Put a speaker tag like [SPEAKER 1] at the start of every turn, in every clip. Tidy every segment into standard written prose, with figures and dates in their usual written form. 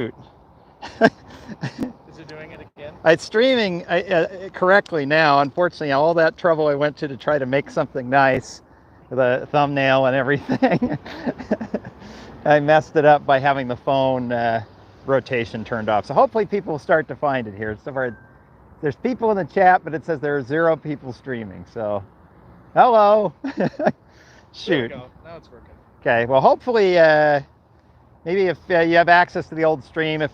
[SPEAKER 1] Is it doing it again?
[SPEAKER 2] It's streaming correctly now. Unfortunately, all that trouble I went to try to make something nice, the thumbnail and everything, I messed it up by having the phone rotation turned off. So hopefully people will start to find it here. So far, there's people in the chat, but it says there are 0 people streaming. So, hello. Shoot.
[SPEAKER 1] There we go. Now it's working.
[SPEAKER 2] Okay. Well, hopefully, maybe if you have access to the old stream, if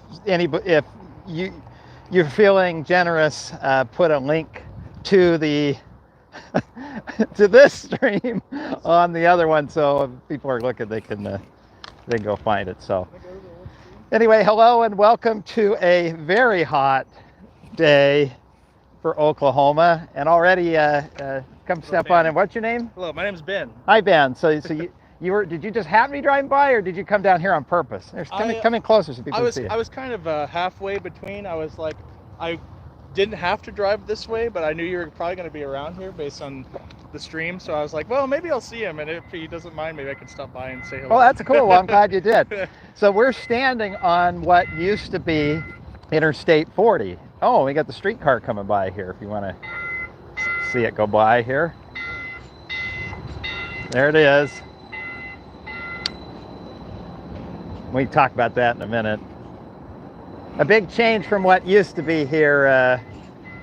[SPEAKER 2] you're feeling generous, put a link to the to this stream on the other one, so if people are looking, they can go find it. So anyway, hello and welcome to a very hot day for Oklahoma, and already come step on in. What's your name?
[SPEAKER 1] Hello, my name's Ben.
[SPEAKER 2] Hi, Ben. So did you just happen to be driving by, or did you come down here on purpose? Come in closer so people can see you.
[SPEAKER 1] I was kind of halfway between. I was like, I didn't have to drive this way, but I knew you were probably going to be around here based on the stream. So I was like, well, maybe I'll see him, and if he doesn't mind, maybe I can stop by and say hello.
[SPEAKER 2] Well, that's cool. Well, I'm glad you did. So we're standing on what used to be Interstate 40. Oh, we got the streetcar coming by here if you want to see it go by here. There it is. We can talk about that in a minute. A big change from what used to be here a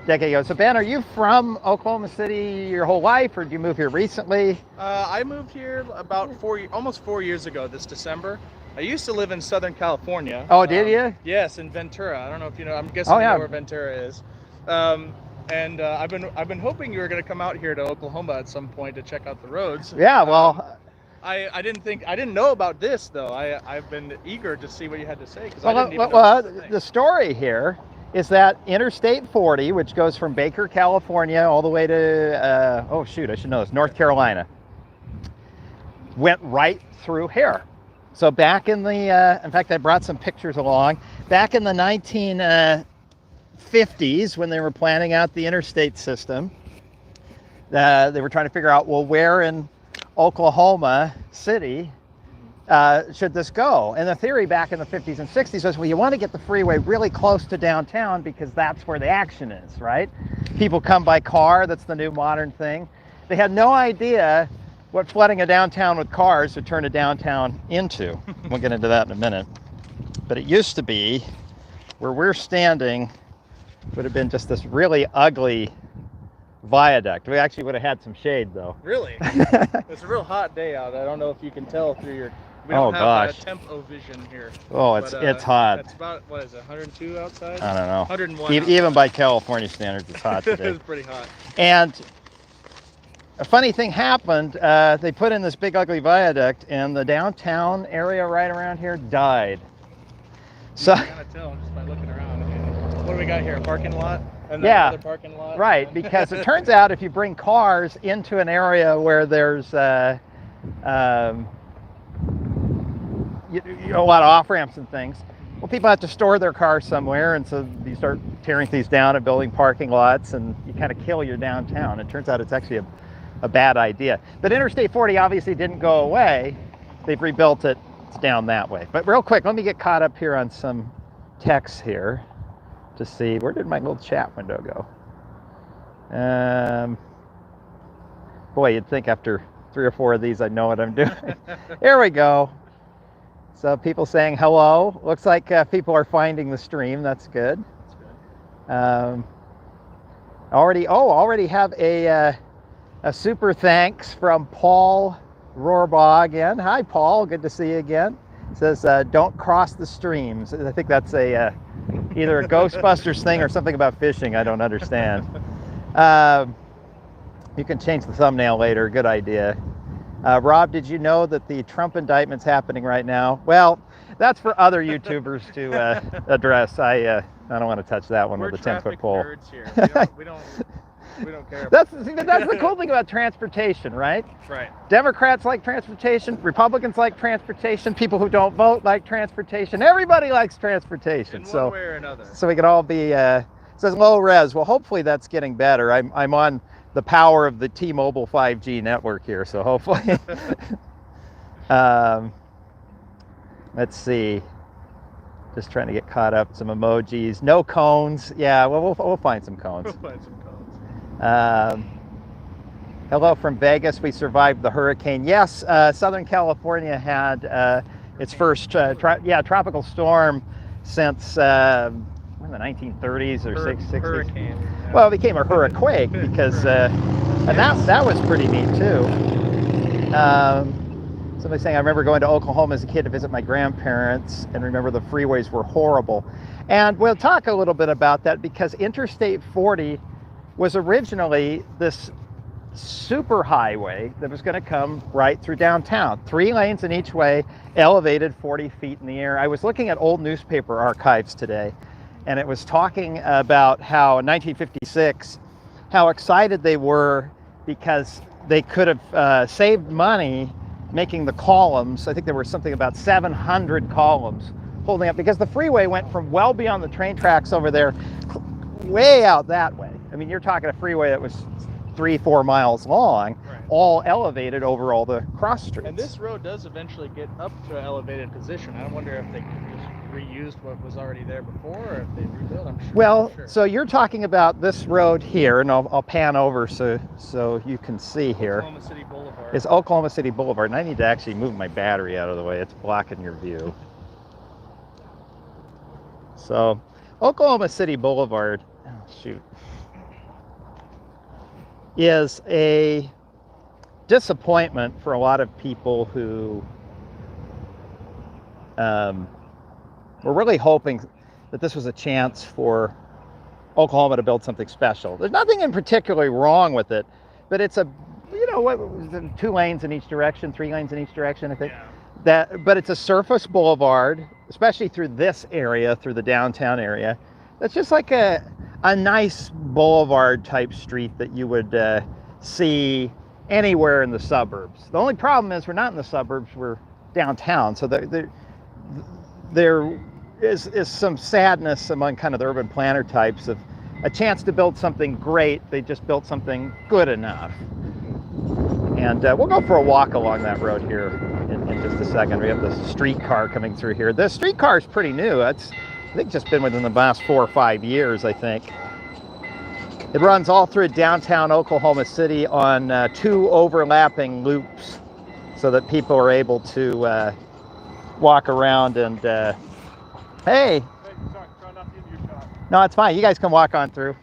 [SPEAKER 2] decade ago. So Ben, are you from Oklahoma City your whole life, or did you move here recently?
[SPEAKER 1] I moved here about almost 4 years ago this December. I used to live in Southern California.
[SPEAKER 2] Oh, did you?
[SPEAKER 1] Yes, in Ventura. I don't know if you know. I'm guessing you know where Ventura is. And I've been hoping you were going to come out here to Oklahoma at some point to check out the roads.
[SPEAKER 2] Yeah, well.
[SPEAKER 1] I didn't know about this though. I've been eager to see what you had to say.
[SPEAKER 2] The story here is that Interstate 40, which goes from Baker, California, all the way to I should know this, North Carolina, went right through here. So back in the, in fact, I brought some pictures along. Back in the 1950s, when they were planning out the interstate system, they were trying to figure out, well, where in Oklahoma City should this go? And the theory back in the 50s and 60s was, well, you want to get the freeway really close to downtown because that's where the action is, right? People come by car, that's the new modern thing. They had no idea what flooding a downtown with cars would turn a downtown into. We'll get into that in a minute. But it used to be, where we're standing, would have been just this really ugly viaduct. We actually would have had some shade though.
[SPEAKER 1] Really? It's a real hot day out. I don't know if you can tell through your. We don't have tempo vision here.
[SPEAKER 2] Oh, it's hot.
[SPEAKER 1] It's about, what is it, 102 outside?
[SPEAKER 2] I don't know.
[SPEAKER 1] 101.
[SPEAKER 2] Even by California standards, it's hot today.
[SPEAKER 1] It's pretty hot.
[SPEAKER 2] And a funny thing happened. They put in this big ugly viaduct, and the downtown area right around here died.
[SPEAKER 1] So I gotta tell just by looking around. What do we got here? A parking lot? And then another parking lot?
[SPEAKER 2] Right, because it turns out if you bring cars into an area where there's a lot of off-ramps and things, well, people have to store their cars somewhere, and so you start tearing things down and building parking lots, and you kind of kill your downtown. It turns out it's actually a bad idea. But Interstate 40 obviously didn't go away. They've rebuilt it. It's down that way. But real quick, let me get caught up here on some text here to see, where did my little chat window go? Boy, you'd think after 3 or 4 of these I'd know what I'm doing. Here we go. So people saying hello. Looks like people are finding the stream. That's good. Already have a super thanks from Paul Rohrbaugh again. Hi, Paul. Good to see you again. It says, don't cross the streams. I think that's either a Ghostbusters thing or something about fishing. I don't understand. You can change the thumbnail later. Good idea. Rob, did you know that the Trump indictment's happening right now? Well, that's for other YouTubers to address. I don't want to touch that one with a 10-foot pole.
[SPEAKER 1] Nerds here. We don't care.
[SPEAKER 2] That's the cool thing about transportation, right?
[SPEAKER 1] Right.
[SPEAKER 2] Democrats like transportation. Republicans like transportation. People who don't vote like transportation. Everybody likes transportation.
[SPEAKER 1] In one way or another.
[SPEAKER 2] So we can all be. It says low res. Well, hopefully that's getting better. I'm on the power of the T-Mobile 5G network here, so hopefully. Let's see. Just trying to get caught up. Some emojis. No cones. Yeah, well, we'll find some cones.
[SPEAKER 1] We'll find some cones.
[SPEAKER 2] Hello from Vegas. We survived the hurricane. Yes, Southern California had its first tropical storm since in the 1930s or 60s.
[SPEAKER 1] Hurricane. Yeah.
[SPEAKER 2] Well, it became a hurricane because, and that was pretty neat too. Somebody saying, I remember going to Oklahoma as a kid to visit my grandparents and remember the freeways were horrible. And we'll talk a little bit about that because Interstate 40 was originally this super highway that was going to come right through downtown. 3 lanes in each way, elevated 40 feet in the air. I was looking at old newspaper archives today, and it was talking about how in 1956, how excited they were because they could have saved money making the columns. I think there were something about 700 columns holding up because the freeway went from well beyond the train tracks over there way out that way. I mean, you're talking a freeway that was 3-4 miles long,
[SPEAKER 1] right,
[SPEAKER 2] all elevated over all the cross streets.
[SPEAKER 1] And this road does eventually get up to an elevated position. I wonder if they could just reused what was already there before, or if they rebuilt. I'm sure.
[SPEAKER 2] Well,
[SPEAKER 1] sure.
[SPEAKER 2] So you're talking about this road here, and I'll pan over so you can see here.
[SPEAKER 1] Oklahoma City Boulevard.
[SPEAKER 2] It's Oklahoma City Boulevard, and I need to actually move my battery out of the way. It's blocking your view. So, Oklahoma City Boulevard, oh shoot, is a disappointment for a lot of people who were really hoping that this was a chance for Oklahoma to build something special. There's nothing in particularly wrong with it, but it's a, 2 lanes in each direction, 3 lanes in each direction, I think.
[SPEAKER 1] Yeah.
[SPEAKER 2] But it's a surface boulevard, especially through this area, through the downtown area. That's just like a nice boulevard type street that you would see anywhere in the suburbs. The only problem is we're not in the suburbs, we're downtown. So there is some sadness among kind of the urban planner types of a chance to build something great. They just built something good enough. And we'll go for a walk along that road here in just a second. We have the streetcar coming through here. The streetcar is pretty new. It's, I think, just been within the last 4 or 5 years, I think. It runs all through downtown Oklahoma City on 2 overlapping loops so that people are able to walk around and, hey.
[SPEAKER 1] Hey, sorry, try not to give your shot.
[SPEAKER 2] No, it's fine. You guys can walk on through.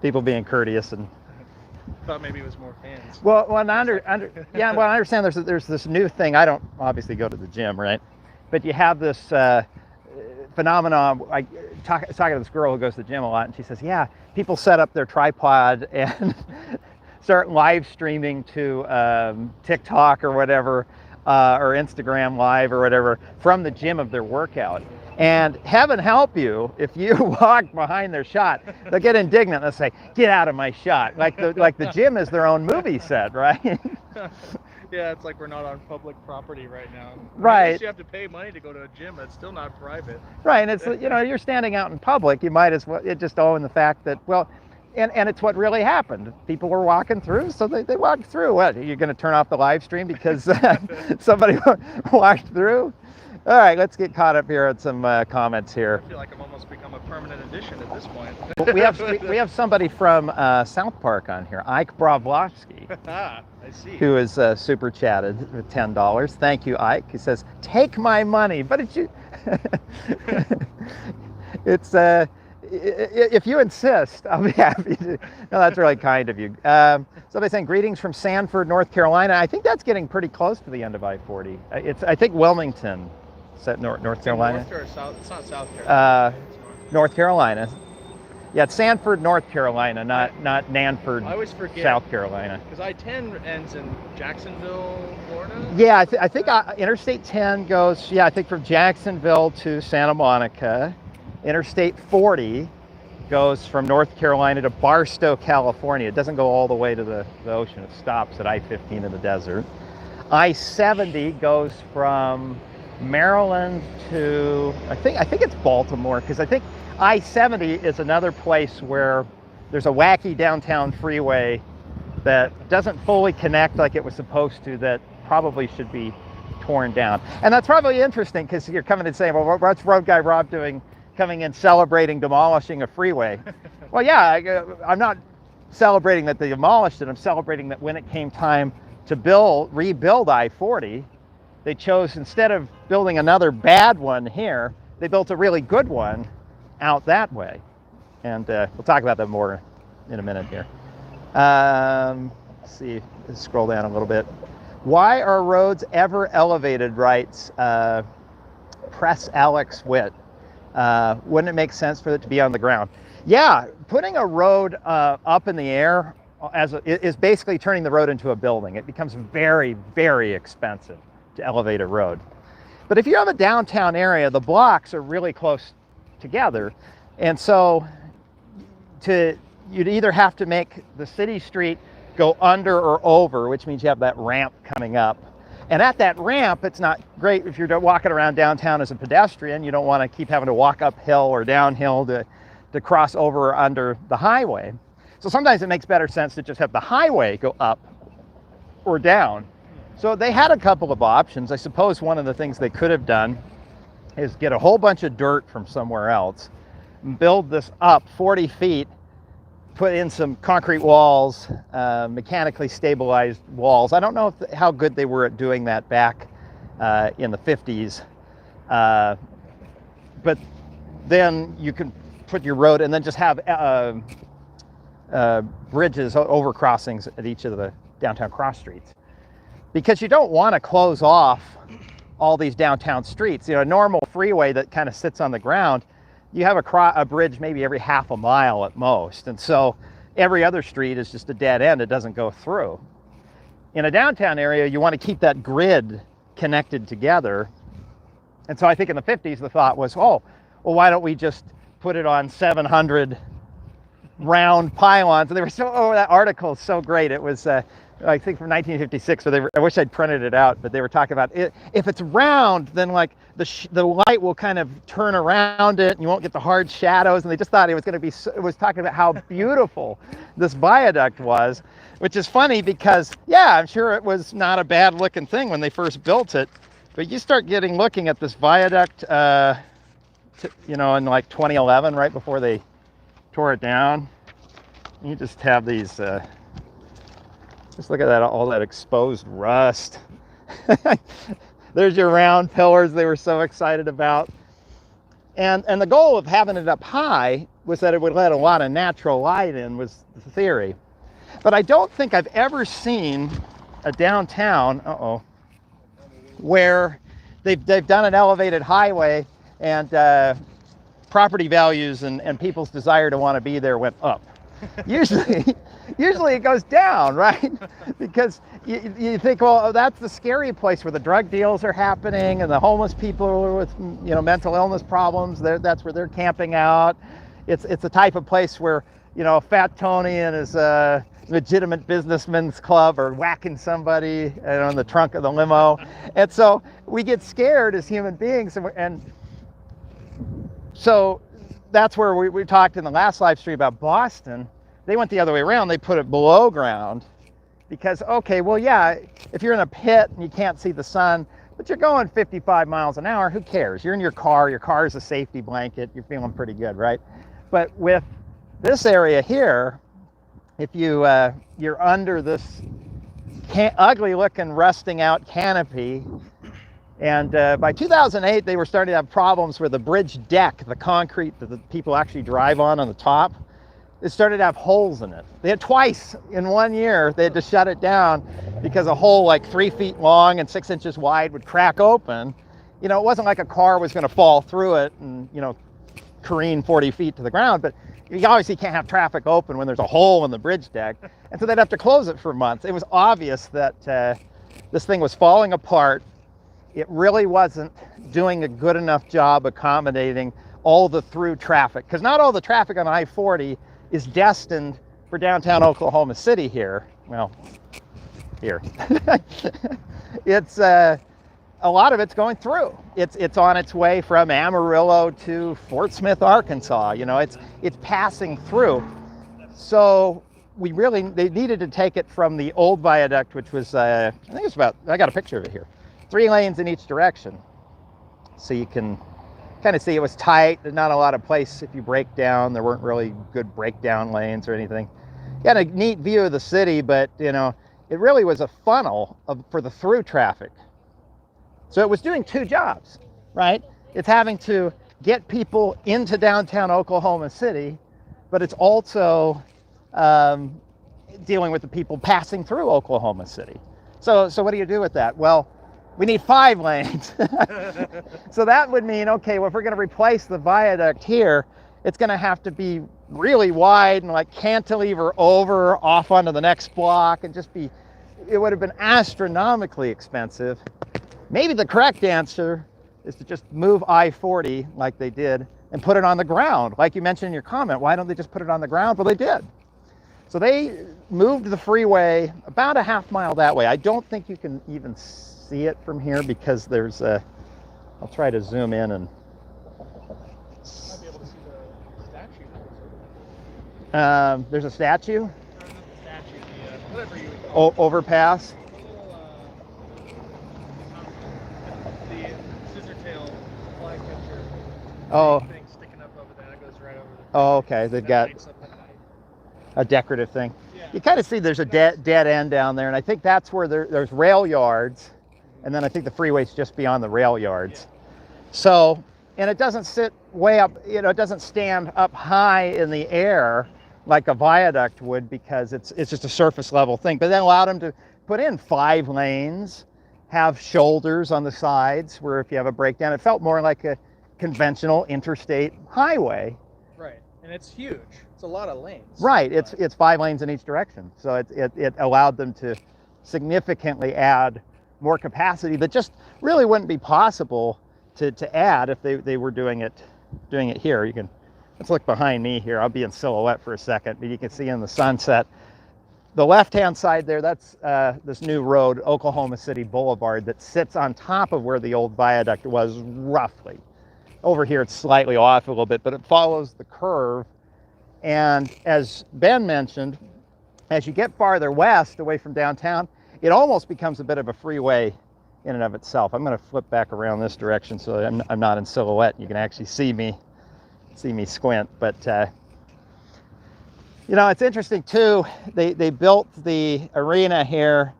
[SPEAKER 2] People being courteous and.
[SPEAKER 1] Thought maybe it was more fans.
[SPEAKER 2] Well, I understand there's this new thing. I don't obviously go to the gym, right? But you have this phenomenon. I talking to this girl who goes to the gym a lot, and she says, yeah, people set up their tripod and start live streaming to TikTok or whatever, or Instagram Live or whatever from the gym of their workout. And heaven help you if you walk behind their shot, they'll get indignant. They'll say, "Get out of my shot!" Like the gym is their own movie set, right?
[SPEAKER 1] Yeah, it's like we're not on public property right now.
[SPEAKER 2] Right.
[SPEAKER 1] Unless you have to pay money to go to a gym, that's still not private.
[SPEAKER 2] Right, and it's you're standing out in public. You might as well just own the fact that and it's what really happened. People were walking through, so they walked through. What, are you going to turn off the live stream because somebody walked through? All right, let's get caught up here at some comments here.
[SPEAKER 1] I feel like I've almost become a permanent addition at this point.
[SPEAKER 2] we have somebody from South Park on here, Ike Bravlovsky,
[SPEAKER 1] I see.
[SPEAKER 2] who is super chatted with $10. Thank you, Ike. He says, "Take my money," but it's if you insist, I'll be happy to. No, that's really kind of you. Somebody saying greetings from Sanford, North Carolina. I think that's getting pretty close to the end of I-40. I think Wilmington. Is that North Carolina?
[SPEAKER 1] North or South? It's not South Carolina.
[SPEAKER 2] North Carolina. Yeah, it's Sanford, North Carolina, not Nanford,
[SPEAKER 1] I always forget,
[SPEAKER 2] South Carolina.
[SPEAKER 1] Because I-10 ends in Jacksonville, Florida?
[SPEAKER 2] Yeah, I think Interstate 10 goes, I think from Jacksonville to Santa Monica. Interstate 40 goes from North Carolina to Barstow, California. It doesn't go all the way to the ocean. It stops at I-15 in the desert. I-70 goes from Maryland to, I think it's Baltimore, because I think I-70 is another place where there's a wacky downtown freeway that doesn't fully connect like it was supposed to, that probably should be torn down. And that's probably interesting because you're coming and saying, well, what's Road Guy Rob doing coming in celebrating demolishing a freeway? Well, yeah, I'm not celebrating that they demolished it. I'm celebrating that when it came time to rebuild I-40, they chose, instead of building another bad one here, they built a really good one out that way. And we'll talk about that more in a minute here. Let's see, let's scroll down a little bit. Why are roads ever elevated, writes Press Alex Witt. Wouldn't it make sense for it to be on the ground? Yeah, putting a road up in the air is basically turning the road into a building. It becomes very, very expensive to elevate a road. But if you have a downtown area, the blocks are really close together. And so you'd either have to make the city street go under or over, which means you have that ramp coming up. And at that ramp, it's not great if you're walking around downtown as a pedestrian. You don't want to keep having to walk uphill or downhill to cross over or under the highway. So sometimes it makes better sense to just have the highway go up or down. So they had a couple of options. I suppose one of the things they could have done is get a whole bunch of dirt from somewhere else, build this up 40 feet, put in some concrete walls, mechanically stabilized walls. I don't know how good they were at doing that back in the 50s, but then you can put your road and then just have bridges, over crossings at each of the downtown cross streets. Because you don't want to close off all these downtown streets. You know, a normal freeway that kind of sits on the ground, you have a bridge maybe every half a mile at most. And so every other street is just a dead end. It doesn't go through. In a downtown area, you want to keep that grid connected together. And so I think in the 50s, the thought was, oh, well, why don't we just put it on 700 round pylons? And they were that article is so great. It was, I think from 1956, so I wish I'd printed it out, but they were talking about it. If it's round, then like the light will kind of turn around it and you won't get the hard shadows. And they just thought it was going to be, it was talking about how beautiful this viaduct was, which is funny because, yeah, I'm sure it was not a bad looking thing when they first built it, but you start looking at this viaduct, you know, in like 2011, right before they tore it down. You just have these, just look at that, all that exposed rust. There's your round pillars they were so excited about. And the goal of having it up high was that it would let a lot of natural light in, was the theory. But I don't think I've ever seen a downtown, where they've done an elevated highway and property values and people's desire to want to be there went up. Usually it goes down, right? Because you think, well, that's the scary place where the drug deals are happening and the homeless people with, you know, mental illness problems, that's where they're camping out. It's the type of place where, you know, Fat Tony and his legitimate businessman's club are whacking somebody, you know, in the trunk of the limo. And so we get scared as human beings. And so that's where we talked in the last live stream about Boston. They went the other way around. They put it below ground because, okay, well, yeah, if you're in a pit and you can't see the sun, but you're going 55 miles an hour, who cares? You're in your car is a safety blanket. You're feeling pretty good, right? But with this area here, if you're under this ugly looking rusting out canopy, and by 2008, they were starting to have problems where the bridge deck, the concrete that the people actually drive on the top, it started to have holes in it. They had twice in 1 year, they had to shut it down because a hole like 3 feet long and 6 inches wide would crack open. You know, it wasn't like a car was going to fall through it and, you know, careen 40 feet to the ground, but you obviously can't have traffic open when there's a hole in the bridge deck. And so they'd have to close it for months. It was obvious that this thing was falling apart. It really wasn't doing a good enough job accommodating all the through traffic, because not all the traffic on I-40 is destined for downtown Oklahoma City here. Well, here. It's a lot of it's going through. It's on its way from Amarillo to Fort Smith, Arkansas. You know, it's passing through. So they needed to take it from the old viaduct, which was I think it's about, I got a picture of it here. 3 lanes in each direction. So you can kind of see it was tight. There's not a lot of place if you break down. There weren't really good breakdown lanes or anything. You had a neat view of the city, but you know, it really was a funnel for the through traffic. So it was doing 2 jobs, right? It's having to get people into downtown Oklahoma City, but it's also dealing with the people passing through Oklahoma City. So what do you do with that? Well, we need 5 lanes. So that would mean, okay, well, if we're going to replace the viaduct here, it's going to have to be really wide and like cantilever over off onto the next block and just be, it would have been astronomically expensive. Maybe the correct answer is to just move I-40 like they did and put it on the ground. Like you mentioned in your comment, why don't they just put it on the ground? Well, they did. So they moved the freeway about a half mile that way. I don't think you can even see it from here because there's a, I'll try to zoom in and
[SPEAKER 1] Might be able to see the statue.
[SPEAKER 2] there's a statue?
[SPEAKER 1] Or not the statue, the whatever you would call
[SPEAKER 2] Overpass?
[SPEAKER 1] it. The scissor tail flag picture.
[SPEAKER 2] Oh.
[SPEAKER 1] Thing sticking up over there. That goes right over the.
[SPEAKER 2] Oh, okay. They've got a decorative thing.
[SPEAKER 1] Yeah.
[SPEAKER 2] You kind of see there's a dead end down there, and I think that's where there's rail yards, and then I think the freeway's just beyond the rail yards.
[SPEAKER 1] Yeah.
[SPEAKER 2] So, and it doesn't sit way up, you know, it doesn't stand up high in the air like a viaduct would because it's just a surface level thing. But then allowed them to put in 5 lanes, have shoulders on the sides where if you have a breakdown, it felt more like a conventional interstate highway.
[SPEAKER 1] Right, and it's huge. It's a lot of lanes.
[SPEAKER 2] Right, it's 5 lanes in each direction. So it allowed them to significantly add more capacity that just really wouldn't be possible to add if they were doing it here. You can, let's look behind me here. I'll be in silhouette for a second, but you can see in the sunset, the left-hand side there, that's this new road, Oklahoma City Boulevard, that sits on top of where the old viaduct was roughly. Over here it's slightly off a little bit, but it follows the curve. And as Ben mentioned, as you get farther west away from downtown, it almost becomes a bit of a freeway in and of itself. I'm going to flip back around this direction so I'm not in silhouette. You can actually see me squint. But you know, it's interesting too. They built the arena here.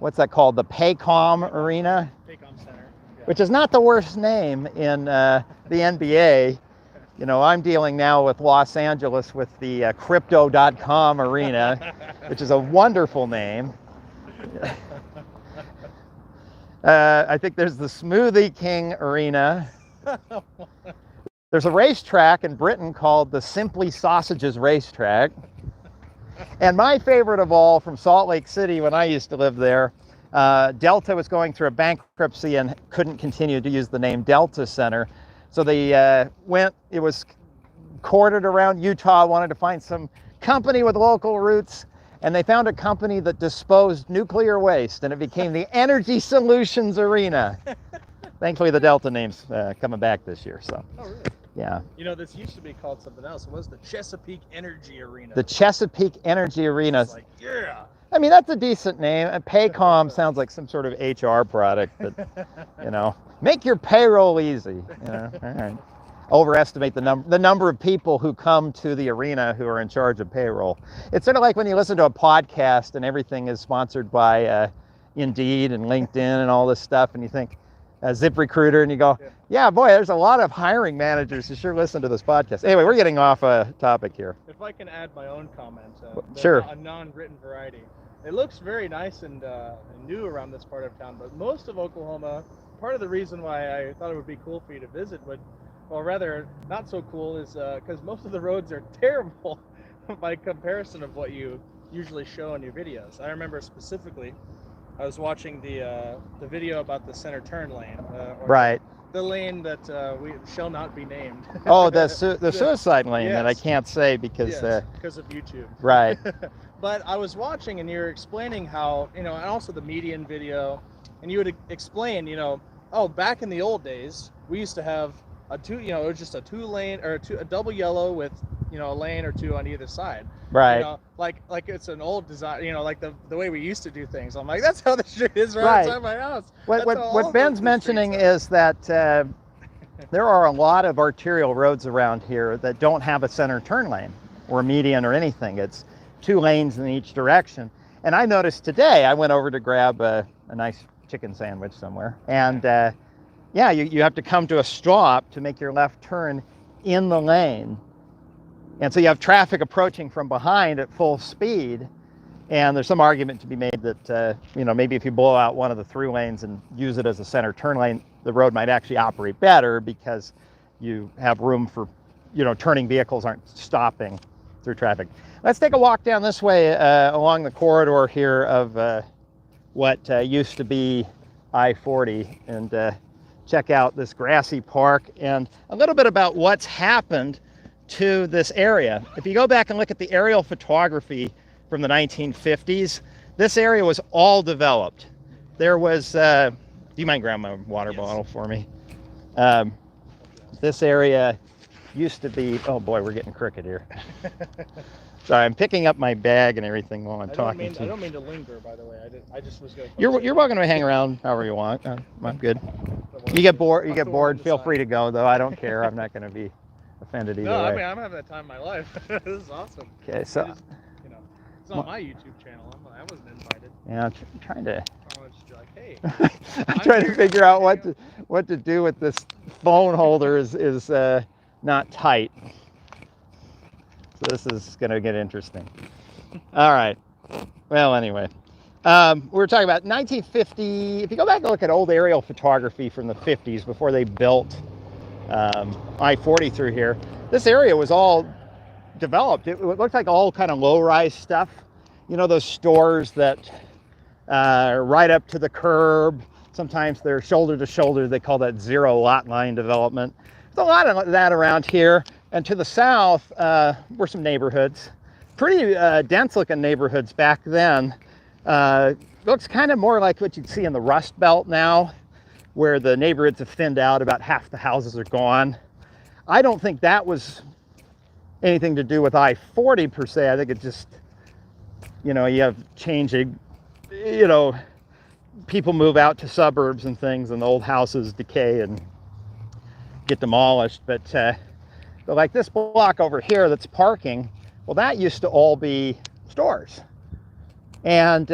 [SPEAKER 2] What's that called? The Paycom Arena,
[SPEAKER 1] Paycom Center. Yeah.
[SPEAKER 2] which is not the worst name in the NBA. You know, I'm dealing now with Los Angeles with the Crypto.com Arena, which is a wonderful name. I think there's the Smoothie King Arena. There's a racetrack in Britain called the Simply Sausages Racetrack. And my favorite of all from Salt Lake City when I used to live there, Delta was going through a bankruptcy and couldn't continue to use the name Delta Center. So they it was quartered around Utah, wanted to find some company with local roots, and they found a company that disposed nuclear waste, and it became the Energy Solutions Arena. Thankfully, the Delta name's coming back this year, so.
[SPEAKER 1] Oh, really?
[SPEAKER 2] Yeah.
[SPEAKER 1] You know, this used to be called something else. It was the Chesapeake Energy Arena.
[SPEAKER 2] The Chesapeake Energy Arena.
[SPEAKER 1] It's like, yeah.
[SPEAKER 2] I mean, that's a decent name. Paycom sounds like some sort of HR product, but, you know, make your payroll easy. You know? All right. Overestimate the number of people who come to the arena who are in charge of payroll. It's sort of like when you listen to a podcast and everything is sponsored by Indeed and LinkedIn and all this stuff, and you think ZipRecruiter, and you go, yeah, boy, there's a lot of hiring managers who sure listen to this podcast. Anyway, we're getting off topic here.
[SPEAKER 1] If I can add my own comment,
[SPEAKER 2] sure.
[SPEAKER 1] A non-written variety. It looks very nice and new around this part of town, but most of Oklahoma, part of the reason why I thought it would be cool for you to visit well, rather not so cool, is because most of the roads are terrible by comparison of what you usually show in your videos. I remember specifically, I was watching the video about the center turn lane.
[SPEAKER 2] Right.
[SPEAKER 1] The lane that we shall not be named.
[SPEAKER 2] Oh, the suicide lane. Yes. That I can't say because
[SPEAKER 1] because of YouTube.
[SPEAKER 2] Right.
[SPEAKER 1] But I was watching and you're explaining how, you know, and also the median video, and you would explain, you know, oh, back in the old days, we used to have it was just a 2-lane or a double yellow with you know, a lane or two on either side.
[SPEAKER 2] Right.
[SPEAKER 1] You know, like it's an old design. You know, like the way we used to do things. I'm like, that's how the street is right outside my house.
[SPEAKER 2] What Ben's mentioning is that there are a lot of arterial roads around here that don't have a center turn lane or a median or anything. It's 2 lanes in each direction. And I noticed today, I went over to grab a nice chicken sandwich somewhere, and yeah, you have to come to a stop to make your left turn in the lane. And so you have traffic approaching from behind at full speed. And there's some argument to be made that, you know, maybe if you blow out one of the through lanes and use it as a center turn lane, the road might actually operate better because you have room for, you know, turning vehicles aren't stopping through traffic. Let's take a walk down this way along the corridor here of what used to be I-40 and check out this grassy park and a little bit about what's happened to this area. If you go back and look at the aerial photography from the 1950s, this area was all developed. There was, do you mind grabbing my water bottle for me? This area used to be, oh boy, we're getting crooked here. Sorry, I'm picking up my bag and everything while I'm talking to you.
[SPEAKER 1] I don't mean to linger, by the way. I just was going to.
[SPEAKER 2] You're welcome to hang around however you want. I'm good. You get bored, feel free to go, though. I don't care. I'm not going to be offended either way.
[SPEAKER 1] No, I mean, I'm having the time of my life. This is awesome.
[SPEAKER 2] Okay, so.
[SPEAKER 1] You know, it's on my YouTube channel. I wasn't invited.
[SPEAKER 2] Yeah, I'm trying to.
[SPEAKER 1] I want to just be like, hey.
[SPEAKER 2] I'm trying to figure out what to do with this phone holder is not tight. So this is going to get interesting. All right. Well, anyway, we were talking about 1950. If you go back and look at old aerial photography from the 50s before they built I-40 through here, this area was all developed. It looked like all kind of low-rise stuff. You know, those stores that are right up to the curb. Sometimes they're shoulder to shoulder. They call that zero lot line development. There's a lot of that around here. And to the south were some neighborhoods. Pretty dense looking neighborhoods back then. Looks kind of more like what you'd see in the Rust Belt now, where the neighborhoods have thinned out, about half the houses are gone. I don't think that was anything to do with I-40 per se. I think it just, you know, you have changing, you know, people move out to suburbs and things, and the old houses decay and get demolished. But like this block over here that's parking, well, that used to all be stores. And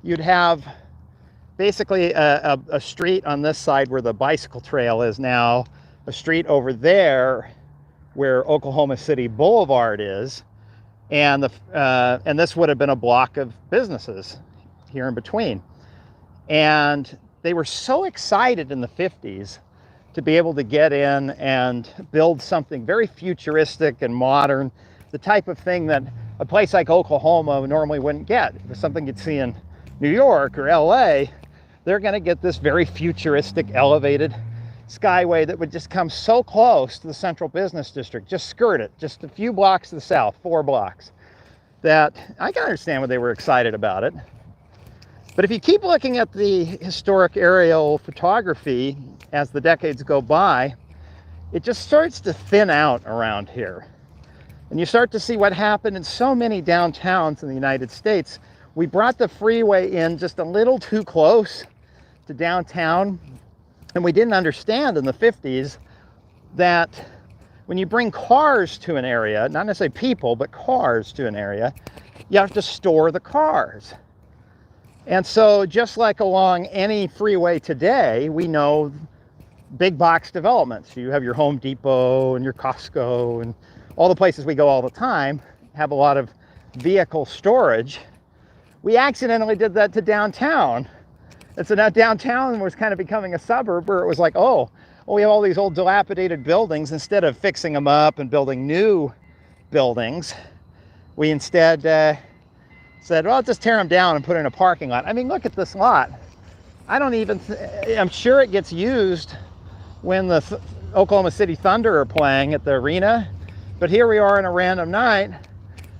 [SPEAKER 2] you'd have basically a street on this side where the bicycle trail is now, a street over there where Oklahoma City Boulevard is, and this would have been a block of businesses here in between. And they were so excited in the 50s to be able to get in and build something very futuristic and modern, the type of thing that a place like Oklahoma normally wouldn't get. If it's something you'd see in New York or LA, they're going to get this very futuristic, elevated skyway that would just come so close to the central business district, just skirt it, just a few blocks to the south, 4 blocks, that I can understand why they were excited about it. But if you keep looking at the historic aerial photography as the decades go by, it just starts to thin out around here. And you start to see what happened in so many downtowns in the United States. We brought the freeway in just a little too close to downtown, and we didn't understand in the 50s that when you bring cars to an area, not necessarily people, but cars to an area, you have to store the cars. And so just like along any freeway today, we know big box developments. You have your Home Depot and your Costco and all the places we go all the time have a lot of vehicle storage. We accidentally did that to downtown. And so now downtown was kind of becoming a suburb where it was like, oh, well, we have all these old dilapidated buildings. Instead of fixing them up and building new buildings, we instead said, well, just tear them down and put in a parking lot. I mean, look at this lot. I don't even, I'm sure it gets used when the Oklahoma City Thunder are playing at the arena, but here we are on a random night,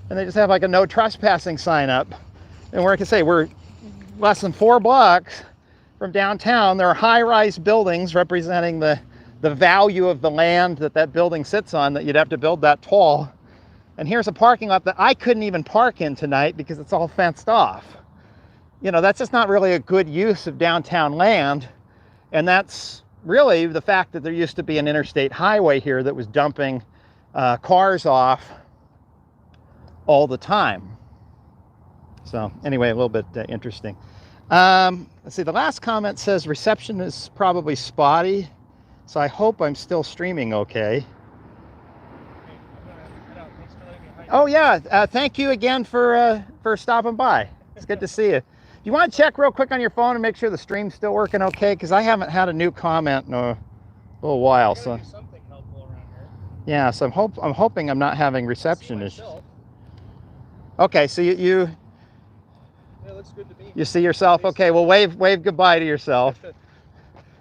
[SPEAKER 2] and they just have like a no trespassing sign up. And where I can say we're less than 4 blocks from downtown. There are high-rise buildings representing the the value of the land that that building sits on, that you'd have to build that tall. And here's a parking lot that I couldn't even park in tonight because it's all fenced off. You know, that's just not really a good use of downtown land. And that's really the fact that there used to be an interstate highway here that was dumping cars off all the time. So anyway, a little bit interesting. Let's see, the last comment says reception is probably spotty. So I hope I'm still streaming okay. Oh yeah, thank you again for stopping by. It's good to see you. You want to check real quick on your phone and make sure the stream's still working okay? Because I haven't had a new comment in a little while. So
[SPEAKER 1] something helpful around here.
[SPEAKER 2] yeah, so I'm hoping I'm not having reception issues. Okay, so you
[SPEAKER 1] Yeah, looks good to me.
[SPEAKER 2] you see yourself? Okay, well wave goodbye to yourself.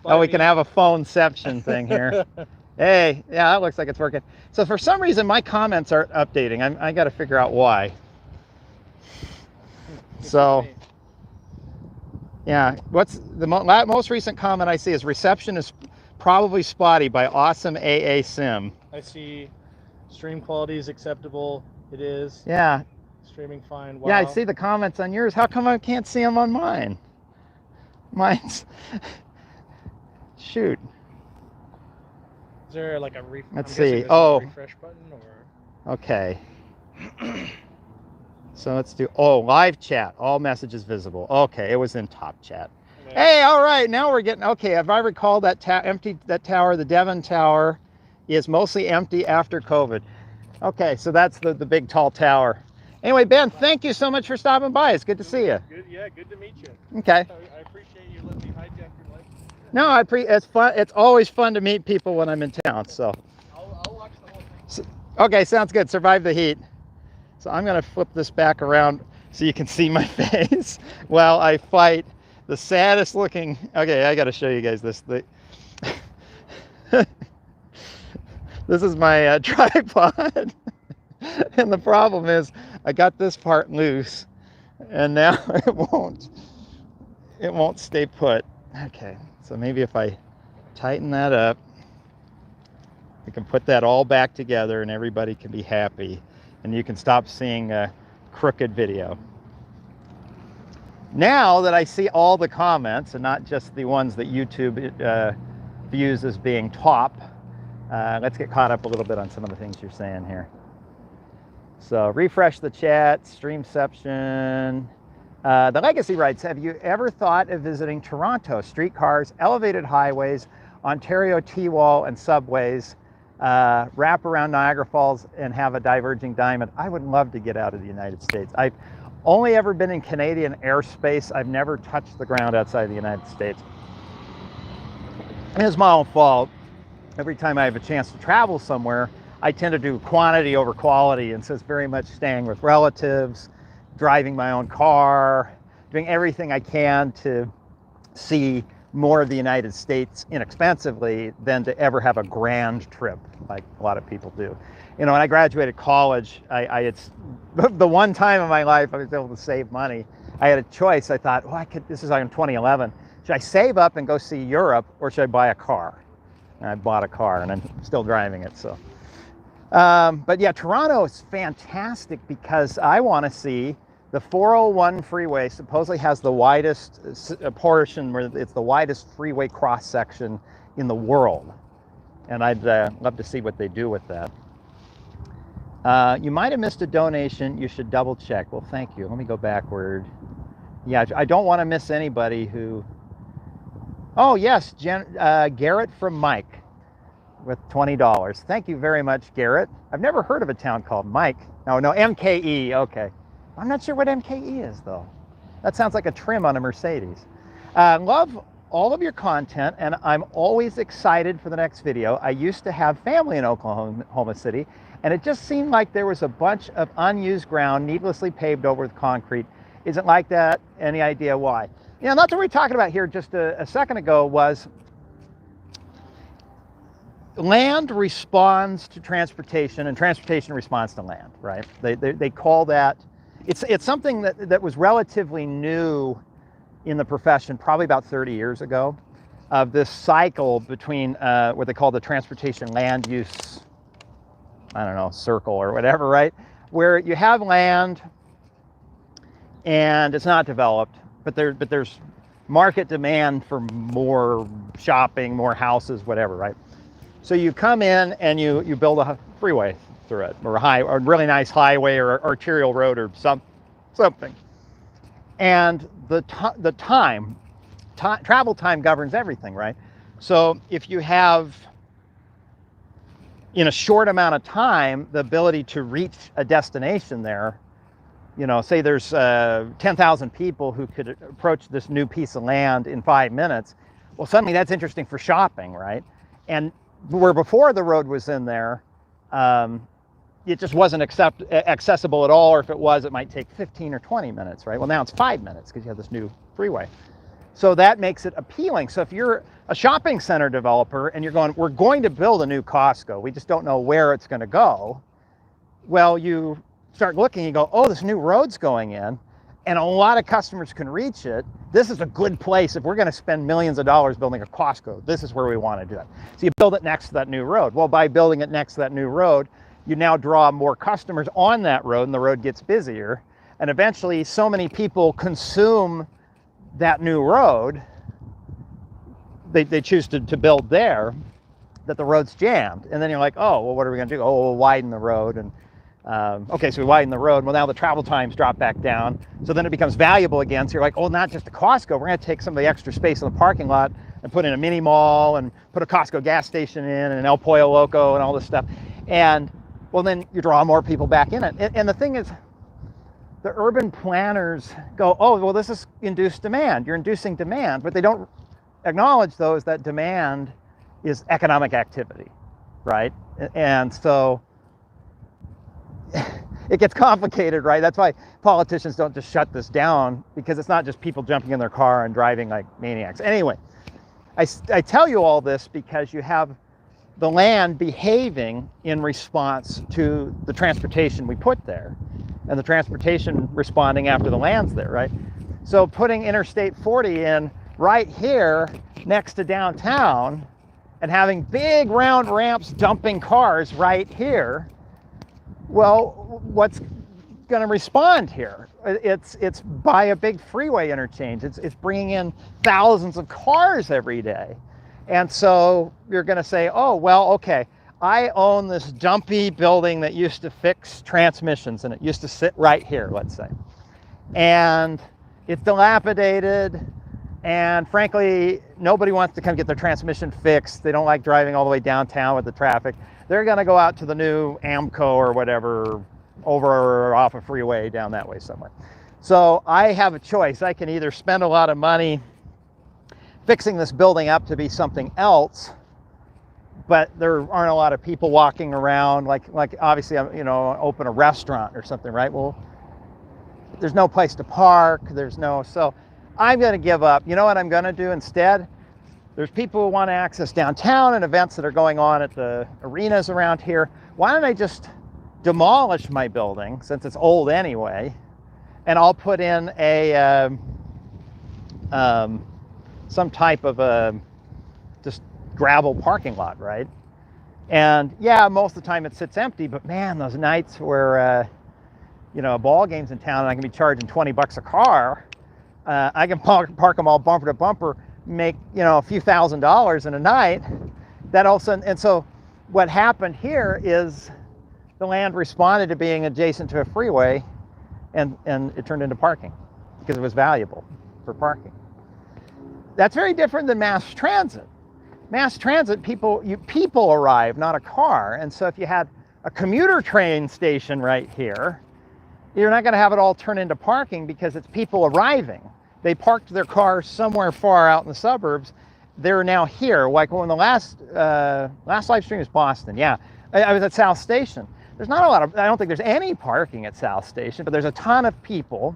[SPEAKER 2] Oh, we can have a phoneception thing here. Hey, yeah, that looks like it's working. So for some reason, my comments aren't updating. I got to figure out why. So, yeah, what's the most recent comment I see is reception is probably spotty by Awesome AA Sim.
[SPEAKER 1] I see stream quality is acceptable. It is.
[SPEAKER 2] Yeah.
[SPEAKER 1] Streaming fine. Wow.
[SPEAKER 2] Yeah, I see the comments on yours. How come I can't see them on mine? Mine's... Shoot.
[SPEAKER 1] Is there like a
[SPEAKER 2] Let's see.
[SPEAKER 1] refresh button or?
[SPEAKER 2] Okay. So let's do, live chat, all messages visible. Okay, it was in top chat. Okay. Hey, all right, now we're getting, okay, if I recall that tower, the Devon Tower is mostly empty after COVID. Okay, so that's the big tall tower. Anyway, Ben, thank you so much for stopping by. It's good to see you.
[SPEAKER 1] Good, yeah, good to meet you.
[SPEAKER 2] Okay.
[SPEAKER 1] I appreciate you letting me hijack your life.
[SPEAKER 2] No, it's fun. It's always fun to meet people when I'm in town, so.
[SPEAKER 1] I'll watch the whole thing.
[SPEAKER 2] So, okay, sounds good. Survive the heat. So I'm going to flip this back around so you can see my face while I fight the saddest looking. Okay, I got to show you guys this. This is my tripod. And the problem is I got this part loose and now it won't stay put. Okay, so maybe if I tighten that up, we can put that all back together and everybody can be happy. And you can stop seeing a crooked video. Now that I see all the comments and not just the ones that YouTube views as being top, let's get caught up a little bit on some of the things you're saying here. So refresh the chat, Streamception. The Legacy writes, have you ever thought of visiting Toronto? Streetcars, elevated highways, Ontario T-wall and subways, wrap around Niagara Falls and have a diverging diamond. I would love to get out of the United States. I've only ever been in Canadian airspace. I've never touched the ground outside the United States. And it's my own fault. Every time I have a chance to travel somewhere, I tend to do quantity over quality, and so it's very much staying with relatives, driving my own car, doing everything I can to see more of the United States inexpensively than to ever have a grand trip like a lot of people do. You know, when I graduated college, it's the one time in my life I was able to save money. I had a choice. I thought, well, this is like in 2011. Should I save up and go see Europe, or should I buy a car? And I bought a car, and I'm still driving it. So, but yeah, Toronto is fantastic because I want to see the 401 freeway. Supposedly has the widest portion, where it's the widest freeway cross section in the world, and I'd love to see what they do with that. You might have missed a donation. You should double check. Well, thank you. Let me go backward. Yeah, I don't want to miss anybody who. Oh yes, Garrett from Mike with $20. Thank you very much, Garrett. I've never heard of a town called Mike. No, MKE. Okay, I'm not sure what MKE is though. That sounds like a trim on a Mercedes. Love all of your content, and I'm always excited for the next video. I used to have family in Oklahoma City, and it just seemed like there was a bunch of unused ground needlessly paved over with concrete. Isn't like that? Any idea why? You know, that's what we were talking about here just a second ago was land responds to transportation and transportation responds to land, right? They call that, it's something that was relatively new in the profession probably about 30 years ago. of this cycle between what they call the transportation land use, I don't know, circle or whatever, right? Where you have land and it's not developed, but there's market demand for more shopping, more houses, whatever, right? So you come in and you build a freeway through it, or a really nice highway or arterial road or something. And the travel time governs everything, right? So if you have, in a short amount of time, the ability to reach a destination there, you know, say there's 10,000 people who could approach this new piece of land in 5 minutes, well, suddenly that's interesting for shopping, right? And where before the road was in there, it just wasn't accessible at all, or if it was, it might take 15 or 20 minutes, right? Well, now it's 5 minutes because you have this new freeway. So that makes it appealing. So if you're a shopping center developer and you're going, we're going to build a new Costco, we just don't know where it's going to go. Well, you start looking, you go, oh, this new road's going in, and a lot of customers can reach it. This is a good place. If we're going to spend millions of dollars building a Costco, this is where we want to do it. So you build it next to that new road. Well, by building it next to that new road, you now draw more customers on that road, and the road gets busier. And eventually, so many people consume that new road, they choose to build there, that the road's jammed. And then you're like, oh, well, what are we going to do? Oh, we'll widen the road. And okay, so we widen the road. Well, now the travel times drop back down. So then it becomes valuable again. So you're like, oh, not just a Costco. We're going to take some of the extra space in the parking lot and put in a mini mall and put a Costco gas station in and an El Pollo Loco and all this stuff. And well, then you draw more people back in it. And the thing is, the urban planners go, oh, well, this is induced demand. You're inducing demand. But they don't acknowledge, though, is that demand is economic activity, right? And so it gets complicated, right? That's why politicians don't just shut this down, because it's not just people jumping in their car and driving like maniacs. Anyway, I tell you all this because you have the land behaving in response to the transportation we put there, and the transportation responding after the land's there, right? So putting Interstate 40 in right here next to downtown and having big round ramps dumping cars right here, well, what's going to respond here? It's by a big freeway interchange. It's bringing in thousands of cars every day. And so you're going to say, oh, well, okay, I own this dumpy building that used to fix transmissions, and it used to sit right here, let's say. And it's dilapidated, and frankly, nobody wants to come get their transmission fixed. They don't like driving all the way downtown with the traffic. They're going to go out to the new Amco or whatever, over or off a freeway down that way somewhere. So I have a choice. I can either spend a lot of money fixing this building up to be something else, but there aren't a lot of people walking around, like obviously, you know, open a restaurant or something, right? Well, there's no place to park, so I'm going to give up. You know what I'm going to do instead? There's people who want to access downtown and events that are going on at the arenas around here. Why don't I just demolish my building, since it's old anyway, and I'll put in a some type of a just gravel parking lot, right? And yeah, most of the time it sits empty, but man, those nights where you know, a ball game's in town and I can be charging $20 a car, I can park them all bumper to bumper, make, you know, a few $1,000s in a night. That also, and so what happened here is the land responded to being adjacent to a freeway, and it turned into parking because it was valuable for parking. That's very different than mass transit. Mass transit, people arrive, not a car. And so if you had a commuter train station right here, you're not going to have it all turn into parking because it's people arriving. They parked their cars somewhere far out in the suburbs. They're now here. Like when the last live stream was Boston. Yeah, I was at South Station. There's not a lot of, I don't think there's any parking at South Station, but there's a ton of people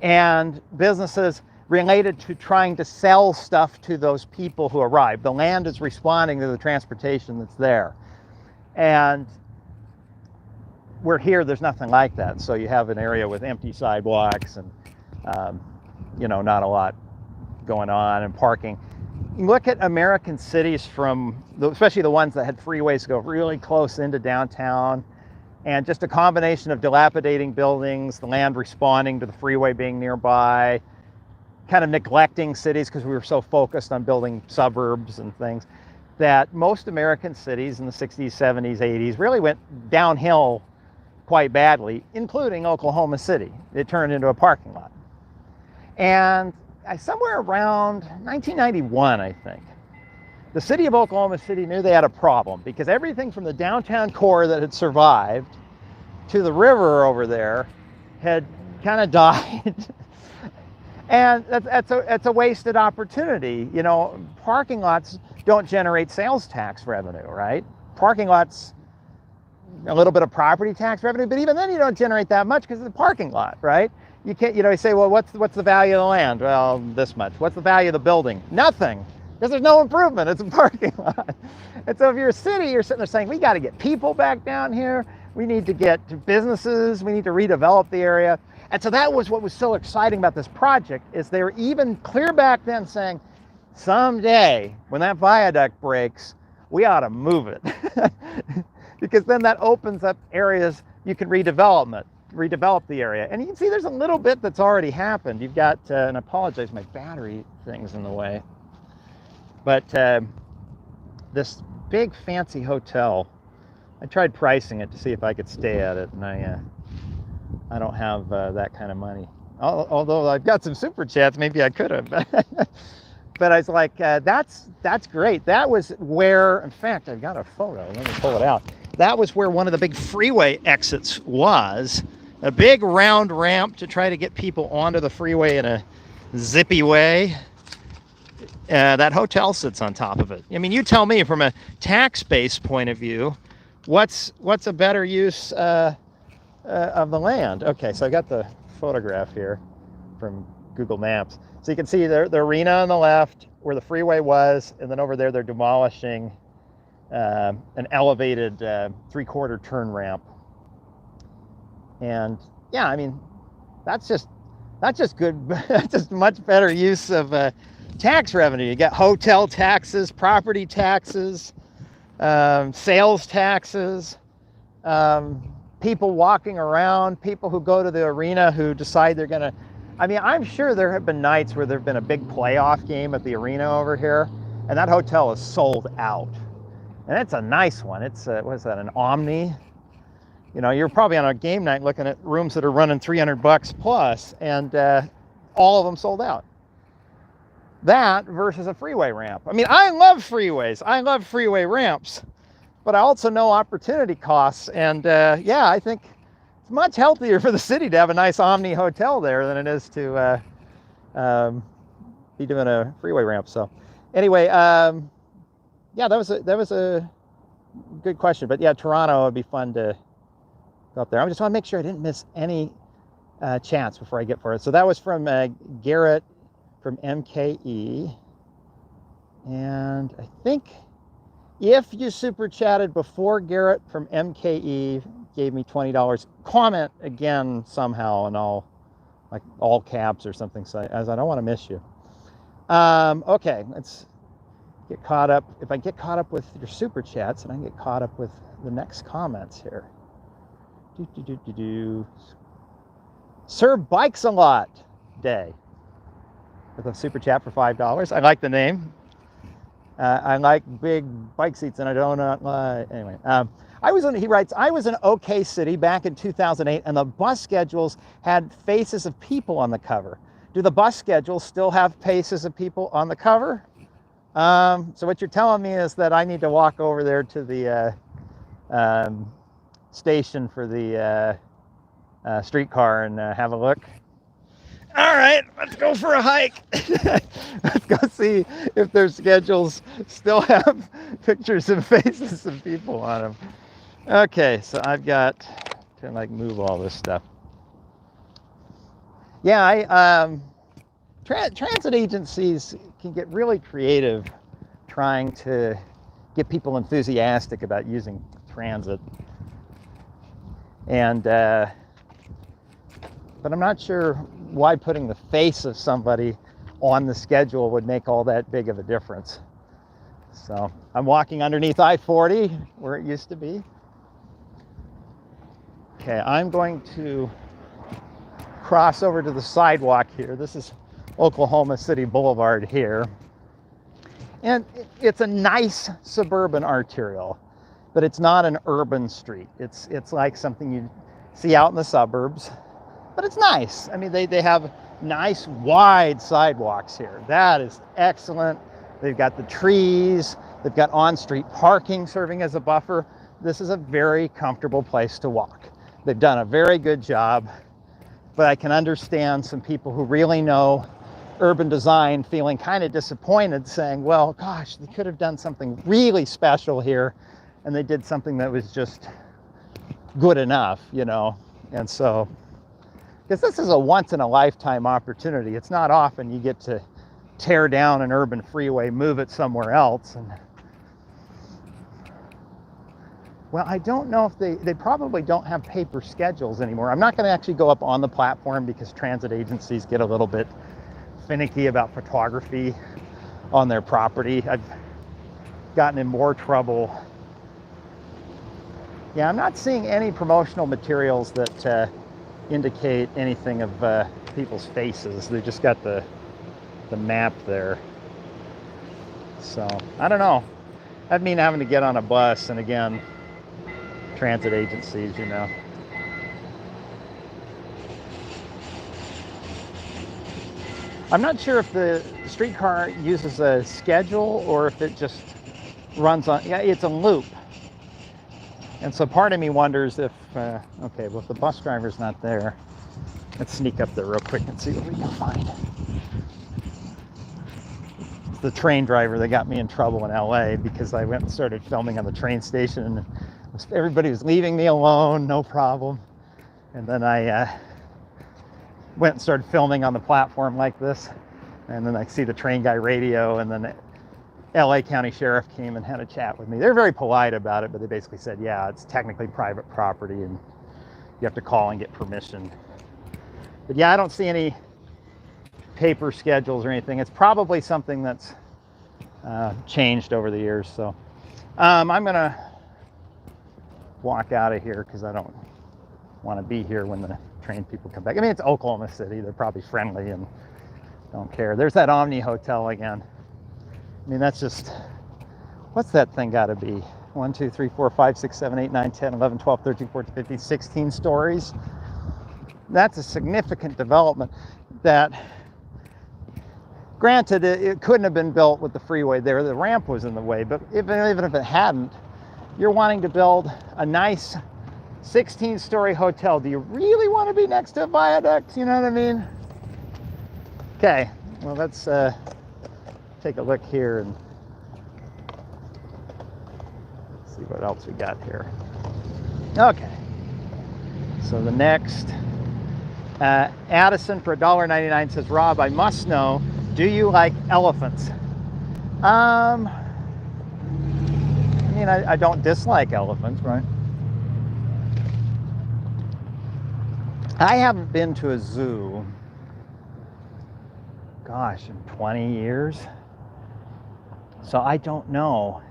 [SPEAKER 2] and businesses related to trying to sell stuff to those people who arrive. The land is responding to the transportation that's there. And we're here, there's nothing like that. So you have an area with empty sidewalks and, you know, not a lot going on, and parking. you look at American cities especially the ones that had freeways go really close into downtown, and just a combination of dilapidating buildings, the land responding to the freeway being nearby, kind of neglecting cities because we were so focused on building suburbs and things, that most American cities in the 60s, 70s, 80s really went downhill quite badly, including Oklahoma City. It turned into a parking lot. And somewhere around 1991, I think, the city of Oklahoma City knew they had a problem, because everything from the downtown core that had survived to the river over there had kind of died. And that's a wasted opportunity. You know, parking lots don't generate sales tax revenue, right? Parking lots, a little bit of property tax revenue, but even then you don't generate that much because it's a parking lot, right? You can't, you say, well, what's the value of the land? Well, this much. What's the value of the building? Nothing, because there's no improvement. It's a parking lot. And so if you're a city, you're sitting there saying, we got to get people back down here. We need to get to businesses. We need to redevelop the area. And so that was what was so exciting about this project, is they were even clear back then saying, someday when that viaduct breaks, we ought to move it. Because then that opens up areas you can redevelop the area. And you can see there's a little bit that's already happened. You've got, and I apologize, my battery thing's in the way. But this big fancy hotel, I tried pricing it to see if I could stay at it, and I don't have that kind of money. Although I've got some super chats, maybe I could have. But I was like, that's great. That was where, in fact, I've got a photo. Let me pull it out. That was where one of the big freeway exits was. A big round ramp to try to get people onto the freeway in a zippy way. That hotel sits on top of it. I mean, you tell me, from a tax base point of view, what's a better use of the land? Okay, so I got the photograph here from Google Maps. So you can see the arena on the left where the freeway was, and then over there they're demolishing an elevated 3/4 turn ramp. And yeah, I mean, that's just good. That's just much better use of tax revenue. You get hotel taxes, property taxes, sales taxes, people walking around, people who go to the arena who decide they're gonna, I mean, I'm sure there have been nights where there've been a big playoff game at the arena over here, and that hotel is sold out. And it's a nice one. It's, what is that, an Omni? You know, you're probably on a game night looking at rooms that are running $300 plus, and all of them sold out. That versus a freeway ramp. I mean, I love freeways. I love freeway ramps, but I also know opportunity costs. And yeah, I think it's much healthier for the city to have a nice Omni hotel there than it is to be doing a freeway ramp. So anyway, yeah, that was a good question. But yeah, Toronto would be fun to go up there. I just want to make sure I didn't miss any chats before I get for it. So that was from Garrett from MKE. And I think if you super chatted before Garrett from MKE gave me $20, comment again somehow, and I'll, like, all caps or something, so as I don't want to miss you. Okay, let's get caught up. If I get caught up with your super chats, and I can get caught up with the next comments here. Sir Bikes a Lot Day with a super chat for $5. I like the name. I like big bike seats, and I don't anyway. He writes, I was in OK City back in 2008, and the bus schedules had faces of people on the cover. Do the bus schedules still have faces of people on the cover? So what you're telling me is that I need to walk over there to the station for the streetcar and have a look. All right, let's go for a hike. Let's go see if their schedules still have pictures and faces of people on them. Okay, so I've got to like move all this stuff. Yeah, transit agencies can get really creative trying to get people enthusiastic about using transit. And but I'm not sure why putting the face of somebody on the schedule would make all that big of a difference. So I'm walking underneath I-40 where it used to be. Okay, I'm going to cross over to the sidewalk here. This is Oklahoma City Boulevard here. And it's a nice suburban arterial, but it's not an urban street. It's like something you see out in the suburbs, but it's nice. I mean, they have nice wide sidewalks here. That is excellent. They've got the trees, they've got on-street parking serving as a buffer. This is a very comfortable place to walk. They've done a very good job, but I can understand some people who really know urban design feeling kind of disappointed, saying, well, gosh, they could have done something really special here, and they did something that was just good enough, you know. And so, because this is a once-in-a-lifetime opportunity. It's not often you get to tear down an urban freeway, move it somewhere else. And well, I don't know if they probably don't have paper schedules anymore. I'm not going to actually go up on the platform because transit agencies get a little bit finicky about photography on their property. I've gotten in more trouble. Yeah, I'm not seeing any promotional materials that indicate anything of people's faces. They just got the map there. So I don't know. That'd mean having to get on a bus, and again, transit agencies, you know. I'm not sure if the streetcar uses a schedule or if it just runs on, yeah, it's a loop. And so part of me wonders if, okay, well, if the bus driver's not there, let's sneak up there real quick and see what we can find. It's the train driver that got me in trouble in LA because I went and started filming on the train station and everybody was leaving me alone, no problem. And then I went and started filming on the platform like this, and then I see the train guy radio, and then LA County Sheriff came and had a chat with me. They're very polite about it, but they basically said, yeah, it's technically private property and you have to call and get permission. But yeah, I don't see any paper schedules or anything. It's probably something that's changed over the years. So I'm gonna walk out of here because I don't want to be here when the train people come back. I mean, it's Oklahoma City. They're probably friendly and don't care. There's that Omni Hotel again. I mean, that's just, what's that thing got to be? 1, 2, 3, 4, 5, 6, 7, 8, 9, 10, 11, 12, 13, 14, 15, 16 stories. That's a significant development that, granted, it couldn't have been built with the freeway there. The ramp was in the way, but even if it hadn't, you're wanting to build a nice 16-story hotel. Do you really want to be next to a viaduct? You know what I mean? Okay, well, let's take a look here and see what else we got here. Okay, so the next, Addison for $1.99 says, Rob, I must know, do you like elephants? I mean, I don't dislike elephants, right? I haven't been to a zoo, gosh, in 20 years. So I don't know.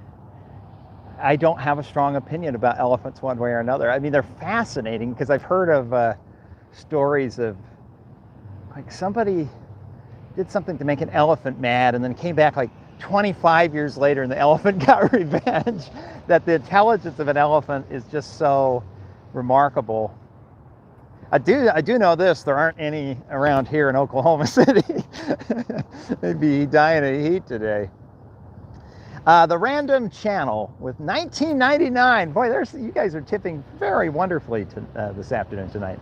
[SPEAKER 2] I don't have a strong opinion about elephants one way or another. I mean, they're fascinating because I've heard of stories of, like, somebody did something to make an elephant mad and then came back like 25 years later and the elephant got revenge. That the intelligence of an elephant is just so remarkable. I do know this, there aren't any around here in Oklahoma City. They'd be dying of heat today. The Random Channel with $19.99. Boy, you guys are tipping very wonderfully this afternoon tonight.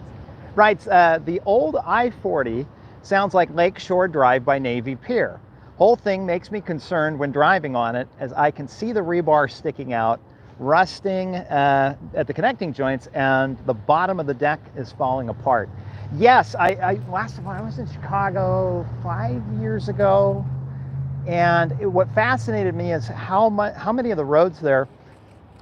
[SPEAKER 2] Writes, the old I-40 sounds like Lakeshore Drive by Navy Pier. Whole thing makes me concerned when driving on it, as I can see the rebar sticking out, rusting at the connecting joints, and the bottom of the deck is falling apart. Yes, last time I was in Chicago 5 years ago, and what fascinated me is how many of the roads there,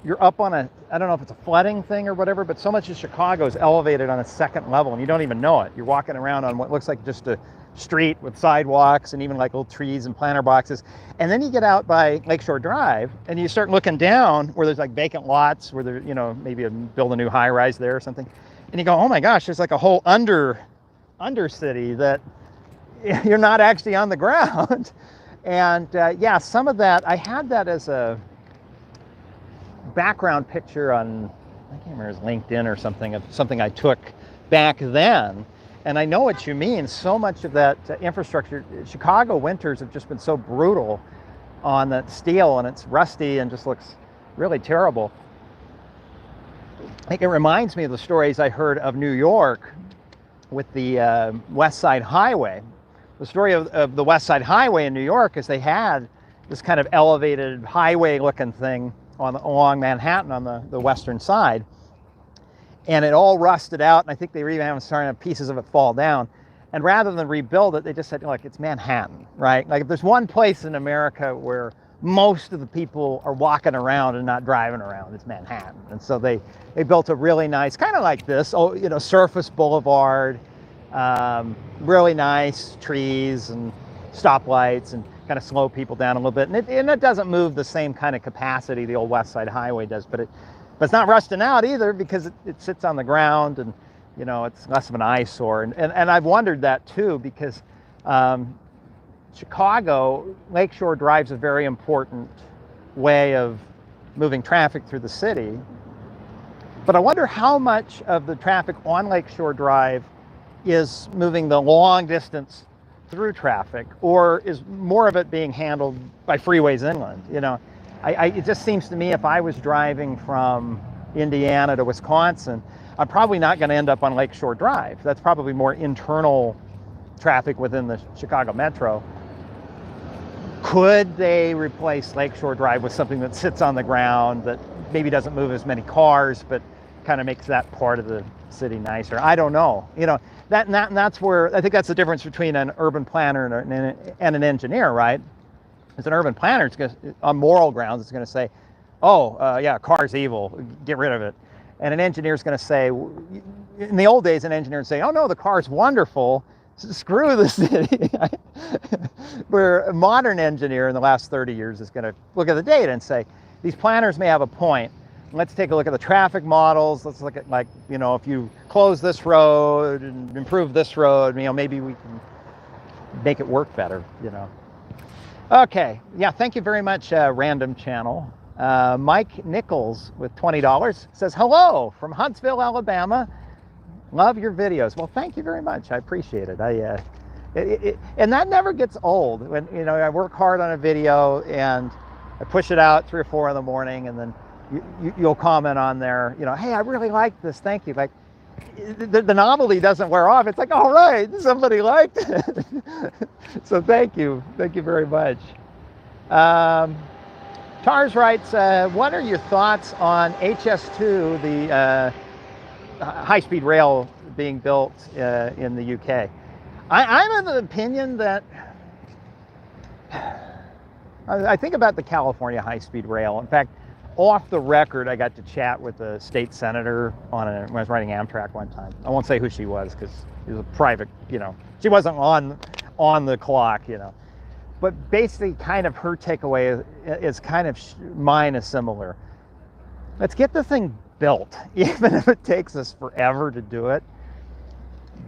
[SPEAKER 2] you're up on I don't know if it's a flooding thing or whatever, but so much of Chicago is elevated on a second level and you don't even know it. You're walking around on what looks like just a street with sidewalks and even like little trees and planter boxes. And then you get out by Lakeshore Drive and you start looking down where there's like vacant lots where there, you know, maybe build a new high rise there or something. And you go, oh my gosh, there's like a whole undercity that you're not actually on the ground. And yeah, some of that, I had that as a background picture on, I can't remember, it was LinkedIn or something, of something I took back then. And I know what you mean. So much of that infrastructure, Chicago winters have just been so brutal on that steel, and it's rusty and just looks really terrible. I think it reminds me of the stories I heard of New York with the West Side Highway. The story of the West Side Highway in New York is they had this kind of elevated highway looking thing along Manhattan on the western side. And it all rusted out, and I think they were even starting to have pieces of it fall down. And rather than rebuild it, they just said, look, it's Manhattan, right? Like if there's one place in America where most of the people are walking around and not driving around, it's Manhattan. And so they built a really nice, kind of like this, surface boulevard, really nice trees and stoplights and kind of slow people down a little bit. And it doesn't move the same kind of capacity the old West Side Highway does, but it's not rusting out either because it sits on the ground and, you know, it's less of an eyesore. And I've wondered that too, because Chicago, Lakeshore Drive's a very important way of moving traffic through the city. But I wonder how much of the traffic on Lakeshore Drive is moving the long distance through traffic, or is more of it being handled by freeways inland, you know? It just seems to me if I was driving from Indiana to Wisconsin, I'm probably not going to end up on Lakeshore Drive. That's probably more internal traffic within the Chicago Metro. Could they replace Lakeshore Drive with something that sits on the ground that maybe doesn't move as many cars, but kind of makes that part of the city nicer? I don't know. You know, that's where I think that's the difference between an urban planner and an engineer, right? As an urban planner, it's on moral grounds, it's going to say, yeah, car's evil, get rid of it. And an engineer is going to say, in the old days, an engineer would say, oh no, the car's wonderful, screw the city. Where a modern engineer in the last 30 years is going to look at the data and say, these planners may have a point. Let's take a look at the traffic models. Let's look at, like, you know, if you close this road and improve this road, you know, maybe we can make it work better, you know. Okay, yeah, thank you very much, Random Channel. Mike Nichols with $20 says, hello from Huntsville, Alabama. Love your videos. Well, thank you very much. I appreciate it. And that never gets old. When, you know, I work hard on a video and I push it out 3 or 4 in the morning, and then you'll comment on there, you know, hey, I really like this. Thank you. Like, the novelty doesn't wear off. It's like, all right, somebody liked it. So thank you very much. Tars writes, what are your thoughts on HS2, the high-speed rail being built in the UK? I'm of the opinion that I think about the California high-speed rail. In fact, off the record, I got to chat with a state senator when I was writing Amtrak one time. I won't say who she was because it was a private, you know, she wasn't on the clock, you know. But basically, kind of her takeaway is kind of mine is similar. Let's get the thing built, even if it takes us forever to do it,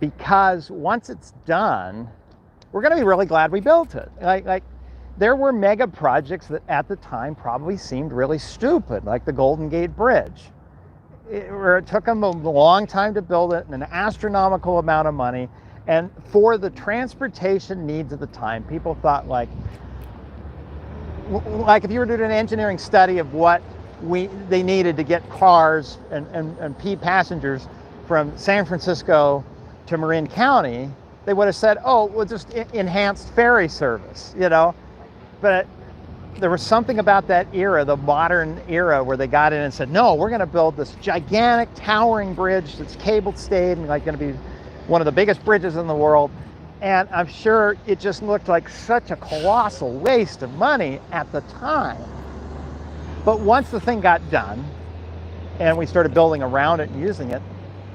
[SPEAKER 2] because once it's done, we're going to be really glad we built it. Like there were mega projects that at the time probably seemed really stupid, like the Golden Gate Bridge, where it took them a long time to build it and an astronomical amount of money. And for the transportation needs of the time, people thought like if you were doing an engineering study of what they needed to get cars and passengers from San Francisco to Marin County, they would have said, oh, well, just enhanced ferry service, you know. But there was something about that era, the modern era, where they got in and said, no, we're going to build this gigantic towering bridge that's cable stayed and like going to be one of the biggest bridges in the world. And I'm sure it just looked like such a colossal waste of money at the time. But once the thing got done and we started building around it and using it,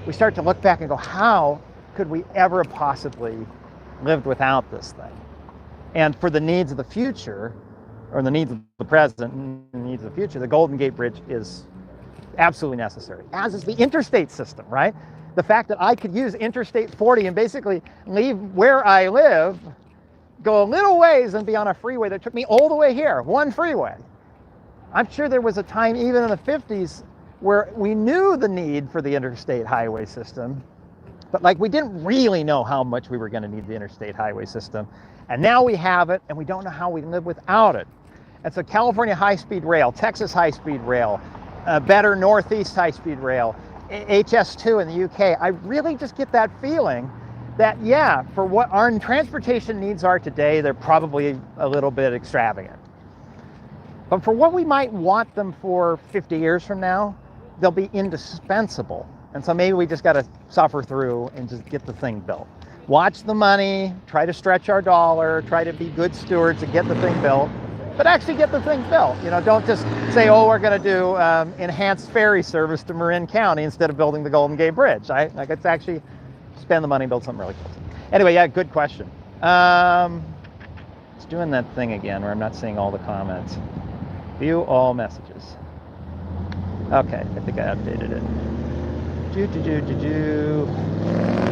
[SPEAKER 2] we start to look back and go, how could we ever possibly lived without this thing. And for the needs of the future, or the needs of the present and the needs of the future, the Golden Gate Bridge is absolutely necessary, as is the interstate system, right? The fact that I could use Interstate 40 and basically leave where I live, go a little ways and be on a freeway that took me all the way here, one freeway. I'm sure there was a time even in the 50s where we knew the need for the interstate highway system, but like we didn't really know how much we were going to need the interstate highway system. And now we have it, and we don't know how we live without it. And so California high-speed rail, Texas high-speed rail, better Northeast high-speed rail, HS2 in the UK, I really just get that feeling that, yeah, for what our transportation needs are today, they're probably a little bit extravagant. But for what we might want them for 50 years from now, they'll be indispensable. And so maybe we just got to suffer through and just get the thing built. Watch the money, try to stretch our dollar, try to be good stewards and get the thing built, but actually get the thing built. You know, don't just say, oh, we're going to do enhanced ferry service to Marin County instead of building the Golden Gate Bridge. Like, it's actually spend the money, build something really cool. Anyway, yeah, good question. It's doing that thing again where I'm not seeing all the comments. View all messages. Okay, I think I updated it.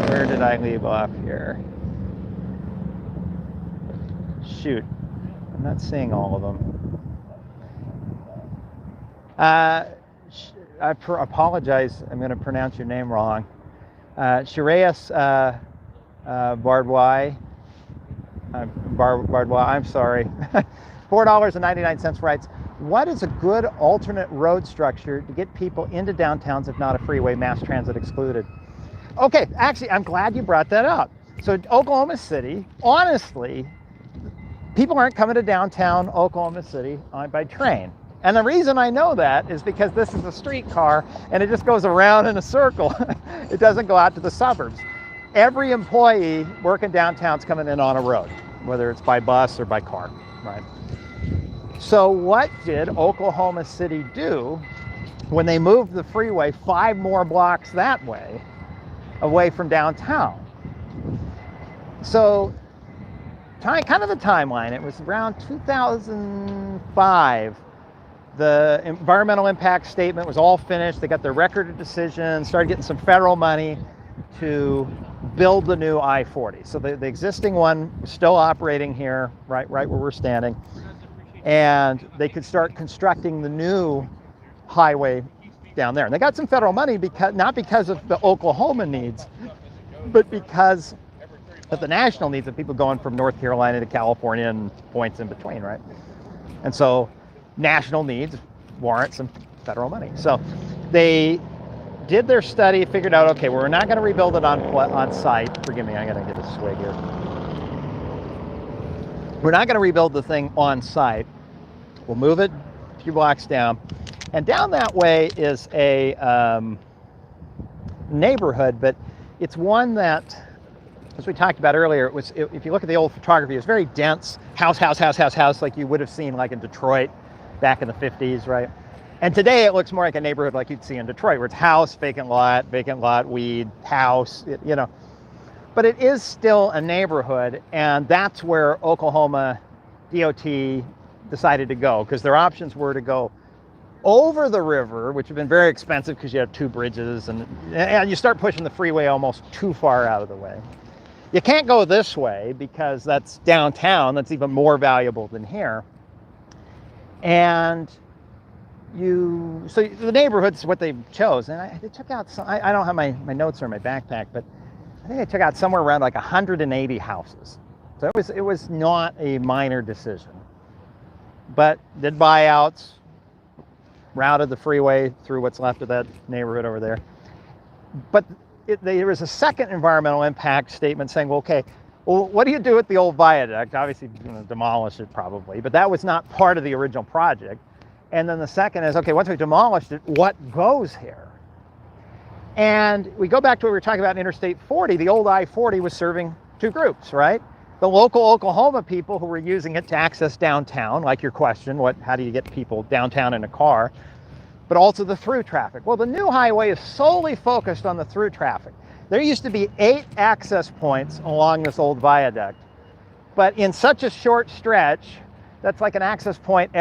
[SPEAKER 2] Where did I leave off here? Shoot, I'm not seeing all of them. I apologize, I'm going to pronounce your name wrong. Shireas Bardwai, I'm sorry. $4.99 writes, what is a good alternate road structure to get people into downtowns if not a freeway, mass transit excluded? Okay, actually, I'm glad you brought that up. So Oklahoma City, honestly, people aren't coming to downtown Oklahoma City by train. And the reason I know that is because this is a streetcar and it just goes around in a circle. It doesn't go out to the suburbs. Every employee working downtown's coming in on a road, whether it's by bus or by car, right? So what did Oklahoma City do when they moved the freeway 5 more blocks that way, away from downtown? So kind of the timeline, it was around 2005. The environmental impact statement was all finished. They got their record of decision, started getting some federal money to build the new I-40. So the existing one was still operating here, right where we're standing. And they could start constructing the new highway down there. And they got some federal money, not because of the Oklahoma needs, but because of the national needs of people going from North Carolina to California and points in between, right? And so national needs warrant some federal money. So they did their study, figured out, okay, well, we're not going to rebuild it on site. Forgive me, I got to get a swig here. We're not going to rebuild the thing on site. We'll move it a few blocks down. And down that way is a neighborhood, but it's one that, as we talked about earlier, if you look at the old photography, it's very dense, house, like you would have seen like in Detroit back in the 50s, right? And today it looks more like a neighborhood like you'd see in Detroit, where it's house, vacant lot, weed, house, you know. But it is still a neighborhood, and that's where Oklahoma DOT decided to go, because their options were to go over the river, which have been very expensive because you have 2 bridges, and you start pushing the freeway almost too far out of the way. You can't go this way because that's downtown, that's even more valuable than here. And so the neighborhood's what they chose, and they took out some, I don't have my notes or my backpack, but I think they took out somewhere around like 180 houses. So it was not a minor decision. But did buyouts, routed the freeway through what's left of that neighborhood over there. But there was a second environmental impact statement saying, well, okay, well, what do you do with the old viaduct? Obviously, you're going to demolish it probably, but that was not part of the original project. And then the second is, okay, once we demolished it, what goes here? And we go back to what we were talking about in Interstate 40. The old I-40 was serving 2 groups, right? The local Oklahoma people who were using it to access downtown, like your question, how do you get people downtown in a car? But also the through traffic. Well, the new highway is solely focused on the through traffic. There used to be 8 access points along this old viaduct, but in such a short stretch, that's like an access point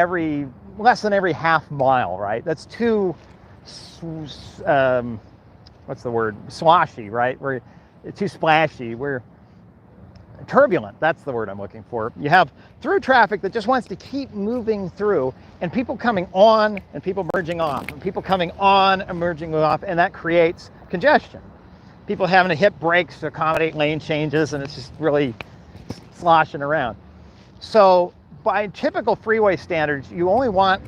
[SPEAKER 2] less than every half mile, right? That's too, what's the word? Sloshy, right? We're too splashy. We're turbulent. That's the word I'm looking for. You have through traffic that just wants to keep moving through, and people coming on and people merging off, and people coming on and merging off, and that creates congestion. People having to hit brakes to accommodate lane changes, and it's just really sloshing around. So by typical freeway standards, you only want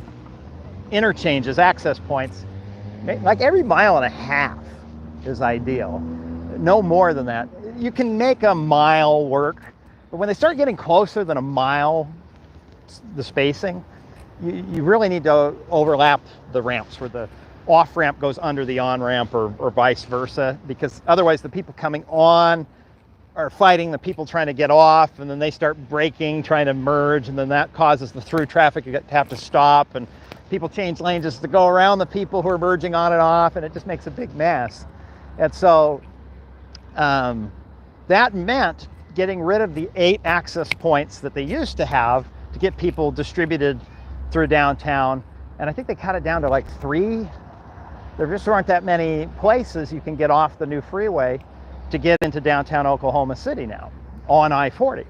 [SPEAKER 2] interchanges, access points, like every 1.5 miles is ideal. No more than that. You can make a mile work, but when they start getting closer than a mile, the spacing, you really need to overlap the ramps where the off ramp goes under the on ramp, or vice versa, because otherwise the people coming on are fighting the people trying to get off, and then they start braking, trying to merge, and then that causes the through traffic to have to stop, and people change lanes just to go around the people who are merging on and off, and it just makes a big mess. And so that meant getting rid of the 8 access points that they used to have to get people distributed through downtown, and I think they cut it down to like 3. There just aren't that many places you can get off the new freeway to get into downtown Oklahoma City now on I-40.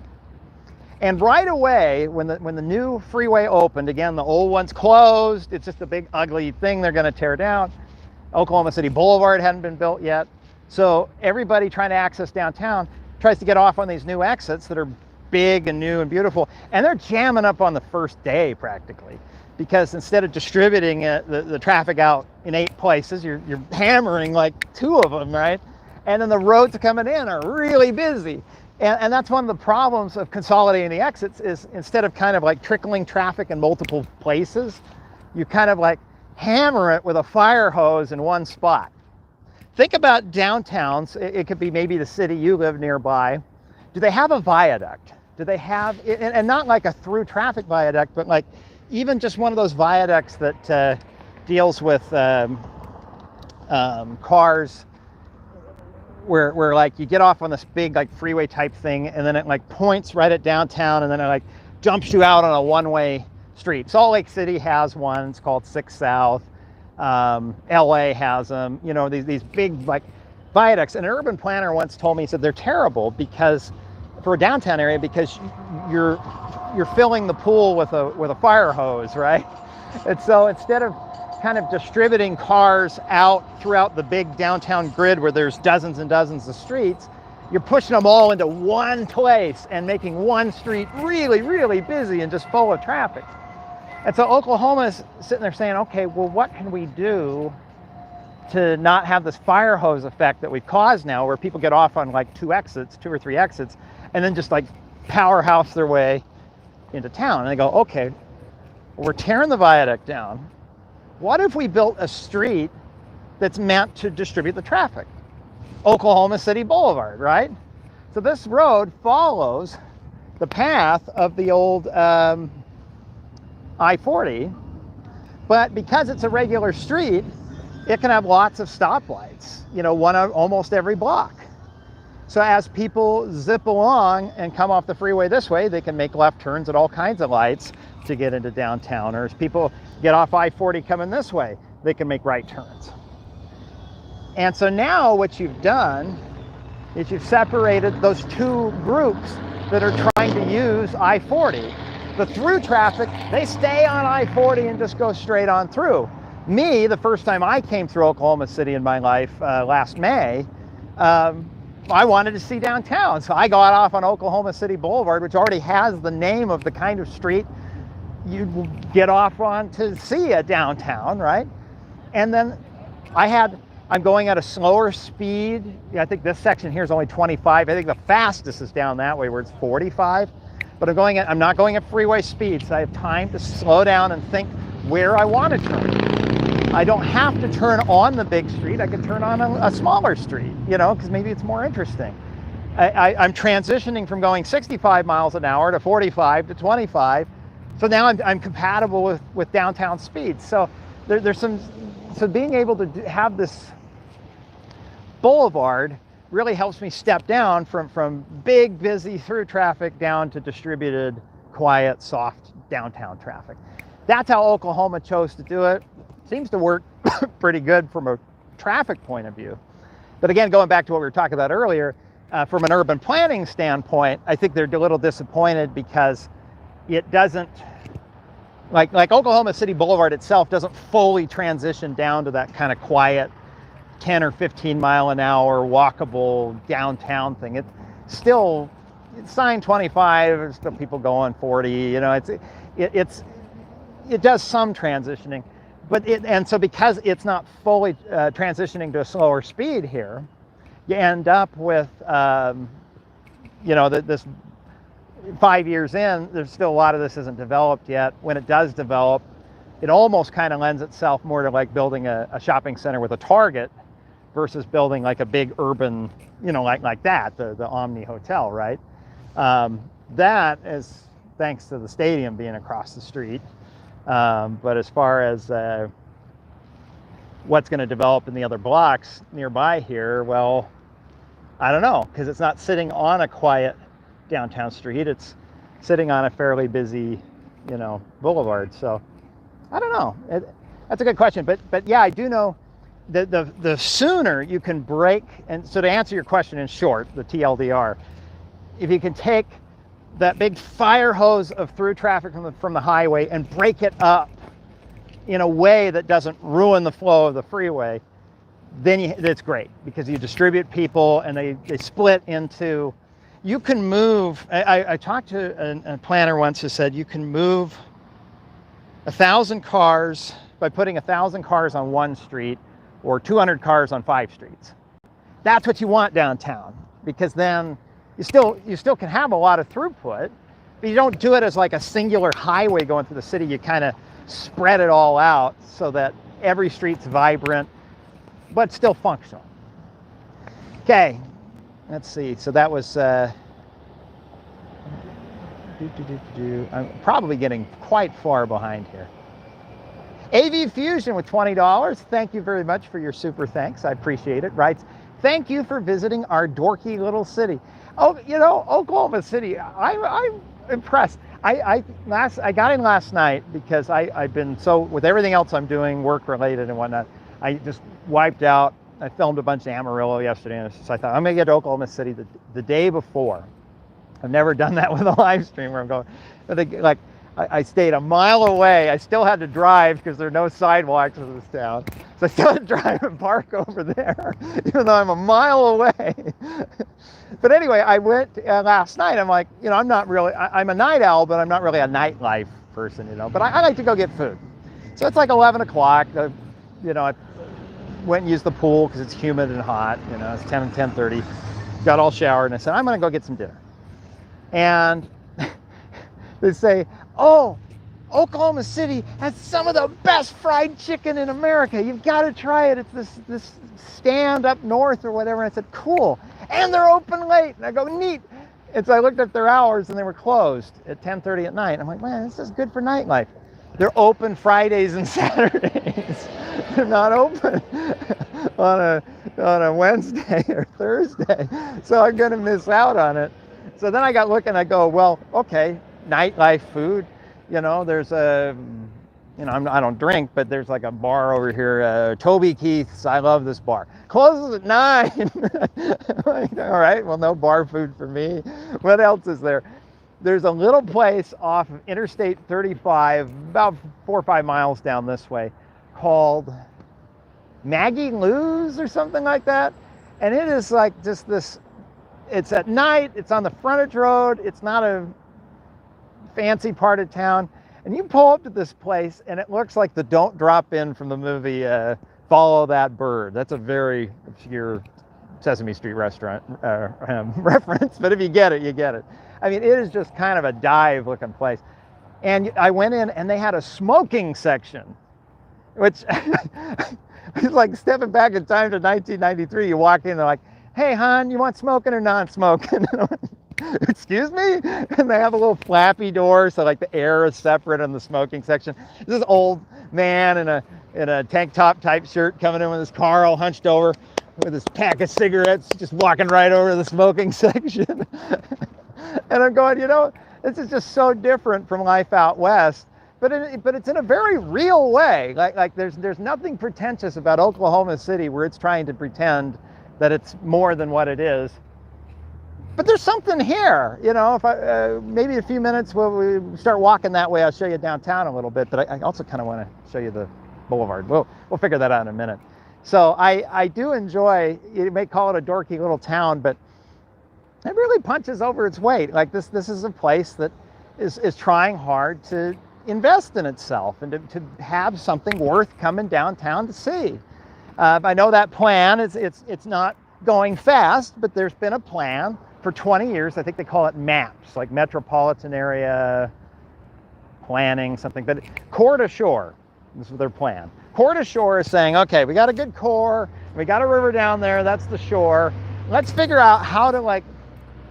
[SPEAKER 2] And right away, when the new freeway opened, again, the old one's closed. It's just a big ugly thing they're going to tear down. Oklahoma City Boulevard hadn't been built yet. So everybody trying to access downtown tries to get off on these new exits that are big and new and beautiful. And they're jamming up on the first day practically, because instead of distributing the traffic out in 8 places, you're hammering like 2 of them, right? And then the roads coming in are really busy. And that's one of the problems of consolidating the exits, is instead of kind of like trickling traffic in multiple places, you kind of like hammer it with a fire hose in one spot. Think about downtowns. It could be maybe the city you live nearby. Do they have a viaduct? Do they have, and not like a through traffic viaduct, but like even just one of those viaducts that deals with cars, where like you get off on this big like freeway type thing, and then it like points right at downtown, and then it like jumps you out on a one-way street. Salt Lake City has one. It's called 6 South. LA has them. You know, these big like viaducts. And an urban planner once told me, he said they're terrible because for a downtown area, because you're filling the pool with a fire hose, right? And so instead of kind of distributing cars out throughout the big downtown grid where there's dozens and dozens of streets, you're pushing them all into one place and making one street really, really busy and just full of traffic. And so Oklahoma's sitting there saying, okay, well, what can we do to not have this fire hose effect that we've caused now, where people get off on like 2 or 3 exits, and then just like powerhouse their way into town. And they go, okay, well, we're tearing the viaduct down. What if we built a street that's meant to distribute the traffic? Oklahoma City Boulevard, right? So this road follows the path of the old I-40, but because it's a regular street, it can have lots of stoplights, you know, one of almost every block. So as people zip along and come off the freeway this way, they can make left turns at all kinds of lights to get into downtown. Or as people get off I-40 coming this way, they can make right turns. And so now what you've done is you've separated those 2 groups that are trying to use I-40. The through traffic, they stay on I-40 and just go straight on through. Me, the first time I came through Oklahoma City in my life last May, I wanted to see downtown. So I got off on Oklahoma City Boulevard, which already has the name of the kind of street you get off on to see a downtown, right? And then I'm going at a slower speed. I think this section here is only 25. I think the fastest is down that way where it's 45. But I'm not going at freeway speed, so I have time to slow down and think where I want to turn. I don't have to turn on the big street. I can turn on a smaller street, you know, because maybe it's more interesting. I'm transitioning from going 65 miles an hour to 45 to 25. So now I'm compatible with downtown speeds. So so being able to have this boulevard really helps me step down from big, busy through traffic down to distributed, quiet, soft downtown traffic. That's how Oklahoma chose to do it. Seems to work pretty good from a traffic point of view. But again, going back to what we were talking about earlier, from an urban planning standpoint, I think they're a little disappointed because it doesn't, like Oklahoma City Boulevard itself doesn't fully transition down to that kind of quiet 10 or 15 mile an hour walkable downtown thing. It's still, it's sign 25, there's still people going 40, you know, it does some transitioning, but and so because it's not fully transitioning to a slower speed here, you end up with, you know, this 5 years in, there's still a lot of this isn't developed yet. When it does develop, it almost kind of lends itself more to like building a shopping center with a Target versus building like a big urban, you know, like that, the Omni Hotel, right? That is thanks to the stadium being across the street. But as far as what's going to develop in the other blocks nearby here, well, I don't know, because it's not sitting on a quiet downtown street. It's sitting on a fairly busy, you know, boulevard. So I don't know. That's a good question. But yeah, I do know that the sooner you can break, and so to answer your question in short, the TLDR, if you can take that big fire hose of through traffic from the highway and break it up in a way that doesn't ruin the flow of the freeway, then it's great because you distribute people and they split into, you can move, I talked to a planner once who said you can move 1,000 cars by putting 1,000 cars on one street or 200 cars on 5 streets. That's what you want downtown, because then you still can have a lot of throughput, but you don't do it as like a singular highway going through the city. You kind of spread it all out so that every street's vibrant, but still functional. Okay, let's see. So that was, I'm probably getting quite far behind here. AV Fusion with $20. Thank you very much for your super thanks. I appreciate it. Right. Thank you for visiting our dorky little city. Oh, you know, Oklahoma City, I'm impressed. I got in last night because I've been so, with everything else I'm doing, work related and whatnot, I just wiped out. I filmed a bunch of Amarillo yesterday, and so I thought I'm gonna get to Oklahoma City the day before. I've never done that with a live stream where I'm going, like, I stayed a mile away. I still had to drive because there are no sidewalks in this town. So I still had to drive and park over there, even though I'm a mile away. But anyway, I went last night. I'm like, you know, I'm not really, I'm a night owl, but I'm not really a nightlife person, you know. But I like to go get food. So it's like 11 o'clock. You know, I went and used the pool because it's humid and hot. You know, it's 10 and 10:30. Got all showered, and I said, I'm going to go get some dinner. And they say, oh, Oklahoma City has some of the best fried chicken in America. You've got to try it. It's this stand up north or whatever. And I said, cool. And they're open late. And I go, neat. And so I looked at their hours and they were closed at 10:30 at night. I'm like, man, this is good for nightlife. They're open Fridays and Saturdays. They're not open on a Wednesday or Thursday. So I'm going to miss out on it. So then I got looking, I go, well, okay, nightlife food. You know, there's a, you know, I don't drink, but there's like a bar over here, Toby Keith's. I love this bar. Closes at 9. Like, all right, well, no bar food for me. What else is there? There's a little place off of Interstate 35, about 4 or 5 miles down this way, called Maggie Lou's or something like that. And it is like just this, it's at night, it's on the frontage road, it's not a fancy part of town, and you pull up to this place and it looks like the Don't Drop In from the movie Follow That Bird. That's a very obscure Sesame Street restaurant reference, but if you get it, you get it. I mean, it is just kind of a dive looking place. And I went in and they had a smoking section, which it's like stepping back in time to 1993. You walk in, they're like, hey, hon, you want smoking or non-smoking? Excuse me? And they have a little flappy door, so like the air is separate in the smoking section. This old man in a tank top type shirt coming in with his car all hunched over, with his pack of cigarettes, just walking right over the smoking section. And I'm going, this is just so different from life out west. But it's in a very real way. Like there's nothing pretentious about Oklahoma City where it's trying to pretend that it's more than what it is. But there's something here, if I maybe a few minutes when we start walking that way, I'll show you downtown a little bit, but I also kind of want to show you the boulevard. We'll figure that out in a minute. So I do enjoy, you may call it a dorky little town, but it really punches over its weight. Like this is a place that is trying hard to invest in itself and to have something worth coming downtown to see. I know that plan it's not going fast, but there's been a plan for 20 years. I think they call it MAPS, like Metropolitan Area Planning, something. But core to shore, this is their plan. Core to shore is saying, okay, we got a good core, we got a river down there, that's the shore. Let's figure out how to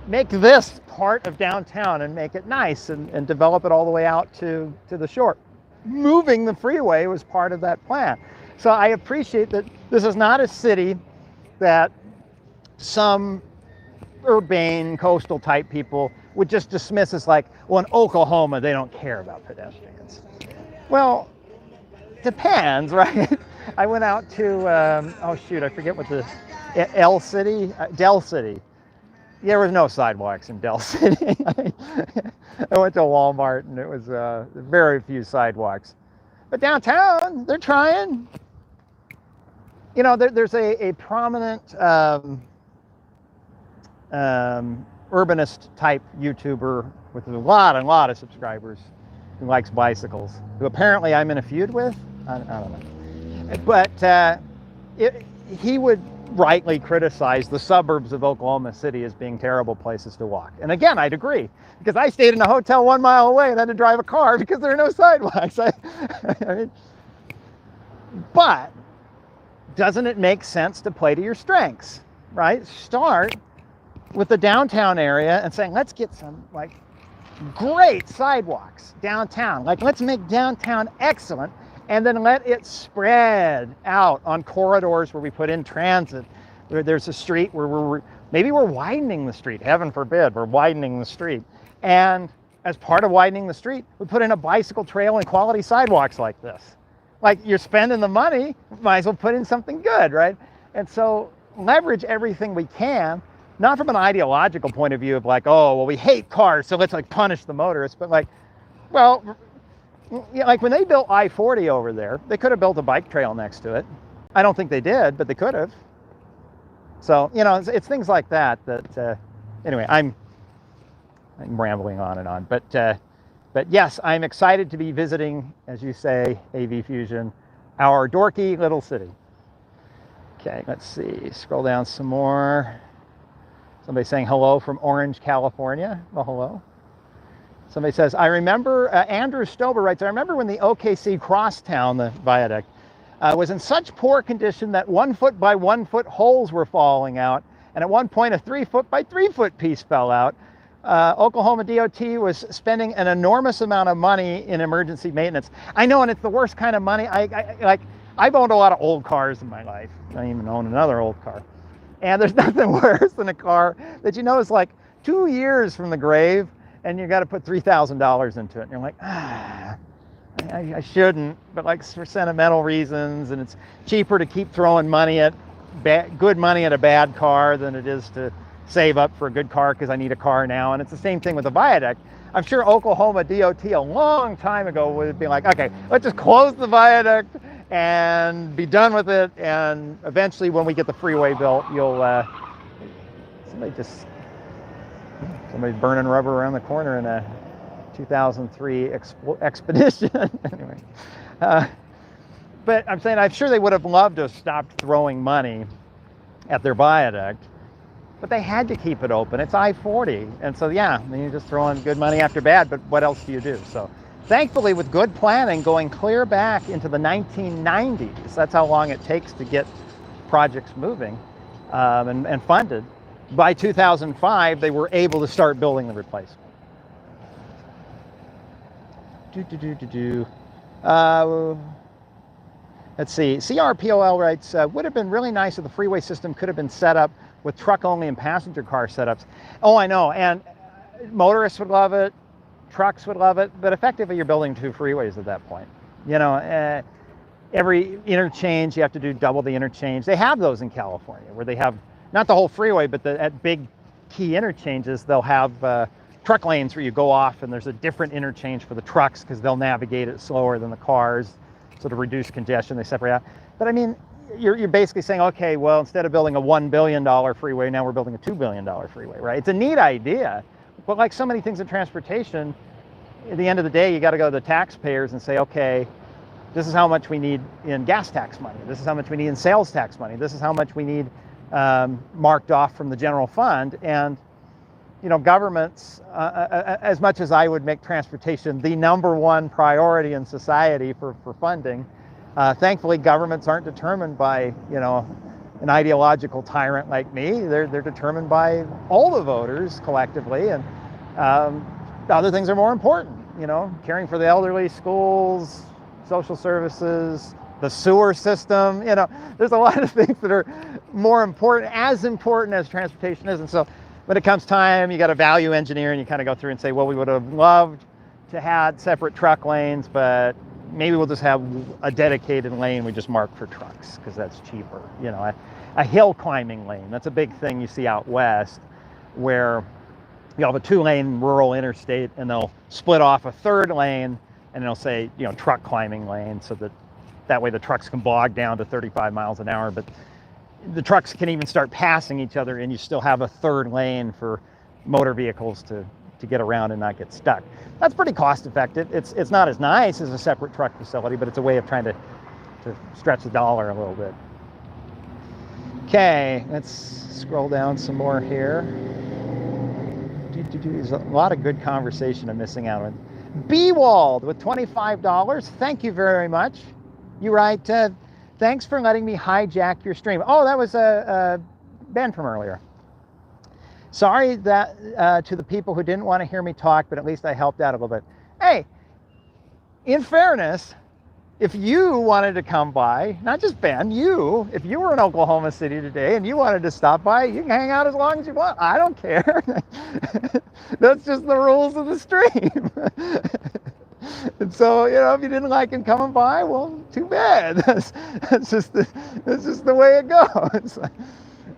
[SPEAKER 2] make this part of downtown and make it nice and develop it all the way out to the shore. Moving the freeway was part of that plan. So I appreciate that this is not a city that some urbane coastal type people would just dismiss as like, well, in Oklahoma, they don't care about pedestrians. Well, depends, right? I went out to, I forget what Del City. There was no sidewalks in Del City. I went to Walmart and it was very few sidewalks. But downtown, they're trying. There's a prominent urbanist type YouTuber with a lot of subscribers who likes bicycles, who apparently I'm in a feud with. I don't know. But he would rightly criticize the suburbs of Oklahoma City as being terrible places to walk. And again, I'd agree, because I stayed in a hotel 1 mile away and had to drive a car because there are no sidewalks. But doesn't it make sense to play to your strengths, right? Start with the downtown area and saying, let's get some great sidewalks downtown. Let's make downtown excellent, and then let it spread out on corridors where we put in transit. There's a street where we're widening the street. Heaven forbid, we're widening the street. And as part of widening the street, we put in a bicycle trail and quality sidewalks like this. You're spending the money, might as well put in something good, right? And so leverage everything we can, not from an ideological point of view of we hate cars, so let's punish the motorists, but when they built I-40 over there, they could have built a bike trail next to it. I don't think they did, but they could have. So, it's things like that anyway, I'm rambling on and on, but yes, I'm excited to be visiting, as you say, AV Fusion, our dorky little city. Okay, let's see, scroll down some more. Somebody saying hello from Orange, California. Well, hello. Somebody says, I remember, Andrew Stober writes, I remember when the OKC Crosstown, the viaduct, was in such poor condition that 1 foot by 1 foot holes were falling out. And at one point, a 3 foot by 3 foot piece fell out. Oklahoma DOT was spending an enormous amount of money in emergency maintenance. I know, and it's the worst kind of money. I've owned a lot of old cars in my life. I even own another old car. And there's nothing worse than a car that is 2 years from the grave, and you got to put $3,000 into it. And you're like, I shouldn't, but for sentimental reasons, and it's cheaper to keep throwing money at good money at a bad car than it is to save up for a good car because I need a car now. And it's the same thing with the viaduct. I'm sure Oklahoma DOT a long time ago would be like, okay, let's just close the viaduct and be done with it. And eventually, when we get the freeway built, somebody's burning rubber around the corner in a 2003 Expedition. Anyway, but I'm saying I'm sure they would have loved to have stopped throwing money at their viaduct, but they had to keep it open. It's I-40, and so yeah, you're just throwing good money after bad. But what else do you do? So, thankfully, with good planning, going clear back into the 1990s, that's how long it takes to get projects moving and funded. By 2005, they were able to start building the replacement. Let's see. CRPOL writes, would have been really nice if the freeway system could have been set up with truck only and passenger car setups. Oh, I know. And motorists would love it. Trucks would love it. But effectively, you're building 2 freeways at that point. You know, every interchange, you have to do double the interchange. They have those in California where they have not the whole freeway, but at big key interchanges, they'll have truck lanes where you go off and there's a different interchange for the trucks because they'll navigate it slower than the cars. So to reduce congestion, they separate out. But I mean, you're basically saying, okay, well, instead of building a $1 billion freeway, now we're building a $2 billion freeway, right? It's a neat idea, but like so many things in transportation, at the end of the day, you got to go to the taxpayers and say, okay, this is how much we need in gas tax money. This is how much we need in sales tax money. This is how much we need marked off from the general fund. And you know, governments, as much as I would make transportation the #1 priority in society for funding, thankfully governments aren't determined by, you know, an ideological tyrant like me. They're determined by all the voters collectively, and other things are more important, you know, caring for the elderly, schools, social services, the sewer system. You know, there's a lot of things that are more important, as important as transportation is. And so when it comes time, you got to value engineer and you kind of go through and say, well, we would have loved to had separate truck lanes, but maybe we'll just have a dedicated lane we just mark for trucks because that's cheaper. You know, a hill climbing lane, that's a big thing you see out west where you have a 2-lane rural interstate and they'll split off a 3rd lane and they'll say, you know, truck climbing lane, so that way the trucks can bog down to 35 miles an hour, but the trucks can even start passing each other and you still have a 3rd lane for motor vehicles to get around and not get stuck. That's pretty cost effective. It's not as nice as a separate truck facility, but it's a way of trying to stretch the dollar a little bit. Okay, let's scroll down some more here. There's a lot of good conversation I'm missing out on. B-Wald with $25. Thank you very much. You write, thanks for letting me hijack your stream. Oh, that was Ben from earlier. Sorry that to the people who didn't want to hear me talk, but at least I helped out a little bit. Hey, in fairness, if you wanted to come by, not just Ben, if you were in Oklahoma City today and you wanted to stop by, you can hang out as long as you want. I don't care. That's just the rules of the stream. And so, you know, if you didn't like him coming by, well, too bad. That's just the way it goes.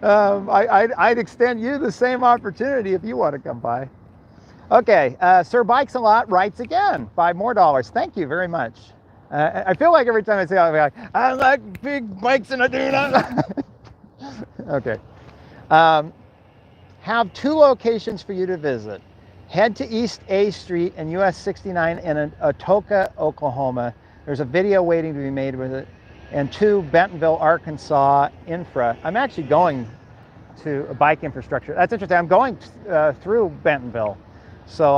[SPEAKER 2] I'd extend you the same opportunity if you want to come by. Okay, Sir Bikes a Lot writes again, $5 more. Thank you very much. I feel like every time I say it, I'm like, I like big bikes and I do not. Okay. Have 2 locations for you to visit. Head to East A Street and US 69 in Atoka, Oklahoma. There's a video waiting to be made with it. And 2, Bentonville, Arkansas Infra. I'm actually going to a bike infrastructure. That's interesting. I'm going through Bentonville. So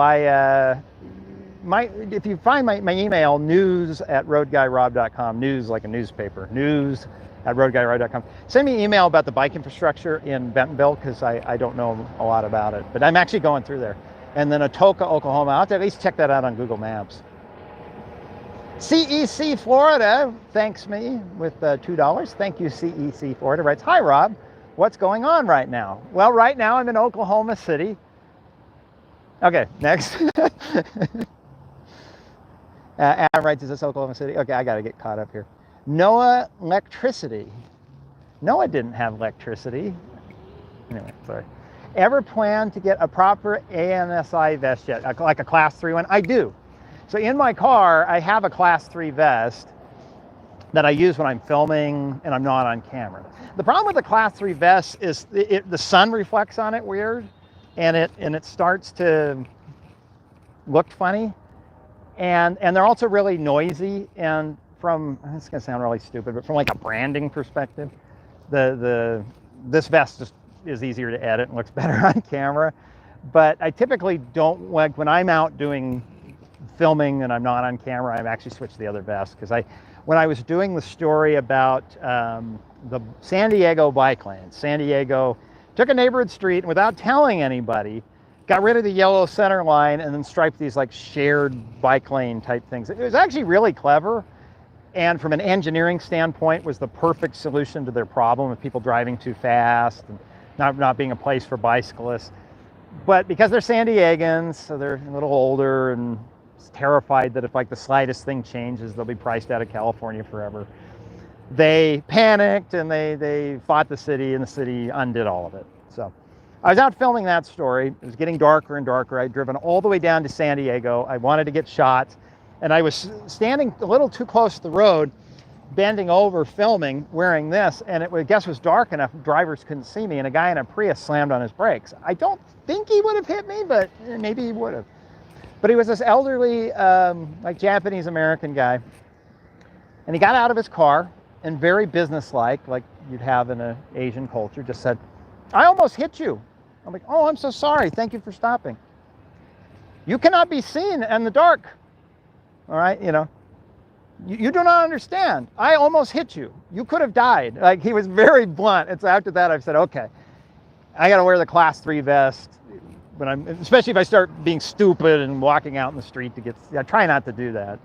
[SPEAKER 2] if you find my email, news@roadguyrob.com, news like a newspaper, news@roadguyrob.com. Send me an email about the bike infrastructure in Bentonville because I don't know a lot about it. But I'm actually going through there. And then Atoka, Oklahoma. I'll have to at least check that out on Google Maps. CEC Florida thanks me with $2. Thank you, CEC Florida. Writes, hi, Rob. What's going on right now? Well, right now I'm in Oklahoma City. Okay, next. Adam writes, is this Oklahoma City? Okay, I got to get caught up here. NOAA electricity. NOAA didn't have electricity. Anyway, sorry. Ever plan to get a proper ANSI vest yet? Like a class 3 one? I do. So in my car, I have a class 3 vest that I use when I'm filming and I'm not on camera. The problem with the class 3 vest is the sun reflects on it weird, and it starts to look funny, and they're also really noisy. And from, it's gonna sound really stupid, but from like a branding perspective, this vest just is easier to edit and looks better on camera. But I typically don't, like when I'm out doing filming and I'm not on camera, I've actually switched to the other vest because when I was doing the story about the San Diego bike lanes, San Diego took a neighborhood street and without telling anybody, got rid of the yellow center line and then striped these like shared bike lane type things. It was actually really clever. and from an engineering standpoint was the perfect solution to their problem of people driving too fast and not being a place for bicyclists. But because they're San Diegans, so they're a little older and terrified that if like the slightest thing changes, they'll be priced out of California forever. They panicked and they fought the city, and the city undid all of it. So I was out filming that story. It was getting darker and darker. I'd driven all the way down to San Diego. I wanted to get shots, and I was standing a little too close to the road, bending over filming, wearing this, and I guess it was dark enough drivers couldn't see me, and a guy in a Prius slammed on his brakes. I don't think he would have hit me, but maybe he would have. But he was this elderly, like Japanese American guy, and he got out of his car and very businesslike, like you'd have in an Asian culture, just said, "I almost hit you." I'm like, "Oh, I'm so sorry. Thank you for stopping. You cannot be seen in the dark. All right, you know, you do not understand. I almost hit you. You could have died." Like, he was very blunt. And so after that, I've said, okay, I got to wear the class 3 vest when especially if I start being stupid and walking out in the street I try not to do that.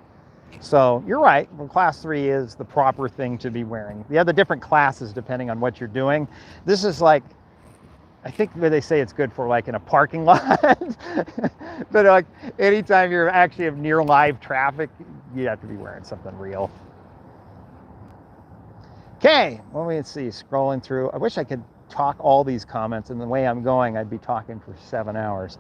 [SPEAKER 2] So you're right. Well, class 3 is the proper thing to be wearing. The other different classes, depending on what you're doing. This is like, I think where they say it's good for like in a parking lot, but like anytime you're actually have near live traffic, you have to be wearing something real. Okay, well, let's see, scrolling through. I wish I could talk all these comments, and the way I'm going, I'd be talking for 7 hours.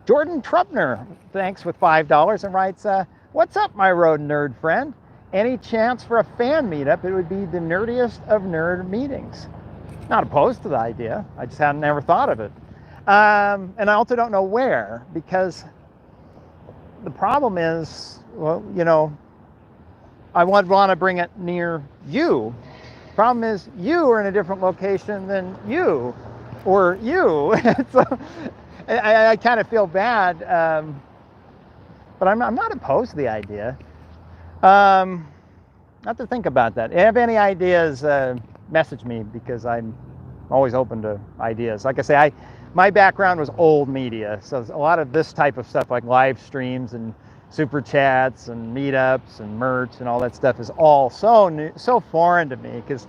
[SPEAKER 2] Jordan Trupner, thanks with $5 and writes, "What's up, my road nerd friend? Any chance for a fan meetup? It would be the nerdiest of nerd meetings." Not opposed to the idea. I just hadn't never thought of it. And I also don't know where, because the problem is, well, you know, I would want to bring it near you. Problem is, you are in a different location than you, or you. So I kind of feel bad, but I'm not opposed to the idea. Not to think about that. If you have any ideas, message me, because I'm always open to ideas. Like I say, my background was old media, so a lot of this type of stuff, like live streams and super chats and meetups and merch and all that stuff, is all so new, so foreign to me, because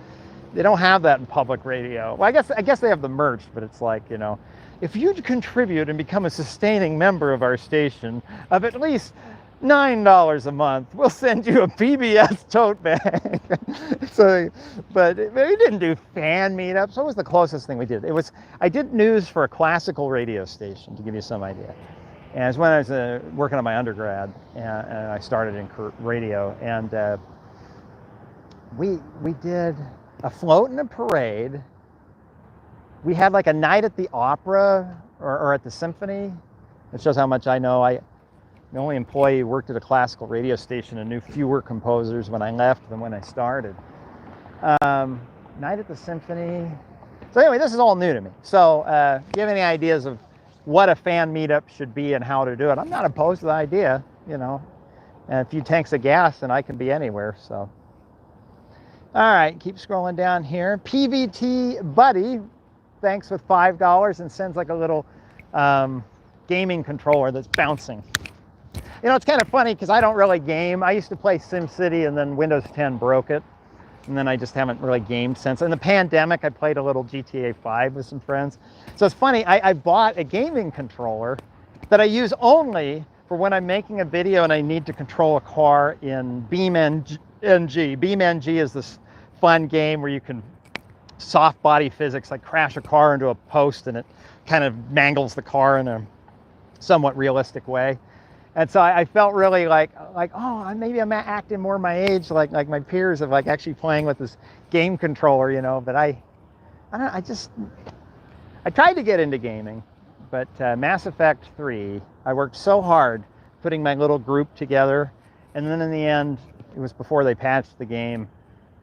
[SPEAKER 2] they don't have that in public radio. Well, I guess they have the merch, but it's like, you know, if you contribute and become a sustaining member of our station of at least $9 a month, we'll send you a PBS tote bag. So, but we didn't do fan meetups. What was the closest thing we did? I did news for a classical radio station, to give you some idea. And it was when I was working on my undergrad, and I started in radio. And we did a float and a parade. We had like a night at the opera or at the symphony. It shows how much I know. The only employee who worked at a classical radio station and knew fewer composers when I left than when I started. Night at the Symphony. So anyway, this is all new to me. So if you have any ideas of what a fan meetup should be and how to do it, I'm not opposed to the idea, you know. And a few tanks of gas and I can be anywhere, so. All right, keep scrolling down here. PVT Buddy, thanks with $5 and sends like a little gaming controller that's bouncing. You know, it's kind of funny because I don't really game. I used to play SimCity, and then Windows 10 broke it. And then I just haven't really gamed since. In the pandemic, I played a little GTA 5 with some friends. So it's funny, I bought a gaming controller that I use only for when I'm making a video and I need to control a car in BeamNG. BeamNG is this fun game where you can soft body physics, like crash a car into a post and it kind of mangles the car in a somewhat realistic way. And so I felt really like, oh, maybe I'm acting more my age, like my peers, of like actually playing with this game controller, you know. But I tried to get into gaming, but Mass Effect 3, I worked so hard putting my little group together, and then in the end, it was before they patched the game,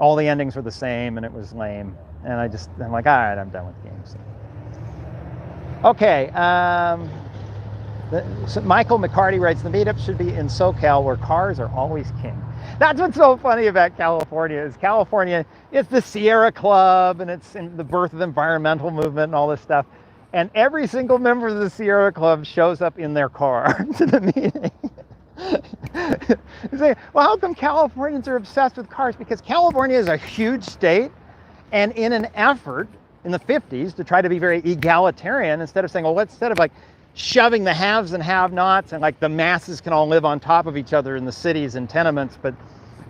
[SPEAKER 2] all the endings were the same, and it was lame. And I'm like, all right, I'm done with games. Okay. So Michael McCarty writes, the meetup should be in SoCal, where cars are always king. That's what's so funny about California, is California, it's the Sierra Club, and it's in the birth of the environmental movement and all this stuff. And every single member of the Sierra Club shows up in their car to the meeting. You say, well, how come Californians are obsessed with cars? Because California is a huge state, and in an effort in the 50s to try to be very egalitarian, instead of saying, well, instead of like shoving the haves and have-nots and like the masses can all live on top of each other in the cities and tenements, but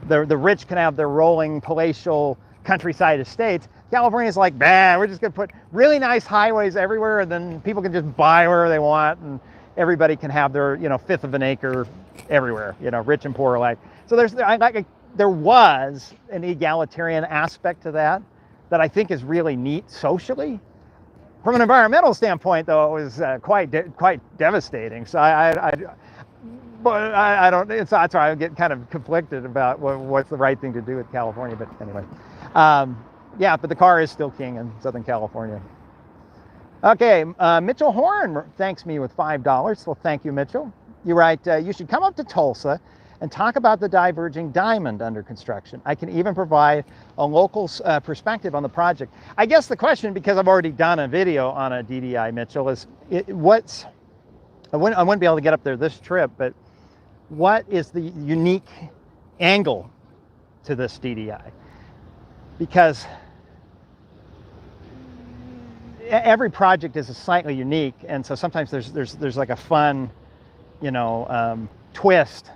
[SPEAKER 2] the rich can have their rolling palatial countryside estates, California's like, bah, we're just going to put really nice highways everywhere, and then people can just buy wherever they want, and everybody can have their, fifth of an acre everywhere, rich and poor alike. So there was an egalitarian aspect to that I think is really neat socially. From an environmental standpoint, though, it was quite devastating. So I don't. That's why I get kind of conflicted about what's the right thing to do with California. But anyway, yeah. But the car is still king in Southern California. Okay, Mitchell Horn thanks me with $5. Well, thank you, Mitchell. You write, you should come up to Tulsa and talk about the diverging diamond under construction. I can even provide a local perspective on the project. I guess the question, because I've already done a video on a DDI, Mitchell, is I wouldn't be able to get up there this trip, but what is the unique angle to this DDI? Because every project is slightly unique, and so sometimes there's like a fun, twist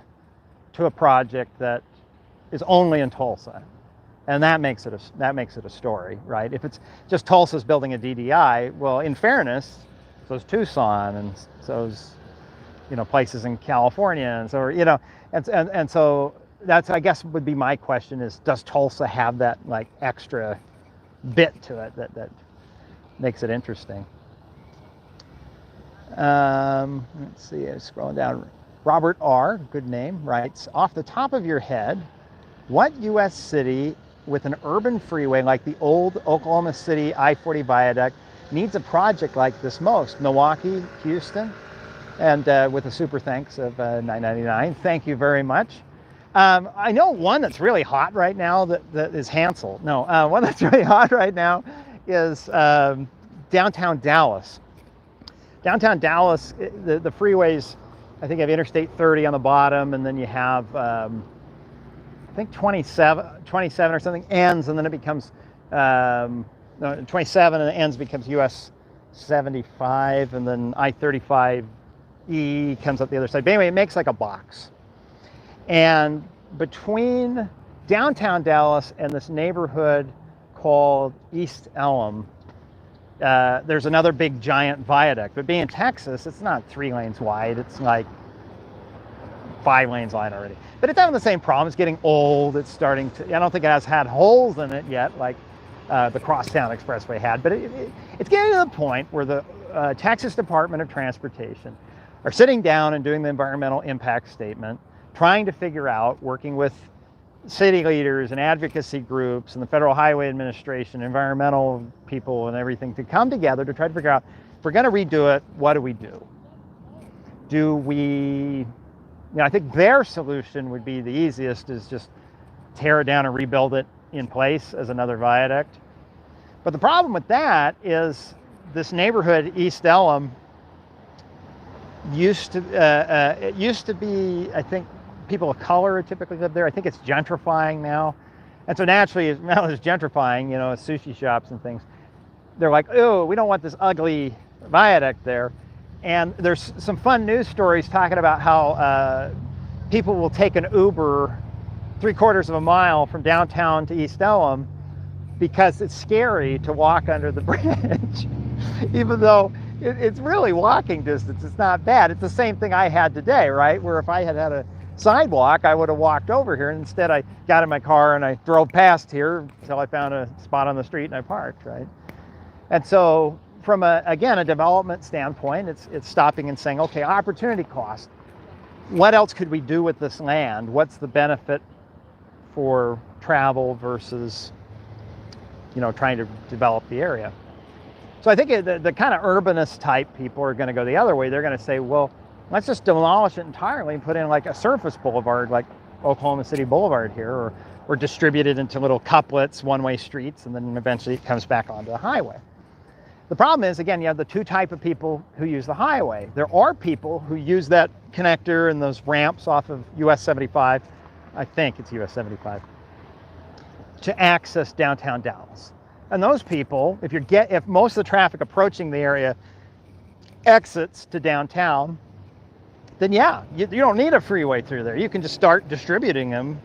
[SPEAKER 2] to a project that is only in Tulsa, and that makes it a story, right? If it's just Tulsa's building a DDI, well, in fairness, so's Tucson, and so's places in California, and so and so that's, I guess, would be my question is, does Tulsa have that like extra bit to it that makes it interesting? Let's see, I'm scrolling down. Robert R., good name, writes, off the top of your head, what U.S. city with an urban freeway like the old Oklahoma City I-40 viaduct needs a project like this most? Milwaukee, Houston? And with a super thanks of $9.99. Thank you very much. I know one that's really hot right now that is Hansel. No, one that's really hot right now is downtown Dallas. Downtown Dallas, the freeways, I think, have Interstate 30 on the bottom, and then you have, I think 27 or something ends, and then it becomes 27, and the ends becomes US 75, and then I-35E comes up the other side. But anyway, it makes like a box. And between downtown Dallas and this neighborhood called East Elm, there's another big giant viaduct. But being in Texas, it's not 3 lanes wide. It's like 5 lanes wide already. But it's having the same problem. It's getting old. It's starting to, I don't think it has had holes in it yet, like the Crosstown Expressway had. But it's getting to the point where the Texas Department of Transportation are sitting down and doing the environmental impact statement, trying to figure out, working with city leaders and advocacy groups and the Federal Highway Administration, environmental people and everything, to come together to try to figure out, if we're going to redo it, what do we do? Do we, I think their solution would be the easiest, is just tear it down and rebuild it in place as another viaduct. But the problem with that is this neighborhood, East Elm, it used to be, I think, people of color typically live there. I think it's gentrifying now. And so naturally, now it's gentrifying, sushi shops and things. They're like, oh, we don't want this ugly viaduct there. And there's some fun news stories talking about how people will take an Uber 3/4 of a mile from downtown to East Elm because it's scary to walk under the bridge, even though it's really walking distance. It's not bad. It's the same thing I had today, right? Where if I had had a sidewalk, I would have walked over here. And instead, I got in my car and I drove past here until I found a spot on the street and I parked, right? And so from a development standpoint, it's stopping and saying, okay, opportunity cost. What else could we do with this land? What's the benefit for travel versus, trying to develop the area? So I think the kind of urbanist type people are going to go the other way. They're going to say, well, let's just demolish it entirely and put in like a surface boulevard, like Oklahoma City Boulevard here, or distribute it into little couplets, one-way streets, and then eventually it comes back onto the highway. The problem is, again, you have the two type of people who use the highway. There are people who use that connector and those ramps off of US 75, I think it's US 75, to access downtown Dallas. And those people, if most of the traffic approaching the area exits to downtown, then yeah, you don't need a freeway through there. You can just start distributing them.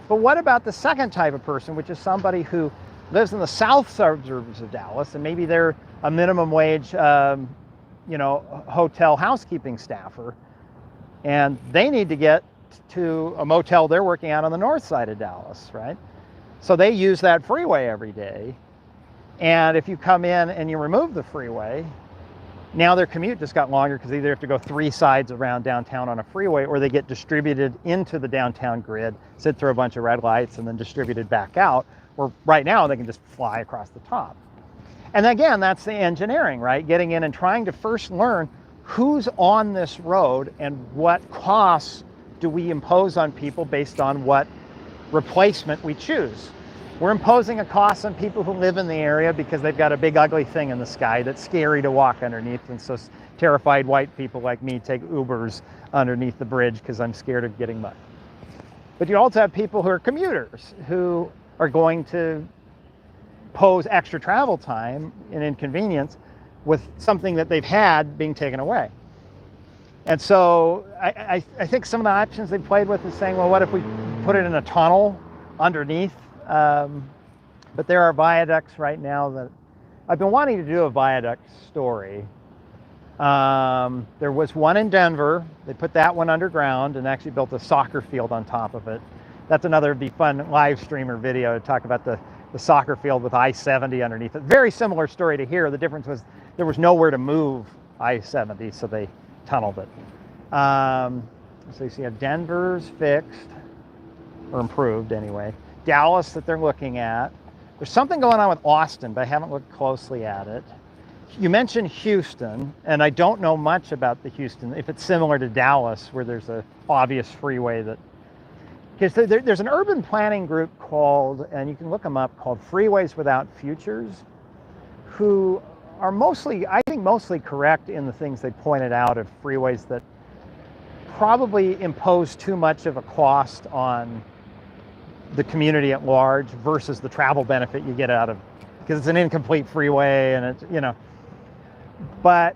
[SPEAKER 2] But what about the second type of person, which is somebody who lives in the south suburbs of Dallas, and maybe they're a minimum wage, hotel housekeeping staffer, and they need to get to a motel they're working out on the north side of Dallas, right? So they use that freeway every day. And if you come in and you remove the freeway, now their commute just got longer because they either have to go 3 sides around downtown on a freeway, or they get distributed into the downtown grid, sit through a bunch of red lights, and then distributed back out, where right now they can just fly across the top. And again, that's the engineering, right? Getting in and trying to first learn who's on this road and what costs do we impose on people based on what replacement we choose. We're imposing a cost on people who live in the area because they've got a big ugly thing in the sky that's scary to walk underneath, and so terrified white people like me take Ubers underneath the bridge because I'm scared of getting mud. But you also have people who are commuters who are going to pose extra travel time and inconvenience with something that they've had being taken away. And so I think some of the options they played with is saying, well, what if we put it in a tunnel underneath? But there are viaducts right now that I've been wanting to do a viaduct story. There was one in Denver. They put that one underground and actually built a soccer field on top of it. That's another be fun live streamer video to talk about the soccer field with I-70 underneath it. Very similar story to here. The difference was there was nowhere to move I-70, so they tunneled it. So you see, Denver's fixed, or improved anyway. Dallas that they're looking at. There's something going on with Austin, but I haven't looked closely at it. You mentioned Houston, and I don't know much about the Houston, if it's similar to Dallas, where there's an obvious freeway that, because there's an urban planning group called, and you can look them up, called Freeways Without Futures, who are mostly, I think, mostly correct in the things they pointed out of freeways that probably impose too much of a cost on the community at large versus the travel benefit you get out of, because it's an incomplete freeway and it's, but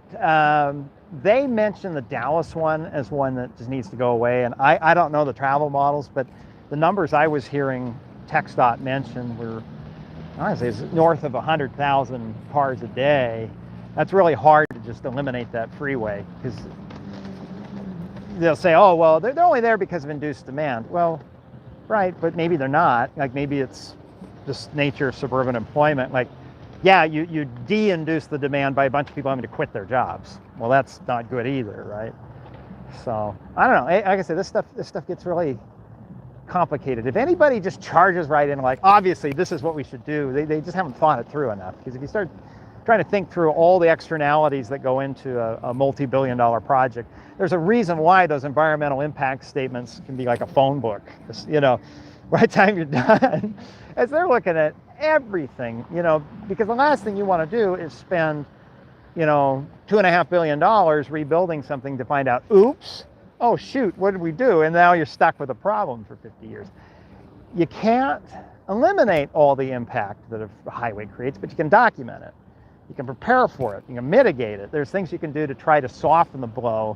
[SPEAKER 2] they mentioned the Dallas one as one that just needs to go away. And I don't know the travel models, but the numbers I was hearing TxDOT mention were, honestly, it's north of 100,000 cars a day. That's really hard to just eliminate that freeway, because they'll say, oh, well, they're only there because of induced demand. Well, right, but maybe they're not. Like, maybe it's just nature of suburban employment. Like, yeah, you de-induce the demand by a bunch of people having to quit their jobs. Well, that's not good either, right? So I don't know. Like I said, this stuff gets really complicated. If anybody just charges right in, like, obviously this is what we should do, they just haven't thought it through enough. Because if you start trying to think through all the externalities that go into a multi-billion-dollar project, there's a reason why those environmental impact statements can be like a phone book. By the time you're done, as they're looking at everything, because the last thing you want to do is spend, $2.5 billion rebuilding something to find out, oops, oh shoot, what did we do? And now you're stuck with a problem for 50 years. You can't eliminate all the impact that a highway creates, but you can document it. You can prepare for it. You can mitigate it. There's things you can do to try to soften the blow.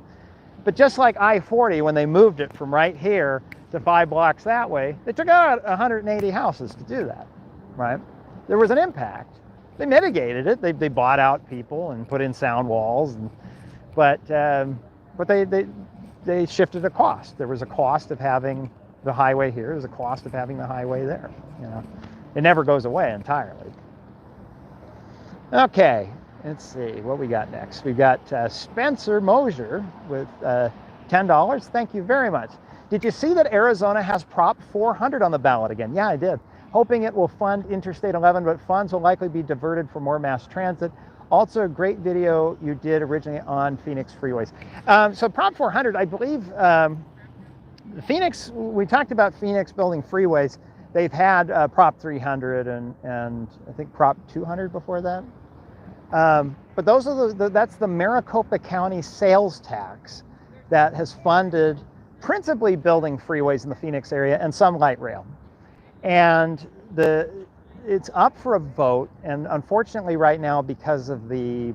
[SPEAKER 2] But just like I-40, when they moved it from right here to 5 blocks that way, they took out 180 houses to do that, right? There was an impact. They mitigated it. They bought out people and put in sound walls, but they shifted a cost. There was a cost of having the highway here. There's a cost of having the highway there. It never goes away entirely. Okay, let's see what we got next. We've got Spencer Mosier with $10. Thank you very much. Did you see that Arizona has Prop 400 on the ballot again? Yeah, I did. Hoping it will fund Interstate 11, but funds will likely be diverted for more mass transit. Also, a great video you did originally on Phoenix freeways. So Prop 400, I believe, Phoenix, we talked about Phoenix building freeways. They've had Prop 300 and I think Prop 200 before that. But those are that's the Maricopa County sales tax that has funded principally building freeways in the Phoenix area and some light rail. And it's up for a vote, and unfortunately right now, because of the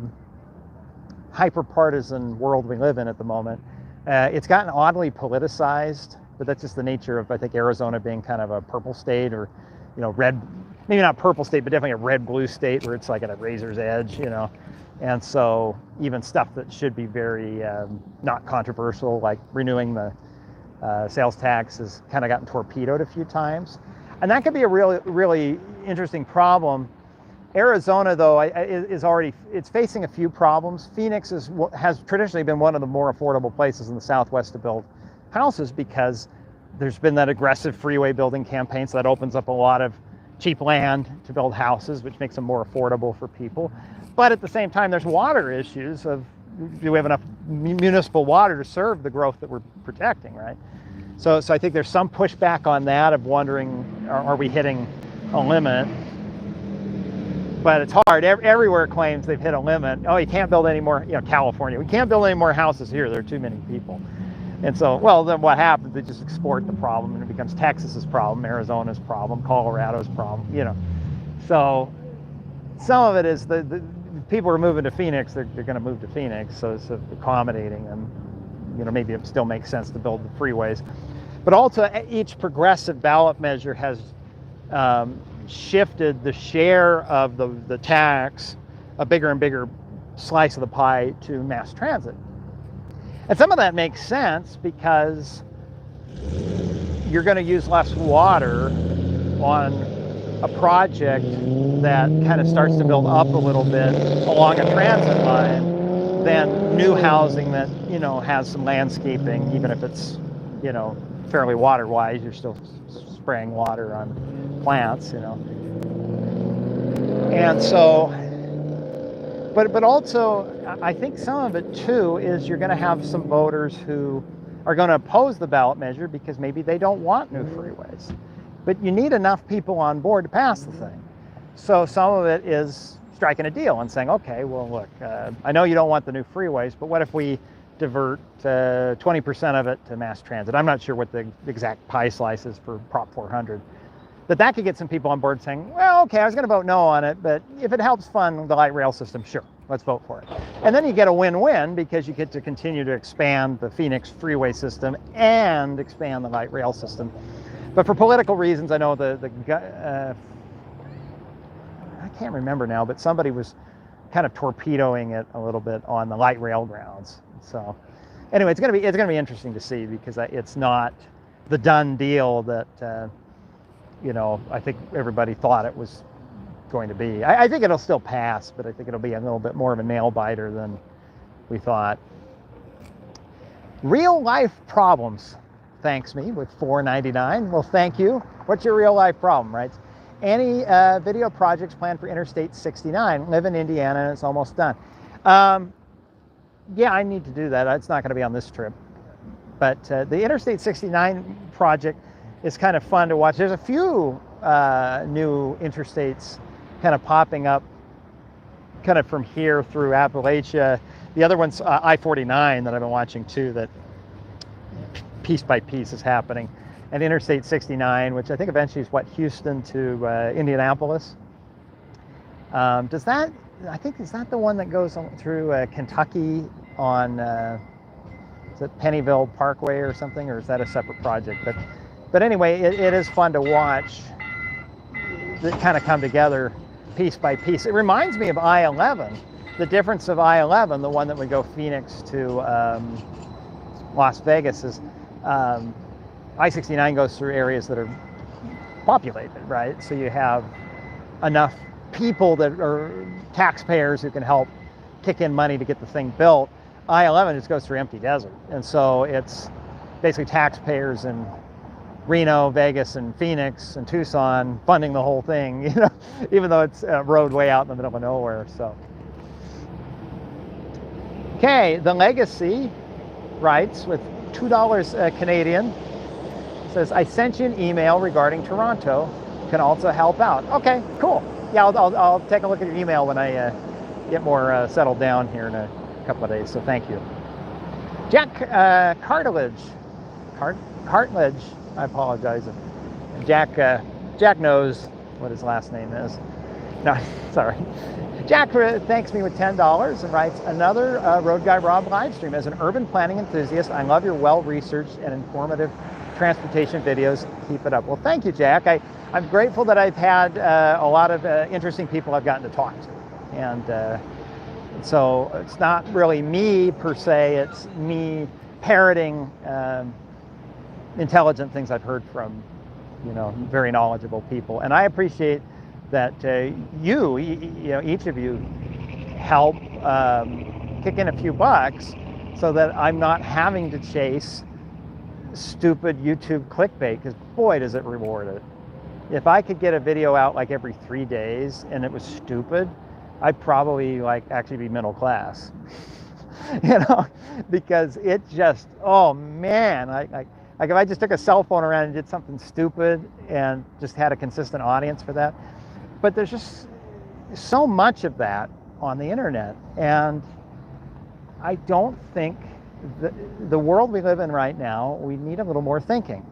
[SPEAKER 2] hyper-partisan world we live in at the moment, it's gotten oddly politicized, but that's just the nature of, I think, Arizona being kind of a purple state, or, red, maybe not purple state, but definitely a red-blue state where it's like at a razor's edge, And so even stuff that should be very not controversial, like renewing the sales tax, has kind of gotten torpedoed a few times. And that could be a really, really interesting problem. Arizona, though, it's facing a few problems. Phoenix has traditionally been one of the more affordable places in the Southwest to build houses, because there's been that aggressive freeway building campaign, so that opens up a lot of cheap land to build houses, which makes them more affordable for people. But at the same time, there's water issues of, do we have enough municipal water to serve the growth that we're protecting, right? So I think there's some pushback on that, of wondering, are we hitting a limit? But it's hard. Everywhere claims they've hit a limit. Oh, you can't build any more, California, we can't build any more houses here. There are too many people. And so, well, then what happens? They just export the problem, and it becomes Texas's problem, Arizona's problem, Colorado's problem, So some of it is the people are moving to Phoenix, they're going to move to Phoenix, so it's accommodating them. Maybe it still makes sense to build the freeways. But also, each progressive ballot measure has shifted the share of the tax, a bigger and bigger slice of the pie, to mass transit. And some of that makes sense, because you're going to use less water on a project that kind of starts to build up a little bit along a transit line than new housing that, has some landscaping, even if it's, fairly water-wise. You're still spraying water on plants, And so, but also, I think some of it too is you're going to have some voters who are going to oppose the ballot measure because maybe they don't want new freeways. But you need enough people on board to pass the thing. So some of it is striking a deal and saying, okay, well, look, I know you don't want the new freeways, but what if we divert 20% of it to mass transit? I'm not sure what the exact pie slice is for Prop 400. But that could get some people on board saying, well, okay, I was going to vote no on it, but if it helps fund the light rail system, sure, let's vote for it. And then you get a win-win, because you get to continue to expand the Phoenix freeway system and expand the light rail system. But for political reasons, I know I can't remember now, but somebody was kind of torpedoing it a little bit on the light rail grounds. So anyway, it's going to be interesting to see, because it's not the done deal that I think everybody thought it was going to be. I think it'll still pass, but I think it'll be a little bit more of a nail biter than we thought. Real life problems thanks me with $4.99. Well, thank you. What's your real life problem, right? Any video projects planned for Interstate 69? Live in Indiana and it's almost done. Yeah, I need to do that. It's not going to be on this trip. But the Interstate 69 project is kind of fun to watch. There's a few new interstates kind of popping up, kind of from here through Appalachia. The other one's I-49 that I've been watching too, that piece by piece is happening. And Interstate 69, which I think eventually is Houston to Indianapolis. Is that the one that goes through Kentucky on, is it Pennyville Parkway or something, or is that a separate project? But anyway, it is fun to watch that kind of come together piece by piece. It reminds me of I-11. The difference of I-11, the one that would go Phoenix to Las Vegas, is I-69 goes through areas that are populated, right? So you have enough people that are taxpayers who can help kick in money to get the thing built. I-11 just goes through empty desert. And so it's basically taxpayers in Reno, Vegas, and Phoenix, and Tucson funding the whole thing, even though it's a road way out in the middle of nowhere. So, okay, The Legacy writes with $2 Canadian, says, I sent you an email regarding Toronto, can also help out. Okay, cool. Yeah, I'll take a look at your email when I get more settled down here in a couple of days. So thank you. Jack Cartilage. Cartilage. I apologize. Jack knows what his last name is. No, sorry. Jack thanks me with $10 and writes, another Road Guy Rob live stream. As an urban planning enthusiast, I love your well-researched and informative transportation videos. Keep it up. Well, thank you, Jack. I'm grateful that I've had a lot of interesting people I've gotten to talk to. And so it's not really me per se, it's me parroting intelligent things I've heard from, very knowledgeable people. And I appreciate that each of you help kick in a few bucks so that I'm not having to chase stupid YouTube clickbait, because boy, does it reward it. If I could get a video out like every 3 days and it was stupid, I'd probably actually be middle class, because it just, oh man, like if I just took a cell phone around and did something stupid and just had a consistent audience for that. But there's just so much of that on the internet, and I don't think the world we live in right now, we need a little more thinking.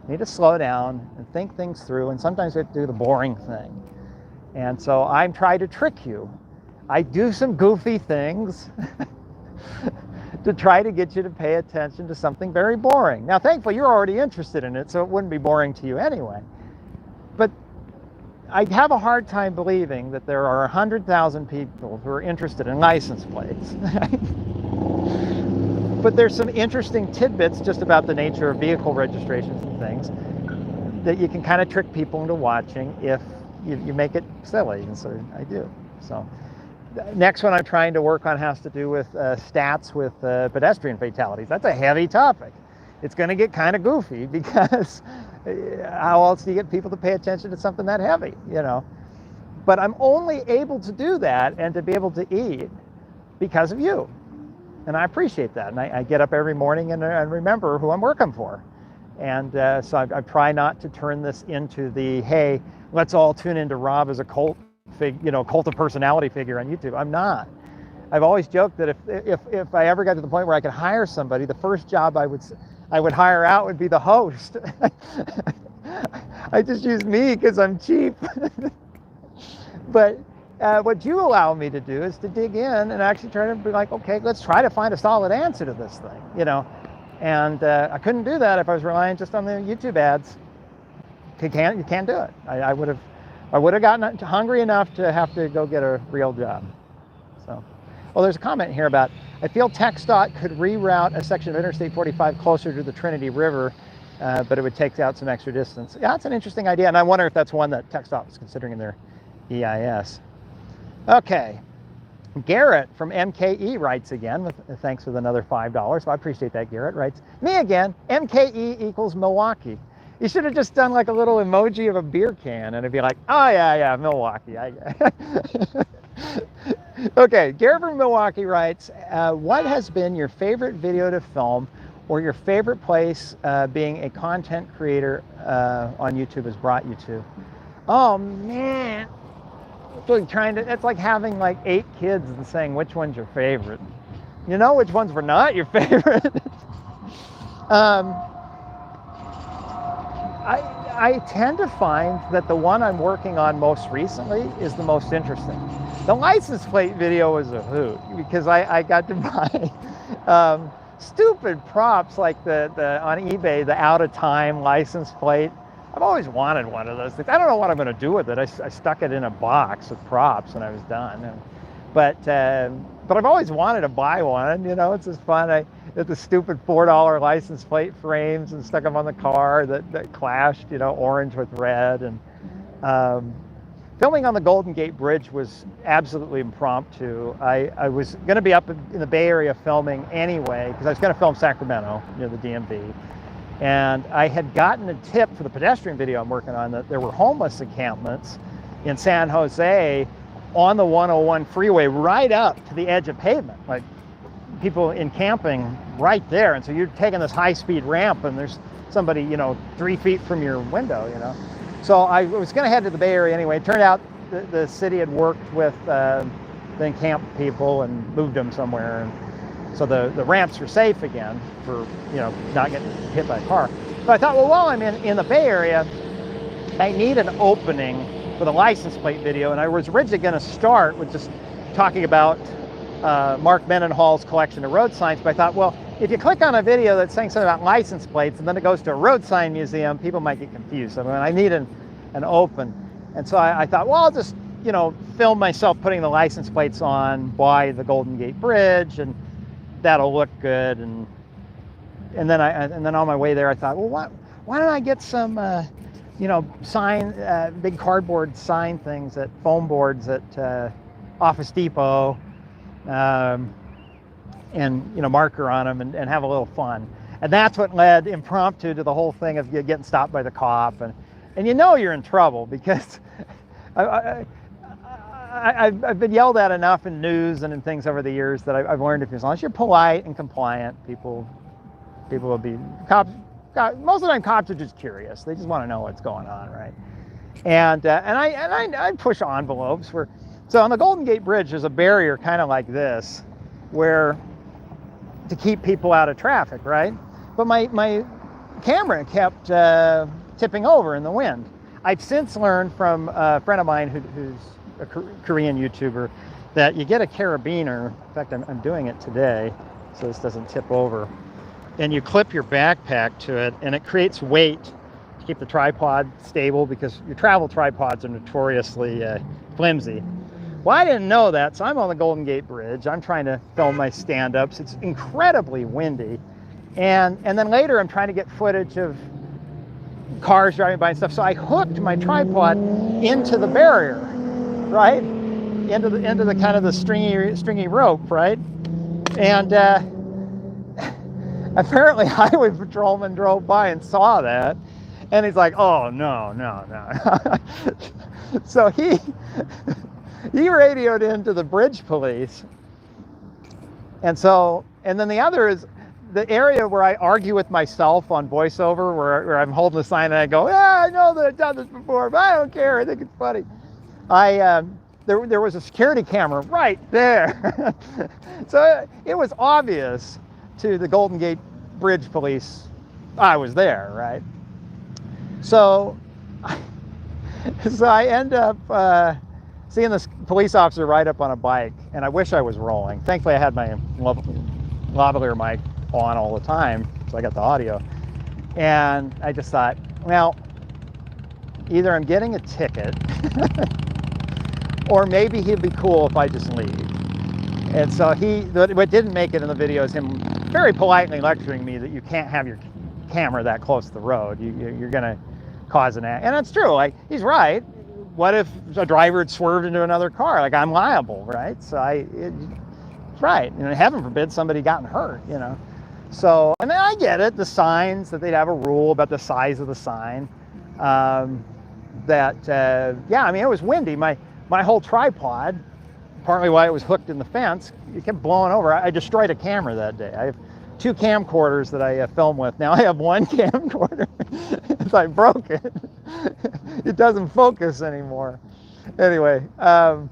[SPEAKER 2] We need to slow down and think things through, and sometimes we have to do the boring thing. And so I'm trying to trick you. I do some goofy things to try to get you to pay attention to something very boring. Now, thankfully, you're already interested in it, so it wouldn't be boring to you anyway. But I have a hard time believing that there are 100,000 people who are interested in license plates. But there's some interesting tidbits just about the nature of vehicle registrations and things that you can kind of trick people into watching if you make it silly, and so I do. So next one I'm trying to work on has to do with stats with pedestrian fatalities. That's a heavy topic. It's going to get kind of goofy, because how else do you get people to pay attention to something that heavy, But I'm only able to do that and to be able to eat because of you. And I appreciate that. And I get up every morning and remember who I'm working for. And so I try not to turn this into the, hey, let's all tune into Rob as a cult of personality figure on YouTube. I'm not. I've always joked that if I ever got to the point where I could hire somebody, the first job I would hire out would be the host. I just use me because I'm cheap. But what you allow me to do is to dig in and actually try to be like, okay, let's try to find a solid answer to this thing, And I couldn't do that if I was relying just on the YouTube ads. You can't do it. I would have gotten hungry enough to have to go get a real job. So, well, there's a comment here about, I feel TxDOT could reroute a section of Interstate 45 closer to the Trinity River, but it would take out some extra distance. Yeah, that's an interesting idea, and I wonder if that's one that TxDOT was considering in their EIS. Okay, Garrett from MKE writes again, thanks with another $5. So I appreciate that, Garrett. Writes, me again, MKE equals Milwaukee. You should have just done like a little emoji of a beer can, and it'd be like, oh yeah, Milwaukee. Okay, Garrett from Milwaukee writes, what has been your favorite video to film, or your favorite place being a content creator on YouTube has brought you to? Oh man, it's like having like 8 kids and saying which one's your favorite. You know which ones were not your favorite. I tend to find that the one I'm working on most recently is the most interesting. The license plate video was a hoot, because I got to buy stupid props like the on eBay, the out of time license plate. I've always wanted one of those things. I don't know what I'm going to do with it. I stuck it in a box with props when I was done. But I've always wanted to buy one. It's just fun. I did the stupid $4 license plate frames and stuck them on the car that clashed, orange with red. And filming on the Golden Gate Bridge was absolutely impromptu. I was going to be up in the Bay Area filming anyway, because I was going to film Sacramento, near the DMV. And I had gotten a tip for the pedestrian video I'm working on that there were homeless encampments in San Jose on the 101 freeway right up to the edge of pavement, like people encamping right there. And so you're taking this high-speed ramp and there's somebody, 3 feet from your window, So I was going to head to the Bay Area anyway. It turned out the city had worked with then camped people and moved them somewhere. And so the ramps were safe again for, not getting hit by a car. So I thought, well, while I'm in the Bay Area, I need an opening for the license plate video. And I was originally going to start with just talking about Mark Mendenhall's collection of road signs, but I thought, well, if you click on a video that's saying something about license plates and then it goes to a road sign museum, people might get confused. So I need an open. And so I thought, well, I'll just, film myself putting the license plates on by the Golden Gate Bridge, and that'll look good. And then on my way there, I thought, well, why don't I get some, sign, big cardboard sign things, foam boards at Office Depot, and marker on them, and have a little fun. And that's what led impromptu to the whole thing of you getting stopped by the cop, and you're in trouble because I've been yelled at enough in news and in things over the years that I've learned if as long as you're polite and compliant, people will be cops. Most of the time, cops are just curious. They just want to know what's going on, right? And I push envelopes so on the Golden Gate Bridge, there's a barrier kind of like this, to keep people out of traffic, right? But my camera kept tipping over in the wind. I've since learned from a friend of mine who's a Korean YouTuber that you get a carabiner. In fact, I'm doing it today, so this doesn't tip over. And you clip your backpack to it, and it creates weight to keep the tripod stable, because your travel tripods are notoriously flimsy. Well, I didn't know that, so I'm on the Golden Gate Bridge. I'm trying to film my stand-ups. It's incredibly windy. And then later I'm trying to get footage of cars driving by and stuff. So I hooked my tripod into the barrier, right? Into the kind of the stringy rope, right? And apparently highway patrolman drove by and saw that. And he's like, oh, no. So he radioed into the bridge police. And then the other is the area where I argue with myself on voiceover, where I'm holding the sign and I go, yeah, I know that I've done this before, but I don't care. I think it's funny. There was a security camera right there. So it was obvious to the Golden Gate Bridge police I was there, right? So I end up seeing this police officer ride up on a bike, and I wish I was rolling. Thankfully, I had my lavalier mic on all the time, so I got the audio. And I just thought, well, either I'm getting a ticket, or maybe he'd be cool if I just leave. And so what didn't make it in the video is him very politely lecturing me that you can't have your camera that close to the road. You're going to cause an accident. And that's true. Like, he's right. What if a driver had swerved into another car? Like, I'm liable, right? So right. Heaven forbid somebody gotten hurt, So, and then I get it, the signs, that they'd have a rule about the size of the sign. It was windy. My whole tripod, partly why it was hooked in the fence, it kept blowing over. I destroyed a camera that day. I have 2 camcorders that I film with. Now I have 1 camcorder. I broke it. It doesn't focus anymore. Anyway, I'm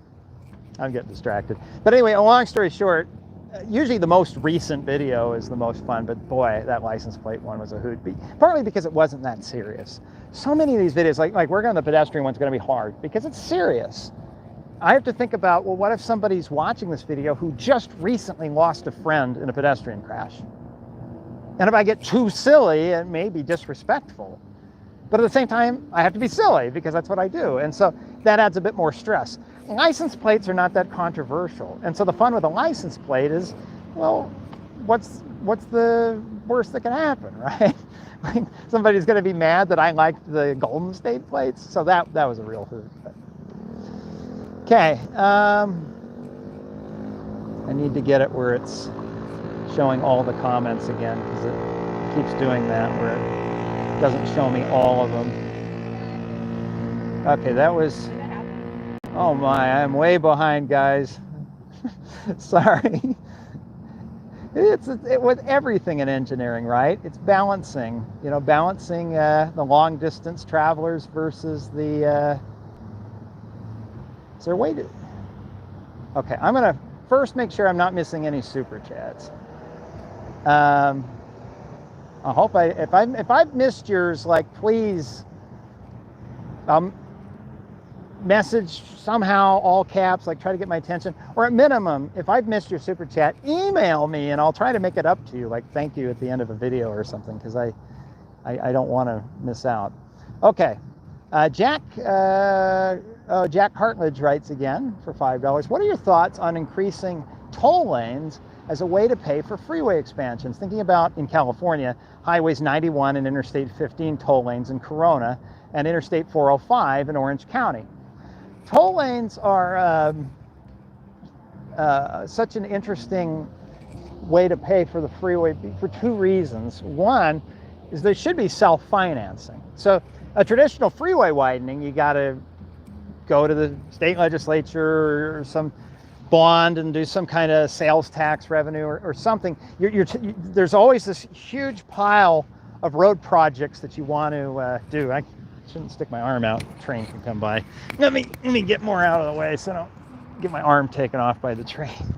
[SPEAKER 2] getting distracted. But anyway, a long story short, usually the most recent video is the most fun, but boy, that license plate one was a hoot. Partly because it wasn't that serious. So many of these videos, like working on the pedestrian one's going to be hard because it's serious. I have to think about, well, what if somebody's watching this video who just recently lost a friend in a pedestrian crash? And if I get too silly, it may be disrespectful. But at the same time, I have to be silly because that's what I do. And so that adds a bit more stress. License plates are not that controversial. And so the fun with a license plate is, well, what's the worst that can happen, right? Like, somebody's going to be mad that I liked the Golden State plates. So that was a real hoot. Okay. I need to get it where it's showing all the comments again, because it keeps doing that where it doesn't show me all of them. Okay, that was, oh my, I'm way behind, guys. Sorry. It's with everything in engineering, right? It's balancing, balancing the long distance travelers versus the, is there a way to, Okay, I'm gonna first make sure I'm not missing any super chats. I hope if I've missed yours, like, please message somehow, all caps, like try to get my attention, or at minimum, if I've missed your super chat, email me and I'll try to make it up to you, like thank you at the end of a video or something, because I don't want to miss out. Okay, Jack Hartledge writes again for $5. What are your thoughts on increasing toll lanes as a way to pay for freeway expansions? Thinking about in California, highways 91 and Interstate 15 toll lanes in Corona and Interstate 405 in Orange County. Toll lanes are such an interesting way to pay for the freeway for two reasons. One is they should be self-financing. So a traditional freeway widening, you got to go to the state legislature or some bond and do some kind of sales tax revenue or something. There's always this huge pile of road projects that you want to do. I shouldn't stick my arm out. The train can come by. Let me get more out of the way so I don't get my arm taken off by the train.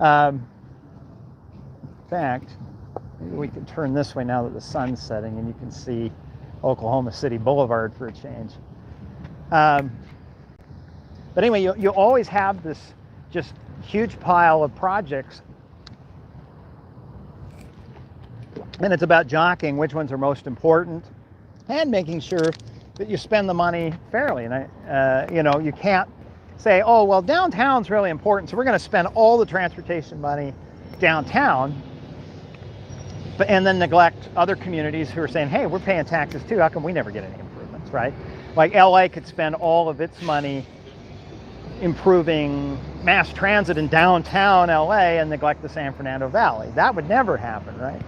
[SPEAKER 2] In fact, maybe we can turn this way now that the sun's setting and you can see Oklahoma City Boulevard for a change. But anyway, you always have this just huge pile of projects, and it's about jockeying which ones are most important and making sure that you spend the money fairly. And you can't say, oh, well, downtown's really important, so we're going to spend all the transportation money downtown, and then neglect other communities who are saying, hey, we're paying taxes too, how come we never get any improvements, right? Like LA could spend all of its money improving mass transit in downtown LA and neglect the San Fernando Valley. That would never happen, right?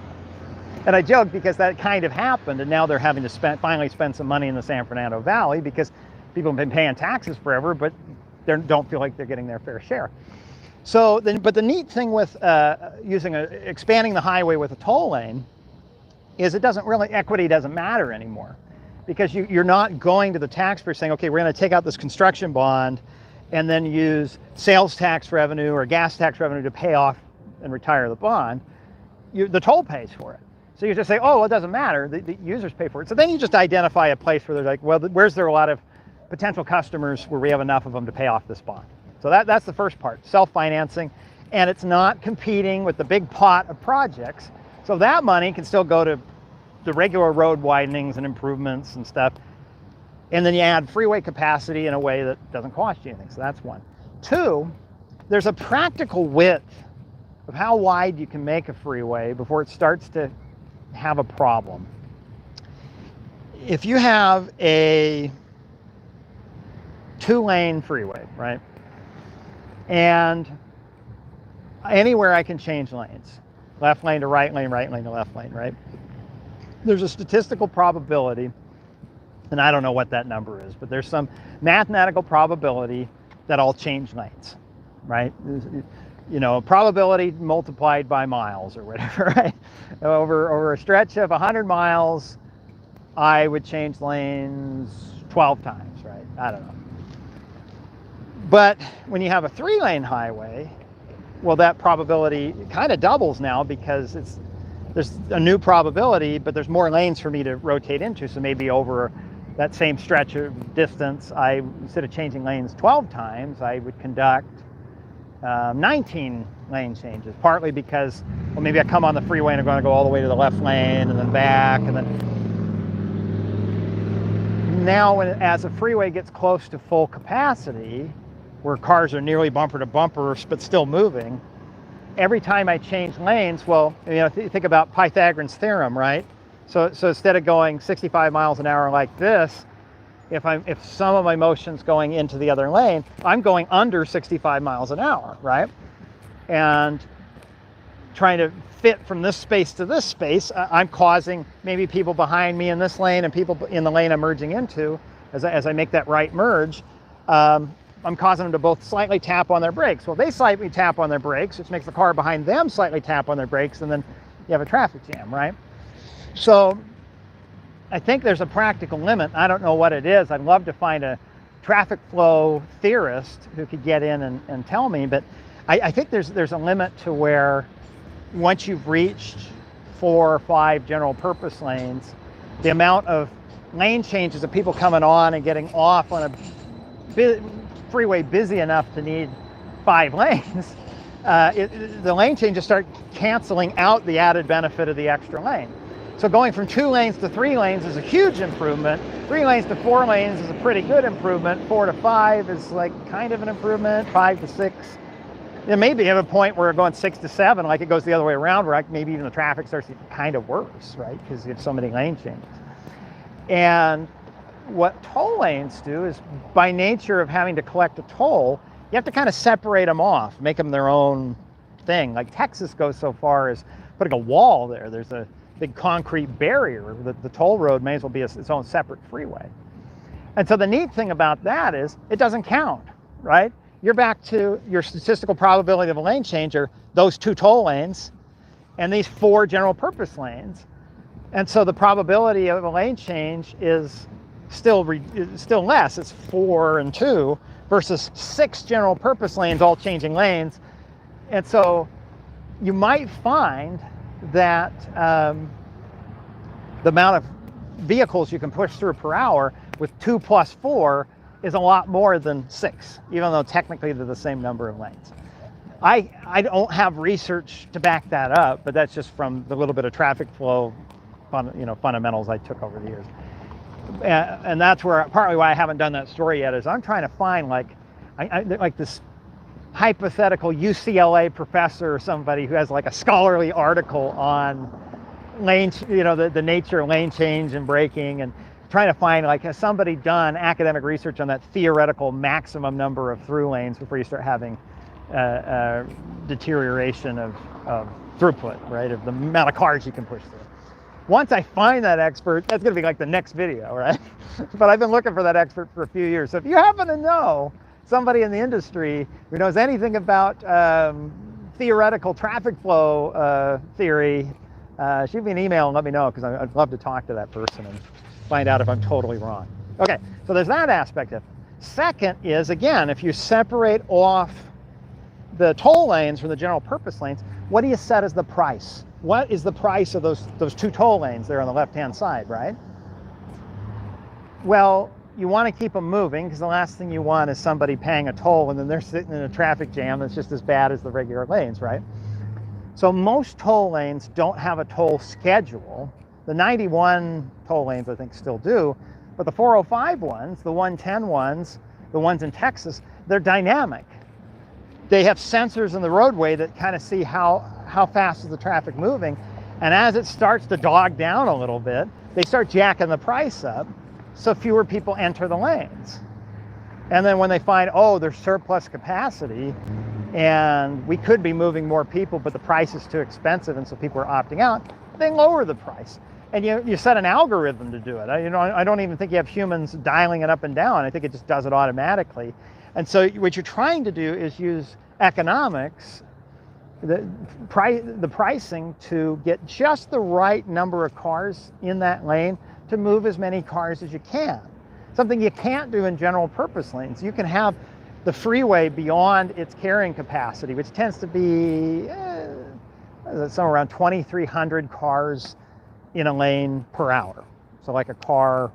[SPEAKER 2] And I joke because that kind of happened, and now they're having to finally spend some money in the San Fernando Valley because people have been paying taxes forever, but they don't feel like they're getting their fair share. So, but the neat thing with expanding the highway with a toll lane is equity doesn't matter anymore, because you're not going to the taxpayer saying, okay, we're going to take out this construction bond and then use sales tax revenue or gas tax revenue to pay off and retire the bond. The toll pays for it. So you just say, oh, well, it doesn't matter. The users pay for it. So then you just identify a place where they're like, well, where's there a lot of potential customers where we have enough of them to pay off this bond? So that's the first part, self-financing, and it's not competing with the big pot of projects. So that money can still go to the regular road widenings and improvements and stuff. And then you add freeway capacity in a way that doesn't cost you anything. So that's one. Two, there's a practical width of how wide you can make a freeway before it starts to have a problem. If you have a 2-lane freeway, right? And anywhere I can change lanes, left lane to right lane to left lane, right? There's a statistical probability, and I don't know what that number is, but there's some mathematical probability that I'll change lanes, right? Probability multiplied by miles or whatever, right? Over a stretch of 100 miles, I would change lanes 12 times, right? I don't know. But when you have a 3-lane highway, well, that probability kind of doubles now, because there's a new probability, but there's more lanes for me to rotate into. So maybe over that same stretch of distance, instead of changing lanes 12 times, I would conduct 19 lane changes, partly because, well, maybe I come on the freeway and I'm going to go all the way to the left lane and then back, and then now as a freeway gets close to full capacity, where cars are nearly bumper to bumper but still moving, every time I change lanes, well, think about Pythagorean's theorem, right? So instead of going 65 miles an hour like this, if some of my motion's going into the other lane, I'm going under 65 miles an hour, right? And trying to fit from this space to this space, I'm causing maybe people behind me in this lane and people in the lane I'm merging into, as I make that right merge, I'm causing them to both slightly tap on their brakes. Well, they slightly tap on their brakes, which makes the car behind them slightly tap on their brakes, and then you have a traffic jam, right? So I think there's a practical limit. I don't know what it is. I'd love to find a traffic flow theorist who could get in and tell me, but I think there's a limit to where once you've reached 4 or 5 general purpose lanes, the amount of lane changes of people coming on and getting off on a freeway busy enough to need 5 lanes, the lane changes start canceling out the added benefit of the extra lane. So going from 2 lanes to 3 lanes is a huge improvement. 3 lanes to 4 lanes is a pretty good improvement. 4 to 5 is like kind of an improvement. 5 to 6. It maybe have a point where going 6 to 7, like it goes the other way around, where maybe even the traffic starts to get kind of worse, right? Because you have so many lane changes. And what toll lanes do is, by nature of having to collect a toll, you have to kind of separate them off, make them their own thing. Like Texas goes so far as putting a wall there. There's a big concrete barrier. The toll road may as well be its own separate freeway. And so the neat thing about that is it doesn't count, right? You're back to your statistical probability of a lane change are those 2 toll lanes and these 4 general purpose lanes. And so the probability of a lane change is still less. It's 4 and 2 versus 6 general purpose lanes all changing lanes. And so you might find that the amount of vehicles you can push through per hour with 2 plus 4 is a lot more than 6, even though technically they're the same number of lanes. I don't have research to back that up, but that's just from the little bit of traffic flow fundamentals I took over the years. And that's where partly why I haven't done that story yet is I'm trying to find like this hypothetical UCLA professor or somebody who has like a scholarly article on lane, the nature of lane change and braking, and trying to find like, has somebody done academic research on that theoretical maximum number of through lanes before you start having deterioration of throughput, right, of the amount of cars you can push through. Once I find that expert, that's going to be like the next video, right? But I've been looking for that expert for a few years. So if you happen to know somebody in the industry who knows anything about theoretical traffic flow theory, shoot me an email and let me know, because I'd love to talk to that person and find out if I'm totally wrong. Okay, so there's that aspect of it. Second is, again, if you separate off the toll lanes from the general purpose lanes, what do you set as the price? What is the price of those 2 toll lanes there on the left-hand side, right? Well, you want to keep them moving, because the last thing you want is somebody paying a toll and then they're sitting in a traffic jam that's just as bad as the regular lanes, right? So most toll lanes don't have a toll schedule. The 91 toll lanes, I think, still do, but the 405 ones, the 110 ones, the ones in Texas, they're dynamic. They have sensors in the roadway that kind of see how fast is the traffic moving, and as it starts to dog down a little bit, they start jacking the price up so fewer people enter the lanes. And then when they find, oh, there's surplus capacity and we could be moving more people, but the price is too expensive and so people are opting out, they lower the price. And you set an algorithm to do it. I don't even think you have humans dialing it up and down. I think it just does it automatically. And so what you're trying to do is use economics, the pricing, to get just the right number of cars in that lane to move as many cars as you can. Something you can't do in general purpose lanes. You can have the freeway beyond its carrying capacity, which tends to be somewhere around 2,300 cars in a lane per hour. So like a car,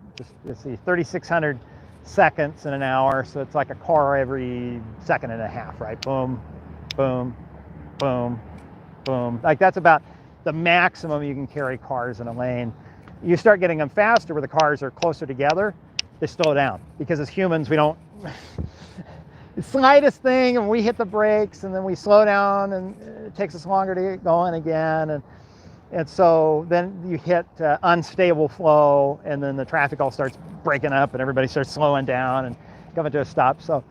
[SPEAKER 2] let's see, 3,600 seconds in an hour, so it's like a car every second and a half, right? Boom, boom, boom, boom. Like that's about the maximum you can carry cars in a lane. You start getting them faster where the cars are closer together, they slow down, because as humans we don't the slightest thing and we hit the brakes and then we slow down and it takes us longer to get going again, and so then you hit unstable flow, and then the traffic all starts breaking up and everybody starts slowing down and coming to a stop. So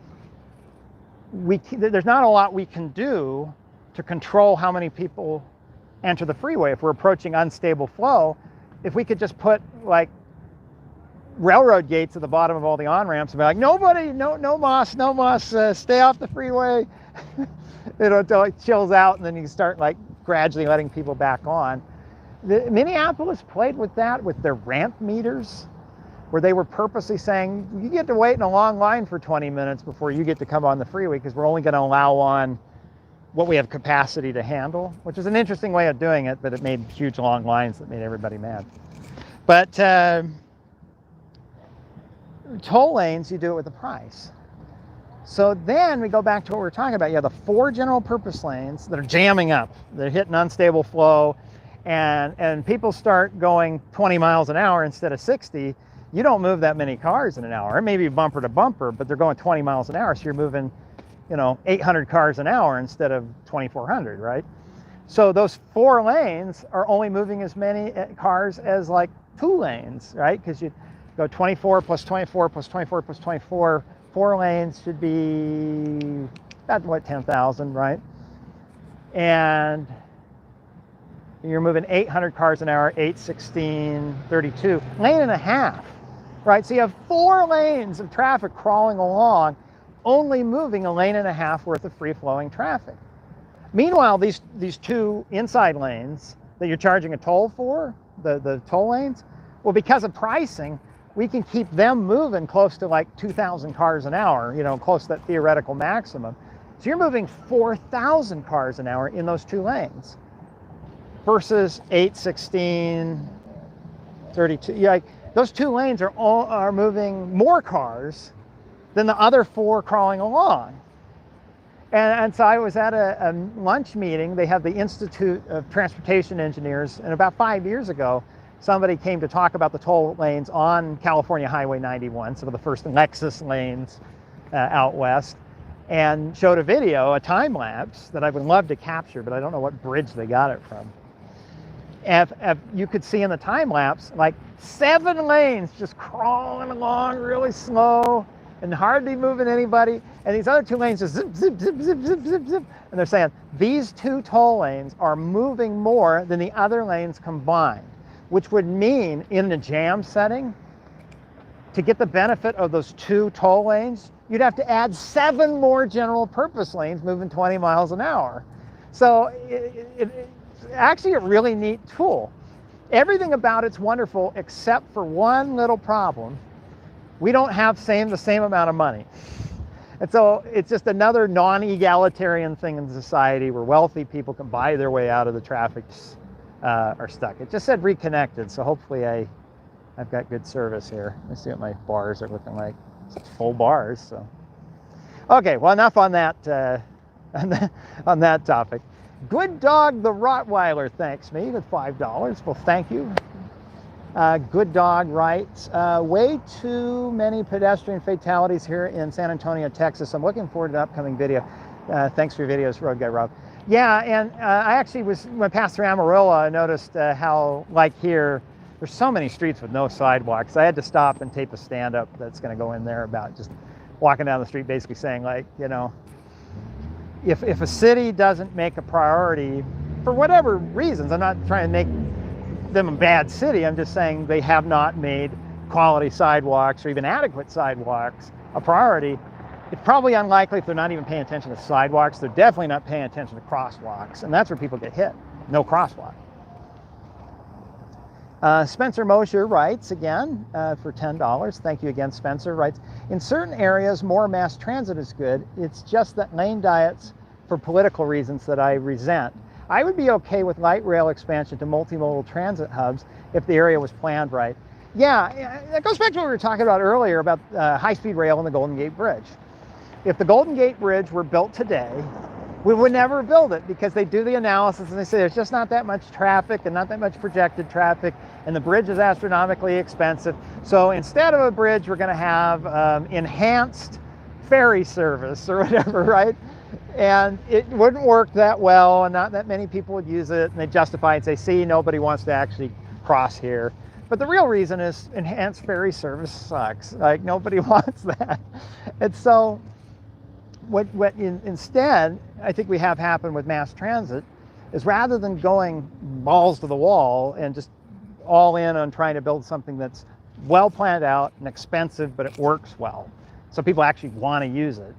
[SPEAKER 2] there's not a lot we can do to control how many people enter the freeway if we're approaching unstable flow. If we could just put like railroad gates at the bottom of all the on-ramps and be like, nobody, no mas, stay off the freeway, until it chills out, and then you start like gradually letting people back on. Minneapolis played with that with their ramp meters. where they were purposely saying, you get to wait in a long line for 20 minutes before you get to come on the freeway, because we're only going to allow on what we have capacity to handle, which is an interesting way of doing it, but it made huge long lines that made everybody mad. But toll lanes, you do it with the price. So then we go back to what we were talking about. You have the 4 general purpose lanes that are jamming up. They're hitting unstable flow, and people start going 20 miles an hour instead of 60. You don't move that many cars in an hour. It may be bumper to bumper, but they're going 20 miles an hour, so you're moving 800 cars an hour instead of 2,400, right? So those 4 lanes are only moving as many cars as like 2 lanes, right? Because you go 24 plus 24 plus 24 plus 24, 4 lanes should be about, what, 10,000, right? And you're moving 800 cars an hour, 8, 16, 32, lane and a half, right? So you have 4 lanes of traffic crawling along, only moving a lane and a half worth of free-flowing traffic. Meanwhile, these 2 inside lanes that you're charging a toll for, the toll lanes, well, because of pricing, we can keep them moving close to like 2,000 cars an hour, close to that theoretical maximum. So you're moving 4,000 cars an hour in those 2 lanes versus 8, 16, 32. Those 2 lanes are moving more cars than the other 4 crawling along. And so I was at a lunch meeting. They have the Institute of Transportation Engineers, and about 5 years ago, somebody came to talk about the toll lanes on California Highway 91, some of the first Lexus lanes out west, and showed a video, a time lapse that I would love to capture, but I don't know what bridge they got it from. If you could see in the time lapse, like 7 lanes just crawling along really slow and hardly moving anybody, and these other 2 lanes just zip, zip, zip, zip, zip, zip, zip. And they're saying these 2 toll lanes are moving more than the other lanes combined, which would mean in the jam setting, to get the benefit of those 2 toll lanes, you'd have to add 7 more general purpose lanes moving 20 miles an hour. So it's actually a really neat tool. Everything about it's wonderful except for one little problem. We don't have the same amount of money. And so it's just another non-egalitarian thing in society where wealthy people can buy their way out of the traffic are stuck. It just said reconnected, so hopefully I've got good service here. Let's see what my bars are looking like. It's full bars, so. Okay, well, enough on that on that topic. Good Dog the Rottweiler thanks me with $5. Well, thank you. Good Dog writes, way too many pedestrian fatalities here in San Antonio, Texas. I'm looking forward to the upcoming video. Thanks for your videos, Road Guy Rob. Yeah, and I actually when I passed through Amarillo, I noticed how, like here, there's so many streets with no sidewalks. I had to stop and tape a stand-up that's going to go in there about just walking down the street, basically saying, like, if a city doesn't make a priority, for whatever reasons, I'm not trying to make them a bad city, I'm just saying they have not made quality sidewalks or even adequate sidewalks a priority. It's probably unlikely if they're not even paying attention to sidewalks, they're definitely not paying attention to crosswalks, and that's where people get hit. No crosswalk. Spencer Mosher writes again for $10. Thank you again, Spencer. Writes, in certain areas, more mass transit is good. It's just that lane diets for political reasons that I resent. I would be okay with light rail expansion to multimodal transit hubs if the area was planned right. Yeah, that goes back to what we were talking about earlier about high-speed rail and the Golden Gate Bridge. If the Golden Gate Bridge were built today, we would never build it because they do the analysis and they say there's just not that much traffic and not that much projected traffic, and the bridge is astronomically expensive. So instead of a bridge, we're going to have enhanced ferry service or whatever, right? And it wouldn't work that well, and not that many people would use it, and they justify it and say, see, nobody wants to actually cross here. But the real reason is enhanced ferry service sucks. Like, nobody wants that. And so instead, I think we have happen with mass transit is rather than going balls to the wall and just all in on trying to build something that's well planned out and expensive, but it works well, so people actually want to use it,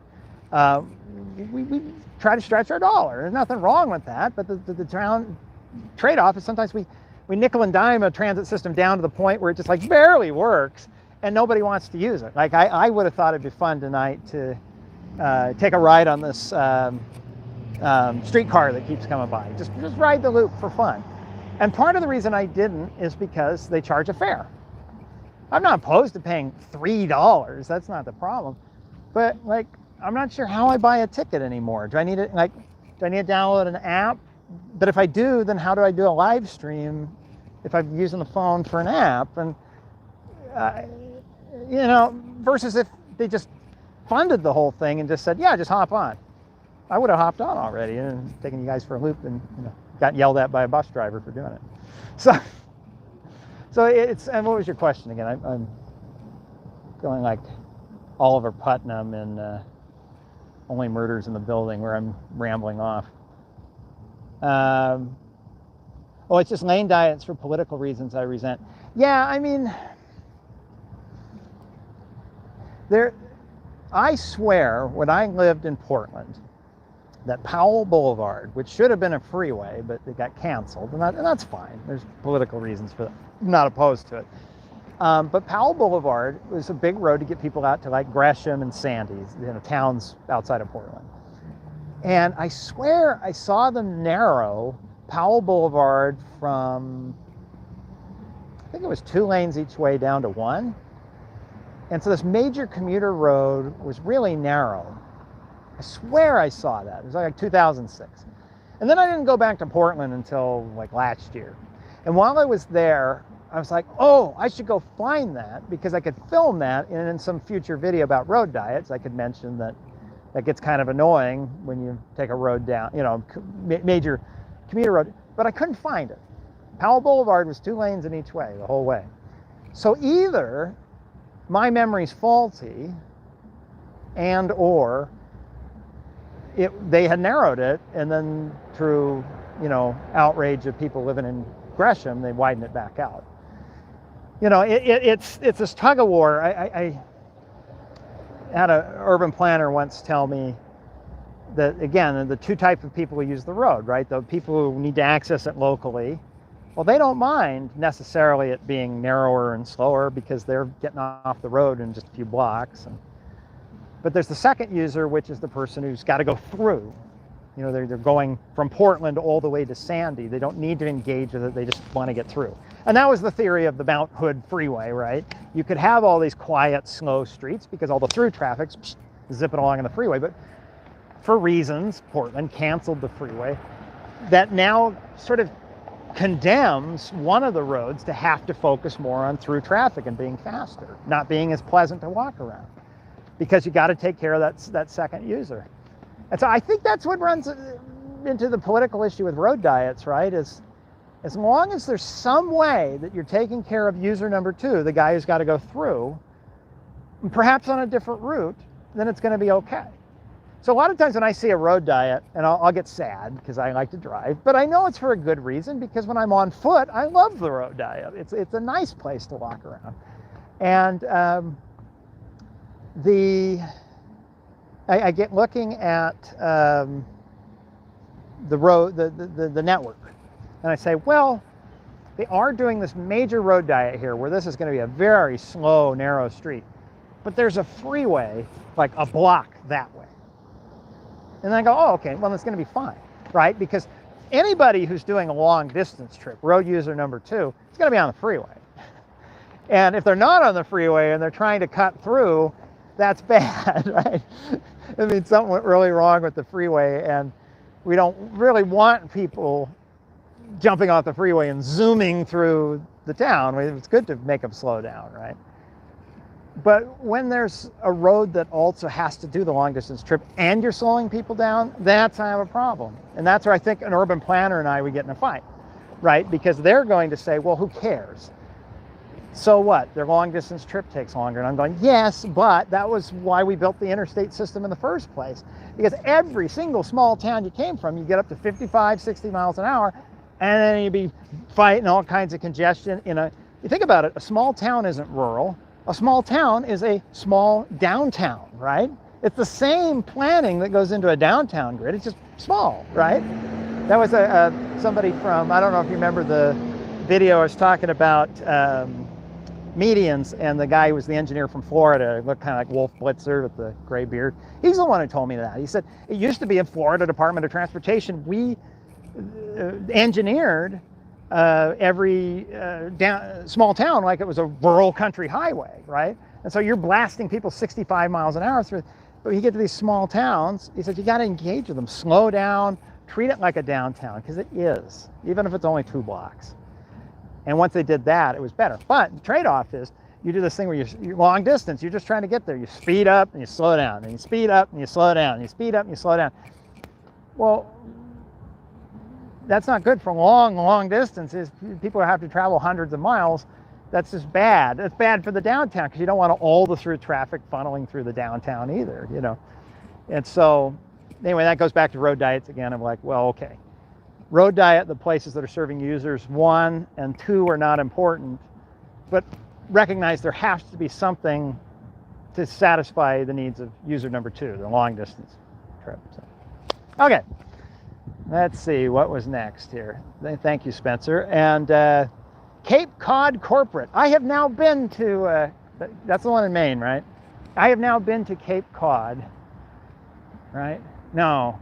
[SPEAKER 2] we try to stretch our dollar. There's nothing wrong with that, but the trade-off is sometimes we nickel and dime a transit system down to the point where it just like barely works, and nobody wants to use it. Like I would have thought it'd be fun tonight to take a ride on this streetcar that keeps coming by. Just ride the loop for fun. And part of the reason I didn't is because they charge a fare. I'm not opposed to paying $3. That's not the problem. But like, I'm not sure how I buy a ticket anymore. Do I need to download an app? But if I do, then how do I do a live stream if I'm using the phone for an app? And you know, versus if they just funded the whole thing and just said, yeah, just hop on. I would have hopped on already and taken you guys for a loop and, you know, got yelled at by a bus driver for doing it. So it's, and what was your question again? I'm feeling like Oliver Putnam in Only Murders in the Building, where I'm rambling off. Oh, it's just lane diets for political reasons I resent. Yeah, I mean, I swear when I lived in Portland, that Powell Boulevard, which should have been a freeway, but it got canceled, and that's fine. There's political reasons for that. I'm not opposed to it. But Powell Boulevard was a big road to get people out to like Gresham and Sandy's, you know, towns outside of Portland. And I swear I saw them narrow Powell Boulevard from, I think it was 2 lanes each way down to 1. And so this major commuter road was really narrow. I swear I saw that. It was like 2006. And then I didn't go back to Portland until like last year. And while I was there, I was like, oh, I should go find that because I could film that, and in some future video about road diets, I could mention that gets kind of annoying when you take a road down, you know, major commuter road, but I couldn't find it. Powell Boulevard was 2 lanes in each way the whole way. So either my memory's faulty and or they had narrowed it, and then through, you know, outrage of people living in Gresham, they widened it back out. You know, it's this tug of war. I had an urban planner once tell me that, again, the 2 types of people who use the road, right? The people who need to access it locally, well, they don't mind necessarily it being narrower and slower because they're getting off the road in just a few blocks. But there's the second user, which is the person who's got to go through. You know, they're going from Portland all the way to Sandy. They don't need to engage with it. They just want to get through. And that was the theory of the Mount Hood Freeway, right? You could have all these quiet, slow streets because all the through traffic's zipping along on the freeway. But for reasons, Portland canceled the freeway. That now sort of condemns one of the roads to have to focus more on through traffic and being faster, not being as pleasant to walk around, because you got to take care of that second user. And so I think that's what runs into the political issue with road diets, right? Is as long as there's some way that you're taking care of user number 2, the guy who's got to go through, perhaps on a different route, then it's going to be okay. So a lot of times when I see a road diet, and I'll get sad because I like to drive, but I know it's for a good reason, because when I'm on foot, I love the road diet. It's a nice place to walk around. And I get looking at the road, the network, and I say, well, they are doing this major road diet here where this is going to be a very slow, narrow street, but there's a freeway like a block that way. And then I go, oh, okay, well, it's going to be fine, right? Because anybody who's doing a long distance trip, road user number 2, is going to be on the freeway. And if they're not on the freeway and they're trying to cut through, that's bad, right? I mean, something went really wrong with the freeway, and we don't really want people jumping off the freeway and zooming through the town. It's good to make them slow down, right? But when there's a road that also has to do the long distance trip and you're slowing people down, that's I have a problem. And that's where I think an urban planner and I would get in a fight, right? Because they're going to say, well, who cares? So what? Their long distance trip takes longer. And I'm going, yes, but that was why we built the interstate system in the first place. Because every single small town you came from, you get up to 55, 60 miles an hour, and then you'd be fighting all kinds of congestion. You think about it, a small town isn't rural. A small town is a small downtown, right? It's the same planning that goes into a downtown grid. It's just small, right? That was somebody from, I don't know if you remember the video I was talking about, medians, and the guy who was the engineer from Florida, looked kind of like Wolf Blitzer with the gray beard. He's the one who told me that. He said, it used to be in Florida Department of Transportation, we engineered every small town like it was a rural country highway, right? And so you're blasting people 65 miles an hour through. But when you get to these small towns, he said, you got to engage with them, slow down, treat it like a downtown, because it is, even if it's only 2 blocks. And once they did that, it was better. But the trade-off is, you do this thing where you're long distance, you're just trying to get there. You speed up and you slow down, and you speed up and you slow down, and you speed up and you slow down. Well, that's not good for long distances. People have to travel hundreds of miles. That's just bad. It's bad for the downtown, because you don't want all the through traffic funneling through the downtown either, you know. And so, anyway, that goes back to road diets again. I'm like, well, okay. Road diet, the places that are serving users 1 and 2 are not important, but recognize there has to be something to satisfy the needs of user number 2, the long distance trip. So, okay, let's see what was next here. Thank you, Spencer. And Cape Cod Corporate. I have now been to, that's the one in Maine, right? I have now been to Cape Cod, right? No,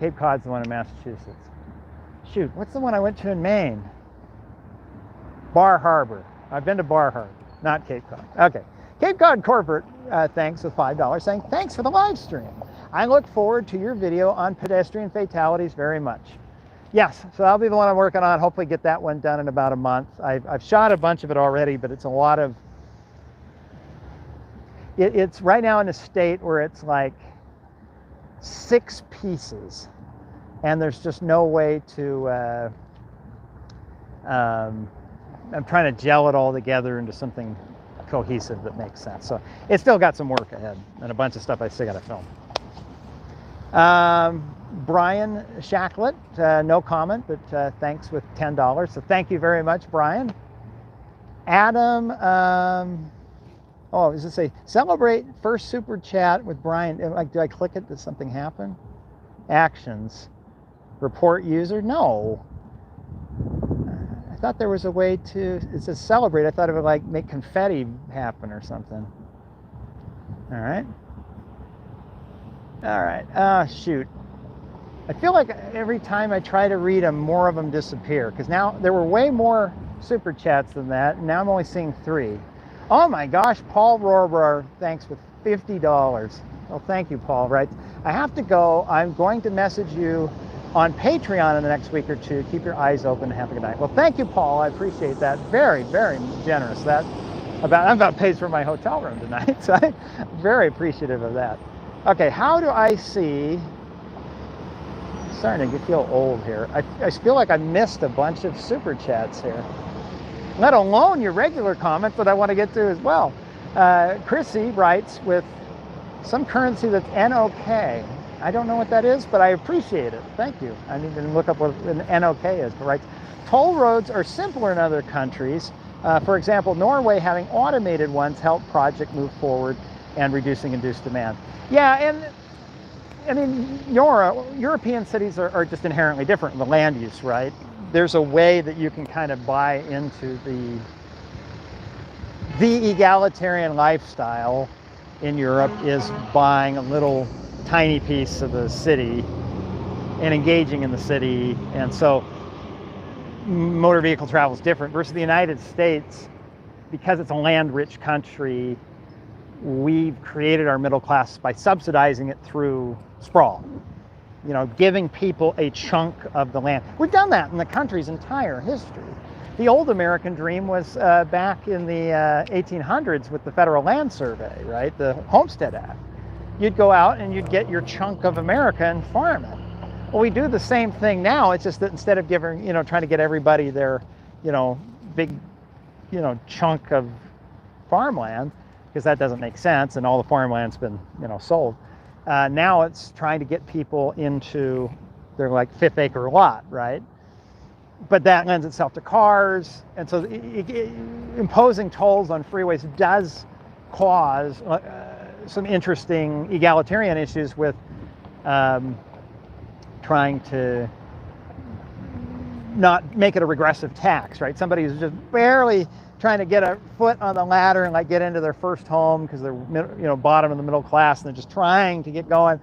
[SPEAKER 2] Cape Cod's the one in Massachusetts. Shoot, what's the one I went to in Maine? Bar Harbor. I've been to Bar Harbor, not Cape Cod. Okay, Cape Cod Corporate, thanks with $5, saying, thanks for the live stream. I look forward to your video on pedestrian fatalities very much. Yes, so that'll be the one I'm working on. Hopefully get that one done in about a month. I've shot a bunch of it already, but it's a lot of, it's right now in a state where it's like 6 pieces, and there's just no way to, I'm trying to gel it all together into something cohesive that makes sense. So it's still got some work ahead and a bunch of stuff I still got to film. Brian Shacklet, no comment, but thanks with $10. So thank you very much, Brian. Adam, oh, does it say celebrate first super chat with Brian? Like, do I click it? Does something happen? Actions, report user? No. I thought there was a way to, it says celebrate. I thought it would like make confetti happen or something. All right. All right, shoot. I feel like every time I try to read them, more of them disappear, because now there were way more super chats than that, and now I'm only seeing 3. Oh my gosh, Paul Rohrer, thanks with $50. Well, thank you, Paul, right? I have to go. I'm going to message you on Patreon in the next week or 2. Keep your eyes open and have a good night. Well, thank you, Paul. I appreciate that. Very, very generous. That I'm about pays for my hotel room tonight, so I'm very appreciative of that. Okay, how do I see? I'm starting to feel old here. I feel like I missed a bunch of super chats here. Let alone your regular comments that I want to get to as well. Chrissy writes with some currency that's NOK. I don't know what that is, but I appreciate it. Thank you. I need to look up what an NOK is. But writes, toll roads are simpler in other countries. For example, Norway having automated ones helped project move forward and reducing induced demand. Yeah, and I mean, European cities are just inherently different in the land use, right? There's a way that you can kind of buy into the egalitarian lifestyle in Europe is buying a little tiny piece of the city and engaging in the city. And so motor vehicle travel is different versus the United States. Because it's a land-rich country, we've created our middle class by subsidizing it through sprawl, you know, giving people a chunk of the land. We've done that in the country's entire history. The old American dream was back in the 1800s with the Federal Land Survey, right? The Homestead Act. You'd go out and you'd get your chunk of America and farm it. Well, we do the same thing now. It's just that instead of giving, you know, trying to get everybody their, you know, big, you know, chunk of farmland, because that doesn't make sense, and all the farmland's been, you know, sold. Now it's trying to get people into their like 5th acre lot, right? But that lends itself to cars, and so imposing tolls on freeways does cause some interesting egalitarian issues with trying to not make it a regressive tax, right? Somebody who's just barely trying to get a foot on the ladder and like get into their first home because they're, you know, bottom of the middle class, and they're just trying to get going,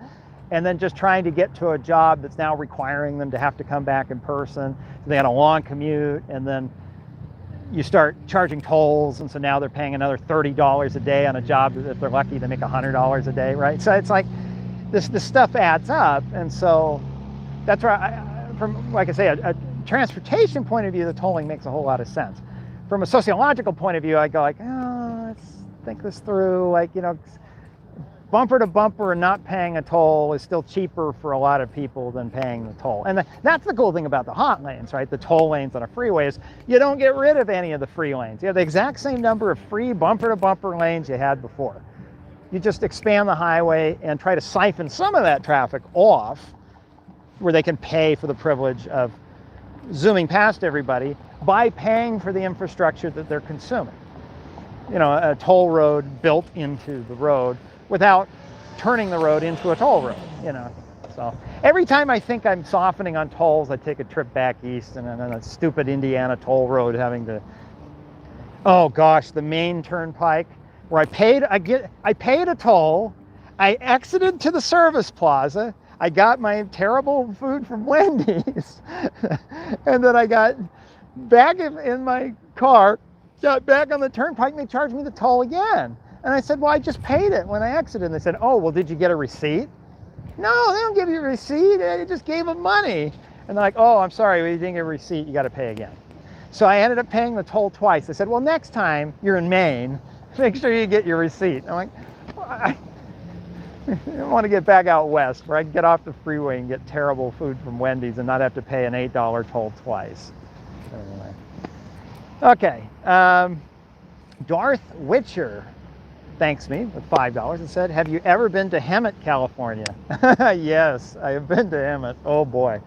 [SPEAKER 2] and then just trying to get to a job that's now requiring them to have to come back in person. So they had a long commute, and then you start charging tolls, and so now they're paying another $30 a day on a job that if they're lucky to make $100 a day, right? So it's like this stuff adds up, and so that's why from, like I say, a transportation point of view, the tolling makes a whole lot of sense. From a sociological point of view, I go like, oh, let's think this through. Like, you know, bumper to bumper and not paying a toll is still cheaper for a lot of people than paying the toll. And that's the cool thing about the hot lanes, right? The toll lanes on a freeway is you don't get rid of any of the free lanes. You have the exact same number of free bumper to bumper lanes you had before. You just expand the highway and try to siphon some of that traffic off where they can pay for the privilege of zooming past everybody by paying for the infrastructure that they're consuming. You know, a toll road built into the road without turning the road into a toll road, you know. So every time I think I'm softening on tolls, I take a trip back east, and then a stupid Indiana toll road having to, oh gosh, the Maine Turnpike, where I paid a toll, I exited to the service plaza, I got my terrible food from Wendy's, and then I got back in my car, got back on the turnpike, and they charged me the toll again. And I said, well, I just paid it when I exited. And they said, oh, well, did you get a receipt? No, they don't give you a receipt. I just gave them money. And they're like, oh, I'm sorry, we didn't get a receipt. You got to pay again. So I ended up paying the toll twice. They said, well, next time you're in Maine, make sure you get your receipt. I'm like, well, I want to get back out west where I can get off the freeway and get terrible food from Wendy's and not have to pay an $8 toll twice. Anyway. Okay. Darth Witcher thanks me with $5 and said, have you ever been to Hemet, California? Yes, I have been to Hemet. Oh boy,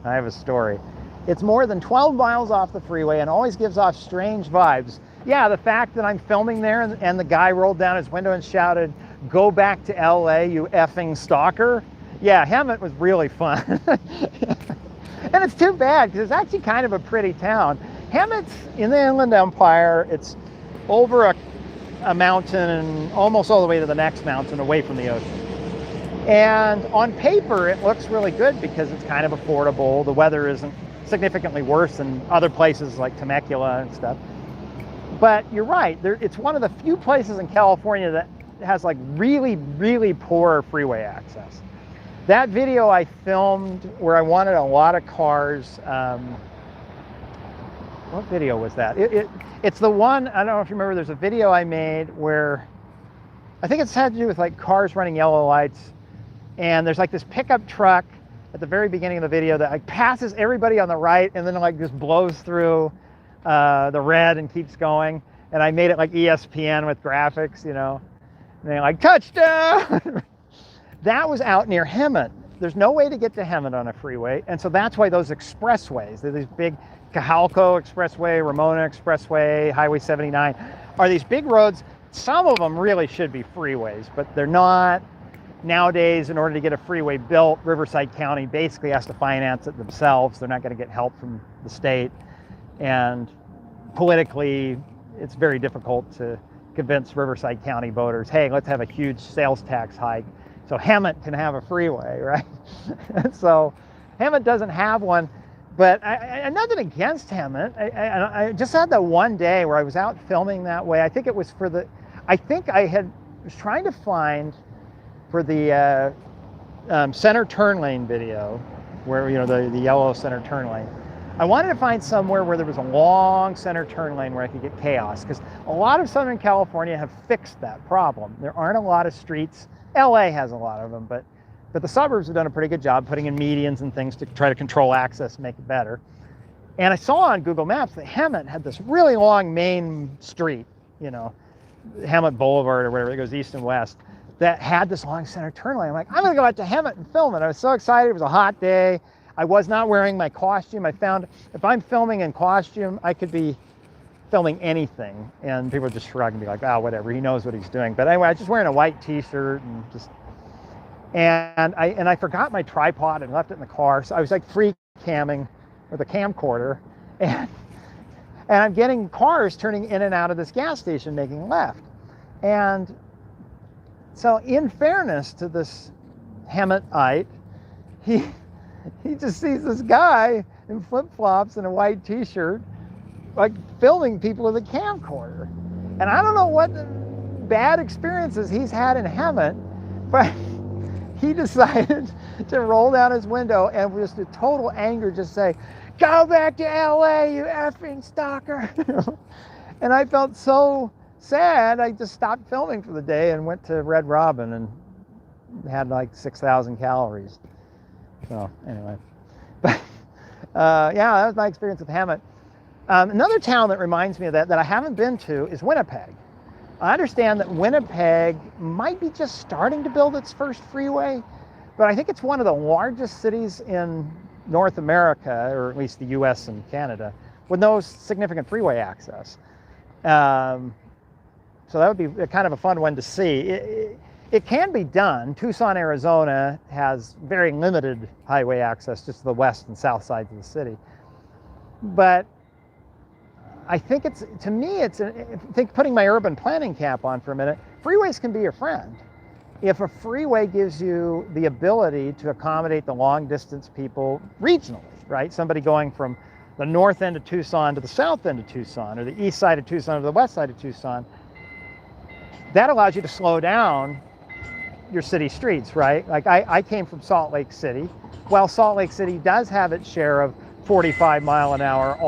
[SPEAKER 2] I have a story. It's more than 12 miles off the freeway and always gives off strange vibes. Yeah, the fact that I'm filming there and the guy rolled down his window and shouted, go back to LA, you effing stalker. Yeah, Hemet was really fun. And it's too bad because it's actually kind of a pretty town. Hemet's in the Inland Empire. It's over a mountain and almost all the way to the next mountain away from the ocean. And on paper, it looks really good because it's kind of affordable. The weather isn't significantly worse than other places like Temecula and stuff. But you're right, it's one of the few places in California that has like really, really poor freeway access. That video I filmed where I wanted a lot of cars, what video was that? It's the one, I don't know if you remember, there's a video I made where, I think it's had to do with like cars running yellow lights, and there's like this pickup truck at the very beginning of the video that like passes everybody on the right and then like just blows through the red and keeps going. And I made it like ESPN with graphics, you know, and they're like, touchdown! That was out near Hemet. There's no way to get to Hemet on a freeway, and so that's why those expressways, they're these big, Cajalco Expressway, Ramona Expressway, Highway 79, are these big roads. Some of them really should be freeways, but they're not. Nowadays, in order to get a freeway built, Riverside County basically has to finance it themselves. They're not going to get help from the state. And politically, it's very difficult to convince Riverside County voters, hey, let's have a huge sales tax hike so Hemet can have a freeway, right? So Hemet doesn't have one. But nothing against Hemet. I just had that one day where I was out filming that way. I think it was for the, I think I was trying to find for the center turn lane video, where, you know, the yellow center turn lane. I wanted to find somewhere where there was a long center turn lane where I could get chaos, because a lot of Southern California have fixed that problem. There aren't a lot of streets. LA has a lot of them, but the suburbs have done a pretty good job putting in medians and things to try to control access and make it better. And I saw on Google Maps that Hemet had this really long main street, you know, Hemet Boulevard or whatever, it goes east and west, that had this long center turn lane. I'm like, I'm gonna go out to Hemet and film it. I was so excited, it was a hot day. I was not wearing my costume. I found if I'm filming in costume, I could be filming anything. And people just shrug and be like, oh, whatever, he knows what he's doing. But anyway, I was just wearing a white t-shirt and just, and I forgot my tripod and left it in the car. So I was like free camming with a camcorder. And And I'm getting cars turning in and out of this gas station making left. And so in fairness to this Hemetite, he just sees this guy in flip-flops and a white t-shirt like filming people with a camcorder. And I don't know what bad experiences he's had in Hemet, but he decided to roll down his window and with just a total anger just say, "Go back to LA, you effing stalker." And I felt so sad, I just stopped filming for the day and went to Red Robin and had like 6,000 calories. So anyway, but yeah, that was my experience with Hemet. Another town that reminds me of that I haven't been to is Winnipeg. I understand that Winnipeg might be just starting to build its first freeway, but I think it's one of the largest cities in North America, or at least the US and Canada, with no significant freeway access. So that would be kind of a fun one to see. It can be done. Tucson, Arizona has very limited highway access just to the west and south sides of the city. But I think to me, I think putting my urban planning cap on for a minute, freeways can be your friend. If a freeway gives you the ability to accommodate the long distance people regionally, right? Somebody going from the north end of Tucson to the south end of Tucson, or the east side of Tucson to the west side of Tucson, that allows you to slow down your city streets, right? Like I came from Salt Lake City. While Salt Lake City does have its share of 45-mile-an-hour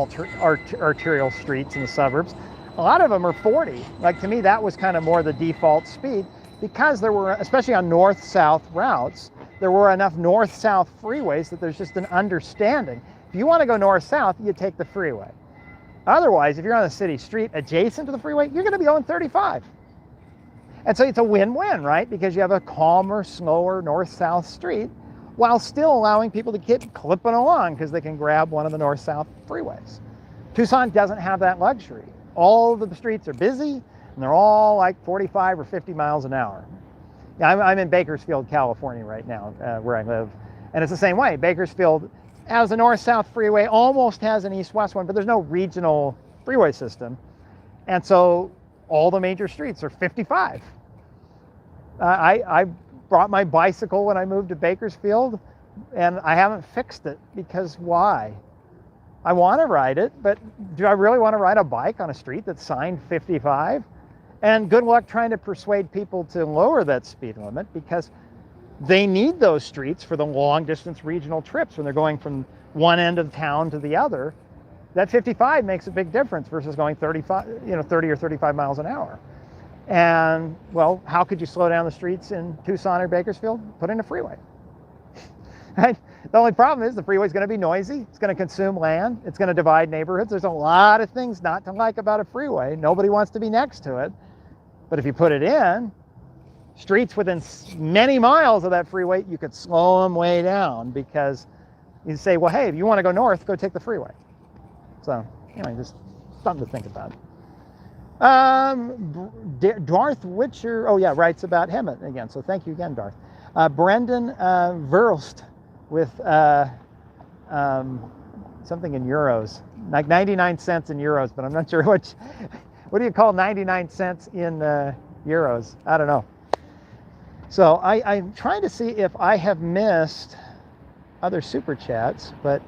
[SPEAKER 2] arterial streets in the suburbs, a lot of them are 40. Like to me, that was kind of more the default speed because there were, especially on north-south routes, there were enough north-south freeways that there's just an understanding. If you want to go north-south, you take the freeway. Otherwise, if you're on a city street adjacent to the freeway, you're going to be going 35. And so it's a win-win, right? Because you have a calmer, slower north-south street while still allowing people to keep clipping along because they can grab one of the north-south freeways. Tucson doesn't have that luxury. All of the streets are busy and they're all like 45 or 50 miles an hour. I'm in Bakersfield, California right now, where I live. And it's the same way. Bakersfield has a north-south freeway, almost has an east-west one, but there's no regional freeway system. And so all the major streets are 55. I brought my bicycle when I moved to Bakersfield, and I haven't fixed it because why? I want to ride it, but do I really want to ride a bike on a street that's signed 55? And good luck trying to persuade people to lower that speed limit because they need those streets for the long distance regional trips when they're going from one end of town to the other. That 55 makes a big difference versus going 30 or 35 miles an hour. And well, how could you slow down the streets in Tucson or Bakersfield? Put in a freeway. Right? The only problem is the freeway is going to be noisy. It's going to consume land. It's going to divide neighborhoods. There's a lot of things not to like about a freeway. Nobody wants to be next to it. But if you put it in, streets within many miles of that freeway, you could slow them way down because you say, well, hey, if you want to go north, go take the freeway. So anyway, just something to think about. Darth Witcher, oh yeah, writes about Hemet again. So thank you again, Darth. Brendan Verlst with something in euros, like 99 cents in euros, but I'm not sure what do you call 99 cents in euros? I don't know. So I'm trying to see if I have missed other super chats, but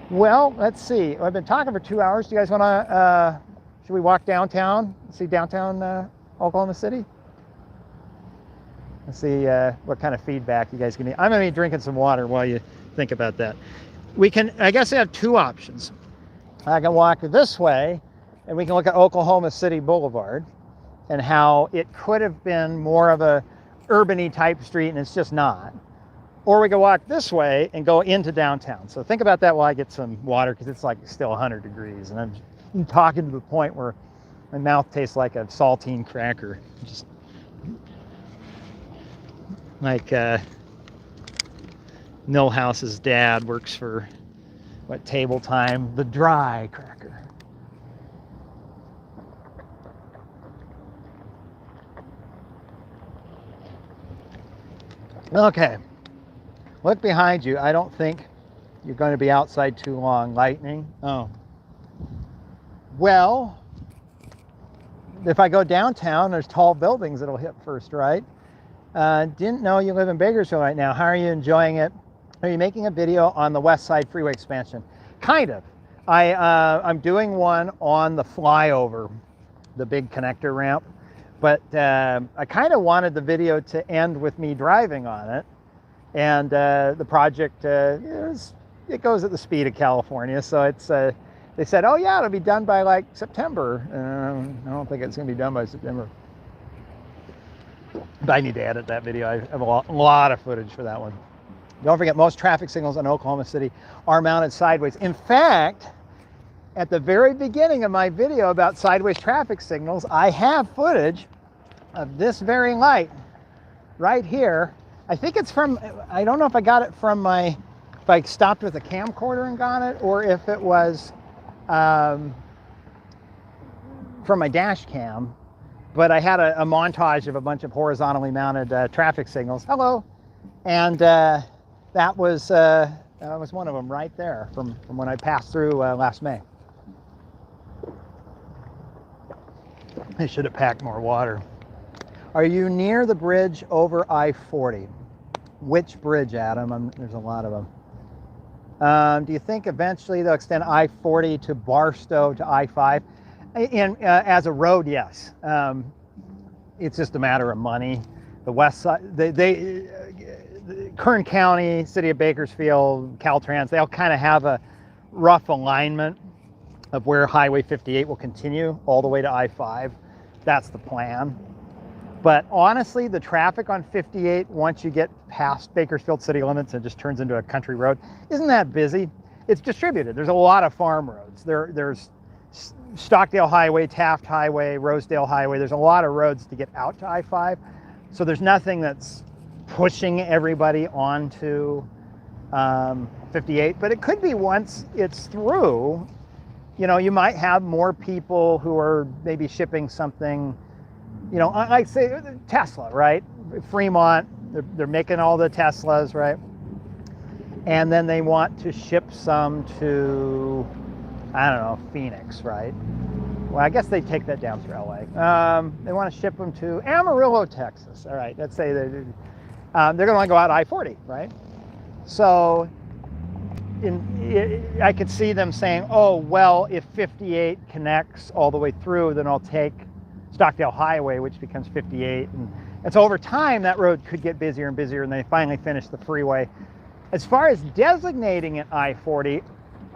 [SPEAKER 2] well, let's see. I've been talking for 2 hours. Do you guys want to, should we walk downtown, see downtown Oklahoma City? Let's see what kind of feedback you guys can need. I'm going to be drinking some water while you think about that. We can, I guess I have two options. I can walk this way and we can look at Oklahoma City Boulevard and how it could have been more of a urban-y type street and it's just not. Or we can walk this way and go into downtown. So think about that while I get some water because it's like still 100 degrees and I'm talking to the point where my mouth tastes like a saltine cracker. Just like Millhouse's dad works for what, Table Time, the dry cracker. Okay, look behind you. I don't think you're going to be outside too long. Lightning. Oh, Well, if I go downtown, there's tall buildings that'll hit first, right? Didn't know you live in Bakersfield right now. How are you enjoying it? Are you making a video on the West Side Freeway expansion? Kind of. I'm doing one on the flyover, the big connector ramp, but I kind of wanted the video to end with me driving on it. And the project, it goes at the speed of California, so it's, they said, oh yeah, it'll be done by like September. I don't think it's gonna be done by September. But I need to edit that video. I have a lot of footage for that one. Don't forget, most traffic signals in Oklahoma City are mounted sideways. In fact, at the very beginning of my video about sideways traffic signals, I have footage of this very light right here. I think it's from, I don't know if I got it from if I stopped with a camcorder and got it, or if it was from my dash cam. But I had a montage of a bunch of horizontally mounted traffic signals. Hello. And that was one of them right there from when I passed through last May. I should have packed more water. Are you near the bridge over I-40? Which bridge, Adam? There's a lot of them. Do you think eventually they'll extend I-40 to Barstow to I-5? As a road, yes. It's just a matter of money. The west side, Kern County, City of Bakersfield, Caltrans, they all kind of have a rough alignment of where Highway 58 will continue all the way to I-5. That's the plan. But honestly, the traffic on 58, once you get past Bakersfield city limits and just turns into a country road, isn't that busy. It's distributed. There's a lot of farm roads. There's Stockdale Highway, Taft Highway, Rosedale Highway. There's a lot of roads to get out to I-5. So there's nothing that's pushing everybody onto 58, but it could be once it's through, you know, you might have more people who are maybe shipping something, you know, like say Tesla, right? Fremont, they're making all the Teslas, right? And then they want to ship some to, I don't know, Phoenix, right? Well, I guess they take that down through LA. They want to ship them to Amarillo, Texas. All right, let's say they're going to want to go out I-40, right? So I could see them saying, oh, well, if 58 connects all the way through, then I'll take Stockdale Highway, which becomes 58. And so over time, that road could get busier and busier, and they finally finish the freeway. As far as designating it I-40,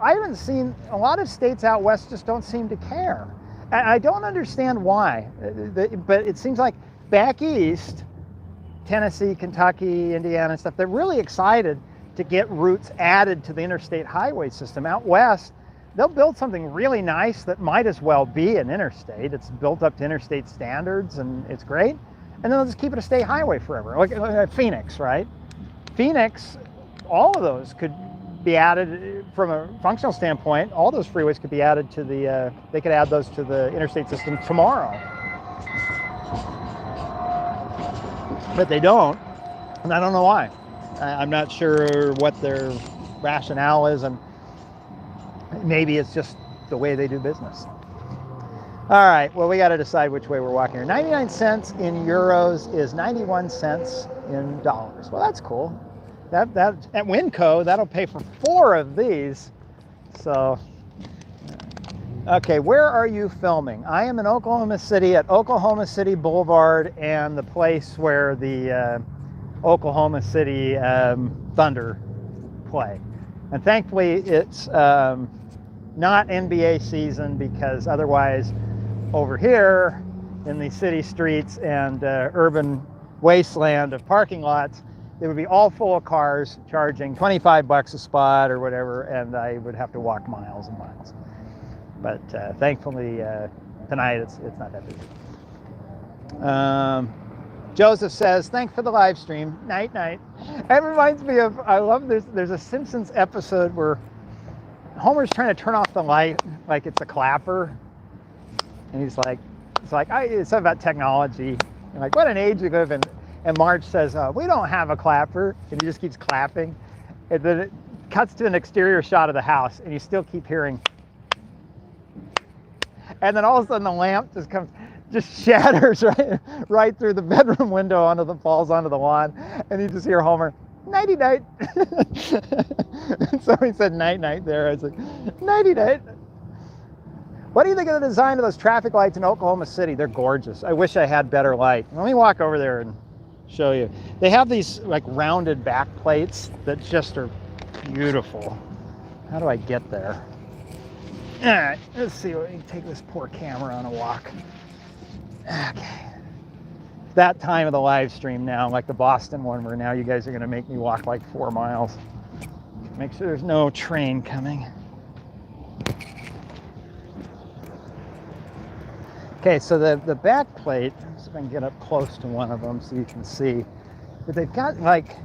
[SPEAKER 2] I haven't seen, a lot of states out west just don't seem to care. I don't understand why, but it seems like back east, Tennessee, Kentucky, Indiana and stuff, they're really excited to get routes added to the interstate highway system. Out west, they'll build something really nice that might as well be an interstate. It's built up to interstate standards and it's great. And then they'll just keep it a state highway forever. Like Phoenix, right? Phoenix, all of those could be added from a functional standpoint. All those freeways could be added to the, they could add those to the interstate system tomorrow. But they don't, and I don't know why. I'm not sure what their rationale is, and maybe it's just the way they do business. All right, well, we got to decide which way we're walking here. 99 cents in euros is 91 cents in dollars. Well, that's cool. That at Winco, that'll pay for 4 of these. So, okay, where are you filming? I am in Oklahoma City at Oklahoma City Boulevard and the place where the Oklahoma City Thunder play. And thankfully, it's not NBA season, because otherwise, over here in the city streets and urban wasteland of parking lots, it would be all full of cars charging 25 bucks a spot or whatever, and I would have to walk miles and miles. But thankfully, tonight it's not that busy. Joseph says, thanks for the live stream. Night, night. That reminds me of, I love this, there's a Simpsons episode where Homer's trying to turn off the light like it's a clapper. And he's like, it's something about technology. And like, what an age we live in. And Marge says, we don't have a clapper. And he just keeps clapping. And then it cuts to an exterior shot of the house, and you still keep hearing. And then all of a sudden the lamp just shatters right through the bedroom window falls onto the lawn, and you just hear Homer, nighty night. And so he said night night there. I was like, nighty night. What do you think of the design of those traffic lights in Oklahoma City? They're gorgeous. I wish I had better light. Let me walk over there and show you. They have these like rounded back plates that just are beautiful. How do I get there? All right, let's see. Let me take this poor camera on a walk. Okay. That time of the live stream now, like the Boston one, where now you guys are going to make me walk like 4 miles. Make sure there's no train coming. Okay, so the back plate, see if I can get up close to one of them so you can see, but they've got like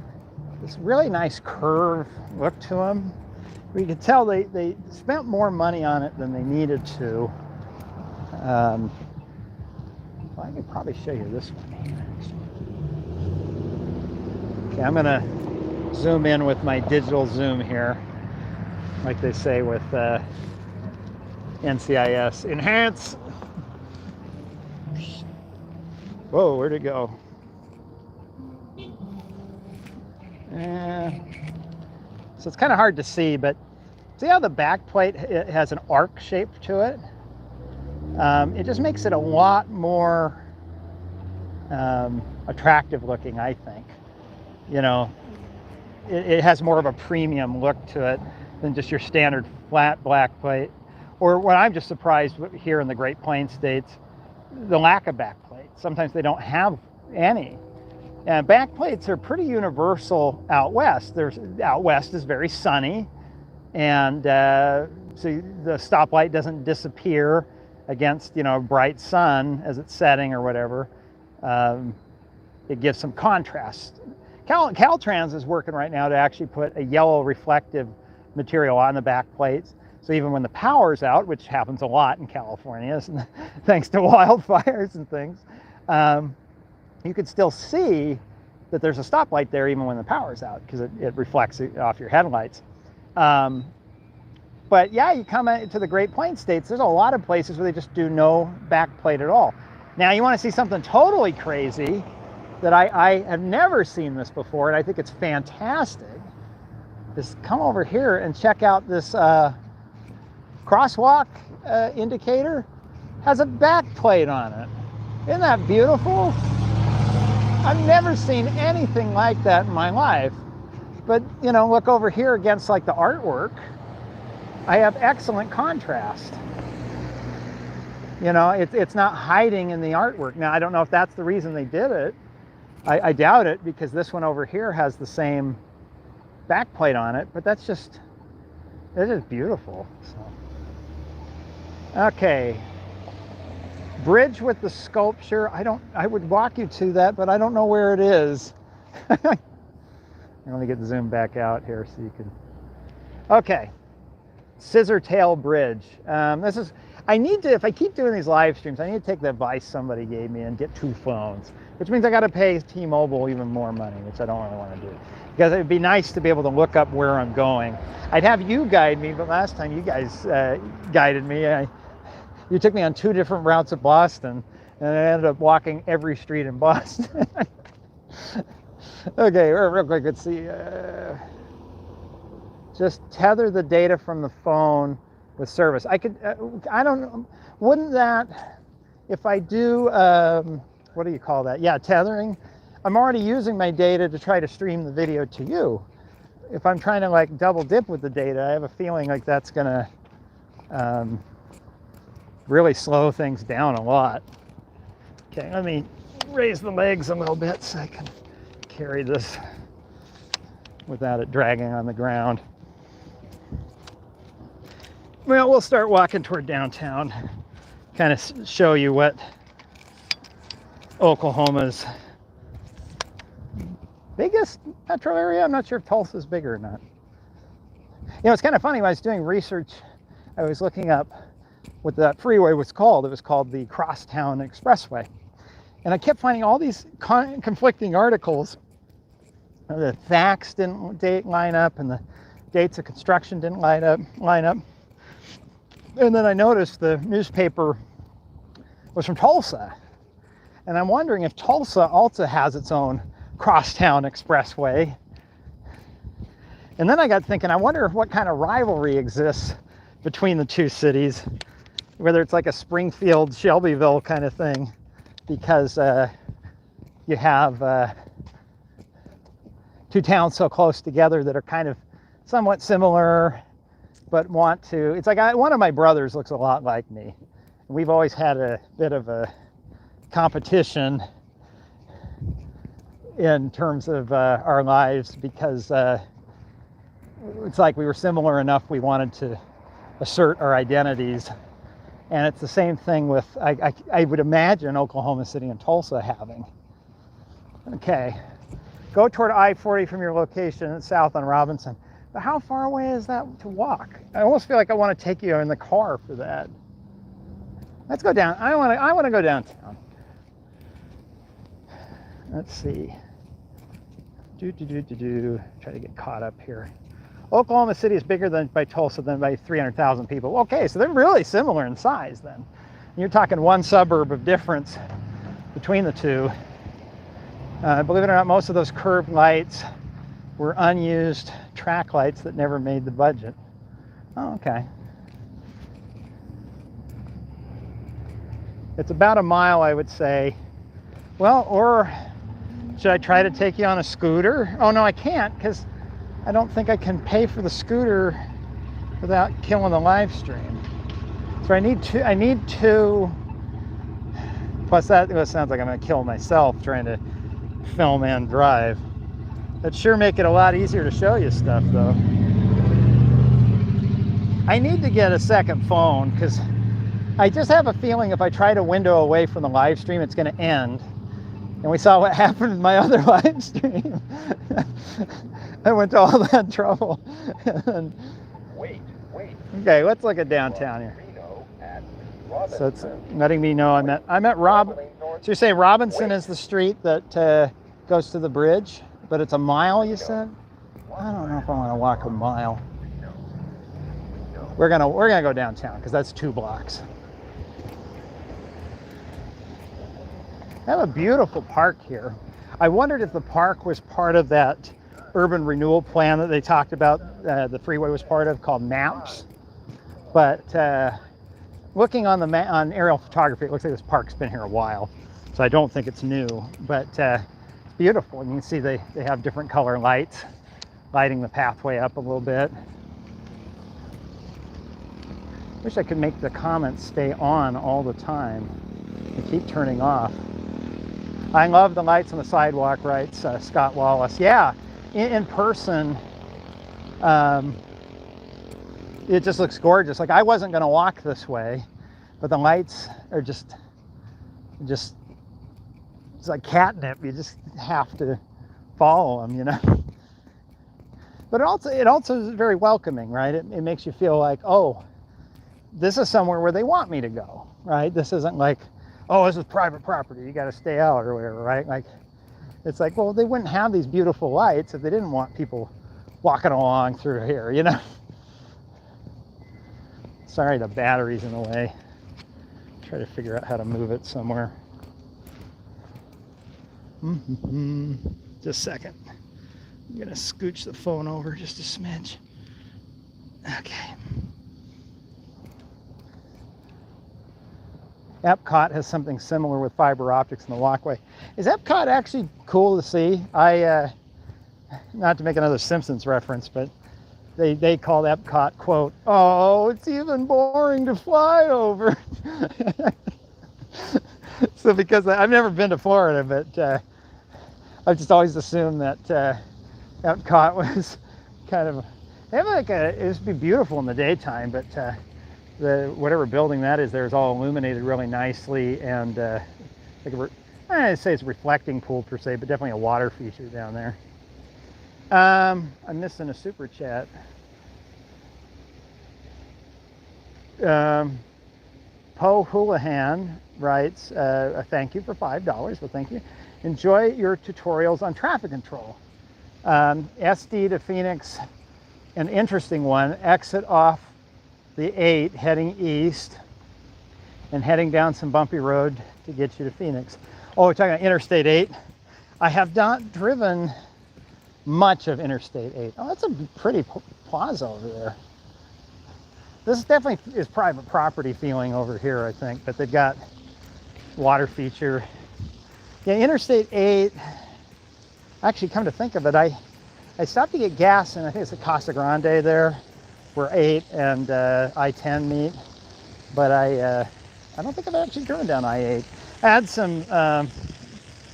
[SPEAKER 2] this really nice curve look to them. You can tell they spent more money on it than they needed to. Well, I could probably show you this one here. Okay, I'm gonna zoom in with my digital zoom here, like they say with NCIS. Enhance. Whoa, where'd it go? So it's kind of hard to see, but see how the back plate has an arc shape to it? It just makes it a lot more attractive looking, I think. You know, it has more of a premium look to it than just your standard flat black plate. Or what I'm just surprised here in the Great Plains states, the lack of back plates. Sometimes they don't have any. And back plates are pretty universal out west. Out west is very sunny, and so the stoplight doesn't disappear against, you know, bright sun as it's setting or whatever. It gives some contrast. Caltrans is working right now to actually put a yellow reflective material on the back plates. So even when the power's out, which happens a lot in California, thanks to wildfires and things, you could still see that there's a stoplight there even when the power's out, because it reflects it off your headlights. But yeah, you come to the Great Plains states, there's a lot of places where they just do no back plate at all. Now you want to see something totally crazy that I have never seen this before, and I think it's fantastic. Just come over here and check out this crosswalk indicator. Has a back plate on it. Isn't that beautiful? I've never seen anything like that in my life. But, you know, look over here against like the artwork. I have excellent contrast. You know, it's not hiding in the artwork. Now, I don't know if that's the reason they did it. I doubt it, because this one over here has the same back plate on it, but it is beautiful. So. Okay. Bridge with the sculpture. I would walk you to that, but I don't know where it is. Let me get the zoom back out here so you can. Okay. Scissor Tail Bridge. If I keep doing these live streams, I need to take the advice somebody gave me and get 2 phones, which means I got to pay T-Mobile even more money, which I don't really want to do. Because it'd be nice to be able to look up where I'm going. I'd have you guide me, but last time you guys guided me, you took me on 2 different routes of Boston, and I ended up walking every street in Boston. Okay, real quick, let's see. Just tether the data from the phone with service. I don't know, wouldn't that, if I do, what do you call that? Yeah, tethering. I'm already using my data to try to stream the video to you. If I'm trying to like double dip with the data, I have a feeling like that's gonna really slow things down a lot. Okay, let me raise the legs a little bit so I can carry this without it dragging on the ground. Well, we'll start walking toward downtown, kind of show you what Oklahoma's biggest metro area. I'm not sure if Tulsa's bigger or not. You know, it's kind of funny, when I was doing research, I was looking up what that freeway was called. It was called the Crosstown Expressway. And I kept finding all these conflicting articles. The facts didn't line up, and the dates of construction didn't line up. And then I noticed the newspaper was from Tulsa. And I'm wondering if Tulsa also has its own crosstown expressway. And then I got thinking, I wonder what kind of rivalry exists between the two cities, whether it's like a Springfield, Shelbyville kind of thing, because you have two towns so close together that are kind of somewhat similar, but want to, it's like one of my brothers looks a lot like me. We've always had a bit of a competition in terms of our lives, because it's like we were similar enough we wanted to assert our identities. And it's the same thing with, I would imagine, Oklahoma City and Tulsa having. Okay, go toward I-40 from your location south on Robinson. But how far away is that to walk? I almost feel like I want to take you in the car for that. Let's go down. I want to go downtown. Let's see. Try to get caught up here. Oklahoma City is bigger by Tulsa than by 300,000 people. Okay, so they're really similar in size then. You're talking one suburb of difference between the two. Believe it or not, most of those curb lights were unused track lights that never made the budget. Oh, okay. It's about a mile, I would say. Well, or should I try to take you on a scooter? Oh no, I can't, because I don't think I can pay for the scooter without killing the live stream. So I need two. Plus that sounds like I'm gonna kill myself trying to film and drive. That'd sure make it a lot easier to show you stuff though. I need to get a second phone, because I just have a feeling if I try to window away from the live stream, it's gonna end. And we saw what happened in my other live stream. I went to all that trouble.
[SPEAKER 3] Wait.
[SPEAKER 2] Okay, let's look at downtown here. So it's letting me know I'm at Rob. So you're saying Robinson is the street that goes to the bridge, but it's a mile, you said? I don't know if I want to walk a mile. We're gonna go downtown because that's 2 blocks. I have a beautiful park here. I wondered if the park was part of that urban renewal plan that they talked about, the freeway was part of, called MAPS. But looking on on aerial photography, it looks like this park's been here a while. So I don't think it's new, but it's beautiful. And you can see they have different color lights, lighting the pathway up a little bit. Wish I could make the comments stay on all the time. They keep turning off. I love the lights on the sidewalk, writes Scott Wallace. Yeah, in person, it just looks gorgeous. Like, I wasn't going to walk this way, but the lights are just it's like catnip. You just have to follow them, you know. But it also is very welcoming, right? It makes you feel like, oh, this is somewhere where they want me to go, right? This isn't like, oh, this is private property, you got to stay out or whatever, right? Like, it's like, well, they wouldn't have these beautiful lights if they didn't want people walking along through here, you know? Sorry, the battery's in the way. Try to figure out how to move it somewhere. Just a second. I'm gonna scooch the phone over just a smidge. Okay. Epcot has something similar with fiber optics in the walkway. Is Epcot actually cool to see? Not to make another Simpsons reference, but they called Epcot, quote, oh, it's even boring to fly over. So because I've never been to Florida, but I've just always assumed that Epcot was kind of, they have like it would be beautiful in the daytime, but whatever building that is there is all illuminated really nicely, and I'd say it's a reflecting pool per se, but definitely a water feature down there. I'm missing a super chat. Poe Houlihan writes, a thank you for $5. Well, thank you. Enjoy your tutorials on traffic control. SD to Phoenix, an interesting one. Exit off the 8 heading east and heading down some bumpy road to get you to Phoenix. Oh, we're talking about Interstate 8. I have not driven much of Interstate 8. Oh, that's a pretty plaza over there. This definitely is private property feeling over here, I think, but they've got water feature. Yeah, Interstate 8, actually come to think of it, I stopped to get gas, and I think it's at Casa Grande there, where 8 and I-10 meet, but I don't think I've actually driven down I-8. I had some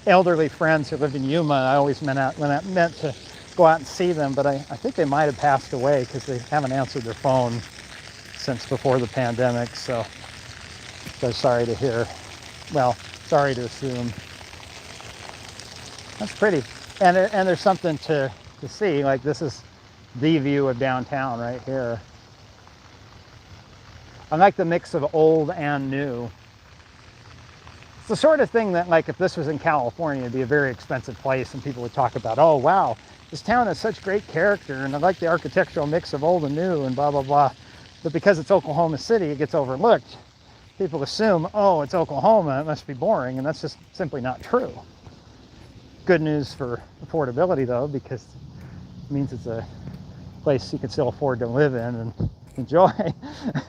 [SPEAKER 2] elderly friends who lived in Yuma. I always meant to go out and see them, but I think they might have passed away because they haven't answered their phone since before the pandemic, so sorry to hear. Well, sorry to assume. That's pretty. And there's something to see. Like, this is the view of downtown right here. I like the mix of old and new. It's the sort of thing that, like, if this was in California, it'd be a very expensive place, and people would talk about, oh, wow, this town has such great character, and I like the architectural mix of old and new, and blah, blah, blah. But because it's Oklahoma City, it gets overlooked. People assume, oh, it's Oklahoma, it must be boring, and that's just simply not true. Good news for affordability, though, because it means it's a place you can still afford to live in and enjoy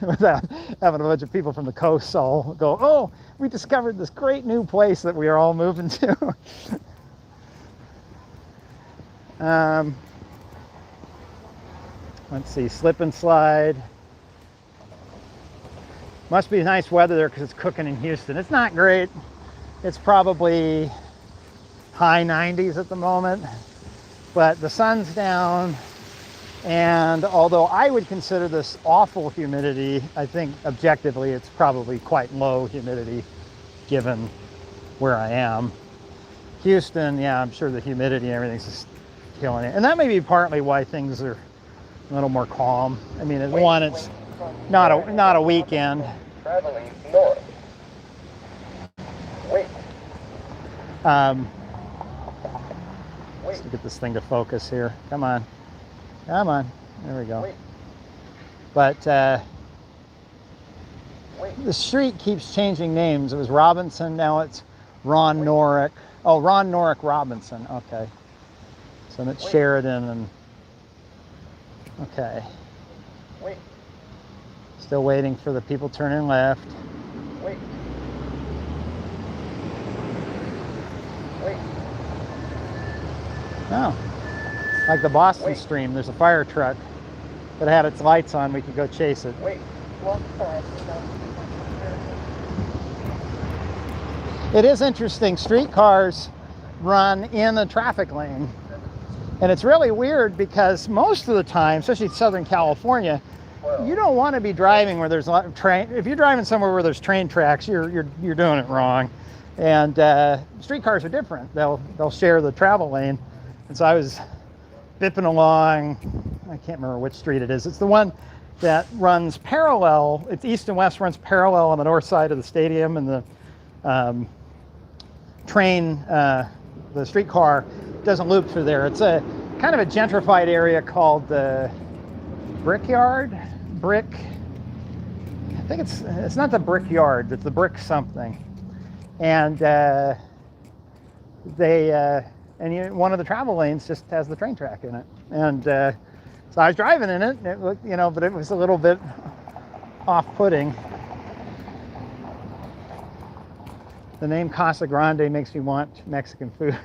[SPEAKER 2] without having a bunch of people from the coast all go, oh, we discovered this great new place that we are all moving to. Let's see, slip and slide. Must be nice weather there because it's cooking in Houston. It's not great. It's probably high 90s at the moment, but the sun's down, and although I would consider this awful humidity, I think objectively it's probably quite low humidity given where I am. Houston, yeah, I'm sure the humidity and everything's just killing it, and that may be partly why things are a little more calm. I mean, it's not a weekend.
[SPEAKER 3] Traveling north. Wait.
[SPEAKER 2] Let's get this thing to focus here. Come on. Come on. There we go.
[SPEAKER 3] Wait.
[SPEAKER 2] But the street keeps changing names. It was Robinson, now it's Ron Norick. Oh, Ron Norick Robinson. Okay. So it's Sheridan and... Okay.
[SPEAKER 3] Wait.
[SPEAKER 2] Still waiting for the people turning left.
[SPEAKER 3] Wait. Wait.
[SPEAKER 2] Oh. Like the Boston
[SPEAKER 3] Wait.
[SPEAKER 2] Stream, there's a fire truck that had its lights on. We could go chase it.
[SPEAKER 3] Wait.
[SPEAKER 2] It is interesting. Streetcars run in a traffic lane. And it's really weird because most of the time, especially in Southern California, you don't want to be driving where there's a lot of train. If you're driving somewhere where there's train tracks, you're doing it wrong. And streetcars are different. They'll share the travel lane. And so I was bipping along. I can't remember which street it is. It's the one that runs parallel. It's east and west, runs parallel on the north side of the stadium, and the train, the streetcar doesn't loop through there. It's a kind of a gentrified area called the Brickyard. I think it's not the Brickyard, it's the Brick something. And one of the travel lanes just has the train track in it. And so I was driving in it, and it looked, but it was a little bit off-putting. The name Casa Grande makes me want Mexican food.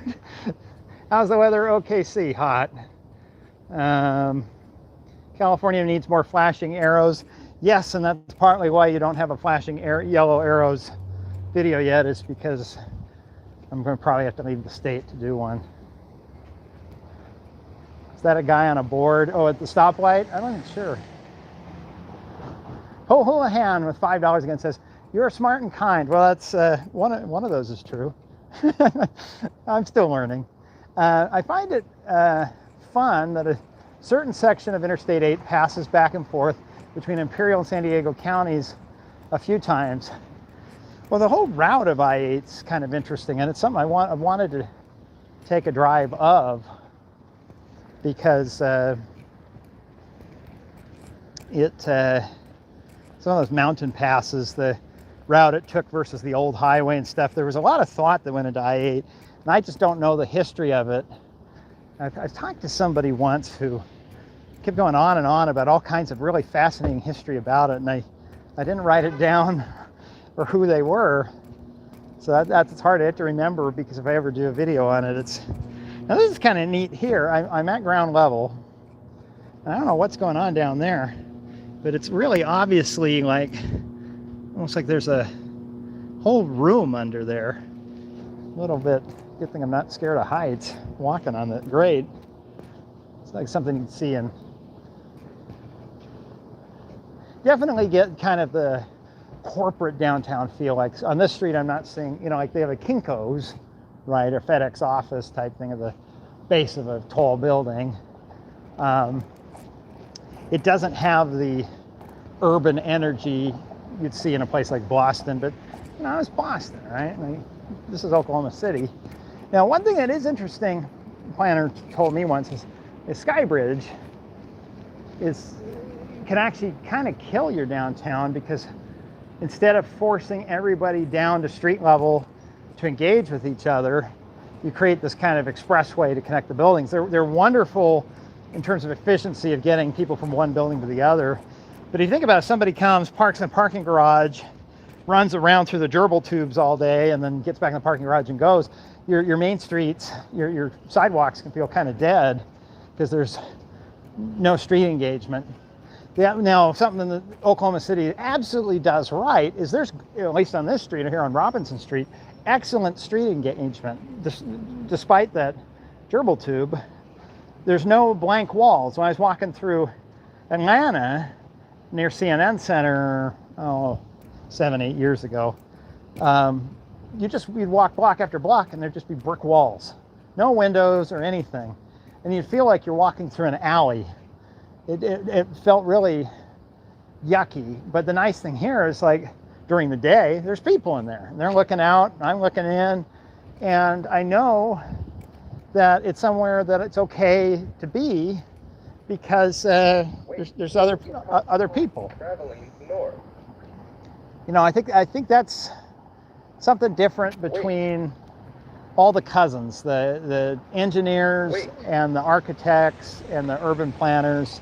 [SPEAKER 2] How's the weather? OKC, hot. California needs more flashing arrows. Yes, and that's partly why you don't have a flashing yellow arrows video yet, is because I'm going to probably have to leave the state to do one. Is that a guy on a board? Oh, at the stoplight? I'm not even sure. Houlihan with $5 again says, "You're smart and kind." Well, that's one of those is true. I'm still learning. I find it fun that a certain section of Interstate 8 passes back and forth between Imperial and San Diego counties a few times. Well, the whole route of I-8's kind of interesting, and it's something I wanted to take a drive of, because it some of those mountain passes, the route it took versus the old highway and stuff. There was a lot of thought that went into I-8, and I just don't know the history of it. I've talked to somebody once who kept going on and on about all kinds of really fascinating history about it, and I didn't write it down or who they were. So that's hard to remember, because if I ever do a video on it, now this is kind of neat here. I'm at ground level. I don't know what's going on down there, but it's really obviously like, almost like there's a whole room under there. A little bit, good thing I'm not scared of heights walking on the grade. It's like something you can see in. Definitely get kind of the corporate downtown feel. Like on this street, I'm not seeing, like they have a Kinko's, right, or FedEx office type thing at the base of a tall building. It doesn't have the urban energy you'd see in a place like Boston, but it's Boston, right? This is Oklahoma City. Now, one thing that is interesting, the planner told me once, is Skybridge can actually kind of kill your downtown, because instead of forcing everybody down to street level to engage with each other, you create this kind of expressway to connect the buildings. They're wonderful in terms of efficiency of getting people from one building to the other. But if you think about it, somebody comes, parks in a parking garage, runs around through the gerbil tubes all day, and then gets back in the parking garage and goes, your main streets, your sidewalks can feel kind of dead, because there's no street engagement. Now, something that Oklahoma City absolutely does right is there's, at least on this street here on Robinson Street, excellent street engagement. Despite that gerbil tube, there's no blank walls. When I was walking through Atlanta near CNN Center, 7-8 years ago, you'd walk block after block and there'd just be brick walls, no windows or anything, and you'd feel like you're walking through an alley. It felt really yucky. But the nice thing here is, like, during the day, there's people in there, and they're looking out, I'm looking in, and I know that it's somewhere that it's okay to be, because there's other people.
[SPEAKER 3] Traveling north.
[SPEAKER 2] I think that's something different between all the cousins, the engineers and the architects and the urban planners.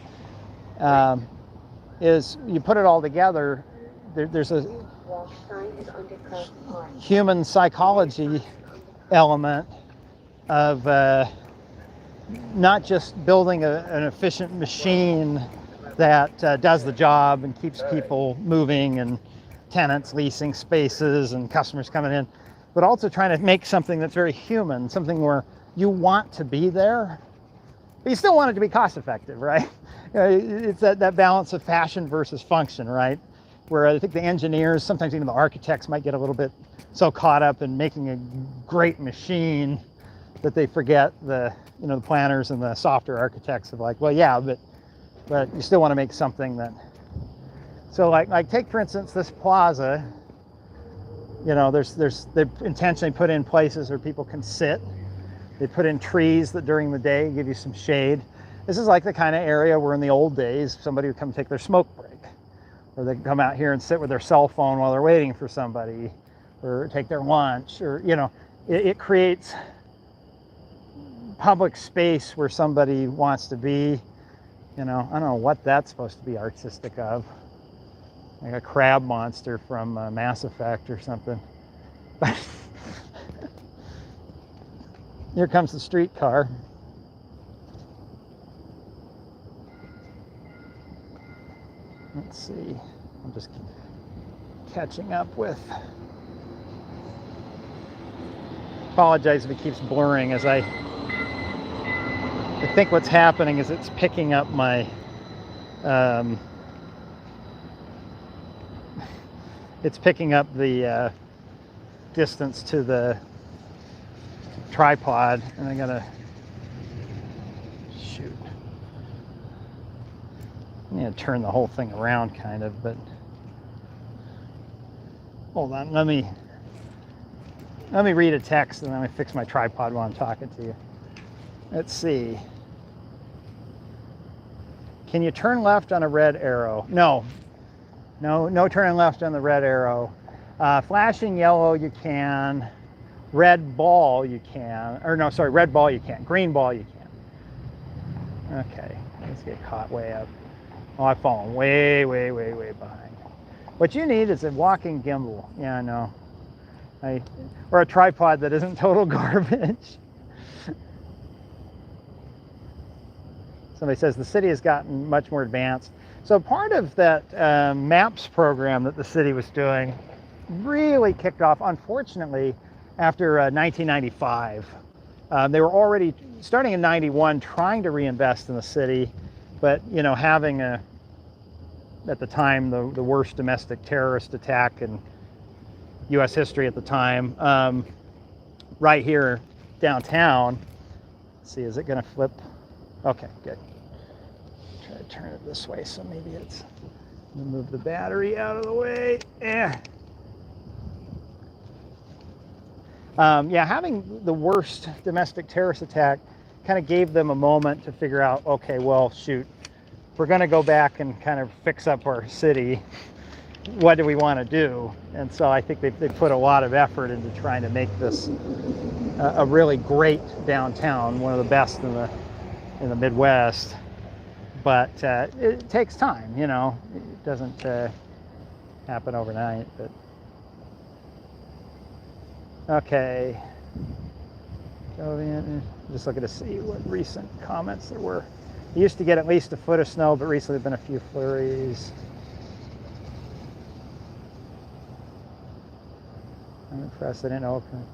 [SPEAKER 2] Is you put it all together, there's a human psychology element of not just building an efficient machine that does the job and keeps people moving, and tenants leasing spaces and customers coming in, but also trying to make something that's very human, something where you want to be there, but you still want it to be cost effective, right? It's that balance of fashion versus function, right? Where I think the engineers, sometimes even the architects, might get a little bit so caught up in making a great machine that they forget the planners and the software architects of, like, well, yeah, but you still want to make something that. So like take, for instance, this plaza. They've intentionally put in places where people can sit. They put in trees that during the day give you some shade. This is like the kind of area where in the old days somebody would come take their smoke break, or they come out here and sit with their cell phone while they're waiting for somebody, or take their lunch, or it creates public space where somebody wants to be. I don't know what that's supposed to be artistic of, like a crab monster from Mass Effect or something. Here comes the streetcar. Let's see, I'm just catching up with. Apologize if it keeps blurring as I think what's happening is it's picking up my it's picking up the distance to the tripod, and I gotta shoot. I'm gonna turn the whole thing around, kind of, but hold on. Let me read a text, and then I fix my tripod while I'm talking to you. Let's see. Can you turn left on a red arrow? No. No turning left on the red arrow. Flashing yellow you can. Red ball you can. Or no, sorry, red ball you can't. Green ball you can. Okay, let's get caught way up. Oh, I've fallen way behind. What you need is a walking gimbal. Yeah, I know. Or a tripod that isn't total garbage. Somebody says the city has gotten much more advanced. So part of that MAPS program that the city was doing really kicked off, unfortunately, after 1995. They were already, starting in 91, trying to reinvest in the city, but, you know, having at the time, the worst domestic terrorist attack in U.S. history at the time, right here downtown. Let's see, is it going to flip? Okay, good. Try to turn it this way, so maybe it's. I'm gonna move the battery out of the way. Yeah, having the worst domestic terrorist attack kind of gave them a moment to figure out, okay, well, shoot, we're going to go back and kind of fix up our city. What do we want to do? And so I think they put a lot of effort into trying to make this a really great downtown, one of the best in the Midwest. But it takes time, you know. It doesn't happen overnight. But okay, just looking to see what recent comments there were. You used to get at least a foot of snow, but recently there have been a few flurries. I'm impressed I didn't open.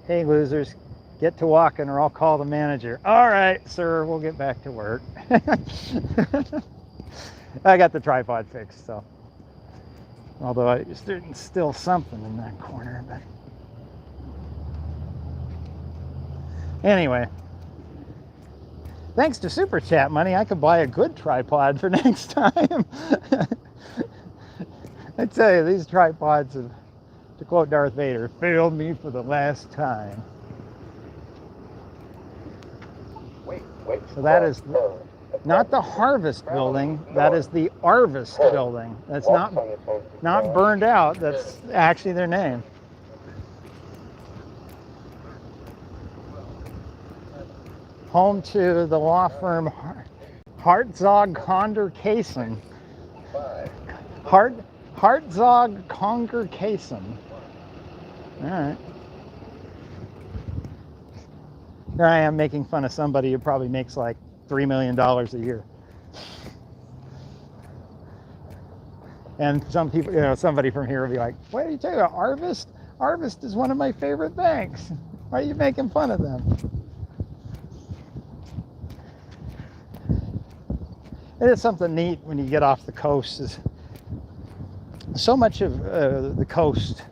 [SPEAKER 2] Hey losers, get to walking or I'll call the manager. All right, sir, we'll get back to work. I got the tripod fixed, so. Although I just didn't still something in that corner, but. Anyway, thanks to Super Chat money, I could buy a good tripod for next time. I tell you, these tripods have, to quote Darth Vader, failed me for the last time.
[SPEAKER 3] Wait.
[SPEAKER 2] So that is not the Harvest building, that is the Arvest building. That's not burned out, that's actually their name. Home to the law firm Hartzog Konder Kaysen. Hartzog Konder Kaysen. All right. Here I am making fun of somebody who probably makes like $3 million a year. And some people, you know, somebody from here will be like, what are you talking about, Arvest? Arvest is one of my favorite banks. Why are you making fun of them? It is something neat when you get off the coast. Is so much of the coast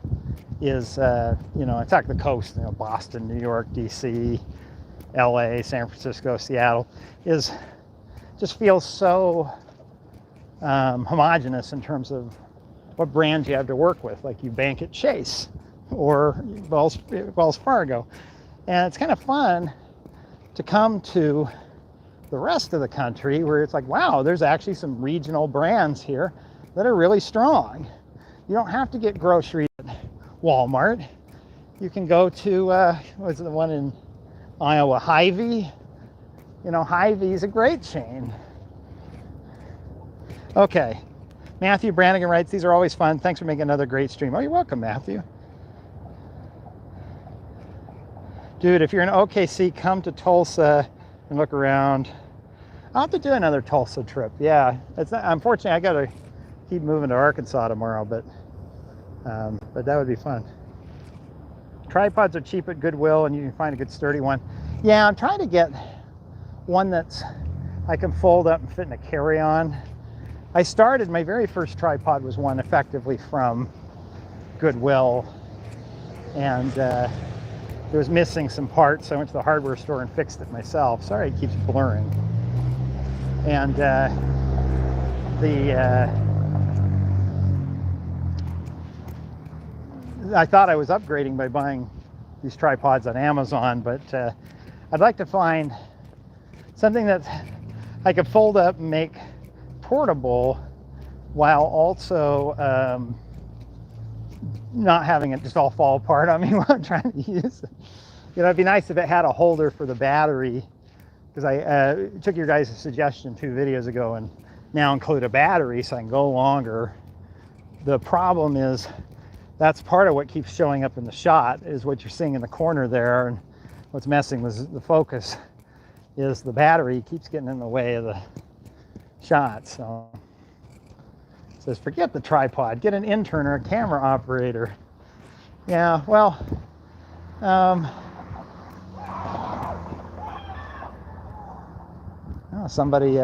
[SPEAKER 2] is, you know, attack the coast, you know, Boston, New York, DC, LA, San Francisco, Seattle, is just feels so homogenous in terms of what brands you have to work with. Like you bank at Chase or Wells Fargo. And it's kind of fun to come to the rest of the country where it's like, wow, there's actually some regional brands here that are really strong. You don't have to get groceries at Walmart. You can go to, what's the one in Iowa, Hy-Vee? You know, Hy-Vee is a great chain. Okay, Matthew Brannigan writes, these are always fun. Thanks for making another great stream. Oh, you're welcome, Matthew. Dude, if you're in OKC, come to Tulsa and look around. I'll have to do another Tulsa trip. Yeah, it's not, unfortunately I gotta keep moving to Arkansas tomorrow, but that would be fun. Tripods are cheap at Goodwill, and you can find a good sturdy one. Yeah, I'm trying to get one that's I can fold up and fit in a carry-on. I started, my very first tripod was one effectively from Goodwill, and it was missing some parts, so I went to the hardware store and fixed it myself. Sorry, it keeps blurring. And I thought I was upgrading by buying these tripods on Amazon, but I'd like to find something that I could fold up and make transportable while also not having it just all fall apart on me while I'm trying to use it. You know, it'd be nice if it had a holder for the battery, because I took your guys' suggestion 2 videos ago and now include a battery so I can go longer. The problem is that's part of what keeps showing up in the shot, is what you're seeing in the corner there, and what's messing with the focus is the battery keeps getting in the way of the shot. So it says, forget the tripod, get an intern or a camera operator. Yeah, well, oh, somebody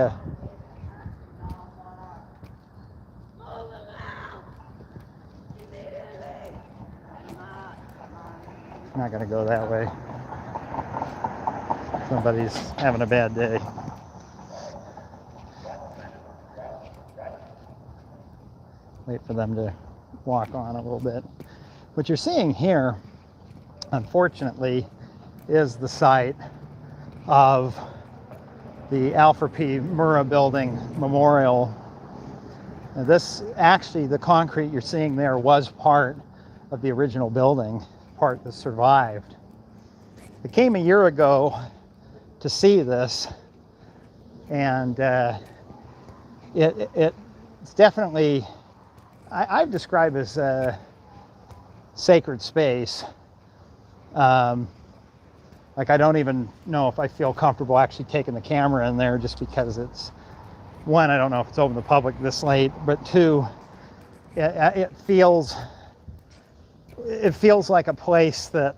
[SPEAKER 2] not gonna go that way. Somebody's having a bad day. Wait for them to walk on a little bit. What you're seeing here, unfortunately, is the site of the Alfred P. Murrah Building Memorial. Now this, actually, the concrete you're seeing there was part of the original building, part that survived. I came a year ago to see this, and it's definitely, I've described as a sacred space. Like, I don't even know if I feel comfortable actually taking the camera in there, just because it's, one, I don't know if it's open to the public this late, but two, it feels like a place that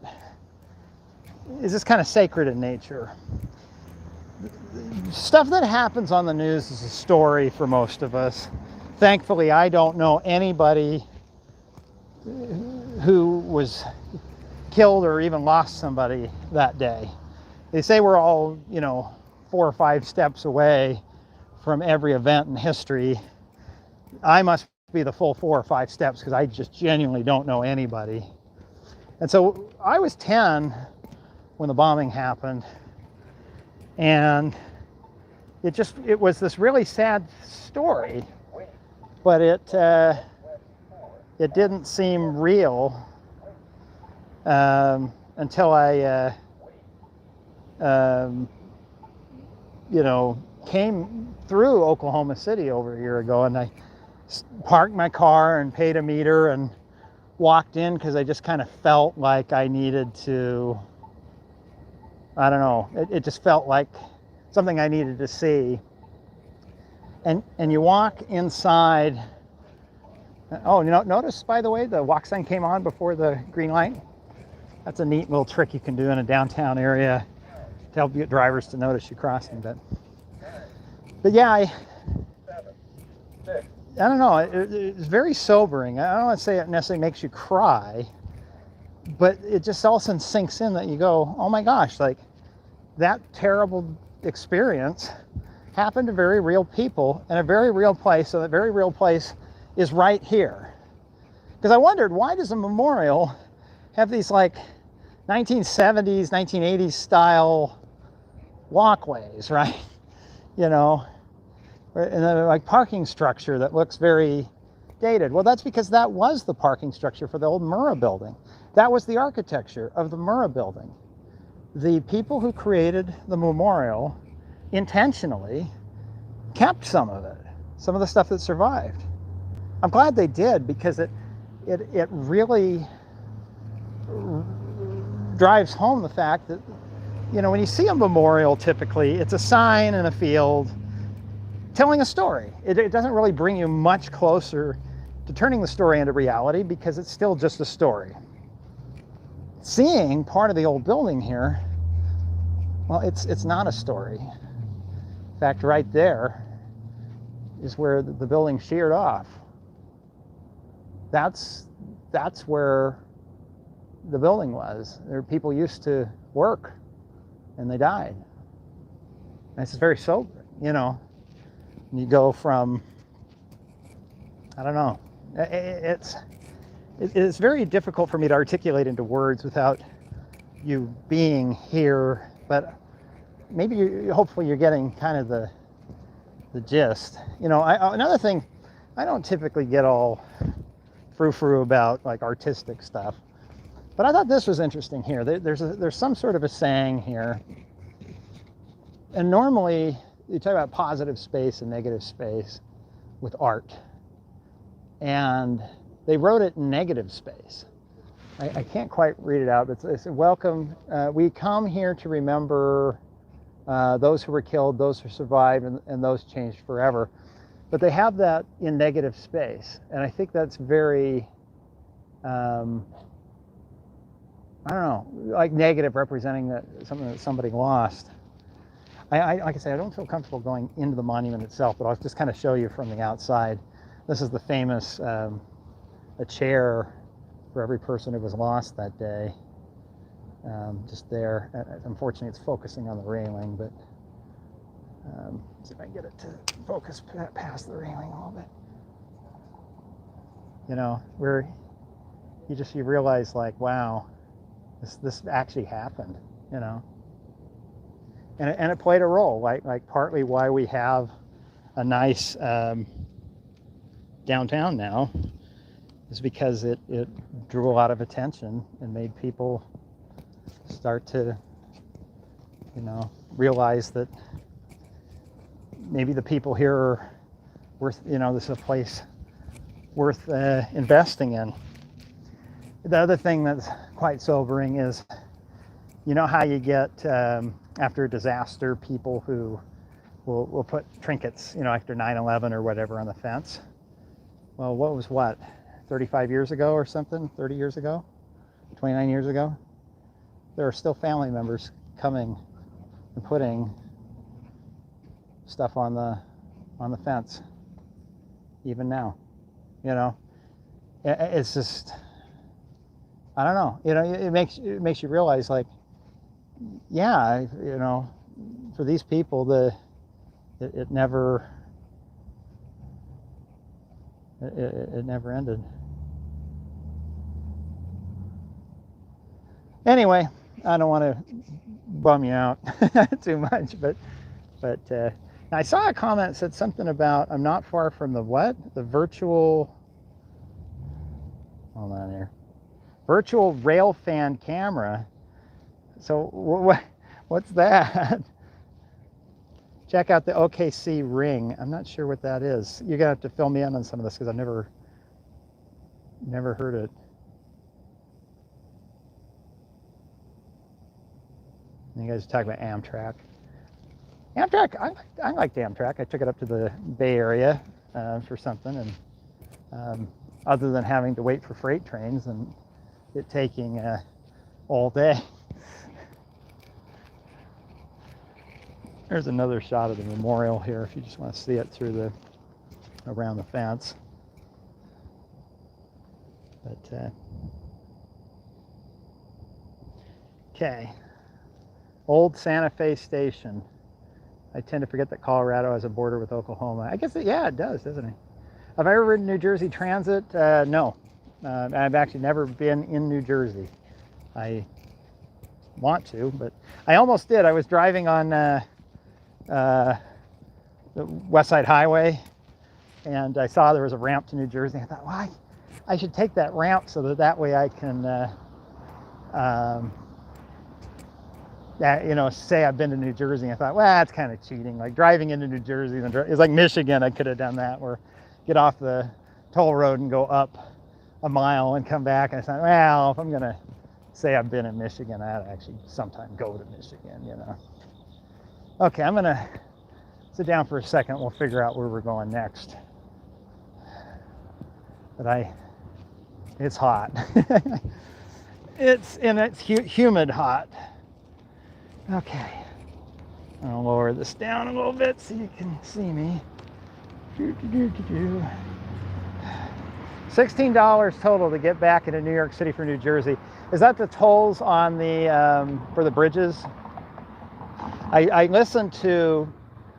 [SPEAKER 2] is just kind of sacred in nature. Stuff that happens on the news is a story for most of us. Thankfully, I don't know anybody who was killed or even lost somebody that day. They say we're all, 4 or 5 steps away from every event in history. I must be the full 4 or 5 steps, because I just genuinely don't know anybody. And so I was 10 when the bombing happened, and it was this really sad story, but it didn't seem real until I came through Oklahoma City over a year ago, and I parked my car and paid a meter and walked in, because I just kind of felt like I needed to, I don't know, it just felt like something I needed to see. And you walk inside. Oh, notice, by the way, the walk sign came on before the green light. That's a neat little trick you can do in a downtown area to help get drivers to notice you crossing. But yeah, I don't know, it's very sobering. I don't want to say it necessarily makes you cry, but it just all of a sudden sinks in that you go, oh my gosh, like, that terrible experience happened to very real people in a very real place, so that very real place is right here. Because I wondered, why does a memorial have these like 1970s, 1980s style walkways, right? And then like parking structure that looks very dated. Well, that's because that was the parking structure for the old Murrah building. That was the architecture of the Murrah building. The people who created the memorial intentionally kept some of it, some of the stuff that survived. I'm glad they did, because it really drives home the fact that, when you see a memorial, typically it's a sign in a field telling a story. It doesn't really bring you much closer to turning the story into reality, because it's still just a story. Seeing part of the old building here, well, it's not a story. In fact, right there is where the building sheared off. That's where the building was. There people used to work, and they died. And it's very sobering, You go from, I don't know, it's very difficult for me to articulate into words without you being here, but maybe hopefully you're getting kind of the gist. You know, another thing, I don't typically get all frou-frou about like artistic stuff, but I thought this was interesting here. There's some sort of a saying here, and normally you talk about positive space and negative space with art, and they wrote it in negative space. I can't quite read it out, but it's welcome. We come here to remember those who were killed, those who survived, and those changed forever. But they have that in negative space, and I think that's very, I don't know, like negative, representing that something that somebody lost. Like I say, I don't feel comfortable going into the monument itself, but I'll just kind of show you from the outside. This is the famous a chair for every person who was lost that day. Just there. Unfortunately, it's focusing on the railing, but see if I can get it to focus past the railing a little bit. You know, where you realize, like, wow, this actually happened. You know, and it played a role, like partly why we have a nice downtown now is because it drew a lot of attention and made people start to, you know, realize that maybe the people here are worth, you know, this is a place worth investing in. The other thing that's quite sobering is, you know how you get, after a disaster, people who will put trinkets, you know, after 9/11 or whatever on the fence. Well, what was 35 years ago or something, 30 years ago, 29 years ago? There are still family members coming and putting stuff on the fence, even now. You know, it's just, I don't know. You know, it makes you realize, like, yeah, you know, for these people, it never ended. Anyway, I don't want to bum you out too much, but I saw a comment that said something about, I'm not far from the what? The virtual, hold on here, virtual rail fan camera. So what's that? Check out the OKC ring. I'm not sure what that is. You're gonna have to fill me in on some of this because I've never heard it. You guys talk about Amtrak. Amtrak, I liked Amtrak. I took it up to the Bay Area for something, and other than having to wait for freight trains and it taking all day. There's another shot of the memorial here if you just want to see it through around the fence. But okay. Old Santa Fe Station. I tend to forget that Colorado has a border with Oklahoma. I guess it does, doesn't it? Have I ever ridden New Jersey Transit? No. I've actually never been in New Jersey. I want to, but I almost did. I was driving on the West Side Highway, and I saw there was a ramp to New Jersey. I thought, well, I should take that ramp so that way I can you know, say I've been to New Jersey. I thought, well, that's kind of cheating. Like driving into New Jersey, it's like Michigan. I could have done that, where get off the toll road and go up a mile and come back. And I thought, well, if I'm gonna say I've been in Michigan, I ought to actually sometime go to Michigan, you know. Okay, I'm gonna sit down for a second. We'll figure out where we're going next. But it's hot. it's humid hot. Okay, I'll lower this down a little bit so you can see me. $16 total to get back into New York City from New Jersey. Is that the tolls on the for the bridges? I listened to.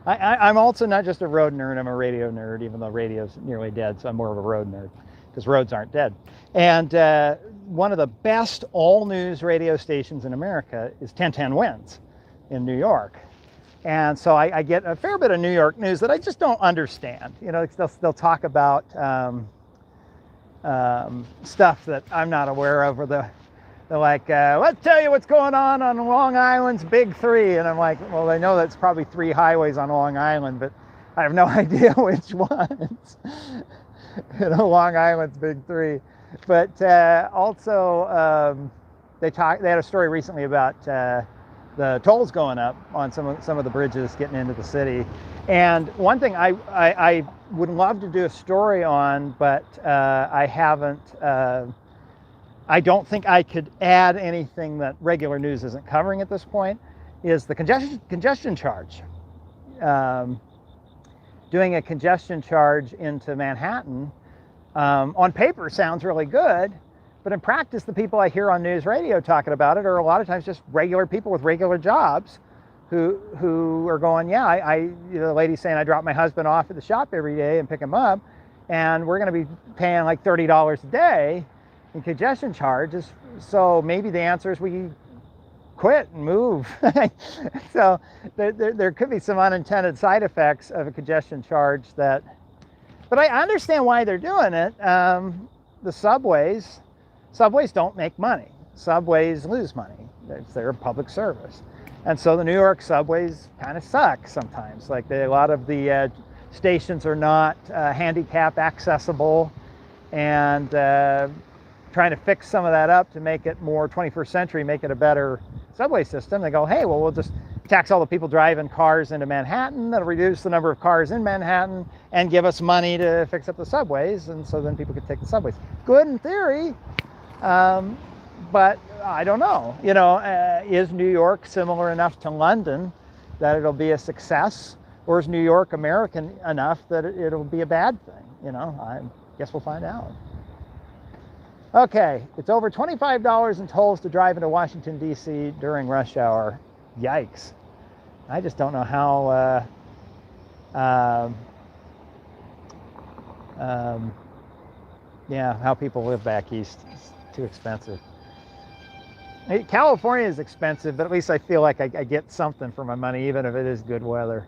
[SPEAKER 2] I'm also not just a road nerd. I'm a radio nerd, even though radio's nearly dead. So I'm more of a road nerd because roads aren't dead. And one of the best all-news radio stations in America is 1010 Wins in New York. And so I get a fair bit of New York news that I just don't understand. You know, they'll talk about stuff that I'm not aware of, or they're like, let's tell you what's going on Long Island's Big Three. And I'm like, well, I know that's probably 3 highways on Long Island, but I have no idea which ones. You know, Long Island's Big Three. But also, they had a story recently about the tolls going up on some of the bridges getting into the city. And one thing I would love to do a story on, but I haven't. I don't think I could add anything that regular news isn't covering at this point, is the congestion charge. Doing a congestion charge into Manhattan on paper sounds really good, but in practice, the people I hear on news radio talking about it are a lot of times just regular people with regular jobs who are going, yeah, you know, the lady's saying I drop my husband off at the shop every day and pick him up, and we're going to be paying like $30 a day in congestion charges. So maybe the answer is we quit and move. So there could be some unintended side effects of a congestion charge but I understand why they're doing it. The subways don't make money. Subways lose money. They're a public service. And so the New York subways kind of suck sometimes. Like a lot of the stations are not handicap accessible, and trying to fix some of that up to make it more 21st century, make it a better subway system. They go, hey, well, we'll just tax all the people driving cars into Manhattan. That'll reduce the number of cars in Manhattan and give us money to fix up the subways. And so then people could take the subways. Good in theory, but I don't know. You know, is New York similar enough to London that it'll be a success? Or is New York American enough that it'll be a bad thing? You know, I guess we'll find out. Okay, it's over $25 in tolls to drive into Washington, D.C. during rush hour. Yikes. I just don't know how how people live back east. It's too expensive. California is expensive, but at least I feel like I get something for my money, even if it is good weather.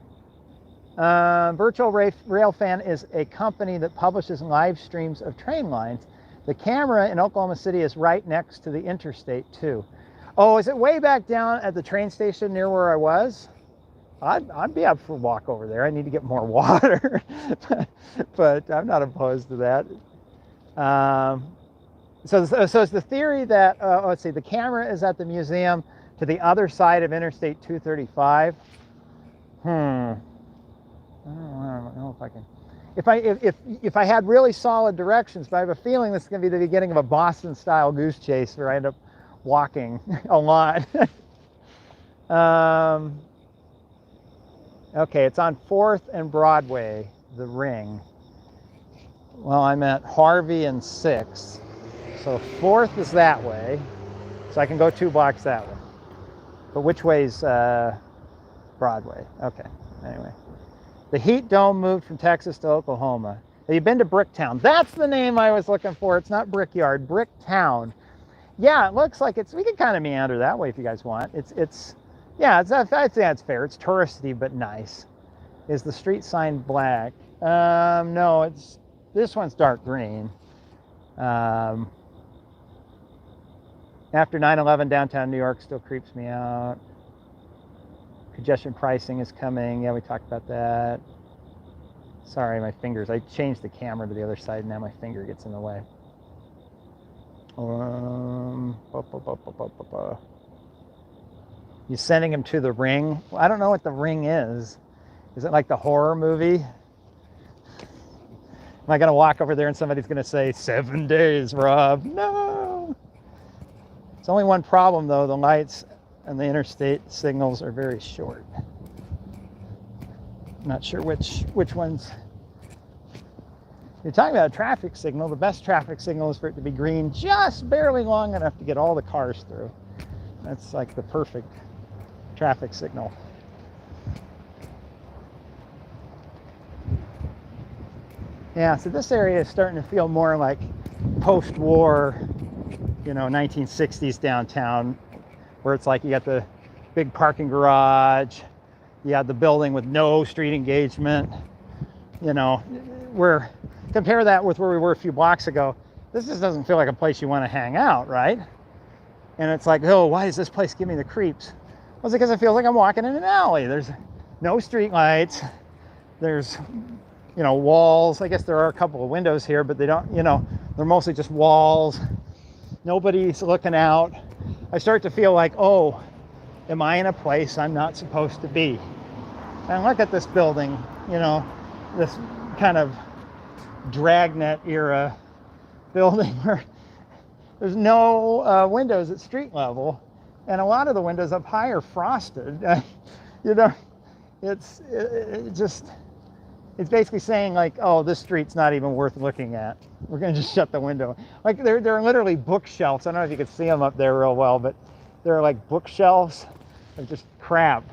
[SPEAKER 2] Virtual Railfan is a company that publishes live streams of train lines. The camera in Oklahoma City is right next to the interstate too. Oh, is it way back down at the train station near where I was? I'd be up for a walk over there. I need to get more water, but I'm not opposed to that. So it's the theory that, let's see, the camera is at the museum to the other side of Interstate 235. I don't know if I can. If I had really solid directions, but I have a feeling this is going to be the beginning of a Boston-style goose chase where I end up walking a lot. Okay, it's on 4th and Broadway, the Ring. Well, I'm at Harvey and 6th. So 4th is that way, so I can go 2 blocks that way. But which way's Broadway? Okay, anyway. The heat dome moved from Texas to Oklahoma. Have you been to Bricktown? That's the name I was looking for. It's not Brickyard, Bricktown. Yeah, it looks like we can kind of meander that way if you guys want. I'd say that's fair. It's touristy, but nice. Is the street sign black? No, this one's dark green. After 9/11, downtown New York still creeps me out. Congestion pricing is coming. Yeah, we talked about that. Sorry, my fingers. I changed the camera to the other side, and now my finger gets in the way. You sending him to the Ring? Well, I don't know what the Ring is. Is it like the horror movie? Am I going to walk over there and somebody's going to say, 7 days, Rob? No! It's only one problem, though. The lights and the interstate signals are very short. I'm not sure which ones. You're talking about a traffic signal. The best traffic signal is for it to be green just barely long enough to get all the cars through. That's like the perfect traffic signal. Yeah, so this area is starting to feel more like post-war, 1960s downtown, where it's like you got the big parking garage, You had the building with no street engagement. You know, compare that with where we were a few blocks ago. This just doesn't feel like a place you want to hang out, right? And it's like, oh, why does this place give me the creeps? Well, it's because it feels like I'm walking in an alley. There's no street lights. There's, you know, walls. I guess there are a couple of windows here, but they don't, you know, they're mostly just walls. Nobody's looking out. I start to feel like, oh, am I in a place I'm not supposed to be? And look at this building, you know, this kind of dragnet era building where there's no windows at street level, and a lot of the windows up high are frosted. You know, it's basically saying like, oh, this street's not even worth looking at. We're gonna just shut the window. Like there are literally bookshelves. I don't know if you can see them up there real well, but there are like bookshelves of just crap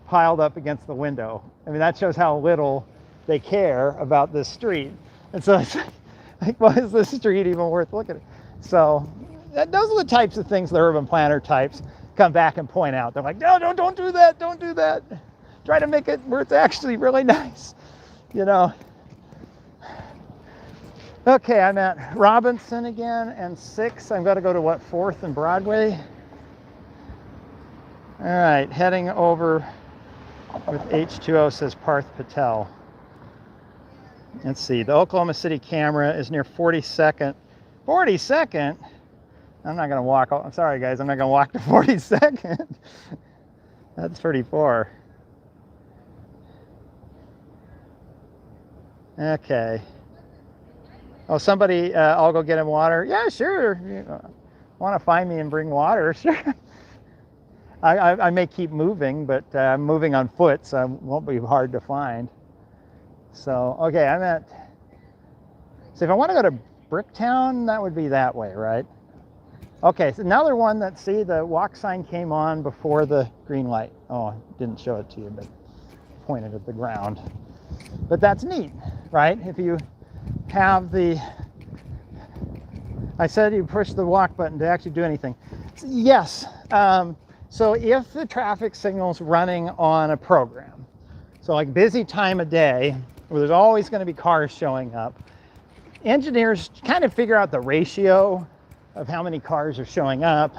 [SPEAKER 2] piled up against the window. I mean, that shows how little they care about this street. And so it's like, why is this street even worth looking at? So those are the types of things the urban planner types come back and point out. They're like, no, don't do that, don't do that. Try to make it where it's actually really nice, you know. Okay, I'm at Robinson again and 6. I'm gonna go to what, 4th and Broadway? All right, heading over with H2O says Parth Patel. Let's see, the Oklahoma City camera is near 42nd. 42nd? I'm not gonna walk, I'm sorry guys, I'm not gonna walk to 42nd. That's pretty far. Okay. Oh, somebody, I'll go get him water. Yeah, sure. You want to find me and bring water? Sure. I may keep moving, but I'm moving on foot, so it won't be hard to find. So, okay, so if I want to go to Bricktown, that would be that way, right? Okay, so another one that, see, the walk sign came on before the green light. Oh, I didn't show it to you, but pointed at the ground. But that's neat, right? If you have I said you push the walk button to actually do anything. Yes. So if the traffic signal's running on a program, so like busy time of day, where there's always going to be cars showing up, engineers kind of figure out the ratio of how many cars are showing up,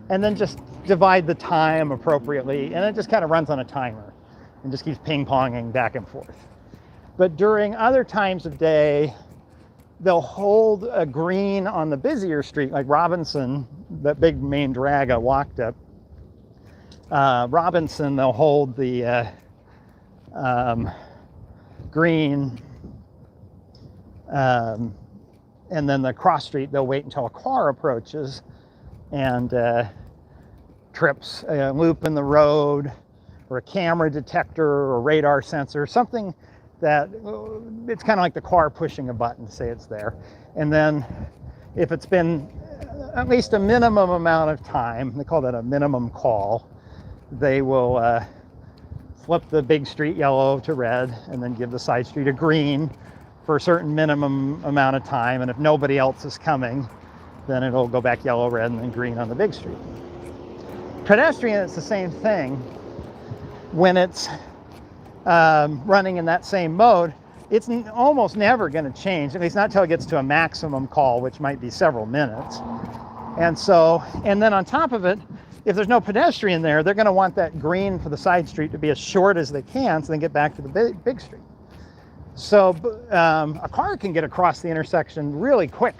[SPEAKER 2] and then just divide the time appropriately, and it just kind of runs on a timer and just keeps ping-ponging back and forth. But during other times of day, they'll hold a green on the busier street, like Robinson, that big main drag I walked up. Robinson, they'll hold the green, and then the cross street, they'll wait until a car approaches and trips a loop in the road, or a camera detector or radar sensor, something that it's kind of like the car pushing a button to say it's there. And then if it's been at least a minimum amount of time, they call that a minimum call, they will flip the big street yellow to red and then give the side street a green for a certain minimum amount of time. And if nobody else is coming, then it'll go back yellow, red, and then green on the big street. Pedestrian, it's the same thing. When it's running in that same mode, it's almost never going to change, at least not until it gets to a maximum call, which might be several minutes. And so, and then on top of it, if there's no pedestrian there, they're going to want that green for the side street to be as short as they can so they can get back to the big street. So a car can get across the intersection really quick.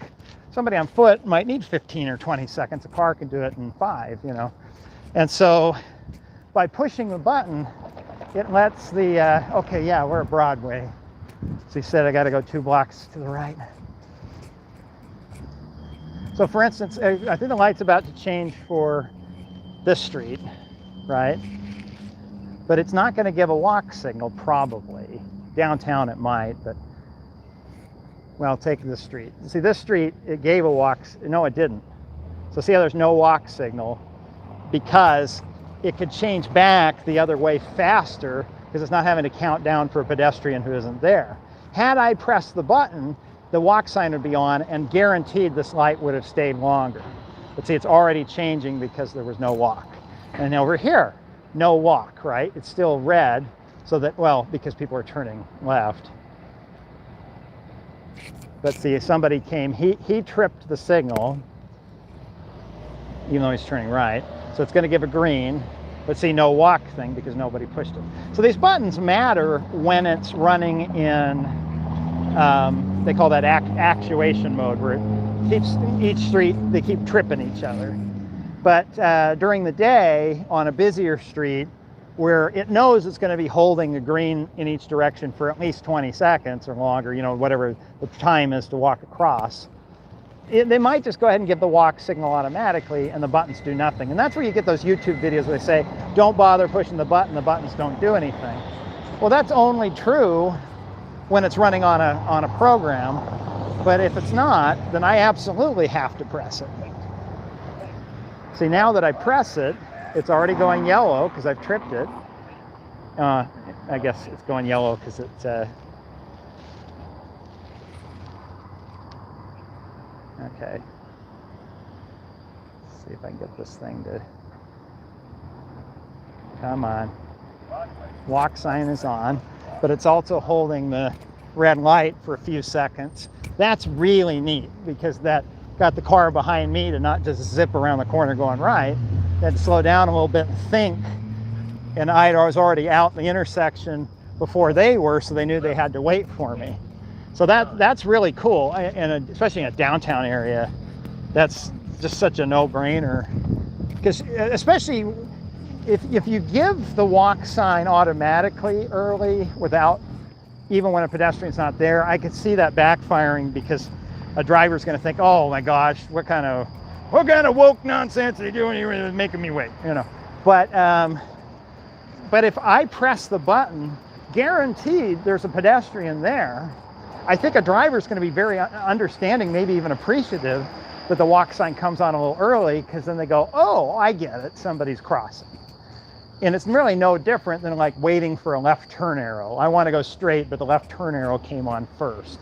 [SPEAKER 2] Somebody on foot might need 15 or 20 seconds. A car can do it in 5, you know. And so by pushing the button, it lets the, okay, yeah, we're at Broadway. So he said I got to go 2 blocks to the right. So for instance, I think the light's about to change for this street, right? But it's not going to give a walk signal, probably. Downtown it might, but, well, take this street. See, this street, it gave a walk, no, it didn't. So see how there's no walk signal, because it could change back the other way faster because it's not having to count down for a pedestrian who isn't there. Had I pressed the button, the walk sign would be on, and guaranteed this light would have stayed longer. But see, it's already changing because there was no walk. And over here, no walk, right? It's still red, so that, well, because people are turning left. But see, somebody came, he tripped the signal, even though he's turning right. So it's going to give a green, but see, no walk thing because nobody pushed it. So these buttons matter when it's running in, they call that actuation mode, where it keeps each street, they keep tripping each other. But during the day, on a busier street, where it knows it's going to be holding a green in each direction for at least 20 seconds or longer, you know, whatever the time is to walk across, they might just go ahead and give the walk signal automatically and the buttons do nothing. And that's where you get those YouTube videos where they say, don't bother pushing the buttons don't do anything. Well, that's only true when it's running on a program, but if it's not, then I absolutely have to press it. See, now that I press it, it's already going yellow because I've tripped it. I guess it's going yellow because it's okay. Let's see if I can get this thing to come on. Walk sign is on, but it's also holding the red light for a few seconds. That's really neat because that got the car behind me to not just zip around the corner going right. They had to slow down a little bit and think. And I was already out in the intersection before they were, so they knew they had to wait for me. So that's really cool, and especially in a downtown area, that's just such a no-brainer. Because especially if you give the walk sign automatically early without, even when a pedestrian's not there, I could see that backfiring because a driver's going to think, oh my gosh, what kind of woke nonsense are you doing here, making me wait, you know. But if I press the button, guaranteed there's a pedestrian there. I think a driver's going to be very understanding, maybe even appreciative that the walk sign comes on a little early, because then they go, oh, I get it, somebody's crossing. And it's really no different than like waiting for a left turn arrow. I want to go straight, but the left turn arrow came on first.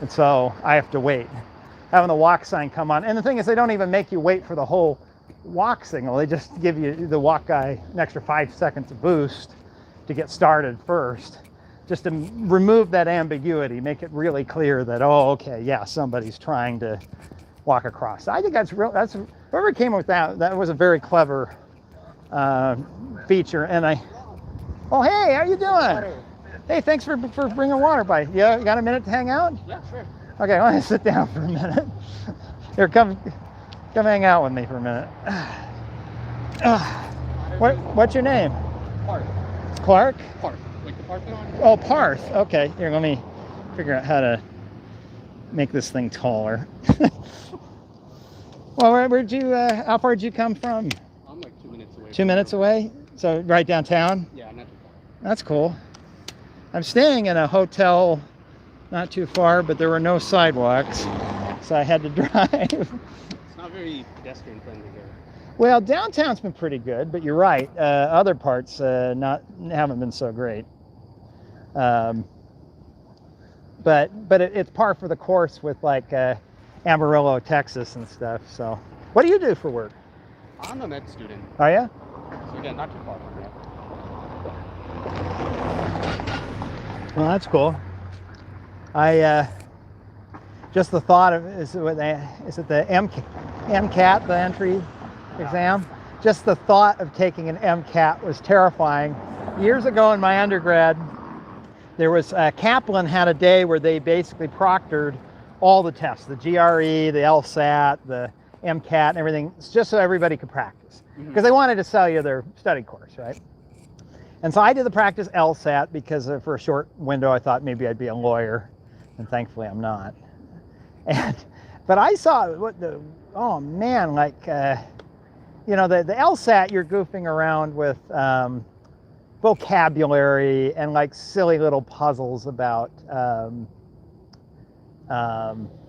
[SPEAKER 2] And so I have to wait. Having the walk sign come on. And the thing is, they don't even make you wait for the whole walk signal. They just give you, the walk guy, an extra 5 seconds of boost to get started first, just to remove that ambiguity, make it really clear that, oh, okay, yeah, somebody's trying to walk across. I think that's real. That's whoever came up with that. That was a very clever feature. And oh, hey, how you doing? Hey, thanks for bringing water by. Yeah, you got a minute to hang out?
[SPEAKER 3] Yeah, sure.
[SPEAKER 2] Okay, let me sit down for a minute. Here, come hang out with me for a minute. What's your name?
[SPEAKER 3] Parth.
[SPEAKER 2] Clark?
[SPEAKER 3] Parth. Like the Parthenon?
[SPEAKER 2] Oh, Parth. Okay, here, let me figure out how to make this thing taller. Well, where'd you, how far did you come from?
[SPEAKER 3] I'm like 2 minutes away.
[SPEAKER 2] 2 minutes away? So right downtown?
[SPEAKER 3] Yeah, not too far.
[SPEAKER 2] That's cool. I'm staying in a hotel not too far, but there were no sidewalks, so I had to drive.
[SPEAKER 3] It's not very pedestrian friendly here.
[SPEAKER 2] Well, downtown's been pretty good, but you're right. Other parts haven't been so great. But it's par for the course with like Amarillo, Texas and stuff. So, what do you do for work?
[SPEAKER 3] I'm a med student,
[SPEAKER 2] Are you?
[SPEAKER 3] so again, not too far from here.
[SPEAKER 2] Well, that's cool. I just the thought of is it the MCAT, the entry exam? Just the thought of taking an MCAT was terrifying. Years ago in my undergrad, there was Kaplan had a day where they basically proctored all the tests, the GRE, the LSAT, the MCAT, and everything, just so everybody could practice, because they wanted to sell you their study course, right? And so I did the practice LSAT because for a short window I thought maybe I'd be a lawyer, and thankfully I'm not. But I saw oh man, like you know, the LSAT, you're goofing around with vocabulary and like silly little puzzles about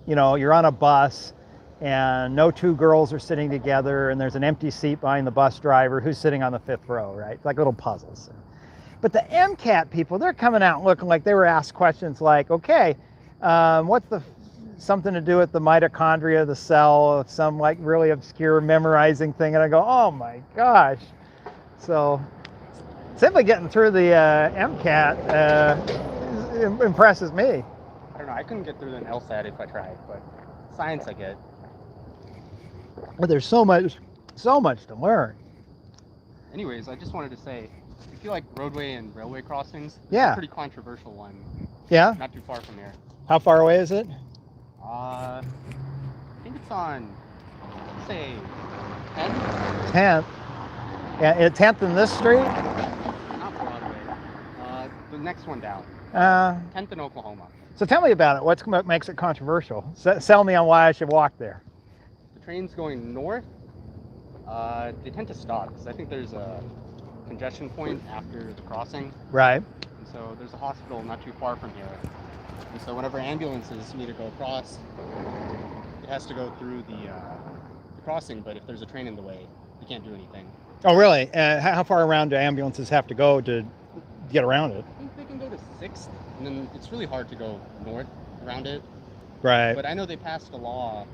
[SPEAKER 2] you know, you're on a bus and no two girls are sitting together and there's an empty seat behind the bus driver who's sitting on the 5th row, right? Like little puzzles. But the MCAT people, they're coming out looking like they were asked questions like, okay, what's something to do with the mitochondria of the cell, some like really obscure memorizing thing. And I go, oh my gosh. So Simply getting through the MCAT impresses me.
[SPEAKER 3] I don't know. I couldn't get through an LSAT if I tried, but science I get.
[SPEAKER 2] But there's so much to learn.
[SPEAKER 3] Anyways, I just wanted to say, if you like roadway and railway crossings, it's
[SPEAKER 2] Yeah.
[SPEAKER 3] a pretty controversial one.
[SPEAKER 2] Yeah?
[SPEAKER 3] Not too far from here.
[SPEAKER 2] How far away is it?
[SPEAKER 3] I think it's on, say, 10th?
[SPEAKER 2] 10th. Yeah, 10th in this street?
[SPEAKER 3] Not Broadway. The next one down. 10th in Oklahoma.
[SPEAKER 2] So tell me about it. What makes it controversial? Sell me on why I should walk there.
[SPEAKER 3] The trains going north, they tend to stop because I think there's a congestion point after the crossing.
[SPEAKER 2] Right.
[SPEAKER 3] And so there's a hospital not too far from here. And so whenever ambulances need to go across, it has to go through the crossing, but if there's a train in the way, you can't do anything.
[SPEAKER 2] Oh, really? How far around do ambulances have to go to get around it?
[SPEAKER 3] I think they can go to 6th, and then it's really hard to go north around it.
[SPEAKER 2] Right.
[SPEAKER 3] But I know they passed a law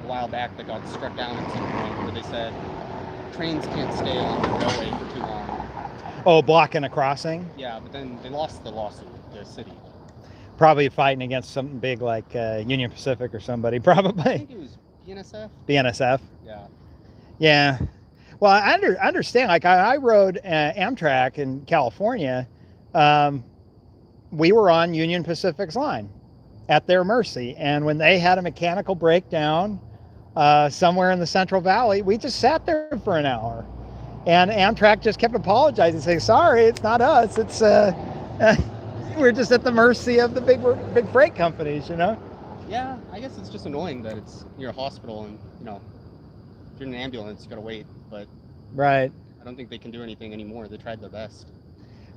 [SPEAKER 3] a while back that got struck down at some point where they said trains can't stay on the railway for too long.
[SPEAKER 2] Oh, blocking a crossing?
[SPEAKER 3] Yeah, but then they lost the lawsuit, the city.
[SPEAKER 2] Probably fighting against something big like Union Pacific or somebody,
[SPEAKER 3] I
[SPEAKER 2] probably.
[SPEAKER 3] think it was BNSF.
[SPEAKER 2] BNSF.
[SPEAKER 3] Yeah.
[SPEAKER 2] Yeah. Well, I understand. Like I rode Amtrak in California. We were on Union Pacific's line at their mercy. And when they had a mechanical breakdown somewhere in the Central Valley, we just sat there for an hour. And Amtrak just kept apologizing, saying, sorry, it's not us. It's we're just at the mercy of the big freight companies, you know?
[SPEAKER 3] Yeah, I guess it's just annoying that it's near a hospital and, you know, if you're in an ambulance, you gotta wait. But
[SPEAKER 2] Right.
[SPEAKER 3] I don't think they can do anything anymore. They tried their best.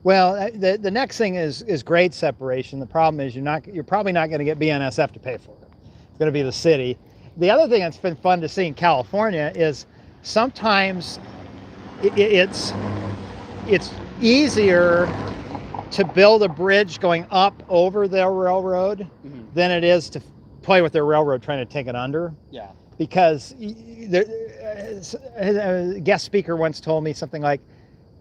[SPEAKER 2] Well, the next thing is grade separation. The problem is you're probably not going to get BNSF to pay for it. It's going to be the city. The other thing that's been fun to see in California is sometimes it's easier to build a bridge going up over their railroad than it is to play with their railroad trying to take it under.
[SPEAKER 3] Yeah.
[SPEAKER 2] Because a guest speaker once told me something like,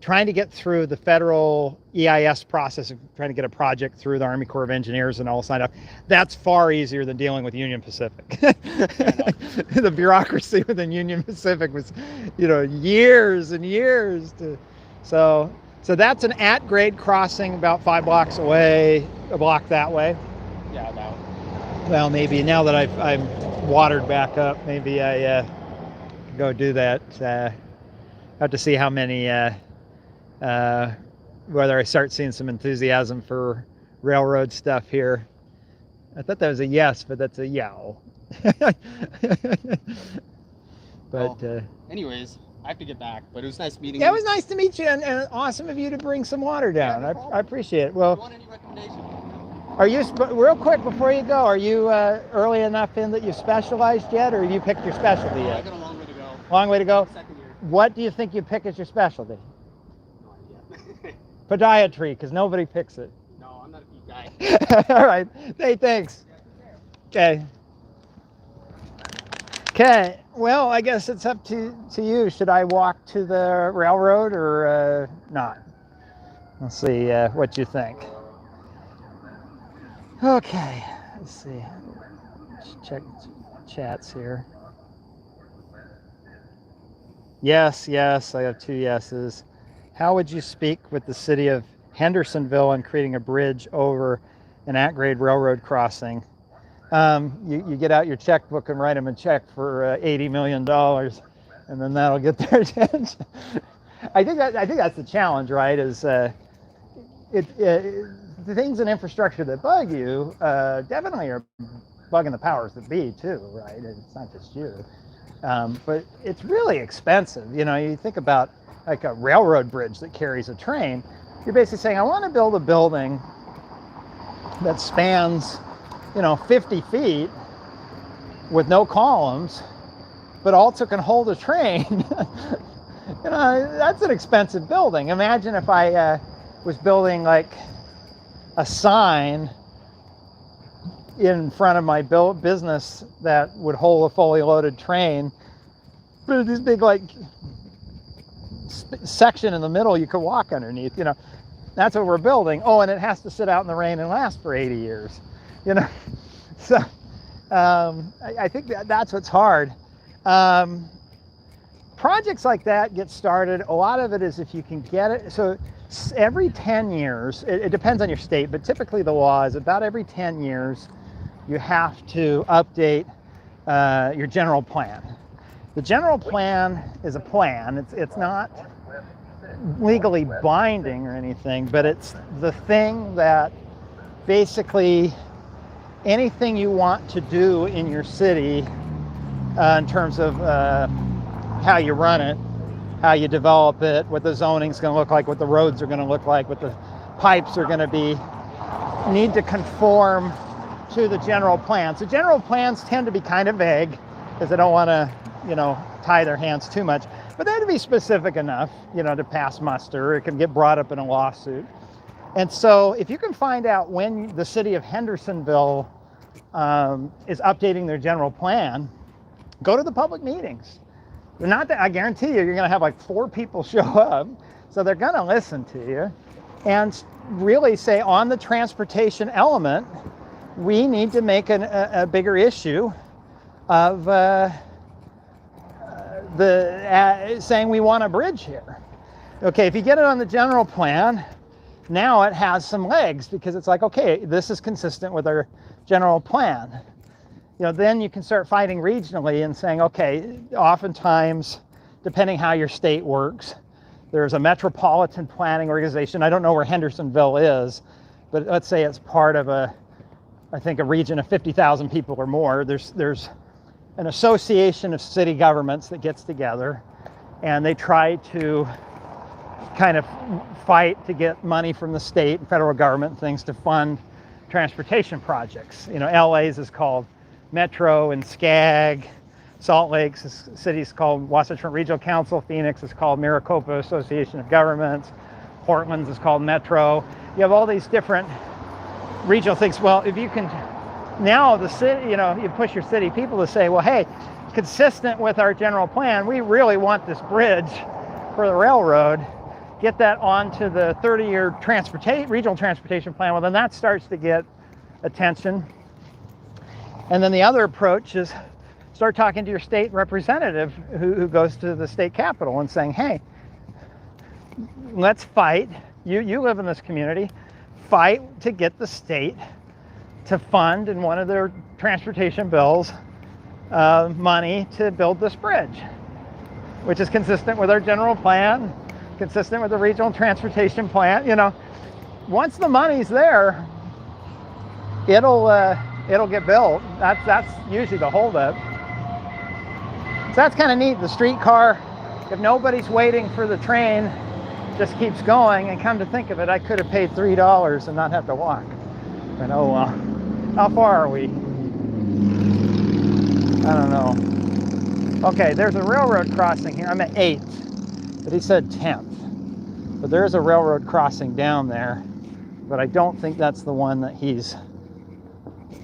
[SPEAKER 2] trying to get through the federal EIS process of trying to get a project through the Army Corps of Engineers and all signed up, that's far easier than dealing with Union Pacific. The bureaucracy within Union Pacific was, years and years. So that's an at-grade crossing about 5 blocks away, a block that way.
[SPEAKER 3] Yeah, about.
[SPEAKER 2] Well, maybe now that I'm watered back up, maybe I can go do that. Have to see how many, whether I start seeing some enthusiasm for railroad stuff here. I thought that was a yes, but that's a yow. But
[SPEAKER 3] anyways, I have to get back, but it was nice meeting
[SPEAKER 2] yeah,
[SPEAKER 3] you.
[SPEAKER 2] it was nice to meet you, and awesome of you to bring some water down.
[SPEAKER 3] Yeah, no problem.
[SPEAKER 2] I appreciate it.
[SPEAKER 3] Do
[SPEAKER 2] Well,
[SPEAKER 3] you want any recommendations?
[SPEAKER 2] are you, real quick before you go, are you early enough in that you've specialized yet, or have you picked your specialty
[SPEAKER 3] I
[SPEAKER 2] yet?
[SPEAKER 3] got a long way to go.
[SPEAKER 2] Long way to go.
[SPEAKER 3] Second year.
[SPEAKER 2] What do you think you pick as your specialty?
[SPEAKER 3] No idea.
[SPEAKER 2] Podiatry, because nobody picks it.
[SPEAKER 3] No, I'm not a geek guy.
[SPEAKER 2] All right. Hey, thanks. Okay. Okay. Well, I guess it's up to you. Should I walk to the railroad or not? Let's see what you think. Okay. Let's see. Let's check chats here. Yes, I have 2 yeses. How would you speak with the city of Hendersonville on creating a bridge over an at-grade railroad crossing? You get out your checkbook and write them a check for $80 million, and then that'll get their attention. I think that's the challenge, right? Is the things in infrastructure that bug you definitely are bugging the powers that be too, right? It's not just you. But it's really expensive. You think about like a railroad bridge that carries a train. You're basically saying, I want to build a building that spans, 50 feet with no columns, but also can hold a train. That's an expensive building. Imagine if I was building like a sign in front of my business that would hold a fully loaded train, but these big like section in the middle you could walk underneath. You know, that's what we're building. Oh, and it has to sit out in the rain and last for 80 years. You know, so I think that's what's hard. Projects like that get started. A lot of it is if you can get it. So every 10 years, it depends on your state, but typically the law is about every 10 years, you have to update your general plan. The general plan is a plan. It's not legally binding or anything, but it's the thing that basically anything you want to do in your city in terms of how you run it, how you develop it, what the zoning's going to look like, what the roads are going to look like, what the pipes are going to be, need to conform to the general plan. So general plans tend to be kind of vague because they don't want to, you know, tie their hands too much, but they have to be specific enough, you know, to pass muster. It can get brought up in a lawsuit. And so if you can find out when the city of Hendersonville is updating their general plan, go to the public meetings. They're not that, I guarantee you're going to have like 4 people show up, so they're going to listen to you and really say on the transportation element, we need to make a bigger issue of saying we want a bridge here. Okay, if you get it on the general plan, now it has some legs because it's like, okay, this is consistent with our general plan. You know, then you can start fighting regionally and saying, okay, oftentimes, depending how your state works, there's a metropolitan planning organization. I don't know where Hendersonville is, but let's say it's part of I think a region of 50,000 people or more. There's an association of city governments that gets together and they try to kind of fight to get money from the state and federal government and things to fund transportation projects. You know, LA's is called Metro and SCAG. Salt Lake City is called Wasatch Front Regional Council. Phoenix is called Maricopa Association of Governments. Portland's is called Metro. You have all these different regional things. Well, if you can, now the city, you know, you push your city people to say, well, hey, consistent with our general plan, we really want this bridge for the railroad. Get that onto the 30-year regional transportation plan. Well, then that starts to get attention. And then the other approach is start talking to your state representative who goes to the state capitol and saying, hey, let's fight. You live in this community. Fight to get the state to fund in one of their transportation bills money to build this bridge, which is consistent with our general plan, consistent with the regional transportation plan. You know, once the money's there, it'll get built. That's usually the holdup. So that's kind of neat. The streetcar, if nobody's waiting for the train, just keeps going. And come to think of it, I could have paid $3 and not have to walk. But oh well. How far are we? I don't know. Okay, there's a railroad crossing here. I'm at 8th, but he said 10th. But there's a railroad crossing down there, but I don't think that's the one that he's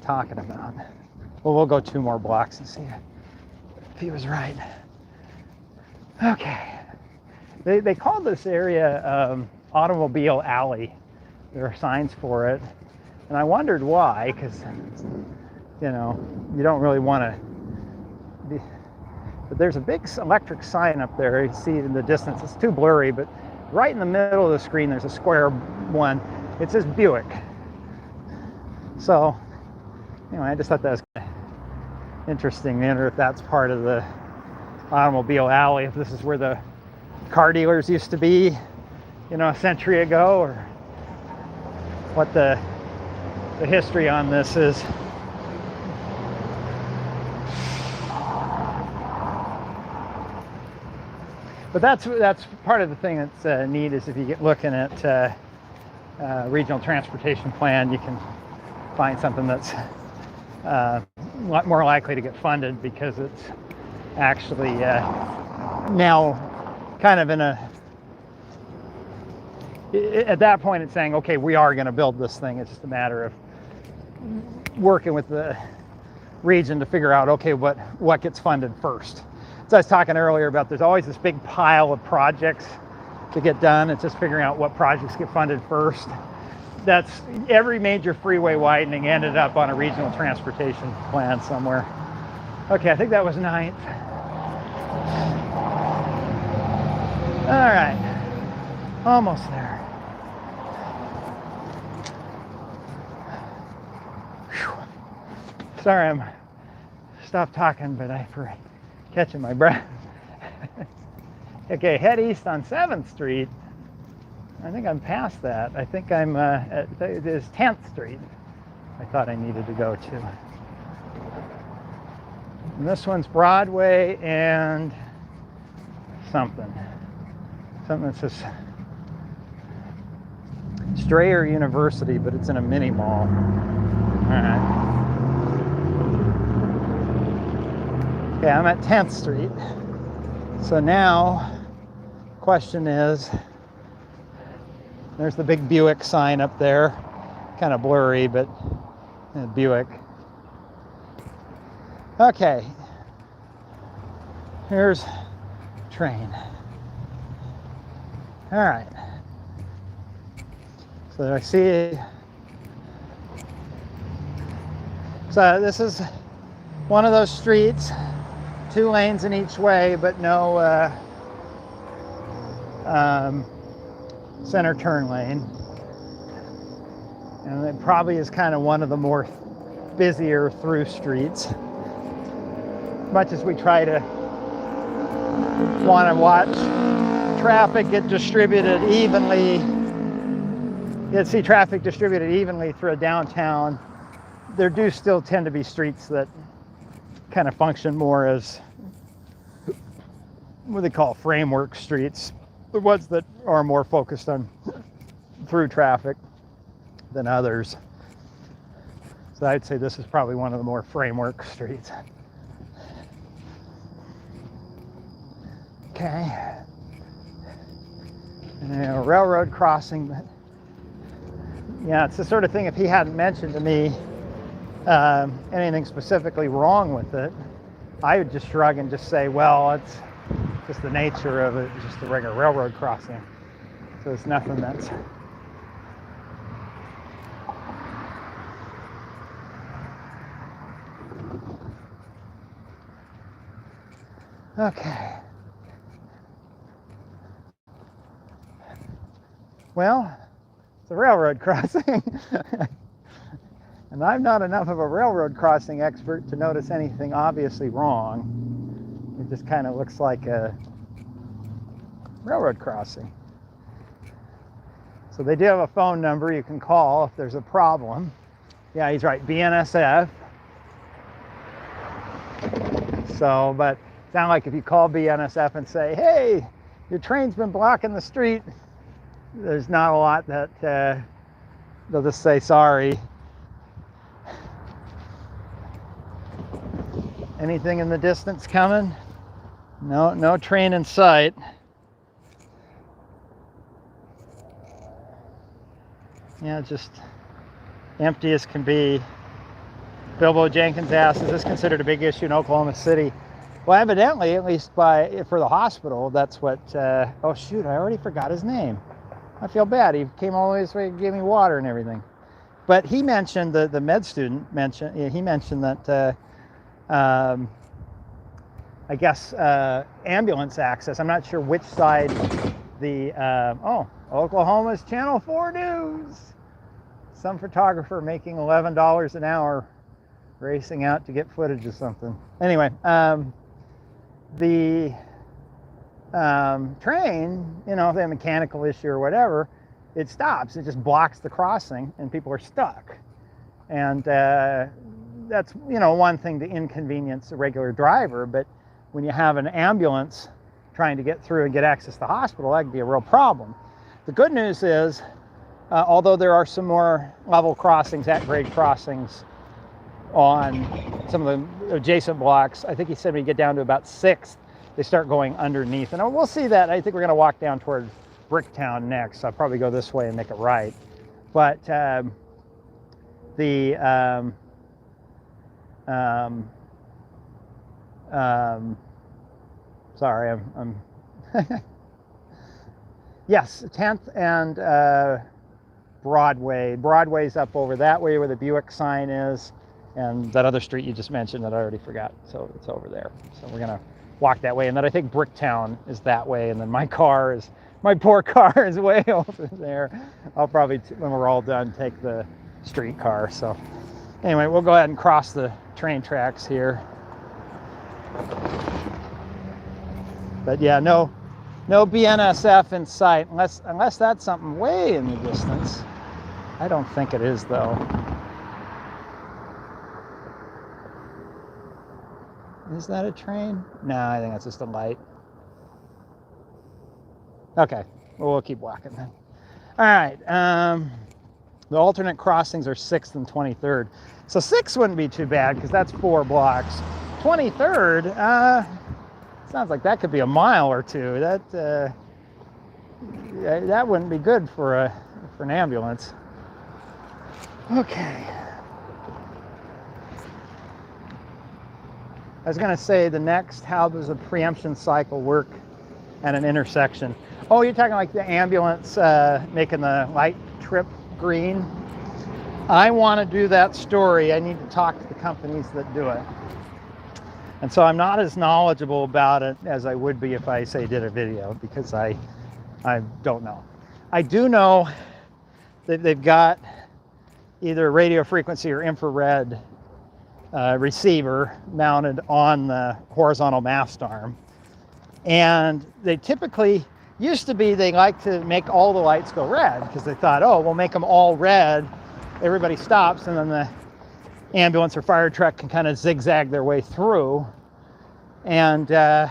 [SPEAKER 2] talking about. Well, we'll go 2 more blocks and see if he was right. Okay. They call this area Automobile Alley. There are signs for it. And I wondered why, because, you know, you don't really want to be... But there's a big electric sign up there. You see it in the distance. It's too blurry, but right in the middle of the screen, there's a square one. It says Buick. So, anyway, I just thought that was kind of interesting. I wonder if that's part of the Automobile Alley, if this is where the car dealers used to be, you know, a century ago, or what the history on this is. But that's part of the thing that's neat, is if you get looking at regional transportation plan, you can find something that's a lot more likely to get funded because it's actually now kind of in at that point it's saying, okay, we are going to build this thing. It's just a matter of working with the region to figure out, okay, what gets funded first. So I was talking earlier about there's always this big pile of projects to get done. It's just figuring out what projects get funded first. That's every major freeway widening ended up on a regional transportation plan somewhere. Okay, I think that was 9th. All right, almost there. Whew. Sorry, I'm stopped talking, but I'm catching my breath. Okay, head east on 7th Street. I think I'm past that. I think I'm at it is 10th Street. I thought I needed to go to. And this one's Broadway and something that says Strayer University, but it's in a mini mall. All right. Okay, I'm at 10th Street. So now, question is, there's the big Buick sign up there. Kind of blurry, but Buick. Okay. Here's train. All right. So I see. So this is one of those streets, 2 lanes in each way, but no center turn lane. And it probably is kind of one of the more busier through streets. Much as we try to want to watch traffic get distributed evenly, you'd see traffic distributed evenly through a downtown, there do still tend to be streets that kind of function more as what they call framework streets, the ones that are more focused on through traffic than others. So I'd say this is probably one of the more framework streets. Okay. And a railroad crossing, but yeah, it's the sort of thing, if he hadn't mentioned to me anything specifically wrong with it, I would just shrug and just say, well, it's just the nature of it, just a regular railroad crossing. So it's nothing that's okay. Well, it's a railroad crossing. And I'm not enough of a railroad crossing expert to notice anything obviously wrong. It just kind of looks like a railroad crossing. So they do have a phone number you can call if there's a problem. Yeah, he's right, BNSF. So, but it sounds like if you call BNSF and say, hey, your train's been blocking the street, there's not a lot that they'll just say sorry. Anything in the distance coming? No train in sight. Yeah, just empty as can be. Bilbo Jenkins asks, is this considered a big issue in Oklahoma City? Well, evidently, at least for the hospital, that's what, oh shoot, I already forgot his name. I feel bad. He came all the way this way and gave me water and everything. But he mentioned, the med student mentioned, he mentioned that, I guess, ambulance access. I'm not sure which side the, Oklahoma's Channel 4 News. Some photographer making $11 an hour racing out to get footage of something. Anyway, the train, if they have a mechanical issue or whatever, it stops. It just blocks the crossing and people are stuck. And that's, one thing to inconvenience a regular driver, but when you have an ambulance trying to get through and get access to the hospital, that can be a real problem. The good news is, although there are some more level crossings, at-grade crossings on some of the adjacent blocks, I think he said when you get down to about 6th, they start going underneath. And we'll see that. I think we're going to walk down toward Bricktown next. So I'll probably go this way and make a right. But Sorry, I'm yes, 10th and Broadway. Broadway's up over that way where the Buick sign is, and that other street you just mentioned that I already forgot. So it's over there. So we're gonna walk that way, and then I think Bricktown is that way, and then my poor car is way over there. I'll probably, when we're all done, take the streetcar. So anyway, we'll go ahead and cross the train tracks here. But yeah, no BNSF in sight, unless that's something way in the distance. I don't think it is, though. Is that a train? No, I think that's just a light. Okay, well, we'll keep walking then. All right, the alternate crossings are 6th and 23rd. So 6 wouldn't be too bad because that's 4 blocks. 23rd, sounds like that could be a mile or two. That wouldn't be good for an ambulance. Okay. I was going to say the next, how does a preemption cycle work at an intersection? Oh, you're talking like the ambulance making the light trip green? I want to do that story. I need to talk to the companies that do it. And so I'm not as knowledgeable about it as I would be if I, say, did a video, because I don't know. I do know that they've got either radio frequency or infrared receiver mounted on the horizontal mast arm. And they typically, used to be, they like to make all the lights go red because they thought, oh, we'll make them all red. Everybody stops, and then the ambulance or fire truck can kind of zigzag their way through. And the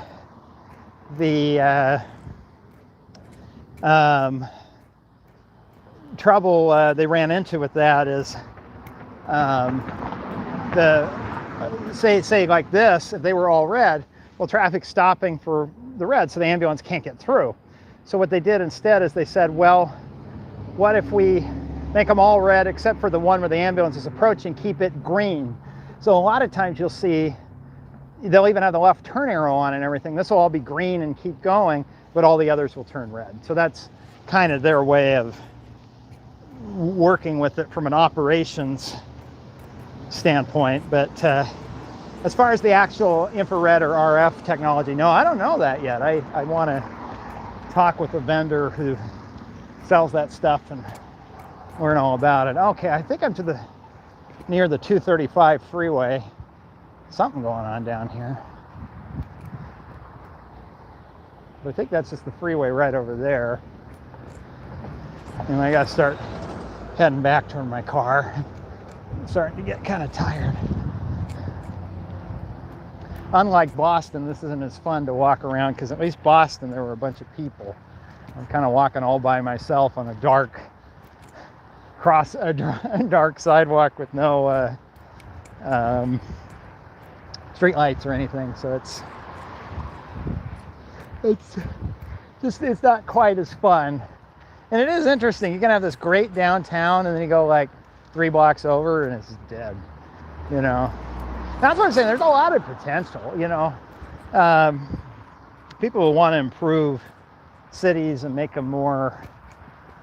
[SPEAKER 2] trouble they ran into with that is say like this, if they were all red, well, traffic's stopping for the red, so the ambulance can't get through. So what they did instead is they said, well, what if we make them all red except for the one where the ambulance is approaching, keep it green. So a lot of times you'll see, they'll even have the left turn arrow on and everything. This will all be green and keep going, but all the others will turn red. So that's kind of their way of working with it from an operations standpoint. But as far as the actual infrared or RF technology, no, I don't know that yet. I want to talk with a vendor who sells that stuff and learn all about it. Okay, I think I'm near the 235 freeway. Something going on down here. But I think that's just the freeway right over there. And I gotta start heading back toward my car. I'm starting to get kind of tired. Unlike Boston, this isn't as fun to walk around, because at least Boston there were a bunch of people. I'm kind of walking all by myself on a dark sidewalk with no street lights or anything, so it's not quite as fun. And it is interesting. You can have this great downtown, and then you go like 3 blocks over and it's dead, you know. That's what I'm saying. There's a lot of potential, you know. People will want to improve cities and make them more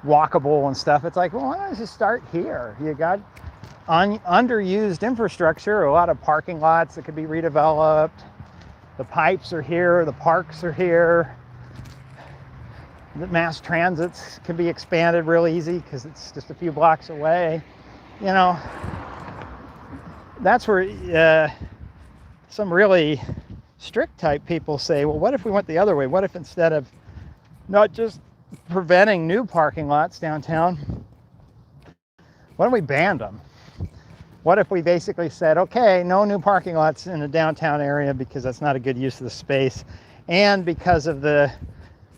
[SPEAKER 2] walkable and stuff. It's like, well, why don't you start here? You got underused infrastructure, a lot of parking lots that could be redeveloped. The pipes are here, the parks are here. The mass transits can be expanded real easy because it's just a few blocks away. You know, that's where some really strict type people say, well, what if we went the other way? What if instead of not just preventing new parking lots downtown, what if we banned them? What if we basically said, okay, no new parking lots in the downtown area because that's not a good use of the space, and because of the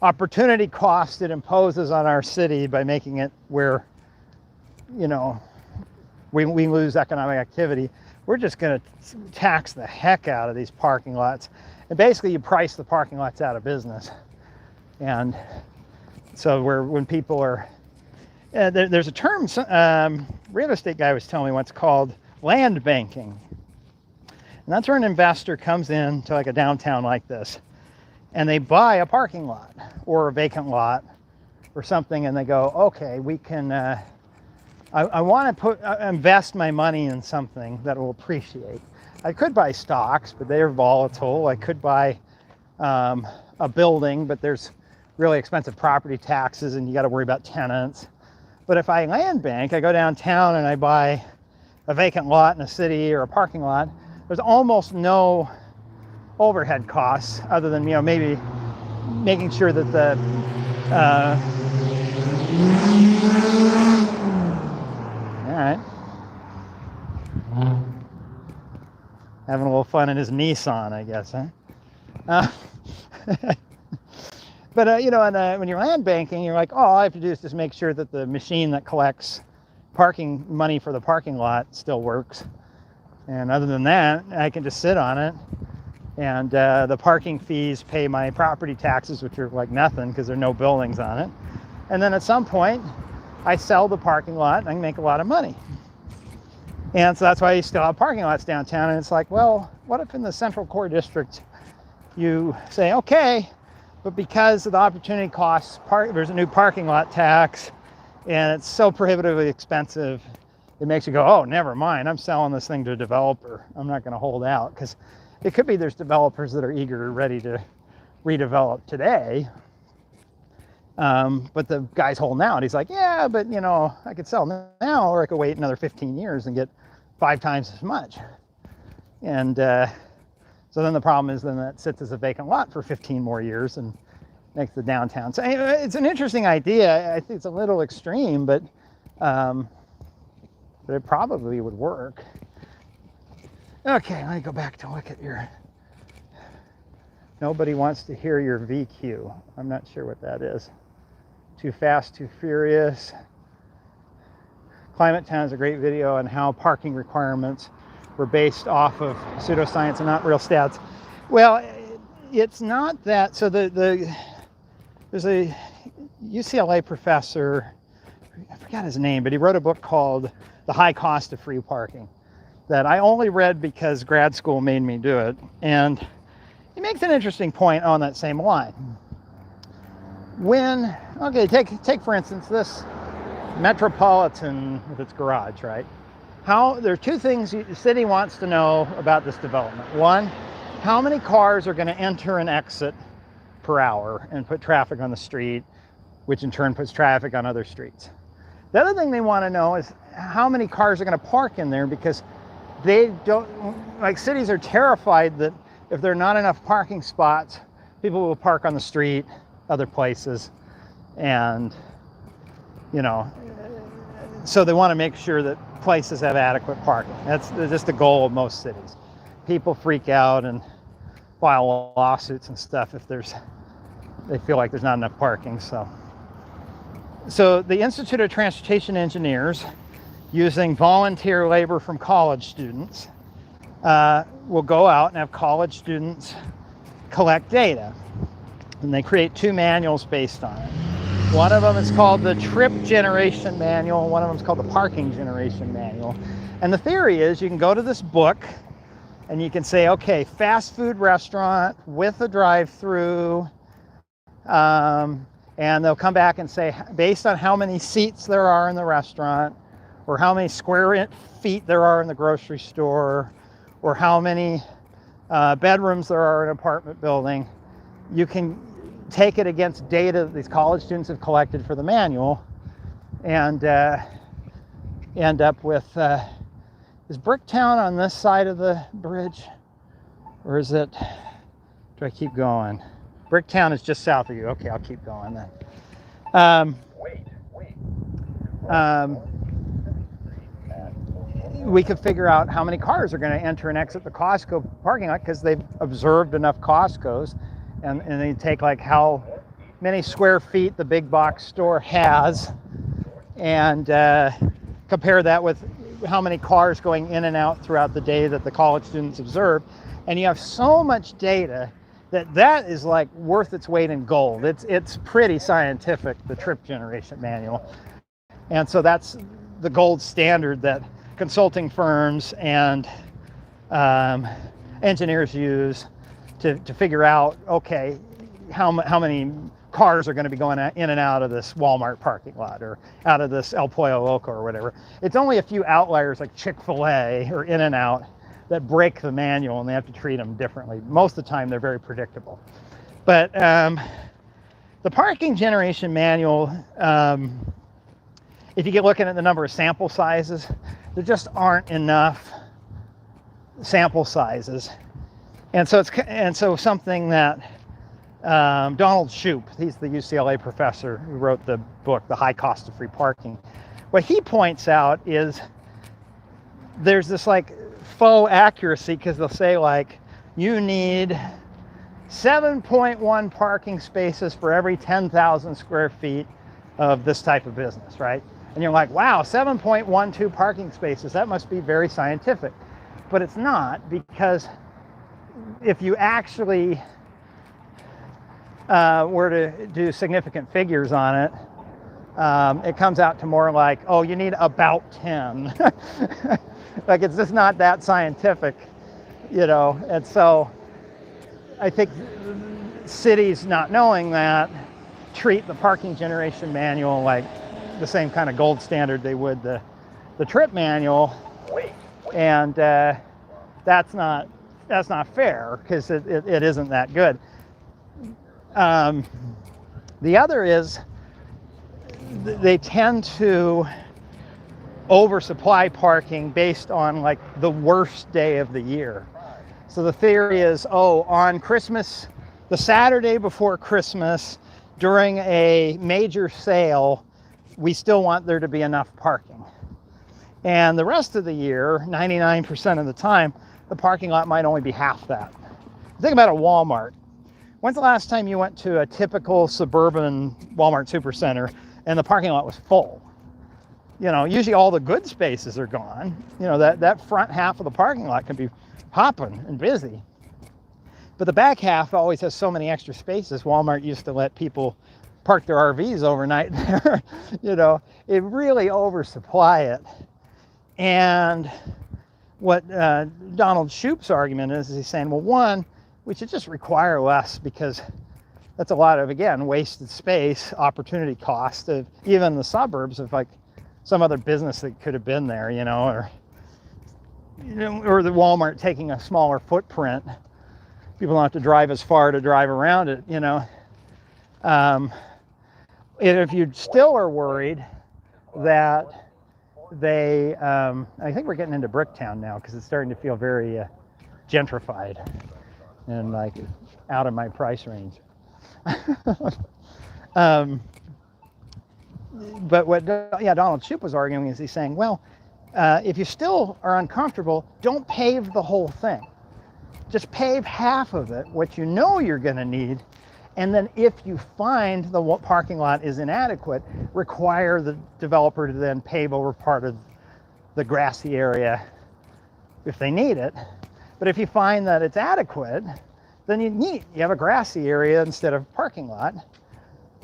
[SPEAKER 2] opportunity cost it imposes on our city by making it where, you know, we lose economic activity, we're just going to tax the heck out of these parking lots. And basically you price the parking lots out of business. And so when people are, there's a term, real estate guy was telling me what's called land banking. And that's where an investor comes in to like a downtown like this. and they buy a parking lot or a vacant lot or something, and they go, okay, we can, I want to invest my money in something that will appreciate. I could buy stocks, but they're volatile. I could buy a building, but there's really expensive property taxes and you got to worry about tenants. But if I land bank, I go downtown and I buy a vacant lot in a city or a parking lot, there's almost no overhead costs other than, you know, maybe making sure that the all right, having a little fun in his Nissan, I guess, huh? But you know, and when you're land banking, you're like, oh, all I have to do is just make sure that the machine that collects parking money for the parking lot still works, and other than that, I can just sit on it, and the parking fees pay my property taxes, which are like nothing because there are no buildings on it, and then at some point, I sell the parking lot and I can make a lot of money. And so that's why you still have parking lots downtown. And it's like, well, what if in the Central Core District you say, okay, but because of the opportunity costs, there's a new parking lot tax and it's so prohibitively expensive, it makes you go, oh, never mind, I'm selling this thing to a developer. I'm not going to hold out, because it could be there's developers that are eager, ready to redevelop today. But the guy's holding out. He's like, yeah, but you know, I could sell now, or I could wait another 15 years and get 5 times as much. And so then the problem is then that sits as a vacant lot for 15 more years and makes the downtown. So anyway, it's an interesting idea. I think it's a little extreme, but it probably would work. Okay, let me go back to look at your, nobody wants to hear your VQ. I'm not sure what that is. Too Fast, Too Furious. Climate Town is a great video on how parking requirements were based off of pseudoscience and not real stats. Well, it's not that. So there's a UCLA professor, I forgot his name, but he wrote a book called The High Cost of Free Parking that I only read because grad school made me do it. And he makes an interesting point on that same line. When, okay, take for instance this Metropolitan with its garage, right? There are 2 things the city wants to know about this development. One, how many cars are going to enter and exit per hour and put traffic on the street, which in turn puts traffic on other streets. The other thing they want to know is how many cars are going to park in there, because they don't, like, cities are terrified that if there are not enough parking spots, people will park on the street, other places, and you know, so they want to make sure that places have adequate parking. That's just the goal of most cities. People freak out and file lawsuits and stuff if they feel like there's not enough parking. So the Institute of Transportation Engineers, using volunteer labor from college students, will go out and have college students collect data. And they create 2 manuals based on it. One of them is called the Trip Generation Manual, and one of them is called the Parking Generation Manual. And the theory is you can go to this book and you can say, okay, fast food restaurant with a drive-through, and they'll come back and say, based on how many seats there are in the restaurant, or how many square feet there are in the grocery store, or how many bedrooms there are in an apartment building, you can take it against data that these college students have collected for the manual and end up with, is Bricktown on this side of the bridge? Or is it, do I keep going? Bricktown is just south of you. Okay, I'll keep going then. We could figure out how many cars are going to enter and exit the Costco parking lot, because they've observed enough Costcos. And they take like how many square feet the big box store has and compare that with how many cars going in and out throughout the day that the college students observe. And you have so much data that is like worth its weight in gold. It's pretty scientific, the Trip Generation Manual. And so that's the gold standard that consulting firms and engineers use to figure out, okay, how many cars are going to be going in and out of this Walmart parking lot or out of this El Pollo Loco or whatever. It's only a few outliers like Chick-fil-A or In-N-Out that break the manual, and they have to treat them differently. Most of the time, they're very predictable. But the parking generation manual, if you get looking at the number of sample sizes, there just aren't enough sample sizes. And so something that Donald Shoup, he's the UCLA professor who wrote the book, The High Cost of Free Parking. What he points out is there's this like faux accuracy, because they'll say like, you need 7.1 parking spaces for every 10,000 square feet of this type of business, right? And you're like, wow, 7.12 parking spaces, that must be very scientific. But it's not, because if you actually were to do significant figures on it, it comes out to more like, oh, you need about 10. Like, it's just not that scientific, you know. And so I think cities, not knowing that, treat the parking generation manual like the same kind of gold standard they would the trip manual, and that's not fair, because it isn't that good. The other is they tend to oversupply parking based on like the worst day of the year. So the theory is, oh, on Christmas, the Saturday before Christmas, during a major sale, we still want there to be enough parking. And the rest of the year, 99% of the time, the parking lot might only be half that. Think about a Walmart. When's the last time you went to a typical suburban Walmart supercenter and the parking lot was full? You know, usually all the good spaces are gone. You know, that front half of the parking lot can be hopping and busy. But the back half always has so many extra spaces. Walmart used to let people park their RVs overnight there. You know, it really oversupply it. And what Donald Shoup's argument is he's saying, well, one, we should just require less, because that's a lot of, again, wasted space, opportunity cost of even the suburbs of like some other business that could have been there, you know, or the Walmart taking a smaller footprint. People don't have to drive as far to drive around it, you know. If you still are worried that they, I think we're getting into Bricktown now, because it's starting to feel very gentrified and like out of my price range. But what Donald Shoup was arguing is he's saying, well, if you still are uncomfortable, don't pave the whole thing. Just pave half of it, what you know you're going to need, and then if you find the parking lot is inadequate, require the developer to then pave over part of the grassy area if they need it. But if you find that it's adequate, then you have a grassy area instead of a parking lot.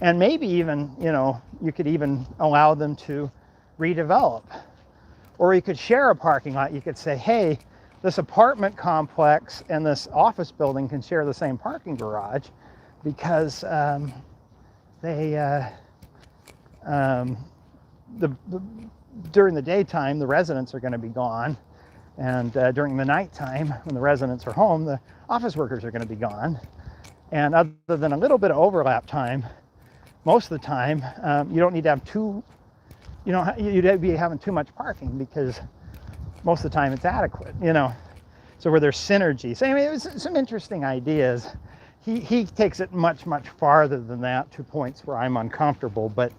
[SPEAKER 2] And maybe even, you know, you could even allow them to redevelop. Or you could share a parking lot. You could say, hey, this apartment complex and this office building can share the same parking garage, because during the daytime, the residents are going to be gone. And during the nighttime, when the residents are home, the office workers are going to be gone. And other than a little bit of overlap time, most of the time, you don't need to have you'd be having too much parking, because most of the time it's adequate, you know. So where there's synergy. So anyway, it was some interesting ideas. He takes it much, much farther than that, to points where I'm uncomfortable, but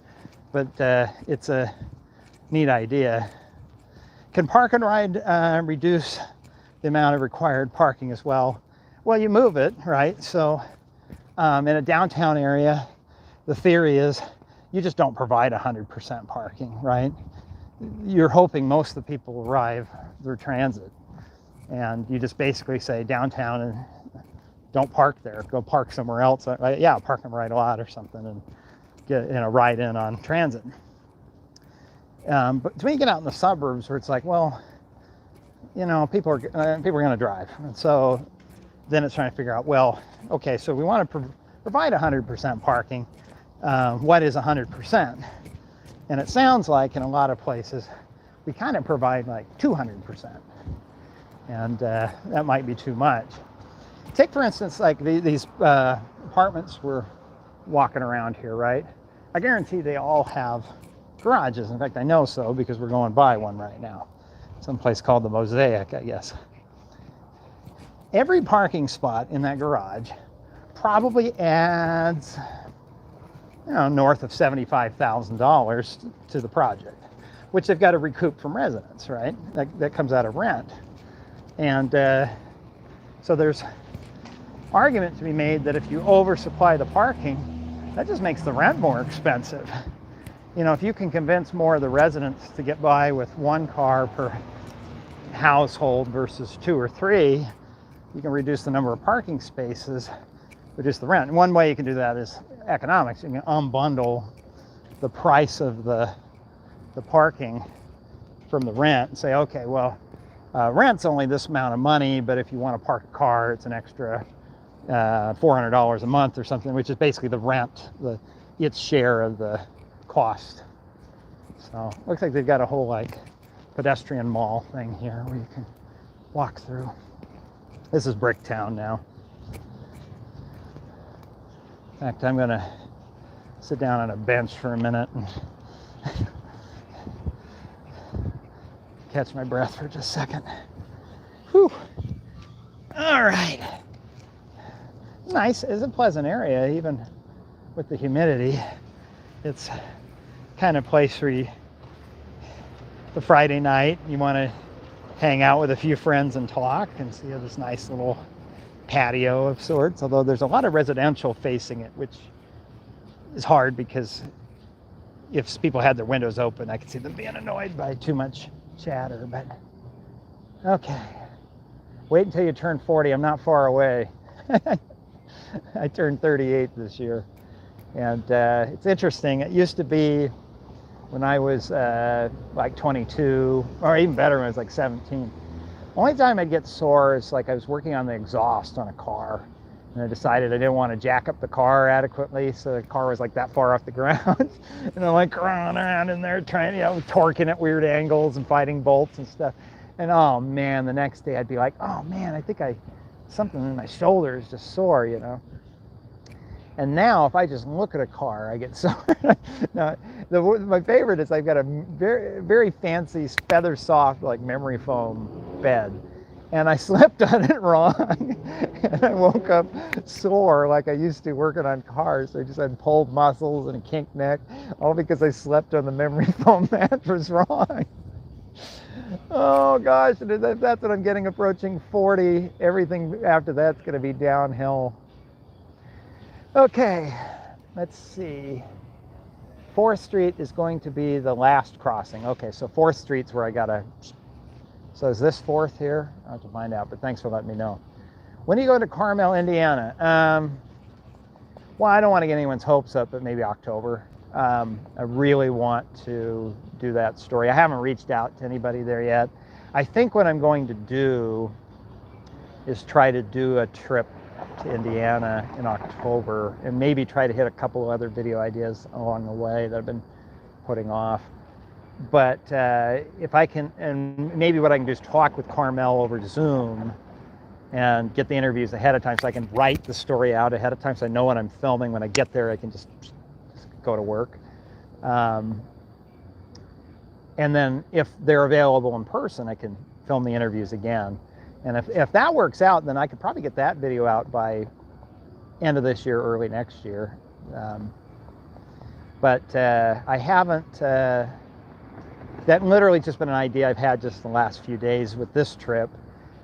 [SPEAKER 2] it's a neat idea. Can park and ride reduce the amount of required parking as well? Well, you move it, right? So in a downtown area, the theory is you just don't provide 100% parking, right? You're hoping most of the people will arrive through transit. And you just basically say downtown and don't park there, go park somewhere else. Yeah, park and ride a lot or something, and get ride in on transit. But when you get out in the suburbs, where it's like, well, you know, people are going to drive, and so then it's trying to figure out, well, okay, so we want to provide 100% parking. What is 100%? And it sounds like in a lot of places, we kind of provide like 200%. And that might be too much. Take, for instance, like these apartments we're walking around here, right? I guarantee they all have garages. In fact, I know so because we're going by one right now. Someplace called the Mosaic, I guess. Every parking spot in that garage probably adds, north of $75,000 to the project, which they've got to recoup from residents, right? That comes out of rent. And so there's argument to be made that if you oversupply the parking, that just makes the rent more expensive. If you can convince more of the residents to get by with one car per household versus 2 or 3, you can reduce the number of parking spaces, reduce the rent. And one way you can do that is economics. You can unbundle the price of the parking from the rent and say, okay, well, rent's only this amount of money, but if you want to park a car, it's an extra $400 a month or something, which is basically the rent, its share of the cost. So looks like they've got a whole pedestrian mall thing here where you can walk through. This is Bricktown now. In fact, I'm going to sit down on a bench for a minute and catch my breath for just a second. Whew. All right. Nice. It's a pleasant area, even with the humidity. It's kind of place where the Friday night, you want to hang out with a few friends and talk, and see this nice little patio of sorts, although there's a lot of residential facing it, which is hard because if people had their windows open, I could see them being annoyed by too much chatter. But okay, wait until you turn 40. I'm not far away. I turned 38 this year, and it's interesting. It used to be when I was 22, or even better when I was 17. Only time I'd get sore is I was working on the exhaust on a car, and I decided I didn't want to jack up the car adequately, so the car was that far off the ground, and I'm crawling around in there trying, torquing at weird angles and fighting bolts and stuff. And oh man, the next day I'd be like, oh man, I think something in my shoulder is just sore, And now if I just look at a car, I get sore. Now, my favorite is I've got a very, very fancy feather soft memory foam bed, and I slept on it wrong, and I woke up sore like I used to working on cars. I just had pulled muscles and a kinked neck, all because I slept on the memory foam mattress wrong. Oh gosh, and if that's what I'm getting approaching 40, everything after that's going to be downhill. Okay, let's see. 4th Street is going to be the last crossing. Okay, so 4th Street's where I gotta. So is this 4th here? I'll have to find out, but thanks for letting me know. When do you go to Carmel, Indiana? Well, I don't want to get anyone's hopes up, but maybe October. I really want to do that story. I haven't reached out to anybody there yet. I think what I'm going to do is try to do a trip to Indiana in October, and maybe try to hit a couple of other video ideas along the way that I've been putting off. But if I can, and maybe what I can do is talk with Carmel over Zoom and get the interviews ahead of time, so I can write the story out ahead of time, so I know what I'm filming. When I get there, I can just go to work. And then if they're available in person, I can film the interviews again. And if that works out, then I could probably get that video out by end of this year, early next year. But I haven't, that literally just been an idea I've had just the last few days with this trip,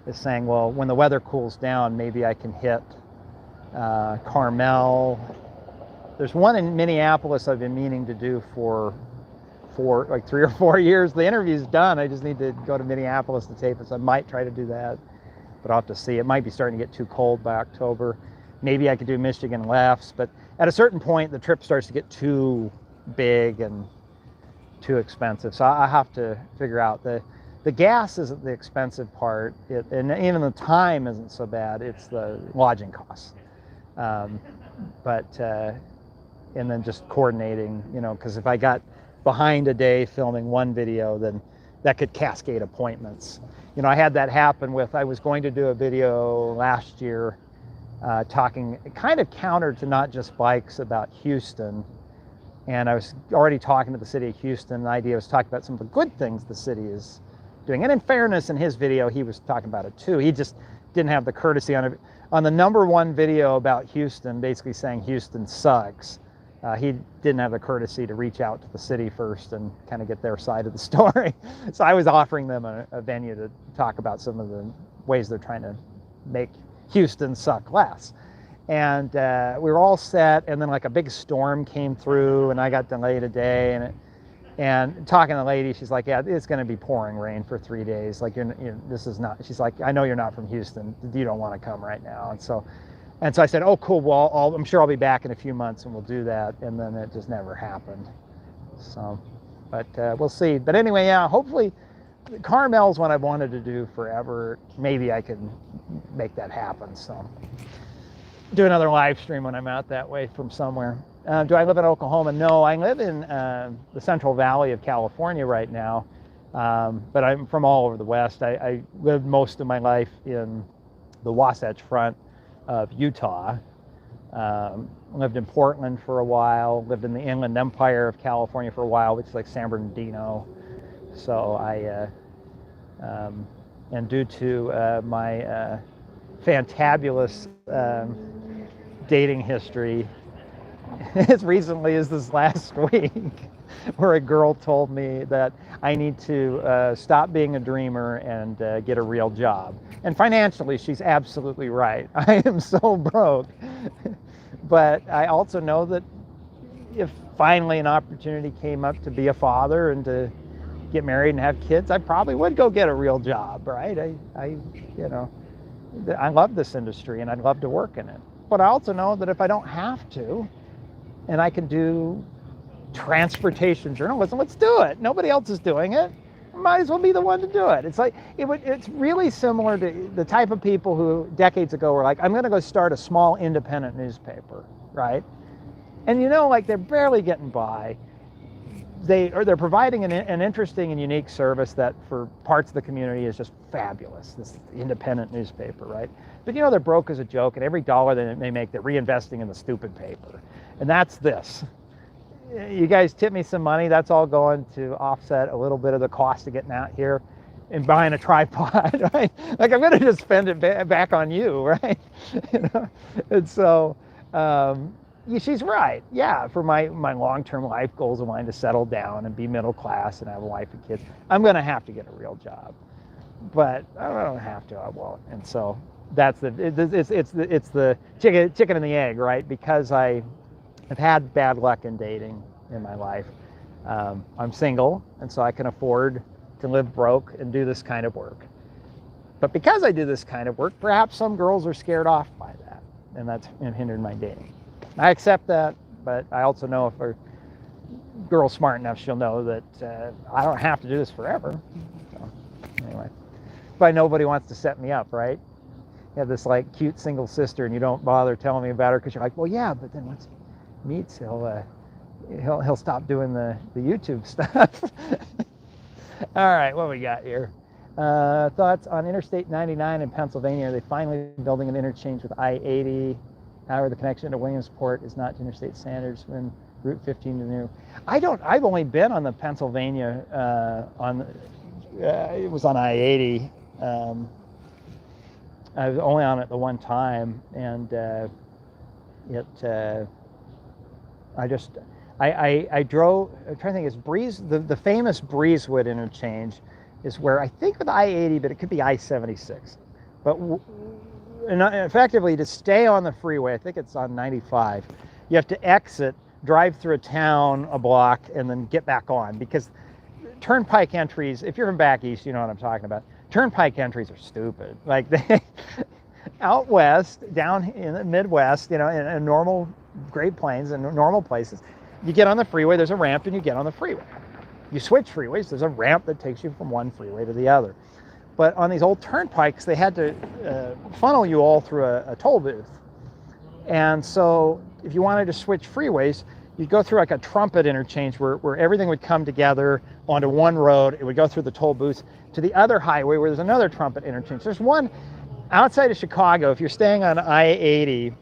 [SPEAKER 2] is saying, well, when the weather cools down, maybe I can hit Carmel. There's one in Minneapolis I've been meaning to do for 3 or 4 years. The interview's done. I just need to go to Minneapolis to tape it, so I might try to do that. But I'll have to see. It might be starting to get too cold by October. Maybe I could do Michigan lefts, but at a certain point, the trip starts to get too big and too expensive. So I have to figure out the gas isn't the expensive part, and even the time isn't so bad. It's the lodging costs. but and then just coordinating, because if I got behind a day filming one video, then that could cascade appointments. I had that happen I was going to do a video last year talking kind of counter to not just bikes about Houston. And I was already talking to the city of Houston. The idea was talking about some of the good things the city is doing. And in fairness, in his video, he was talking about it too. He just didn't have the courtesy on it. On the #1 video about Houston, basically saying Houston sucks, he didn't have the courtesy to reach out to the city first and kind of get their side of the story. So I was offering them a venue to talk about some of the ways they're trying to make Houston suck less. And we were all set, and then like a big storm came through, and I got delayed a day. And talking to the lady, she's like, "Yeah, it's going to be pouring rain for 3 days. Like, this is not." She's like, "I know you're not from Houston. You don't want to come right now." And so I said, "Oh, cool. Well, I'm sure I'll be back in a few months, and we'll do that." And then it just never happened. So, but we'll see. But anyway, yeah, hopefully, Carmel's one I've wanted to do forever. Maybe I can make that happen. So. Do another live stream when I'm out that way from somewhere. Do I live in Oklahoma? No, I live in the Central Valley of California right now, but I'm from all over the West. I lived most of my life in the Wasatch Front of Utah. Lived in Portland for a while, lived in the Inland Empire of California for a while, which is like San Bernardino. So and due to my fantabulous dating history as recently as this last week, where a girl told me that I need to stop being a dreamer and get a real job. And financially, she's absolutely right. I am so broke. But I also know that if finally an opportunity came up to be a father and to get married and have kids, I probably would go get a real job, right? I love this industry and I'd love to work in it. But I also know that if I don't have to, and I can do transportation journalism, let's do it. Nobody else is doing it. I might as well be the one to do it. It's really similar to the type of people who decades ago were like, I'm going to go start a small independent newspaper, right? And they're barely getting by. They're providing an interesting and unique service that for parts of the community is just fabulous, this independent newspaper, right? But they're broke as a joke, and every dollar that they make, they're reinvesting in the stupid paper. And that's this. You guys tip me some money, that's all going to offset a little bit of the cost of getting out here and buying a tripod, right? Like, I'm going to just spend it back on you, right? And so, she's right. Yeah, for my long-term life goals of wanting to settle down and be middle class and have a wife and kids, I'm going to have to get a real job. But I don't have to. I won't. And so that's it's the chicken and the egg, right? Because I have had bad luck in dating in my life. I'm single, and so I can afford to live broke and do this kind of work. But because I do this kind of work, perhaps some girls are scared off by that, and that's hindered my dating. I accept that, but I also know if a girl's smart enough, she'll know that I don't have to do this forever. So, anyway, but nobody wants to set me up, right? You have this like cute single sister, and you don't bother telling me about her because you're like, well, yeah, but then once he meets, he'll stop doing the YouTube stuff. All right, what we got here? Thoughts on Interstate 99 in Pennsylvania? Are they finally building an interchange with I-80? However, the connection to Williamsport is not to interstate standards when Route 15 to new. I've only been on the Pennsylvania it was on I-80. I was only on it the one time, and I drove. I'm trying to think. The famous Breezewood interchange is where I think with I-80, but it could be I-76. But and effectively, to stay on the freeway, I think it's on 95, you have to exit, drive through a town, a block, and then get back on, because turnpike entries, if you're from back east, you know what I'm talking about. Turnpike entries are stupid. Like, they out west, down in the Midwest, in normal Great Plains and normal places, you get on the freeway, there's a ramp, and you get on the freeway. You switch freeways, there's a ramp that takes you from one freeway to the other. But on these old turnpikes, they had to funnel you all through a toll booth. And so if you wanted to switch freeways, you'd go through like a trumpet interchange where everything would come together onto one road. It would go through the toll booths to the other highway where there's another trumpet interchange. There's one outside of Chicago. If you're staying on I-80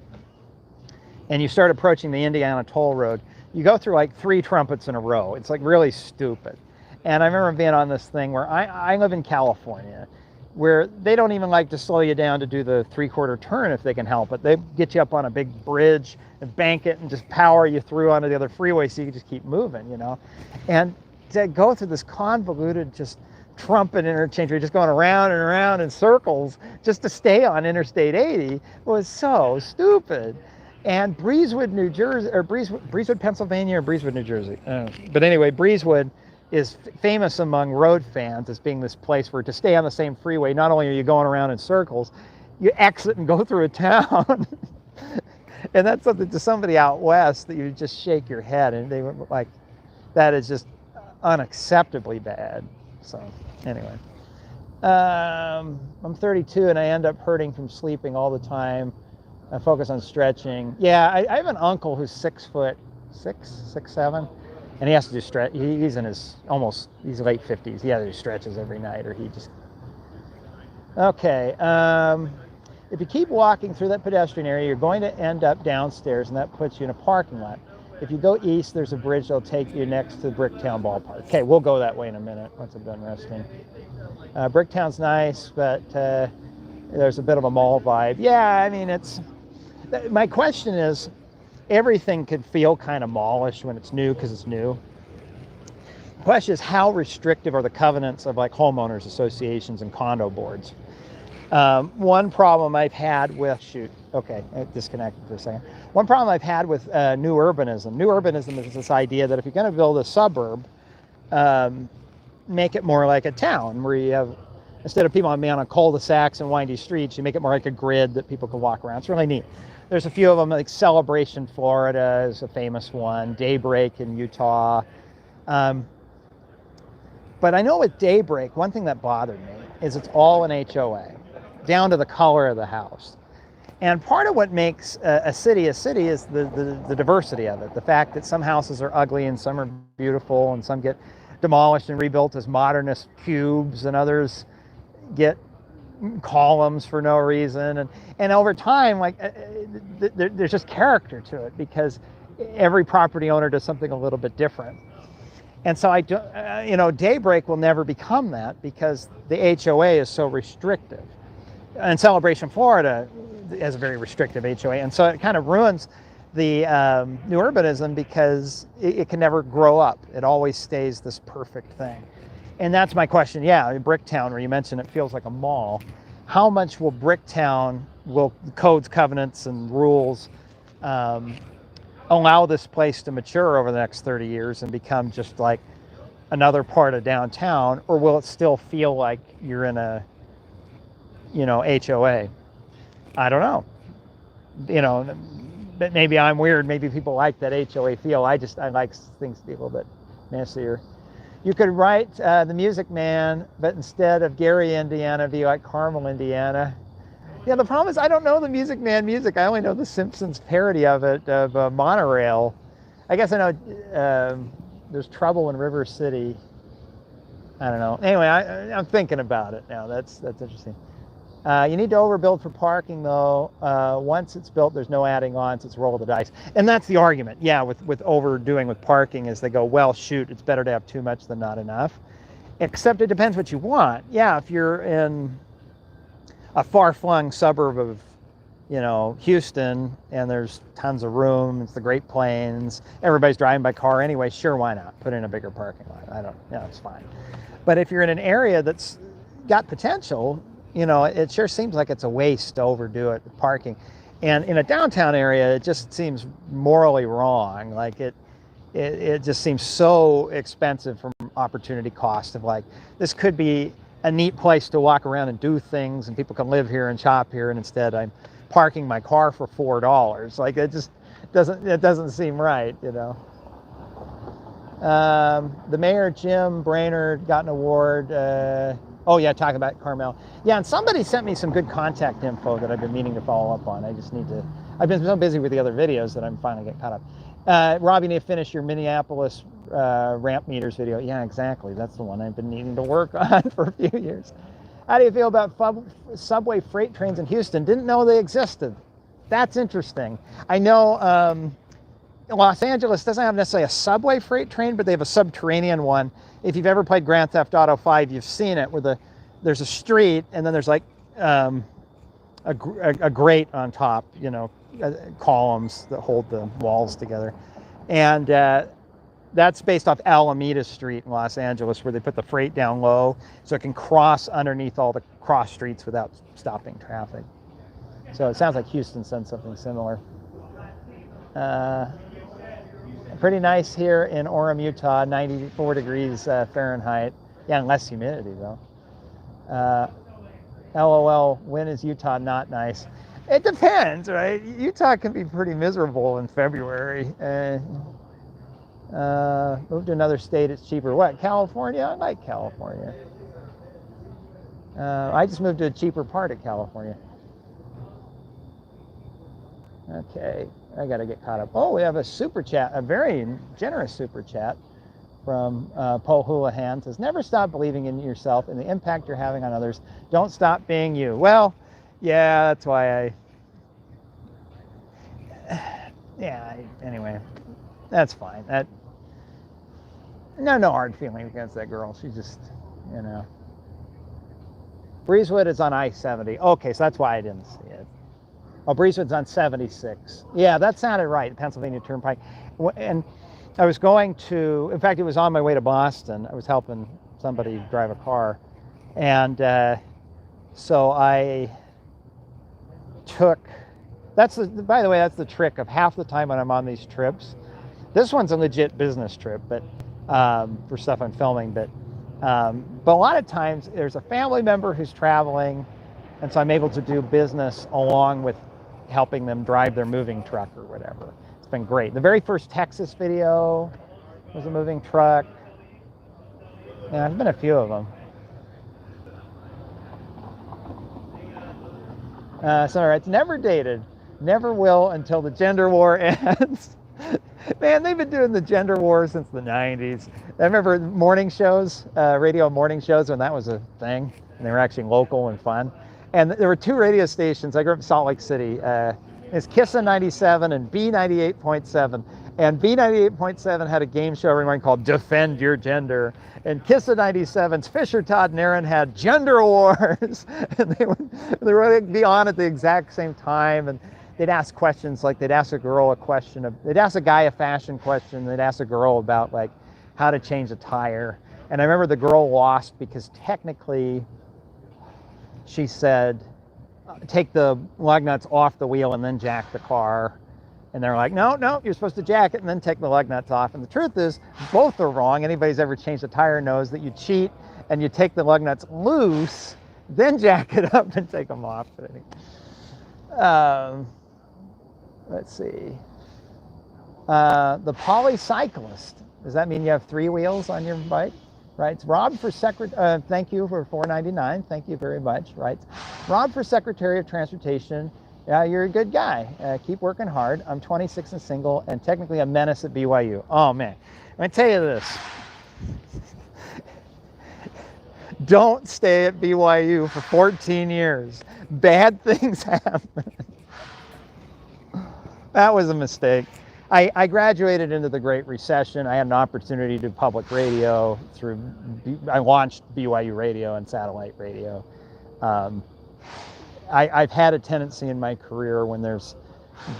[SPEAKER 2] and you start approaching the Indiana toll road, you go through like 3 trumpets in a row. It's like really stupid. And I remember being on this thing where I live in California, where they don't even like to slow you down to do the 3/4 turn if they can help it. They get you up on a big bridge and bank it and just power you through onto the other freeway so you can just keep moving, you know. And to go through this convoluted just trumpet interchange where you're just going around and around in circles just to stay on Interstate 80 was so stupid. And Breezewood, New Jersey, or Breezewood, Pennsylvania, or Breezewood, New Jersey. But anyway, Breezewood is famous among road fans as being this place where to stay on the same freeway, not only are you going around in circles, you exit and go through a town. And that's something to somebody out west that you just shake your head and they were like, that is just unacceptably bad. So anyway, I'm 32 and I end up hurting from sleeping all the time. I focus on stretching. Yeah, I have an uncle who's 6'6", 6'7", and he has to do stretch. He's in his he's late 50s. He has to do stretches every night, or he just. Okay, if you keep walking through that pedestrian area, you're going to end up downstairs, and that puts you in a parking lot. If you go east, there's a bridge that'll take you next to Bricktown Ballpark. Okay, we'll go that way in a minute once I'm done resting. Bricktown's nice, but there's a bit of a mall vibe. Yeah, I mean, my question is, everything could feel kind of mallish when it's new because it's new. The question is, how restrictive are the covenants of like homeowners associations and condo boards? One problem I've had with, I disconnected for a second. One problem I've had with new urbanism. New urbanism is this idea that if you're going to build a suburb, make it more like a town where you have, instead of people being on cul-de-sacs and windy streets, you make it more like a grid that people can walk around. It's really neat. There's a few of them, like Celebration, Florida is a famous one, Daybreak in Utah. But I know with Daybreak, one thing that bothered me is it's all an HOA, down to the color of the house. And part of what makes a city is the diversity of it. The fact that some houses are ugly and some are beautiful and some get demolished and rebuilt as modernist cubes and others get columns for no reason. And over time, like there's just character to it because every property owner does something a little bit different. And so Daybreak will never become that because the HOA is so restrictive. And Celebration, Florida has a very restrictive HOA. And so it kind of ruins the new urbanism because it can never grow up. It always stays this perfect thing. And that's my question. Yeah, in Bricktown, where you mentioned it feels like a mall, how much will Bricktown, will codes, covenants, and rules allow this place to mature over the next 30 years and become just like another part of downtown, or will it still feel like you're in a, HOA? I don't know. But maybe I'm weird. Maybe people like that HOA feel. I like things to be a little bit messier. You could write The Music Man, but instead of Gary, Indiana, be like Carmel, Indiana. Yeah, the problem is I don't know the Music Man music. I only know the Simpsons parody of it, of Monorail. I guess I know there's Trouble in River City. I don't know. Anyway, I'm thinking about it now. That's interesting. You need to overbuild for parking, though. Once it's built, there's no adding on, so it's roll of the dice. And that's the argument, yeah, with overdoing with parking is they go, well, shoot, it's better to have too much than not enough. Except it depends what you want. Yeah, if you're in a far-flung suburb of, Houston, and there's tons of room, it's the Great Plains, everybody's driving by car anyway, sure, why not? Put in a bigger parking lot. It's fine. But if you're in an area that's got potential, it sure seems like it's a waste to overdo it with parking. And in a downtown area, it just seems morally wrong. Like it just seems so expensive from opportunity cost of like, this could be a neat place to walk around and do things and people can live here and shop here, and instead I'm parking my car for $4. Like it just doesn't seem right, The mayor, Jim Brainerd, got an award. Talking about Carmel. Yeah, and somebody sent me some good contact info that I've been meaning to follow up on. I I've been so busy with the other videos that I'm finally getting caught up. Rob, you need to finish your Minneapolis ramp meters video. Yeah, exactly. That's the one I've been needing to work on for a few years. How do you feel about subway freight trains in Houston? Didn't know they existed. That's interesting. I know Los Angeles doesn't have necessarily a subway freight train, but they have a subterranean one. If you've ever played Grand Theft Auto 5, you've seen it, where there's a street and then there's like a grate on top, columns that hold the walls together. And that's based off Alameda Street in Los Angeles, where they put the freight down low so it can cross underneath all the cross streets without stopping traffic. So it sounds like Houston's done something similar. Pretty nice here in Orem, Utah, 94 degrees Fahrenheit. Yeah, and less humidity though. LOL, when is Utah not nice? It depends, right? Utah can be pretty miserable in February. Move to another state, it's cheaper. What, California? I like California. I just moved to a cheaper part of California. Okay, I gotta get caught up. Oh, we have a super chat, a very generous super chat from Paul Houlihan. Says, never stop believing in yourself and the impact you're having on others. Don't stop being you. Well, yeah, that's why anyway, that's fine. No hard feelings against that girl. She just, Breezewood is on I-70. Okay, so that's why I didn't see it. Oh, Breezewood's on 76. Yeah, that sounded right, Pennsylvania Turnpike. And I was going to, in fact, it was on my way to Boston. I was helping somebody drive a car. And so I took, by the way, that's the trick of half the time when I'm on these trips. This one's a legit business trip, but for stuff I'm filming. But a lot of times there's a family member who's traveling, and so I'm able to do business along with helping them drive their moving truck or whatever. It's been great. The very first Texas video was a moving truck. Yeah, there's been a few of them. So it's never dated, never will until the gender war ends. Man, they've been doing the gender war since the 90s. I remember morning shows, radio morning shows, when that was a thing, and they were actually local and fun. And there were two radio stations. I grew up in Salt Lake City. It's Kissa 97 and B98.7. And B98.7 had a game show every morning called Defend Your Gender. And Kissa 97's Fisher, Todd, and Aaron had Gender Wars. And they would be on at the exact same time. And they'd ask questions, like they'd ask a girl a question. They'd ask a guy a fashion question. They'd ask a girl about like how to change a tire. And I remember the girl lost because technically she said, take the lug nuts off the wheel and then jack the car. And they're like, no, you're supposed to jack it and then take the lug nuts off. And the truth is, both are wrong. Anybody who's ever changed a tire knows that you cheat and you take the lug nuts loose, then jack it up and take them off. But anyway. Let's see. The polycyclist. Does that mean you have 3 wheels on your bike? Right. Rob for Secretary. Thank you for $4.99. Thank you very much. Right. Rob for Secretary of Transportation. Yeah, you're a good guy. Keep working hard. I'm 26 and single, and technically a menace at BYU. Oh man, let me tell you this. Don't stay at BYU for 14 years. Bad things happen. That was a mistake. I graduated into the Great Recession. I had an opportunity to do public radio I launched BYU Radio and satellite radio. I've had a tendency in my career when there's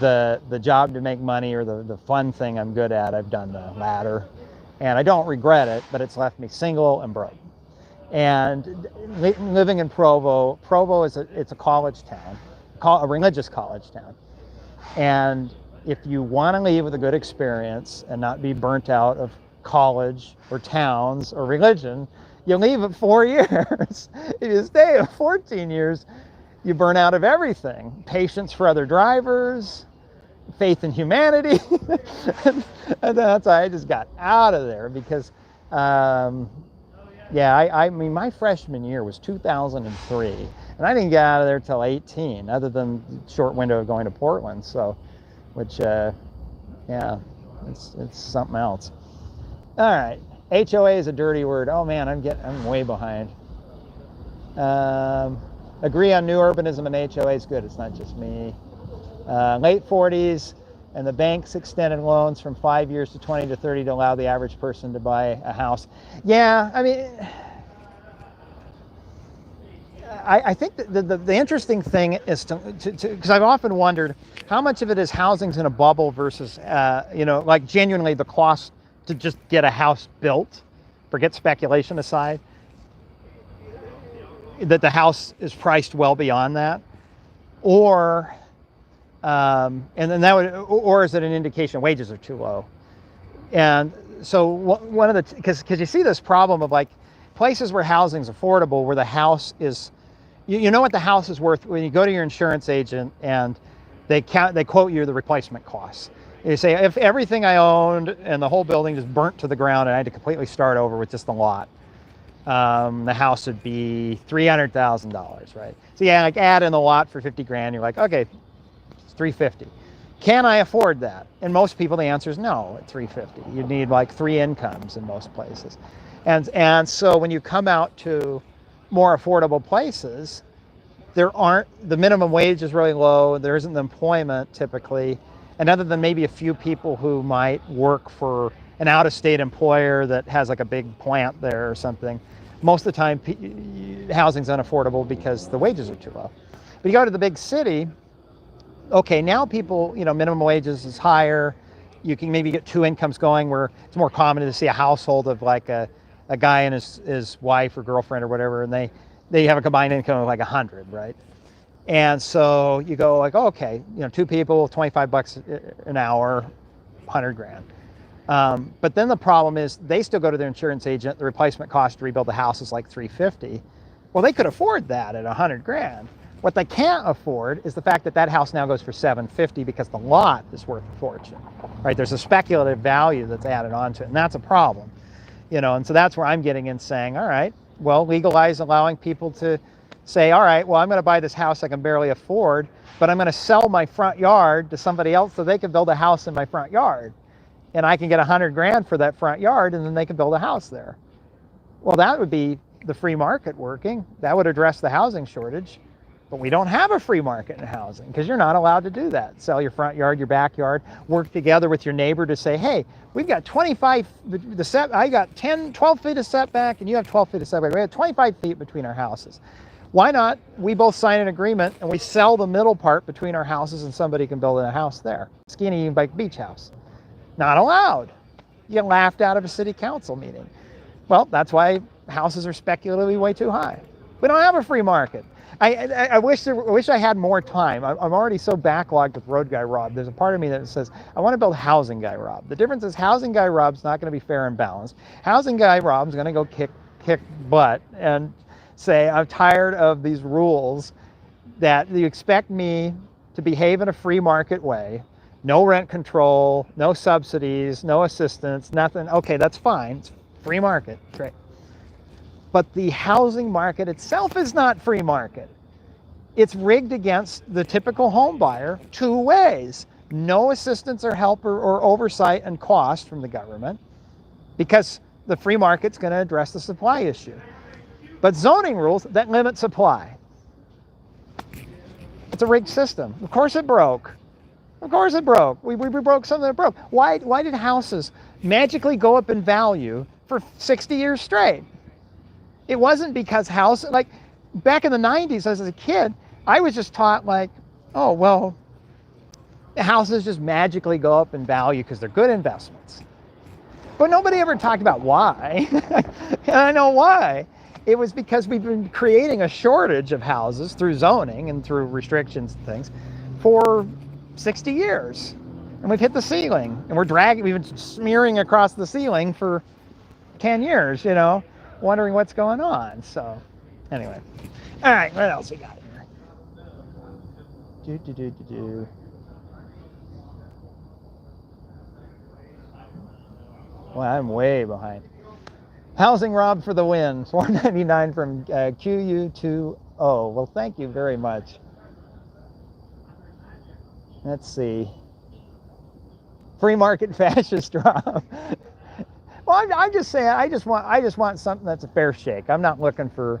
[SPEAKER 2] the job to make money or the fun thing I'm good at, I've done the latter. And I don't regret it, but it's left me single and broke. And living in Provo it's a college town, a religious college town. And if you want to leave with a good experience and not be burnt out of college or towns or religion, you leave at 4 years. If you stay at 14 years, you burn out of everything. Patience for other drivers, faith in humanity. And that's why I just got out of there because, I mean, my freshman year was 2003. And I didn't get out of there till 18, other than the short window of going to Portland. So, which, yeah, it's something else. All right, HOA is a dirty word. Oh man, I'm way behind. Agree on new urbanism and HOA is good. It's not just me. Late 40s, and the banks extended loans from 5 years to 20 to 30 to allow the average person to buy a house. Yeah, I mean, I think the interesting thing is because I've often wondered how much of it is housing's in a bubble versus, like genuinely the cost to just get a house built, forget speculation aside, that the house is priced well beyond that, or and then that would, or is it an indication wages are too low? And so one of the, because you see this problem of like places where housing's affordable, where the house is, you know what the house is worth when you go to your insurance agent and they quote you the replacement costs. You say, if everything I owned and the whole building just burnt to the ground and I had to completely start over with just the lot, the house would be $300,000, right? So yeah, like add in the lot for 50 grand, you're like, okay, it's 350. Can I afford that? And most people, the answer is no at 350. You need like 3 incomes in most places. And so when you come out to more affordable places, the minimum wage is really low, there isn't employment typically, and other than maybe a few people who might work for an out-of-state employer that has like a big plant there or something, most of the time housing's unaffordable because the wages are too low. But you go to the big city, okay, now people, minimum wages is higher, you can maybe get 2 incomes going, where it's more common to see a household of like a guy and his wife or girlfriend or whatever, and they have a combined income of like 100, right? And so you go like, oh, okay, 2 people, 25 bucks an hour, 100 grand. But then the problem is they still go to their insurance agent, the replacement cost to rebuild the house is like 350. Well, they could afford that at 100 grand. What they can't afford is the fact that house now goes for 750 because the lot is worth a fortune, right? There's a speculative value that's added onto it, and that's a problem. And so that's where I'm getting in saying, all right, well, legalize allowing people to say, all right, well, I'm going to buy this house I can barely afford, but I'm going to sell my front yard to somebody else so they can build a house in my front yard. And I can get 100 grand for that front yard, and then they can build a house there. Well, that would be the free market working. That would address the housing shortage. But we don't have a free market in housing because you're not allowed to do that. Sell your front yard, your backyard, work together with your neighbor to say, hey, we've got 25, I got 12 feet of setback and you have 12 feet of setback. We have 25 feet between our houses. Why not we both sign an agreement and we sell the middle part between our houses and somebody can build a house there. Skinny bike beach house. Not allowed. You get laughed out of a city council meeting. Well, that's why houses are speculatively way too high. We don't have a free market. I wish I had more time. I'm already so backlogged with Road Guy Rob. There's a part of me that says, I want to build Housing Guy Rob. The difference is Housing Guy Rob's not going to be fair and balanced. Housing Guy Rob's going to go kick butt and say, I'm tired of these rules that you expect me to behave in a free market way. No rent control, no subsidies, no assistance, nothing. Okay, that's fine. It's free market. Great. But the housing market itself is not free market. It's rigged against the typical home buyer 2 ways. No assistance or help or oversight and cost from the government, because the free market's going to address the supply issue. But zoning rules that limit supply. It's a rigged system. Of course it broke. Of course it broke. We broke something that broke. Why did houses magically go up in value for 60 years straight? It wasn't because like back in the 90s as a kid, I was just taught like, oh, well, houses just magically go up in value because they're good investments. But nobody ever talked about why. And I know why. It was because we've been creating a shortage of houses through zoning and through restrictions and things for 60 years. And we've hit the ceiling, and we've been smearing across the ceiling for 10 years, wondering what's going on. So anyway, all right, what else we got here? Well, I'm way behind. Housing Rob for the win. $4.99 from QU2 Oh, well, thank you very much. Let's see. Free market fascist, Rob. Well, I'm just saying, I just want something that's a fair shake. I'm not looking for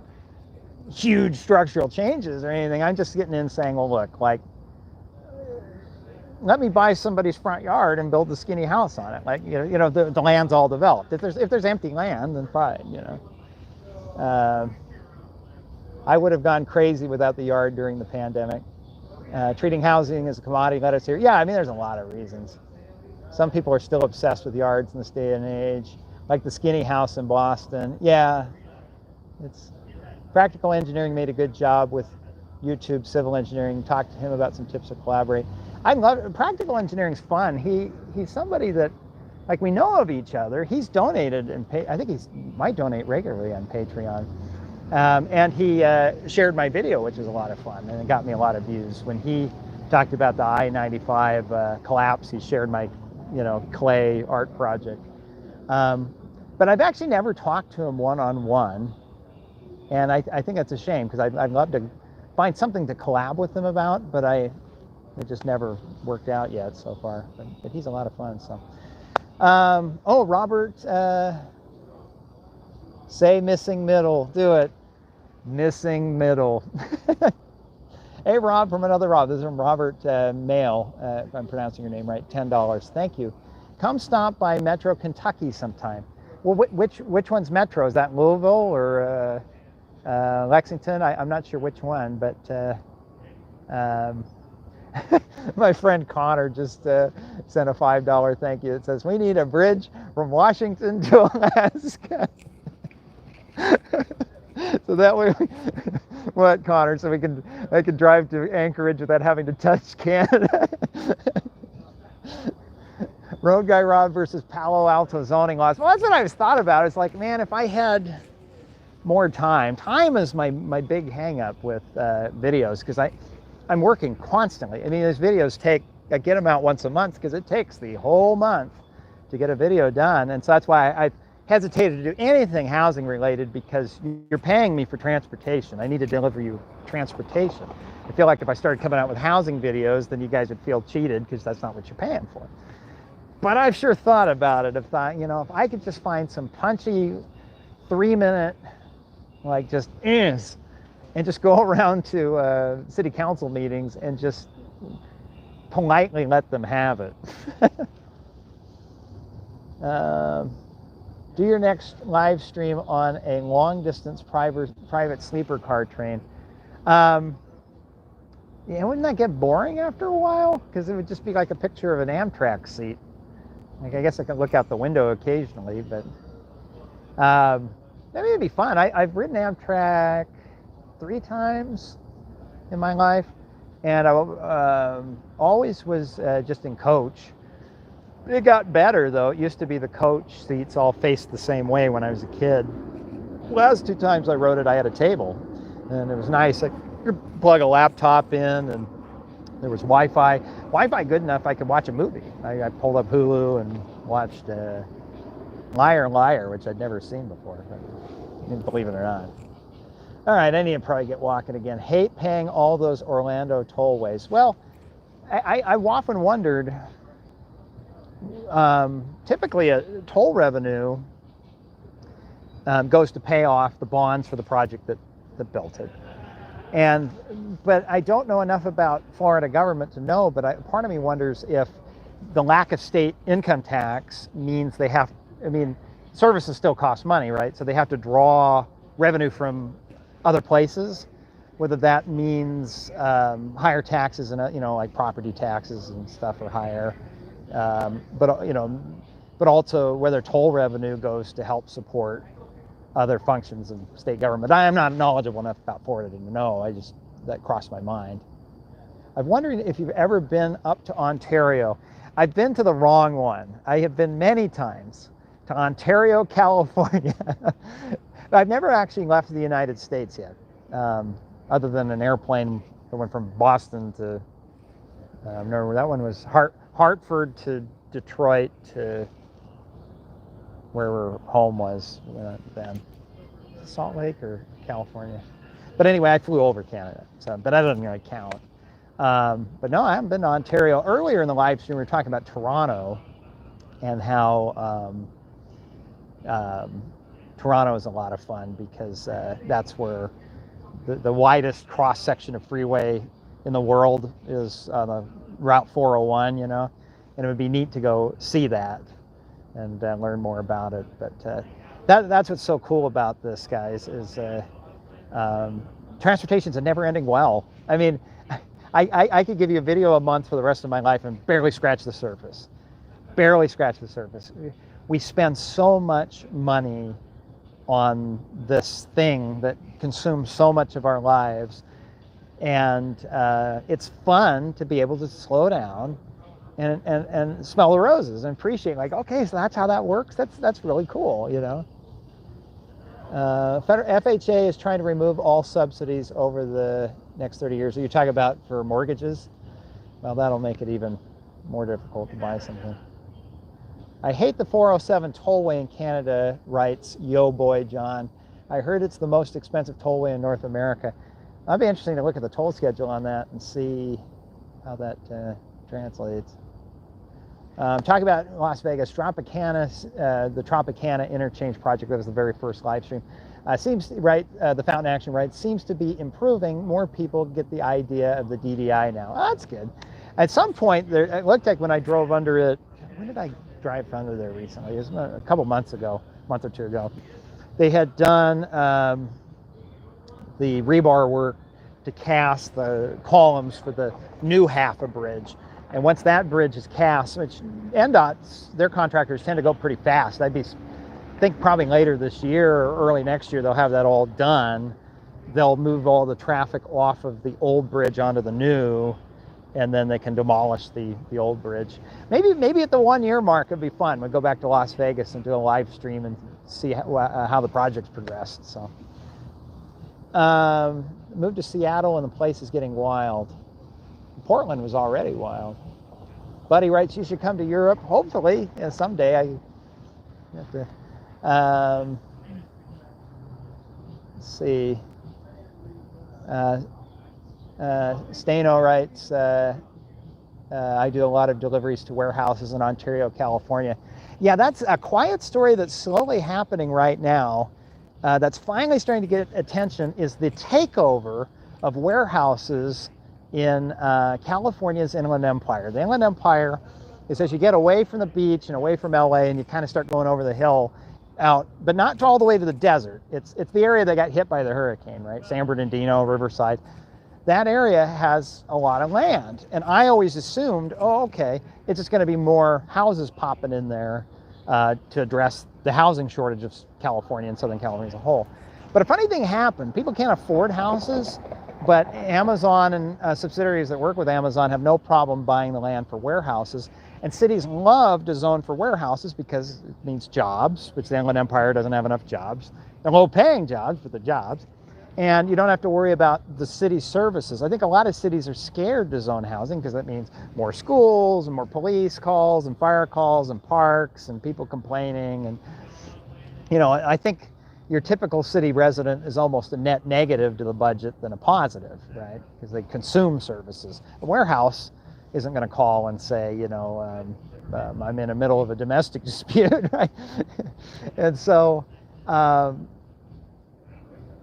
[SPEAKER 2] huge structural changes or anything. I'm just getting in saying, well, look, like, let me buy somebody's front yard and build a skinny house on it. Like, the land's all developed. If there's empty land, then fine, I would have gone crazy without the yard during the pandemic. Treating housing as a commodity led us here. Yeah, I mean, there's a lot of reasons. Some people are still obsessed with yards in this day and age, like the skinny house in Boston. Yeah, it's practical engineering made a good job with YouTube civil engineering. Talked to him about some tips to collaborate. I love it. Practical engineering's fun. He's somebody that, like, we know of each other. He's donated and I think he might donate regularly on Patreon. And he shared my video, which was a lot of fun, and it got me a lot of views. When he talked about the I-95 collapse, he shared my, clay art project. But I've actually never talked to him one-on-one, and I think that's a shame, because I'd love to find something to collab with him about, but it just never worked out yet so far. But he's a lot of fun. So, Robert, say missing middle. Do it. Missing middle. Hey, Rob, from another Rob. This is from Robert Mail, if I'm pronouncing your name right. $10. Thank you. Come stop by Metro Kentucky sometime. Well, which one's Metro? Is that Louisville or Lexington? I'm not sure which one, but my friend Connor just sent a $5 thank you. It says, we need a bridge from Washington to Alaska. So that way, what, Connor? So I can drive to Anchorage without having to touch Canada. Road Guy Rob versus Palo Alto zoning laws. Well, that's what I always thought about. It's like, man, if I had more time. Time is my big hang up with videos, because I'm working constantly. I mean, these videos I get them out once a month because it takes the whole month to get a video done. And so that's why I hesitated to do anything housing related, because you're paying me for transportation. I need to deliver you transportation. I feel like if I started coming out with housing videos, then you guys would feel cheated, because that's not what you're paying for. But I've sure thought about it. I've thought, if I could just find some punchy 3-minute, like, just and just go around to city council meetings and just politely let them have it. Do your next live stream on a long-distance private sleeper car train. Wouldn't that get boring after a while? Because it would just be like a picture of an Amtrak seat. Like, I guess I can look out the window occasionally, but maybe it'd be fun. I've ridden Amtrak 3 times in my life, and I always was just in coach. It got better, though. It used to be the coach seats all faced the same way when I was a kid. The last 2 times I rode it, I had a table, and it was nice. I could plug a laptop in, and there was Wi-Fi. Wi-Fi good enough I could watch a movie. I pulled up Hulu and watched Liar Liar, which I'd never seen before, believe it or not. All right, I need to probably get walking again. Hate paying all those Orlando tollways. Well, I've often wondered, typically a toll revenue goes to pay off the bonds for the project that built it. But I don't know enough about Florida government to know, but part of me wonders if the lack of state income tax means services still cost money, right? So they have to draw revenue from other places, whether that means higher taxes and like property taxes and stuff are higher, but also whether toll revenue goes to help support other functions of state government. I am not knowledgeable enough about Florida to know. That crossed my mind. I'm wondering if you've ever been up to Ontario. I've been to the wrong one. I have been many times to Ontario, California. I've never actually left the United States yet, other than an airplane that went from Boston to, remember that one was Hartford to Detroit to where home was then. Salt Lake or California? But anyway, I flew over Canada, so but that doesn't really count. But no, I haven't been to Ontario. Earlier in the live stream, we were talking about Toronto and how Toronto is a lot of fun because that's where the widest cross section of freeway in the world is on the Route 401, you know, and it would be neat to go see that and learn more about it. But that's what's so cool about this, guys, is transportation's a never-ending well. I mean, I could give you a video a month for the rest of my life and barely scratch the surface. Barely scratch the surface. We spend so much money on this thing that consumes so much of our lives, and it's fun to be able to slow down and smell the roses and appreciate, like, okay, so that's how that works. That's really cool, you know. FHA is trying to remove all subsidies over the next 30 years. Are you talking about for mortgages? Well, that'll make it even more difficult to buy something. I hate the 407 tollway in Canada, writes Yo Boy John. I heard it's the most expensive tollway in North America. It'd be interesting to look at the toll schedule on that and see how that translates. Talking about Las Vegas, Tropicana, the Tropicana interchange project, that was the very first live stream. Seems right, the Fountain Action right, seems to be improving. More people get the idea of the DDI now. Oh, that's good. At some point, it looked like when I drove under it, when did I drive under there recently? It was a couple months ago, a month or two ago. They had done the rebar work to cast the columns for the new half a bridge. And once that bridge is cast, which NDOT's, their contractors tend to go pretty fast. I think probably later this year or early next year, they'll have that all done. They'll move all the traffic off of the old bridge onto the new, and then they can demolish the old bridge. Maybe at the 1 year mark, it'd be fun. We'll go back to Las Vegas and do a live stream and see how the project's progressed. So, moved to Seattle and the place is getting wild. Portland was already wild. Buddy writes, you should come to Europe. Hopefully, someday. I have to. Let's see. Stano writes, I do a lot of deliveries to warehouses in Ontario, California. Yeah, that's a quiet story that's slowly happening right now. That's finally starting to get attention, is the takeover of warehouses in California's Inland Empire. The Inland Empire is as you get away from the beach and away from LA and you kind of start going over the hill out, but not all the way to the desert. It's the area that got hit by the hurricane, right? San Bernardino, Riverside. That area has a lot of land. And I always assumed, oh, okay, it's just going to be more houses popping in there to address the housing shortage of California and Southern California as a whole. But a funny thing happened. People can't afford houses, but Amazon and subsidiaries that work with Amazon have no problem buying the land for warehouses. And cities love to zone for warehouses because it means jobs, which the Inland Empire doesn't have enough jobs. They're low-paying jobs, but the jobs. And you don't have to worry about the city services. I think a lot of cities are scared to zone housing because that means more schools and more police calls and fire calls and parks and people complaining. And, you know, I think your typical city resident is almost a net negative to the budget than a positive, right? Because they consume services. A warehouse isn't going to call and say, you know, I'm in the middle of a domestic dispute, right? And so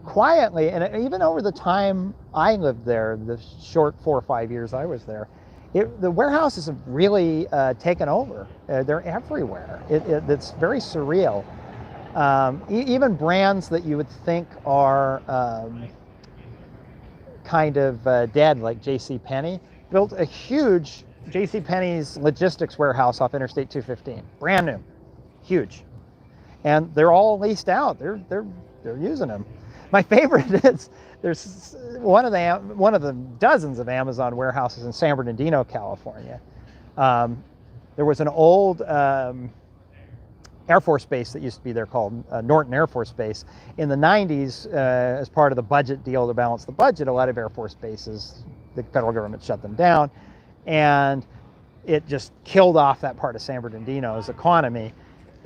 [SPEAKER 2] quietly, and even over the time I lived there, the short 4 or 5 years I was there, the warehouses have really taken over. They're everywhere. It's very surreal. Even brands that you would think are kind of dead, like JCPenney, built a huge JCPenney's logistics warehouse off Interstate 215, brand new, huge, and they're all leased out. They're using them. My favorite is there's one of the dozens of Amazon warehouses in San Bernardino, California. There was an old Air Force Base that used to be there called Norton Air Force Base. In the 90s, as part of the budget deal to balance the budget, a lot of Air Force bases, the federal government shut them down, and it just killed off that part of San Bernardino's economy.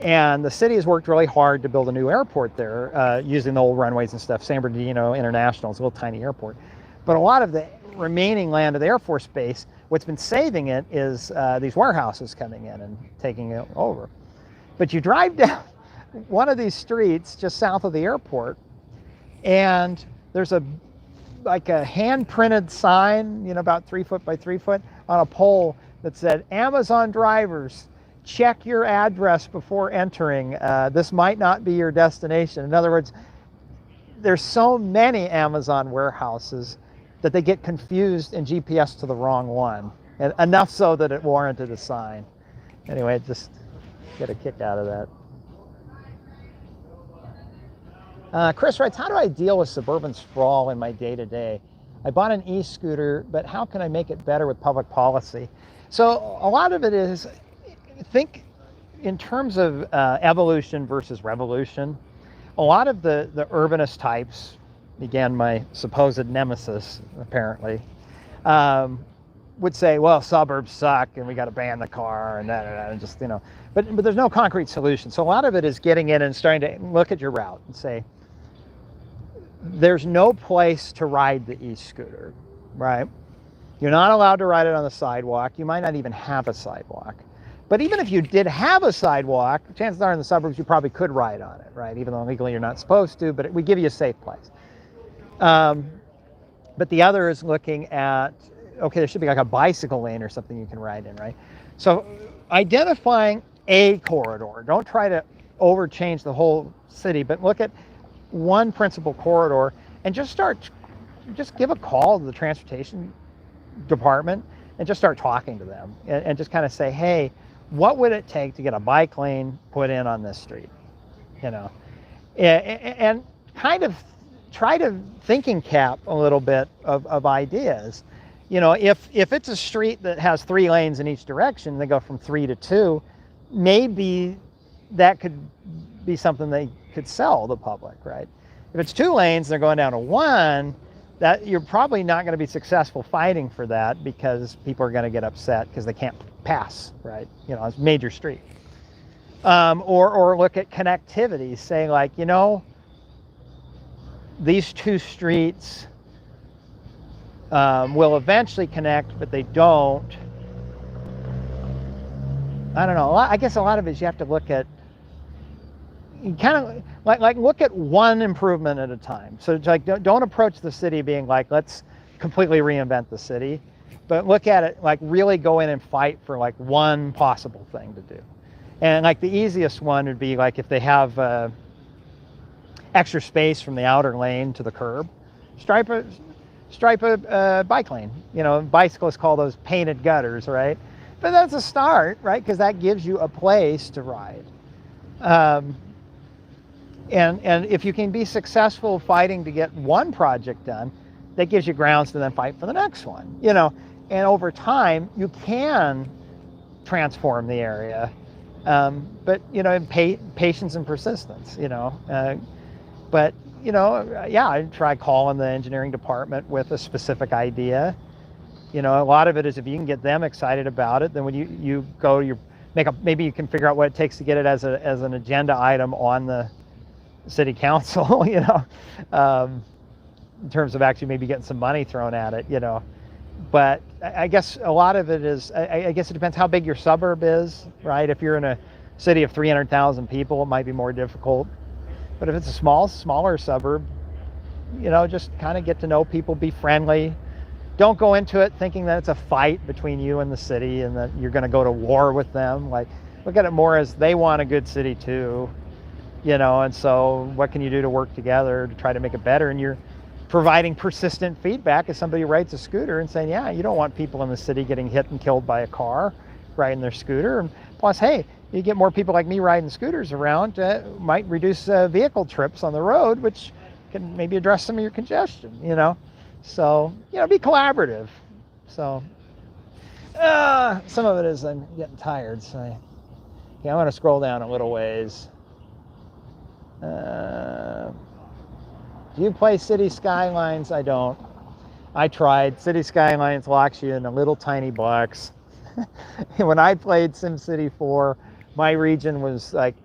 [SPEAKER 2] And the city has worked really hard to build a new airport there using the old runways and stuff. San Bernardino International is a little tiny airport. But a lot of the remaining land of the Air Force Base, what's been saving it is these warehouses coming in and taking it over. But you drive down one of these streets just south of the airport, and there's like a hand-printed sign, about 3 foot by 3 foot, on a pole that said, "Amazon drivers, check your address before entering. This might not be your destination." In other words, there's so many Amazon warehouses that they get confused and GPS to the wrong one, and enough so that it warranted a sign. Anyway, just get a kick out of that. Chris writes, how do I deal with suburban sprawl in my day-to-day? I bought an e-scooter, but how can I make it better with public policy? So a lot of it is, think in terms of evolution versus revolution. A lot of the urbanist types, again, my supposed nemesis, apparently, would say, well, suburbs suck and we got to ban the car and that, and just, but there's no concrete solution. So a lot of it is getting in and starting to look at your route and say, there's no place to ride the e-scooter, right? You're not allowed to ride it on the sidewalk. You might not even have a sidewalk. But even if you did have a sidewalk, chances are in the suburbs you probably could ride on it, right? Even though legally you're not supposed to, but we give you a safe place. But the other is looking at, okay, there should be like a bicycle lane or something you can ride in, right? So identifying a corridor. Don't try to overchange the whole city, but look at one principal corridor and just give a call to the transportation department and just start talking to them and just kind of say, hey, what would it take to get a bike lane put in on this street? And kind of try to thinking cap a little bit of ideas. If it's a street that has 3 lanes in each direction, they go from 3 to 2, maybe that could be something they could sell the public, right? If it's 2 lanes, they're going down to 1, that you're probably not going to be successful fighting for that because people are going to get upset because they can't pass, right? It's a major street. Or look at connectivity, saying like, these 2 streets will eventually connect, but they don't. I don't know. I guess a lot of it is you have to look at, you kind of like look at one improvement at a time. So it's like don't approach the city being like, let's completely reinvent the city, but look at it like really go in and fight for like one possible thing to do. And like the easiest one would be like if they have extra space from the outer lane to the curb, stripe a bike lane. Bicyclists call those painted gutters, right? But that's a start, right? Because that gives you a place to ride. And if you can be successful fighting to get one project done, that gives you grounds to then fight for the next one. And over time you can transform the area, but patience and persistence. But I try calling the engineering department with a specific idea. A lot of it is if you can get them excited about it, then when you go, maybe you can figure out what it takes to get it as an agenda item on the city council, in terms of actually maybe getting some money thrown at it, But I guess a lot of it is, I guess it depends how big your suburb is, right? If you're in a city of 300,000 people, it might be more difficult. But if it's a smaller suburb, just kind of get to know people, be friendly. Don't go into it thinking that it's a fight between you and the city and that you're going to go to war with them. Like, look at it more as they want a good city too, and so what can you do to work together to try to make it better? And you're providing persistent feedback as somebody rides a scooter and saying, yeah, you don't want people in the city getting hit and killed by a car riding their scooter. And plus, hey, you get more people like me riding scooters around, might reduce vehicle trips on the road, which can maybe address some of your congestion, So, be collaborative. So, some of it is I'm getting tired. So, I'm going to scroll down a little ways. Do you play City Skylines? I don't. I tried. City Skylines locks you in a little tiny box. When I played SimCity 4, my region was like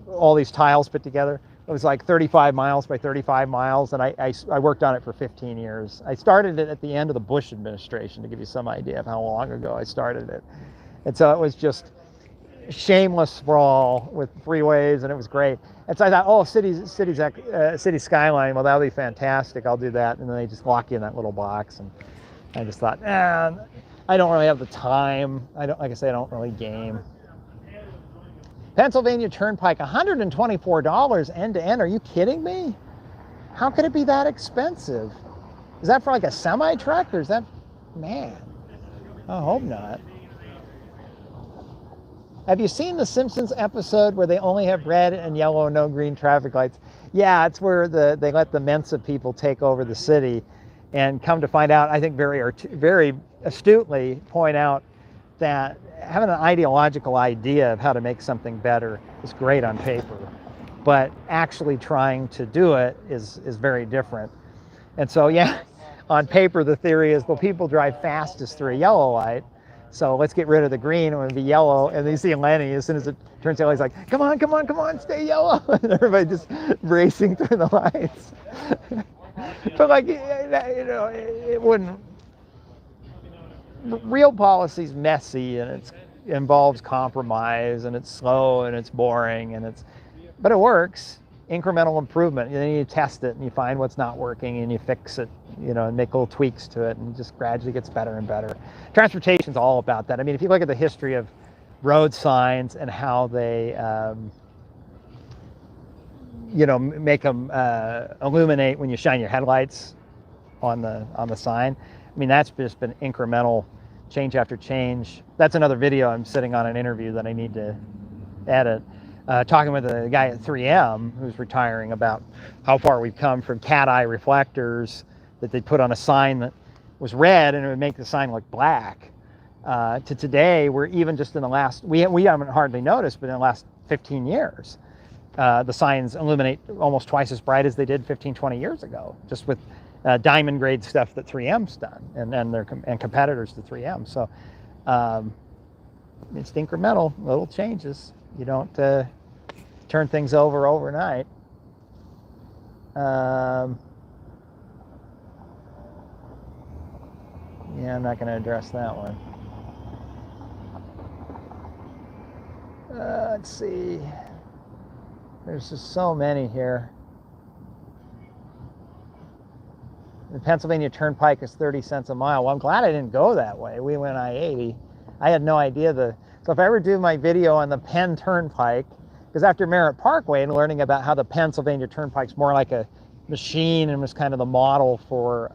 [SPEAKER 2] all these tiles put together. It was like 35 miles by 35 miles, and I worked on it for 15 years. I started it at the end of the Bush administration, to give you some idea of how long ago I started it. And so it was just shameless sprawl with freeways, and it was great. And so I thought, oh, city skyline, well, that'll be fantastic. I'll do that. And then they just lock you in that little box, and I just thought, I don't really have the time. Like I say, I don't really game. Pennsylvania Turnpike, $124 end to end. Are you kidding me? How could it be that expensive? Is that for like a semi truck, or is that, man? I hope not. Have you seen the Simpsons episode where they only have red and yellow, no green traffic lights? Yeah, it's where they let the Mensa people take over the city, and come to find out, I think very astutely point out that having an ideological idea of how to make something better is great on paper, but actually trying to do it is very different. And so, yeah, on paper the theory is, well, people drive fastest through a yellow light, so let's get rid of the green and it'll be yellow. And then you see Lenny, as soon as it turns yellow, he's like, come on, stay yellow. And everybody just racing through the lights. But like, it wouldn't. Real policy's messy, and it involves compromise, and it's slow, and it's boring, but it works. Incremental improvement. And then you test it, and you find what's not working, and you fix it, and make little tweaks to it, and it just gradually gets better and better. Transportation's all about that. I mean, if you look at the history of road signs and how they, make them illuminate when you shine your headlights on the sign. I mean, that's just been incremental, change after change. That's another video. I'm sitting on an interview that I need to edit, talking with a guy at 3M who's retiring about how far we've come from cat eye reflectors that they put on a sign that was red and it would make the sign look black, to today, we're even just in the last, we haven't hardly noticed, but in the last 15 years, the signs illuminate almost twice as bright as they did 15, 20 years ago, just with diamond grade stuff that 3M's done, and their competitors to 3M. So it's incremental, little changes. You don't turn things over overnight. Yeah, I'm not going to address that one. Let's see. There's just so many here. The Pennsylvania Turnpike is 30 cents a mile. Well, I'm glad I didn't go that way. We went I-80. I had no idea so if I ever do my video on the Penn Turnpike, because after Merritt Parkway and learning about how the Pennsylvania Turnpike's more like a machine and was kind of the model for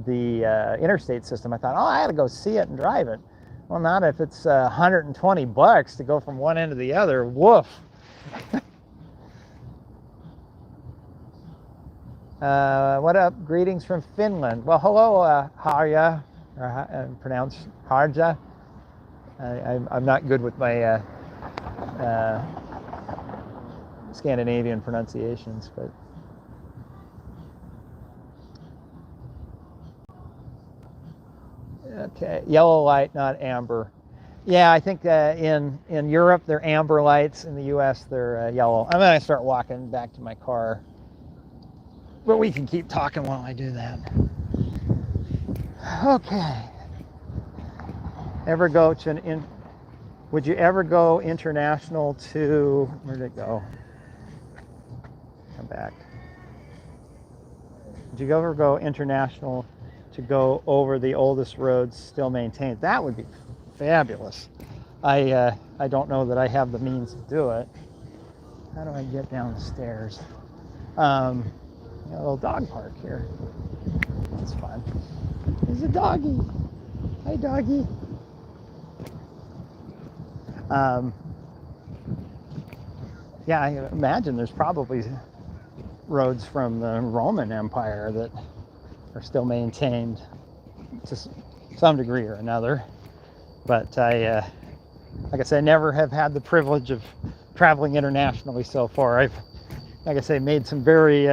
[SPEAKER 2] the interstate system, I thought, I had to go see it and drive it. Well, not if it's $120 to go from one end to the other. Woof. What up? Greetings from Finland. Well, hello, Harja, or pronounced Harja. I'm not good with my Scandinavian pronunciations, but okay. Yellow light, not amber. Yeah, I think in Europe they're amber lights. In the U.S. they're yellow. I'm gonna start walking back to my car. But we can keep talking while I do that. Okay. Would you ever go international to, where'd it go? Come back. Would you ever go international to go over the oldest roads still maintained? That would be fabulous. I don't know that I have the means to do it. How do I get down the stairs? A little dog park here. That's fun. There's a doggy. Hi, doggy. Yeah, I imagine there's probably roads from the Roman Empire that are still maintained to some degree or another. But like I said, I never have had the privilege of traveling internationally so far. I've, like I say, made some very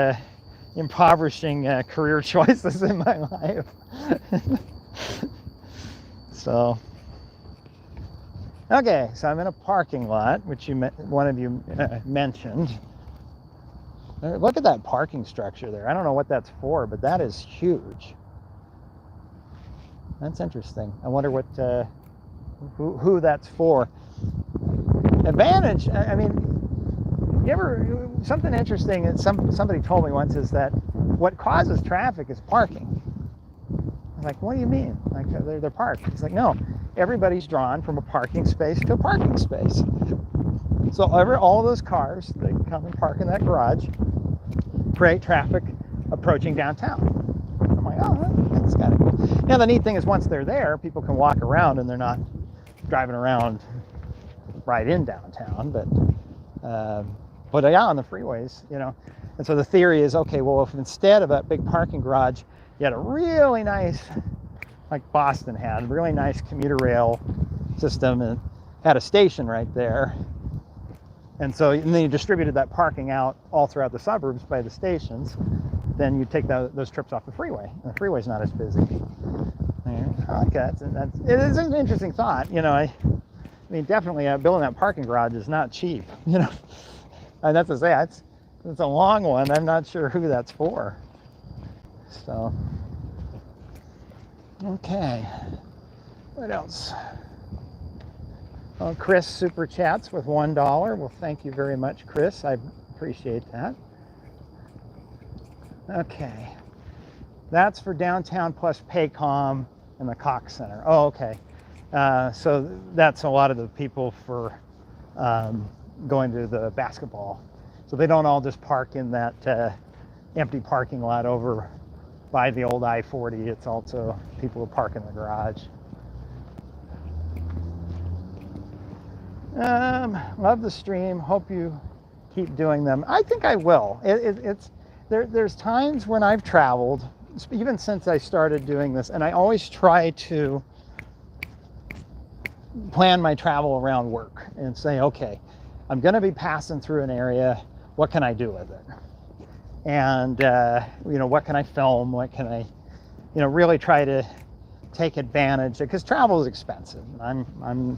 [SPEAKER 2] impoverishing career choices in my life. So Okay, so I'm in a parking lot, which one of you mentioned. Look at that parking structure there. I don't know what that's for, but that is huge. That's interesting. I wonder what who that's for. Advantage. I mean, something interesting that somebody told me once is that what causes traffic is parking. I'm like, what do you mean? Like they're parked. It's like, no, everybody's drawn from a parking space to a parking space. So all of those cars that come and park in that garage create traffic approaching downtown. I'm like, oh, that's kind of cool. Now the neat thing is once they're there, people can walk around and they're not driving around right in downtown, but yeah, on the freeways, you know. And so the theory is, okay, well, if instead of that big parking garage, you had a really nice, like Boston had, a really nice commuter rail system and had a station right there. And then you distributed that parking out all throughout the suburbs by the stations, then you take those trips off the freeway. And the freeway's not as busy. Okay, it is an interesting thought. You know, I mean, definitely building that parking garage is not cheap. You know, and that's to say, it's a long one. I'm not sure who that's for. So, okay, what else? Well, Chris super chats with $1. Well, thank you very much, Chris. I appreciate that. Okay, that's for downtown plus Paycom and the Cox Center. Oh, okay. So that's a lot of the people for going to the basketball. So they don't all just park in that empty parking lot over by the old I-40. It's also people who park in the garage. Love the stream. Hope you keep doing them. I think I will. There's times when I've traveled, even since I started doing this, and I always try to plan my travel around work and say, okay, I'm going to be passing through an area. What can I do with it? And, you know, what can I film? What can I, you know, really try to take advantage of, because travel is expensive. I'm,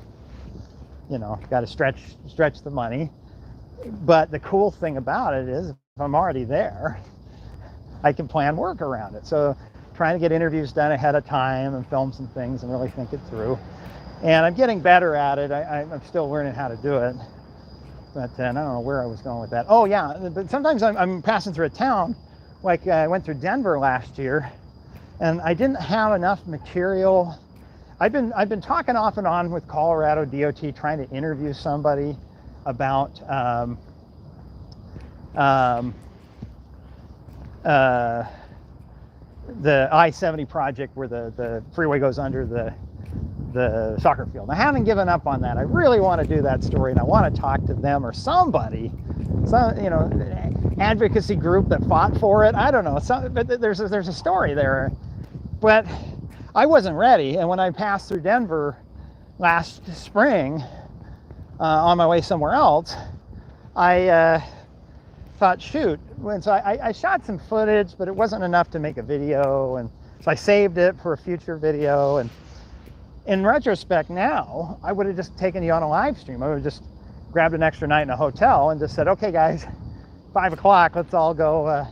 [SPEAKER 2] you know, got to stretch the money. But the cool thing about it is if I'm already there, I can plan work around it. So trying to get interviews done ahead of time and film some things and really think it through. And I'm getting better at it. I'm still learning how to do it. But I don't know where I was going with that. Oh yeah, but sometimes I'm passing through a town, like I went through Denver last year, and I didn't have enough material. I've been talking off and on with Colorado DOT trying to interview somebody about the I-70 project where the freeway goes under the soccer field. I haven't given up on that. I really want to do that story, and I want to talk to them or somebody, some, you know, advocacy group that fought for it. I don't know. But there's a story there. But I wasn't ready, and when I passed through Denver last spring on my way somewhere else, I thought, shoot. So I shot some footage, but it wasn't enough to make a video, and so I saved it for a future video. And in retrospect now, I would have just taken you on a live stream. I would have just grabbed an extra night in a hotel and just said, okay guys, 5 o'clock, let's all go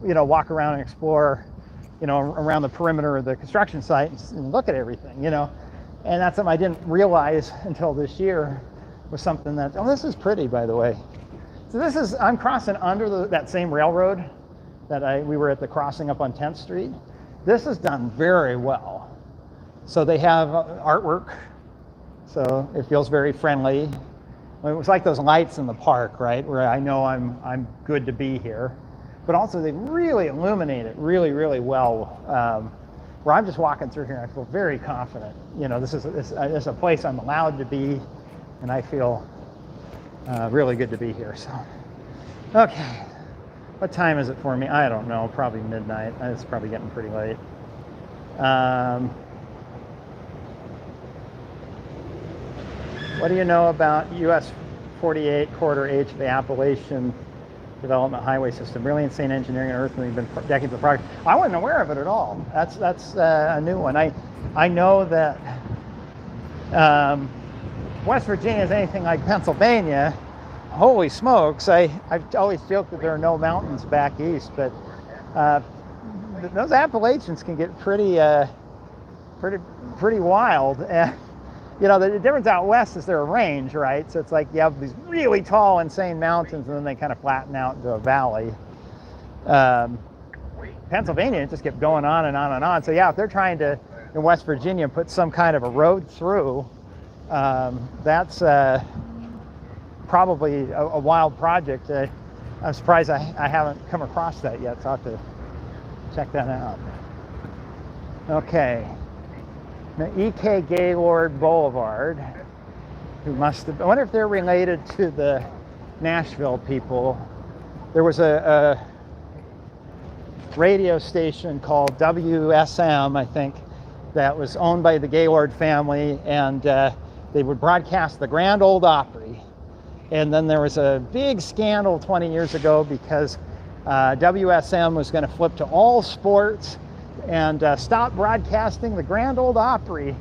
[SPEAKER 2] you know, walk around and explore, you know, around the perimeter of the construction site and look at everything, you know. And that's something I didn't realize until this year was something that, oh, this is pretty, by the way. So I'm crossing under that same railroad that we were at the crossing up on 10th Street. This is done very well. So they have artwork, so it feels very friendly. It was like those lights in the park, right, where I know I'm good to be here. But also they really illuminate it really, really well. Where I'm just walking through here, I feel very confident. You know, this is a place I'm allowed to be, and I feel really good to be here. So, okay, what time is it for me? I don't know, probably midnight. It's probably getting pretty late. What do you know about US 48 Corridor H of the Appalachian Development Highway System? Really insane engineering and earthmoving, been decades of progress. I wasn't aware of it at all. That's a new one. I know that West Virginia is anything like Pennsylvania, holy smokes, I've always joked that there are no mountains back east, but those Appalachians can get pretty wild. And you know, the difference out west is they're a range, right? So it's like you have these really tall, insane mountains, and then they kind of flatten out into a valley. Pennsylvania, it just kept going on and on and on. So yeah, if they're trying to, in West Virginia, put some kind of a road through, that's probably a wild project. I'm surprised I haven't come across that yet, so I'll have to check that out. Okay. Now, E.K. Gaylord Boulevard, who must have, I wonder if they're related to the Nashville people. There was a radio station called WSM, I think, that was owned by the Gaylord family, and they would broadcast the Grand Ole Opry. And then there was a big scandal 20 years ago because WSM was going to flip to all sports and stop broadcasting the Grand Ole Opry.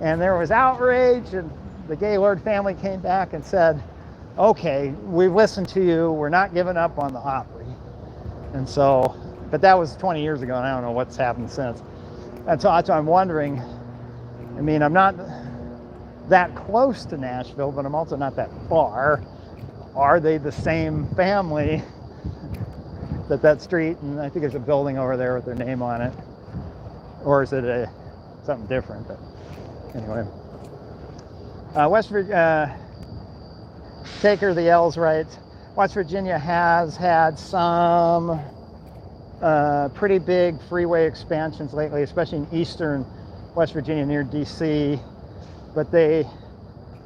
[SPEAKER 2] And there was outrage, and the Gaylord family came back and said, okay, we've listened to you, we're not giving up on the Opry. And so, but that was 20 years ago, and I don't know what's happened since. And so I'm wondering, I mean, I'm not that close to Nashville, but I'm also not that far. Are they the same family that street, and I think there's a building over there with their name on it, or is it something different? But anyway, West Virginia, Taker the L's right. West Virginia has had some pretty big freeway expansions lately, especially in eastern West Virginia near DC, but they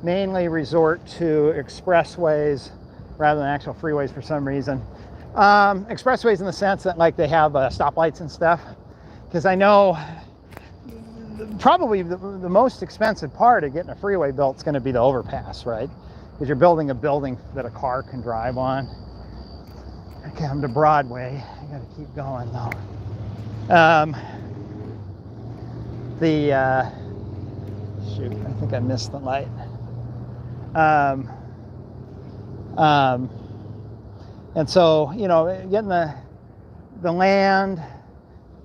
[SPEAKER 2] mainly resort to expressways rather than actual freeways for some reason. Expressways in the sense that like they have stoplights and stuff, because I know probably the most expensive part of getting a freeway built is going to be the overpass, right? Because you're building a building that a car can drive on. Okay, I'm to Broadway. I got to keep going though. Shoot, I think I missed the light. And so, you know, getting the land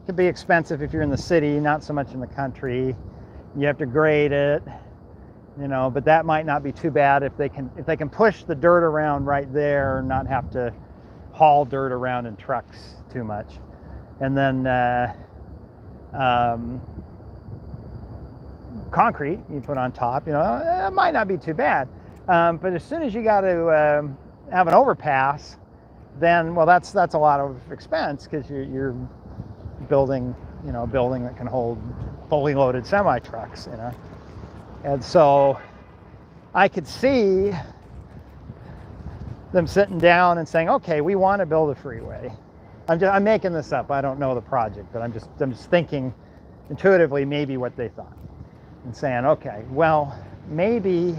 [SPEAKER 2] can be expensive if you're in the city, not so much in the country. You have to grade it, you know, but that might not be too bad if they can push the dirt around right there and not have to haul dirt around in trucks too much. And then concrete you put on top, you know, it might not be too bad. But as soon as you got to have an overpass, then, well, that's a lot of expense, because you're building, you know, a building that can hold fully loaded semi trucks, you know. And so I could see them sitting down and saying, okay, we want to build a freeway. I'm making this up. I don't know the project, but I'm just thinking intuitively maybe what they thought, and saying, okay, well, maybe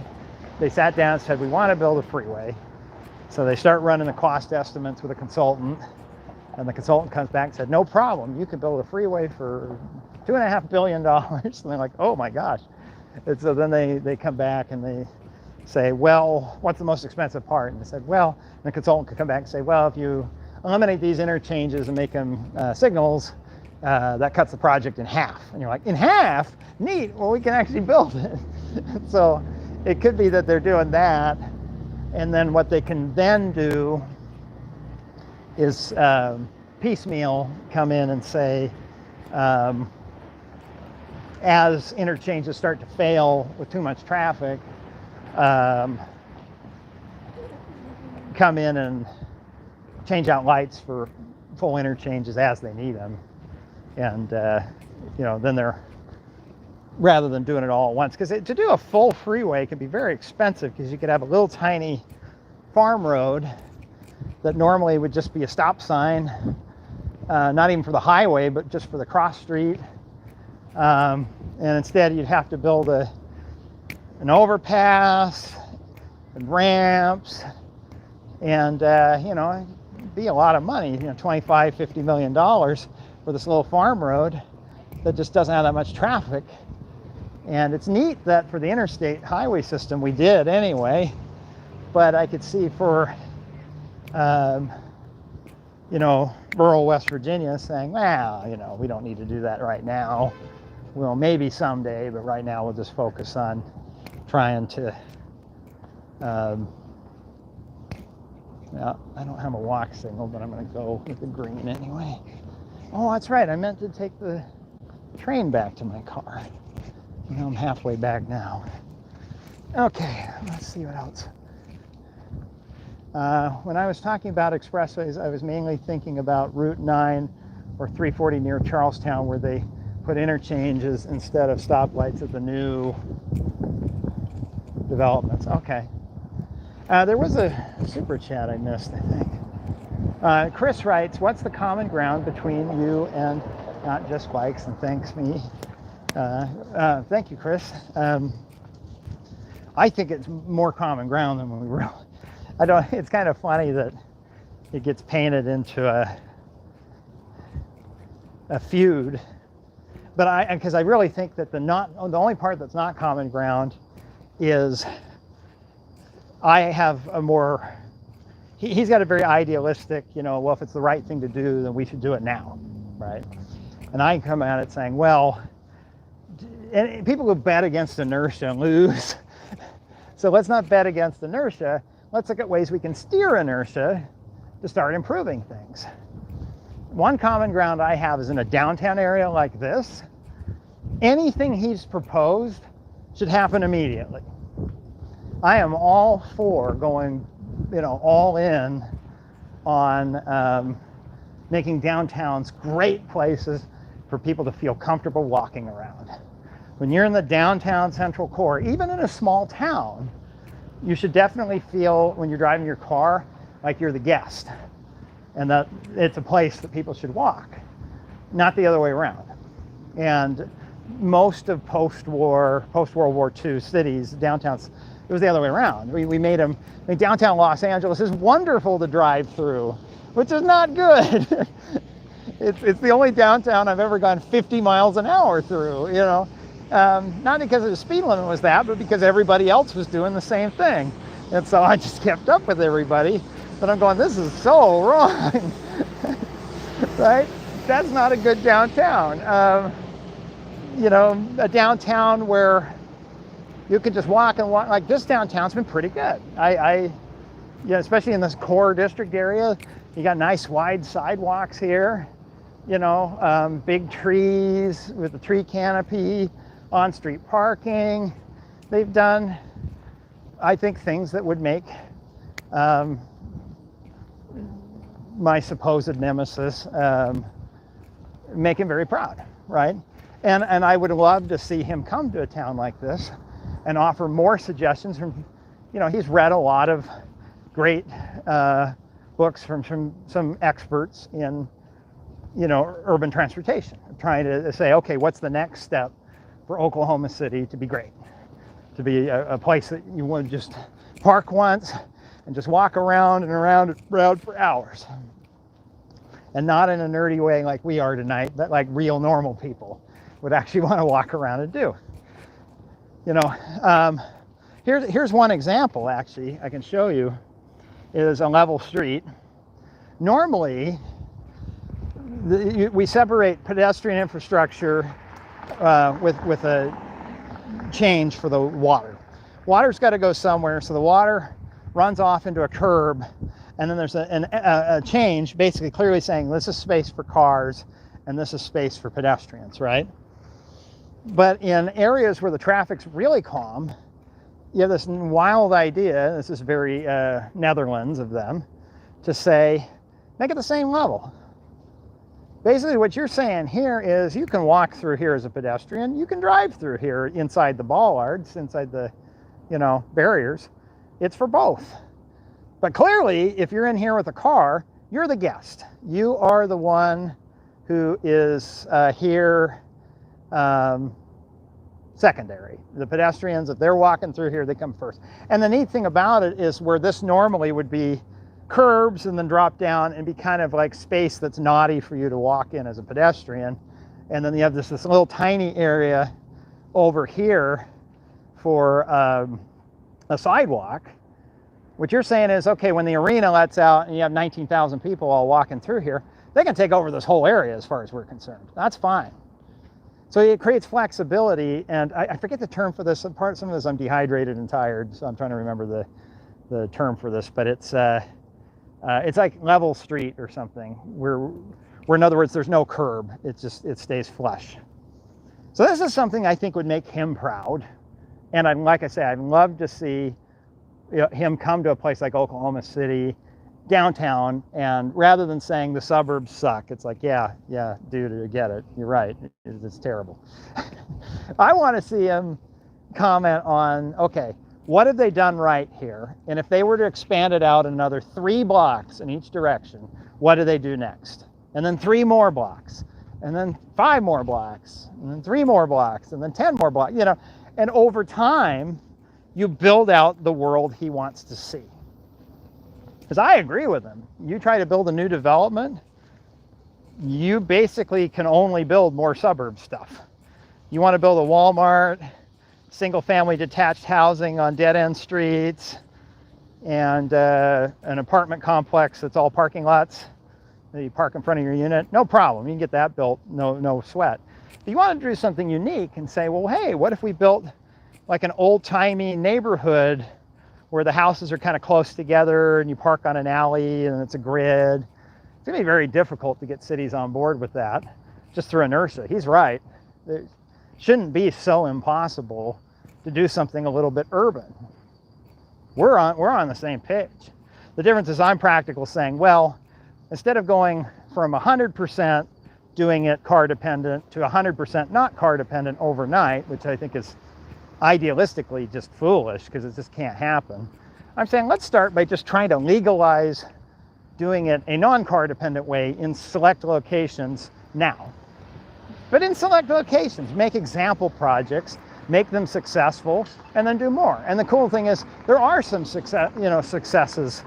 [SPEAKER 2] they sat down and said, we want to build a freeway. So they start running the cost estimates with a consultant, and the consultant comes back and said, no problem, you can build a freeway for $2.5 billion. And they're like, oh my gosh. And so then they come back and they say, well, what's the most expensive part? And they said, well, and the consultant could come back and say, well, if you eliminate these interchanges and make them signals, that cuts the project in half. And you're like, in half? Neat, well, we can actually build it. So it could be that they're doing that. And then what they can then do is piecemeal come in and say, as interchanges start to fail with too much traffic, come in and change out lights for full interchanges as they need them. And, you know, then they're, rather than doing it all at once, because to do a full freeway can be very expensive, because you could have a little tiny farm road that normally would just be a stop sign, not even for the highway, but just for the cross street. And instead you'd have to build an overpass and ramps, and you know, it'd be a lot of money, you know, $25-50 million for this little farm road that just doesn't have that much traffic. And it's neat that for the interstate highway system we did anyway, but I could see for, you know, rural West Virginia saying, well, you know, we don't need to do that right now. Well, maybe someday, but right now we'll just focus on trying to, well, I don't have a walk signal, but I'm going to go with the green anyway. Oh, that's right. I meant to take the train back to my car. You know, I'm halfway back now. Okay, let's see what else. When I was talking about expressways, I was mainly thinking about Route 9 or 340 near Charlestown, where they put interchanges instead of stoplights at the new developments. Okay. There was a super chat I missed, I think. Chris writes, what's the common ground between you and Not Just Bikes? And thanks me. Thank you, Chris. I think it's more common ground than we really. It's kind of funny that it gets painted into a feud, but because I really think that the only part that's not common ground is I have a more. He's got a very idealistic, you know, well, if it's the right thing to do, then we should do it now, right? And I come at it saying, well, and people who bet against inertia lose. So let's not bet against inertia. Let's look at ways we can steer inertia to start improving things. One common ground I have is in a downtown area like this. Anything he's proposed should happen immediately. I am all for going, you know, all in on making downtowns great places for people to feel comfortable walking around. When you're in the downtown central core, even in a small town, you should definitely feel when you're driving your car like you're the guest and that it's a place that people should walk, not the other way around. And most of post-World War II cities, downtowns, it was the other way around. We made them, I mean, downtown Los Angeles is wonderful to drive through, which is not good. It's the only downtown I've ever gone 50 miles an hour through, you know. Not because the speed limit was that, but because everybody else was doing the same thing. And so I just kept up with everybody. But I'm going, this is so wrong, right? That's not a good downtown. You know, a downtown where you can just walk and walk, like this downtown's been pretty good. You know, especially in this core district area, you got nice wide sidewalks here, you know, big trees with the tree canopy, on-street parking. They've done, I think, things that would make my supposed nemesis make him very proud, right? And I would love to see him come to a town like this and offer more suggestions from, you know, he's read a lot of great books from some experts in, you know, urban transportation, trying to say, okay, what's the next step for Oklahoma City to be great, to be a place that you want to just park once and just walk around and around for hours, and not in a nerdy way like we are tonight, but like real normal people would actually want to walk around and do. You know, here's one example actually I can show you, is a level street. Normally, we separate pedestrian infrastructure with a change for the water. Water's got to go somewhere, so the water runs off into a curb, and then there's a change basically clearly saying this is space for cars and this is space for pedestrians, right? But in areas where the traffic's really calm, you have this wild idea, this is very Netherlands of them, to say, make it the same level. Basically what you're saying here is you can walk through here as a pedestrian, you can drive through here inside the bollards, inside the, you know, barriers. It's for both. But clearly, if you're in here with a car, you're the guest. You are the one who is here secondary. The pedestrians, if they're walking through here, they come first. And the neat thing about it is where this normally would be curbs and then drop down and be kind of like space that's naughty for you to walk in as a pedestrian. And then you have this little tiny area over here for a sidewalk, what you're saying is, okay, when the arena lets out and you have 19,000 people all walking through here, they can take over this whole area as far as we're concerned. That's fine. So it creates flexibility, and I forget the term for this. Some of this I'm dehydrated and tired, so I'm trying to remember the term for this, but it's like level street or something, where in other words, there's no curb. It stays flush. So this is something I think would make him proud. And like I say, I'd love to see him come to a place like Oklahoma City, downtown, and rather than saying the suburbs suck, it's like, yeah, dude, I get it. You're right. It's terrible. I want to see him comment on, okay, what have they done right here? And if they were to expand it out another 3 blocks in each direction, what do they do next? And then 3 more blocks, and then 5 more blocks, and then 3 more blocks, and then 10 more blocks, you know, and over time, you build out the world he wants to see. Because I agree with him. You try to build a new development, you basically can only build more suburb stuff. You want to build a Walmart, single family detached housing on dead end streets, and an apartment complex that's all parking lots that you park in front of your unit, no problem. You can get that built, no sweat. But you want to do something unique and say, well, hey, what if we built like an old-timey neighborhood where the houses are kind of close together and you park on an alley and it's a grid? It's going to be very difficult to get cities on board with that, just through inertia. He's right. It shouldn't be so impossible to do something a little bit urban. We're on the same page. The difference is I'm practical, saying, well, instead of going from 100% doing it car dependent to 100% not car dependent overnight, which I think is idealistically just foolish because it just can't happen, I'm saying let's start by just trying to legalize doing it a non-car dependent way in select locations now. But in select locations, make example projects, make them successful, and then do more. And the cool thing is there are some successes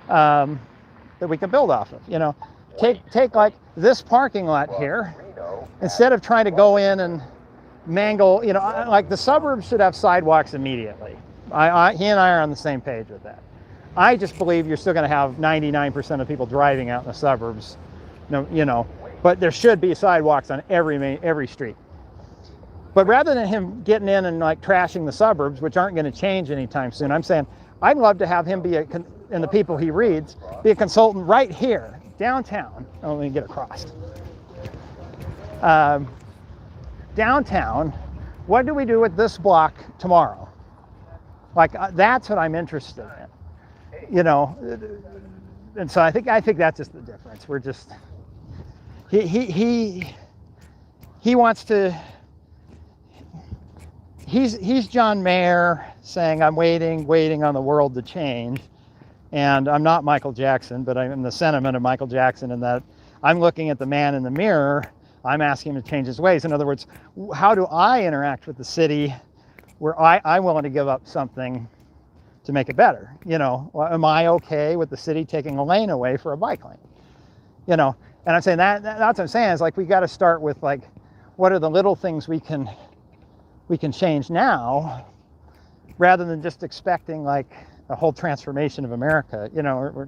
[SPEAKER 2] that we can build off of. You know, take like this parking lot here. Instead of trying to go in and mangle, you know, like the suburbs should have sidewalks immediately. He and I are on the same page with that. I just believe you're still going to have 99% of people driving out in the suburbs, you know, but there should be sidewalks on every street. But rather than him getting in and like trashing the suburbs, which aren't going to change anytime soon, I'm saying I'd love to have him be and the people he reads, be a consultant right here, downtown. Oh, let me get across. Downtown, what do we do with this block tomorrow? Like that's what I'm interested in, you know. And so I think that's just the difference. We're just he wants to. He's John Mayer saying I'm waiting on the world to change, and I'm not Michael Jackson, but I'm the sentiment of Michael Jackson in that I'm looking at the man in the mirror. I'm asking him to change his ways. In other words, how do I interact with the city where I'm willing to give up something to make it better? You know, am I okay with the city taking a lane away for a bike lane? You know, and I'm saying that's what I'm saying is like we got to start with like, what are the little things we can change now, rather than just expecting like a whole transformation of America. You know, we're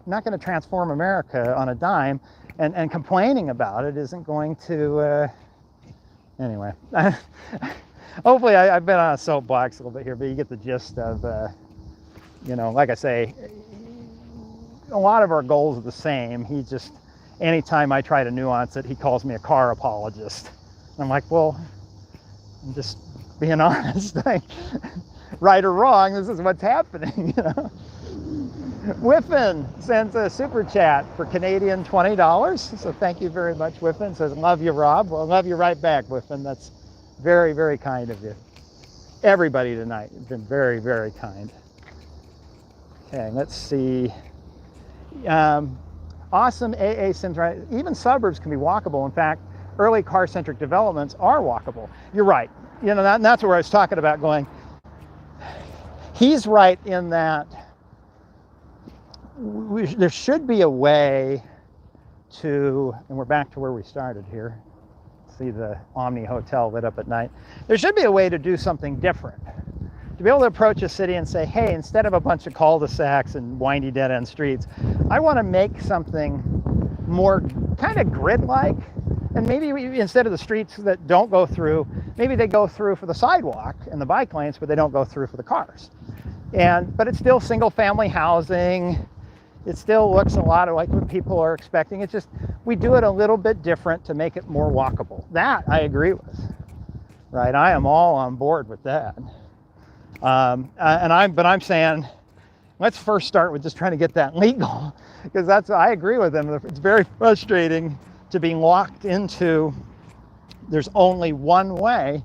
[SPEAKER 2] not going to transform America on a dime. And complaining about it isn't going to, anyway. Hopefully I've been on a soapbox a little bit here, but you get the gist of, you know, like I say, a lot of our goals are the same. He just, anytime I try to nuance it, he calls me a car apologist. And I'm like, well, I'm just being honest. Right or wrong, this is what's happening, you know. Whiffin sends a super chat for Canadian $20. So thank you very much, Whiffin. Says, love you, Rob. Well, love you right back, Whiffin. That's very, very kind of you. Everybody tonight has been very, very kind. Okay, let's see. Awesome AA Sims, right? Even suburbs can be walkable. In fact, early car-centric developments are walkable. You're right. You know, that's where I was talking about going. He's right in that there should be a way to, and we're back to where we started here. see the Omni Hotel lit up at night. There should be a way to do something different. To be able to approach a city and say, hey, instead of a bunch of cul-de-sacs and windy dead-end streets, I want to make something more kind of grid-like. And maybe instead of the streets that don't go through, maybe they go through for the sidewalk and the bike lanes, but they don't go through for the cars. But it's still single-family housing. It still looks a lot like what people are expecting. It's just, we do it a little bit different to make it more walkable. That I agree with, right? I am all on board with that. But I'm saying, let's first start with just trying to get that legal, because I agree with them. It's very frustrating to be locked into, there's only one way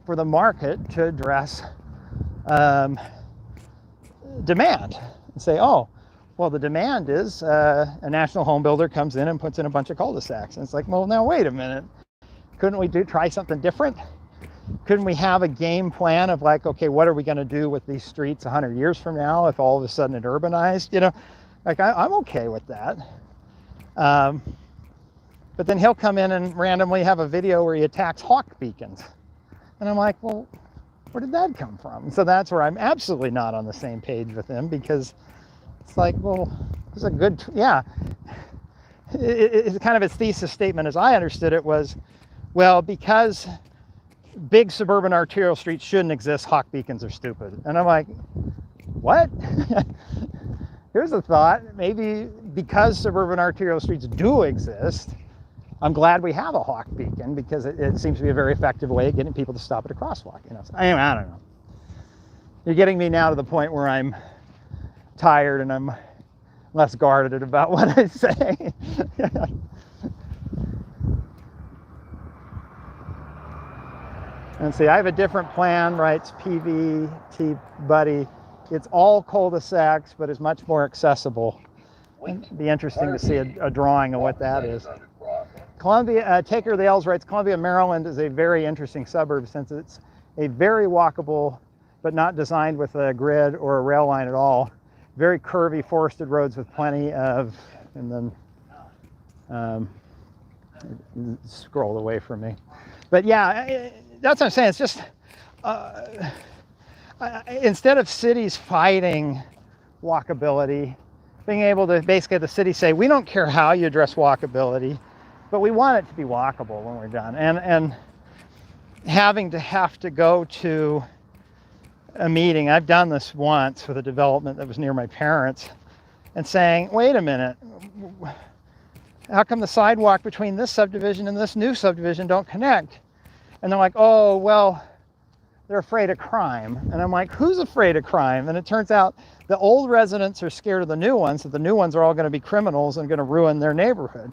[SPEAKER 2] for the market to address demand and say, oh, well, the demand is a national home builder comes in and puts in a bunch of cul-de-sacs. And it's like, well, now wait a minute. Couldn't we try something different? Couldn't we have a game plan of like, okay, what are we going to do with these streets 100 years from now if all of a sudden it urbanized? You know, like I'm okay with that. But then he'll come in and randomly have a video where he attacks hawk beacons. And I'm like, well, where did that come from? So that's where I'm absolutely not on the same page with him, because it's like, well, it's a good, yeah. It's kind of his thesis statement, as I understood it, was, well, because big suburban arterial streets shouldn't exist, hawk beacons are stupid. And I'm like, what? Here's a thought. Maybe because suburban arterial streets do exist, I'm glad we have a hawk beacon, because it seems to be a very effective way of getting people to stop at a crosswalk. You know, so, anyway, I don't know. You're getting me now to the point where I'm tired and I'm less guarded about what I say. And see, I have a different plan, writes PVT Buddy. It's all cul-de-sacs, but it's much more accessible. It'd be interesting to see a drawing of what that is. Columbia, Taker of the L's writes, Columbia, Maryland is a very interesting suburb since it's a very walkable, but not designed with a grid or a rail line at all. Very curvy forested roads with plenty of, and then it scrolled away from me. But yeah, that's what I'm saying. It's just, instead of cities fighting walkability, being able to basically the city say, we don't care how you address walkability, but we want it to be walkable when we're done. And having to go to a meeting, I've done this once with a development that was near my parents, and saying, wait a minute, how come the sidewalk between this subdivision and this new subdivision don't connect? And they're like, oh, well, they're afraid of crime. And I'm like, who's afraid of crime? And it turns out the old residents are scared of the new ones, that the new ones are all going to be criminals and going to ruin their neighborhood.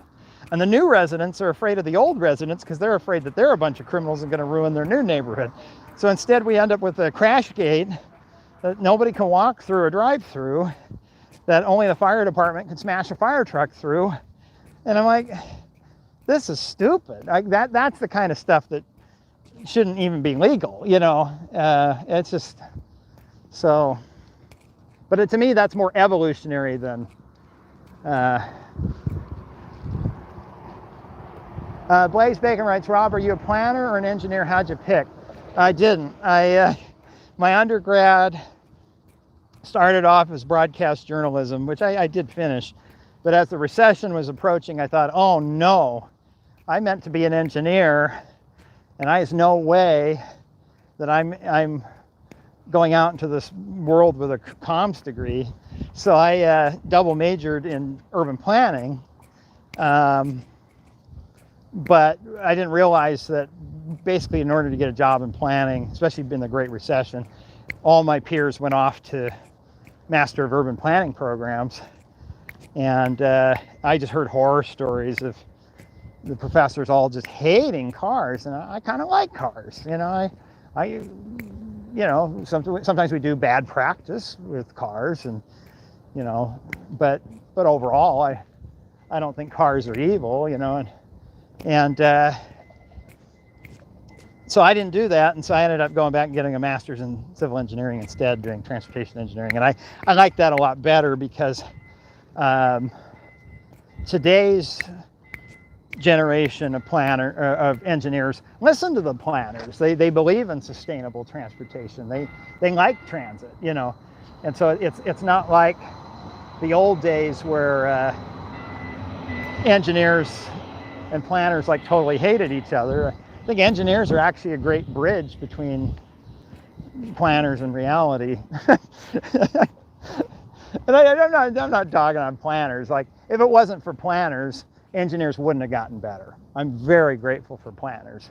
[SPEAKER 2] And the new residents are afraid of the old residents because they're afraid that they're a bunch of criminals and going to ruin their new neighborhood. So instead we end up with a crash gate that nobody can walk through or drive through, that only the fire department can smash a fire truck through. And I'm like, this is stupid. That's the kind of stuff that shouldn't even be legal, you know. It's just so, but to me that's more evolutionary than Blaze Bacon writes, Rob, are you a planner or an engineer? How'd you pick? I didn't. My undergrad started off as broadcast journalism, which I did finish. But as the recession was approaching, I thought, oh no, I meant to be an engineer, and there's no way that I'm going out into this world with a comms degree. So I double majored in urban planning. But I didn't realize that basically in order to get a job in planning, especially in the Great Recession, all my peers went off to Master of Urban Planning programs. And I just heard horror stories of the professors all just hating cars. And I kind of like cars. You know, sometimes we do bad practice with cars, and, you know, but overall, I don't think cars are evil, you know, and so I didn't do that, and so I ended up going back and getting a master's in civil engineering instead, doing transportation engineering, and I like that a lot better because today's generation of of engineers listen to the planners. They believe in sustainable transportation. They like transit, you know, and so it's not like the old days where engineers and planners like totally hated each other. I think engineers are actually a great bridge between planners and reality. And I'm not dogging on planners. Like, if it wasn't for planners, engineers wouldn't have gotten better. I'm very grateful for planners.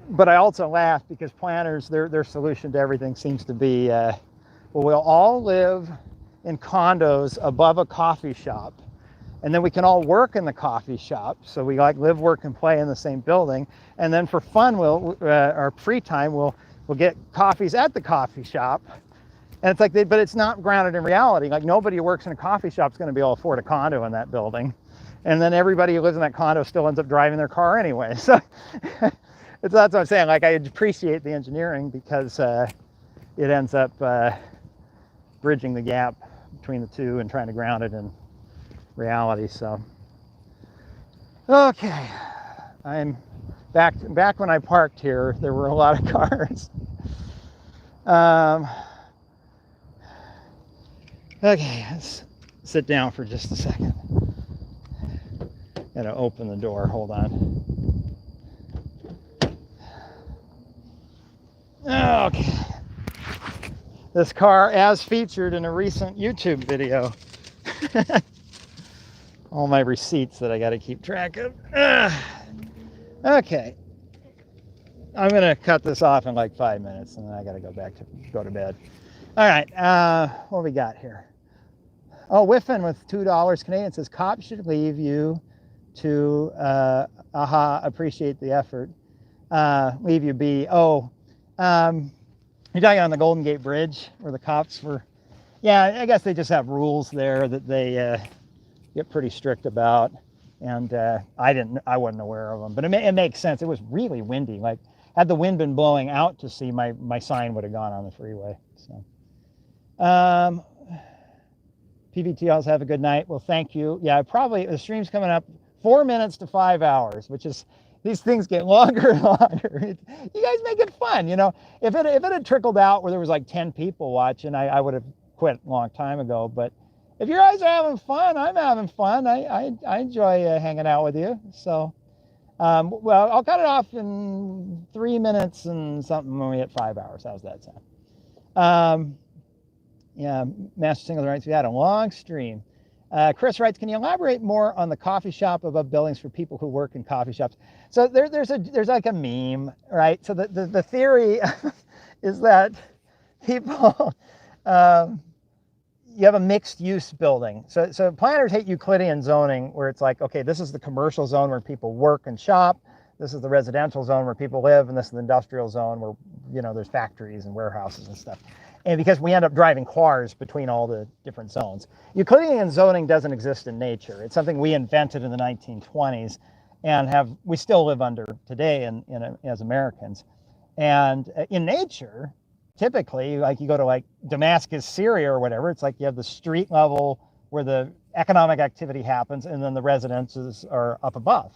[SPEAKER 2] But I also laugh because planners, their solution to everything seems to be, well, we'll all live in condos above a coffee shop, and then we can all work in the coffee shop. So we like live, work, and play in the same building. And then for fun, our free time, we'll get coffees at the coffee shop. And it's like, but it's not grounded in reality. Like, nobody who works in a coffee shop is going to be able to afford a condo in that building. And then everybody who lives in that condo still ends up driving their car anyway. So that's what I'm saying. Like, I appreciate the engineering because it ends up bridging the gap between the two and trying to ground it in reality. So, okay. I'm back when I parked here, there were a lot of cars. Okay, let's sit down for just a second. Gotta open the door, hold on. Okay. This car, as featured in a recent YouTube video. All my receipts that I gotta keep track of. Okay. I'm gonna cut this off in like 5 minutes and then I gotta go to bed. All right, what do we got here? Oh, Whiffen with $2 Canadian says, cops should leave you to, appreciate the effort. Leave you be. Oh, you're talking on the Golden Gate Bridge where the cops were, yeah, I guess they just have rules there that they get pretty strict about. And I wasn't aware of them, but it makes sense. It was really windy. Like, had the wind been blowing out to sea, my sign would have gone on the freeway. So, PBTLs, have a good night. Well, thank you. Yeah, probably the stream's coming up 4 minutes to 5 hours, which is, these things get longer and longer. You guys make it fun, you know. If it had trickled out where there was like 10 people watching, I would have quit a long time ago. But if you guys are having fun, I'm having fun. I enjoy hanging out with you. So, well, I'll cut it off in 3 minutes and something when we hit 5 hours. How's that sound? Yeah, Master Single writes, we had a long stream. Chris writes, can you elaborate more on the coffee shop above buildings for people who work in coffee shops? So there's like a meme, right? So the theory is that people, you have a mixed use building. So planners hate Euclidean zoning where it's like, okay, this is the commercial zone where people work and shop. This is the residential zone where people live, and this is the industrial zone where, you know, there's factories and warehouses and stuff. And because we end up driving cars between all the different zones. Euclidean zoning doesn't exist in nature. It's something we invented in the 1920s and we still live under today as Americans. And in nature, typically, like you go to like Damascus, Syria or whatever, it's like you have the street level where the economic activity happens and then the residences are up above.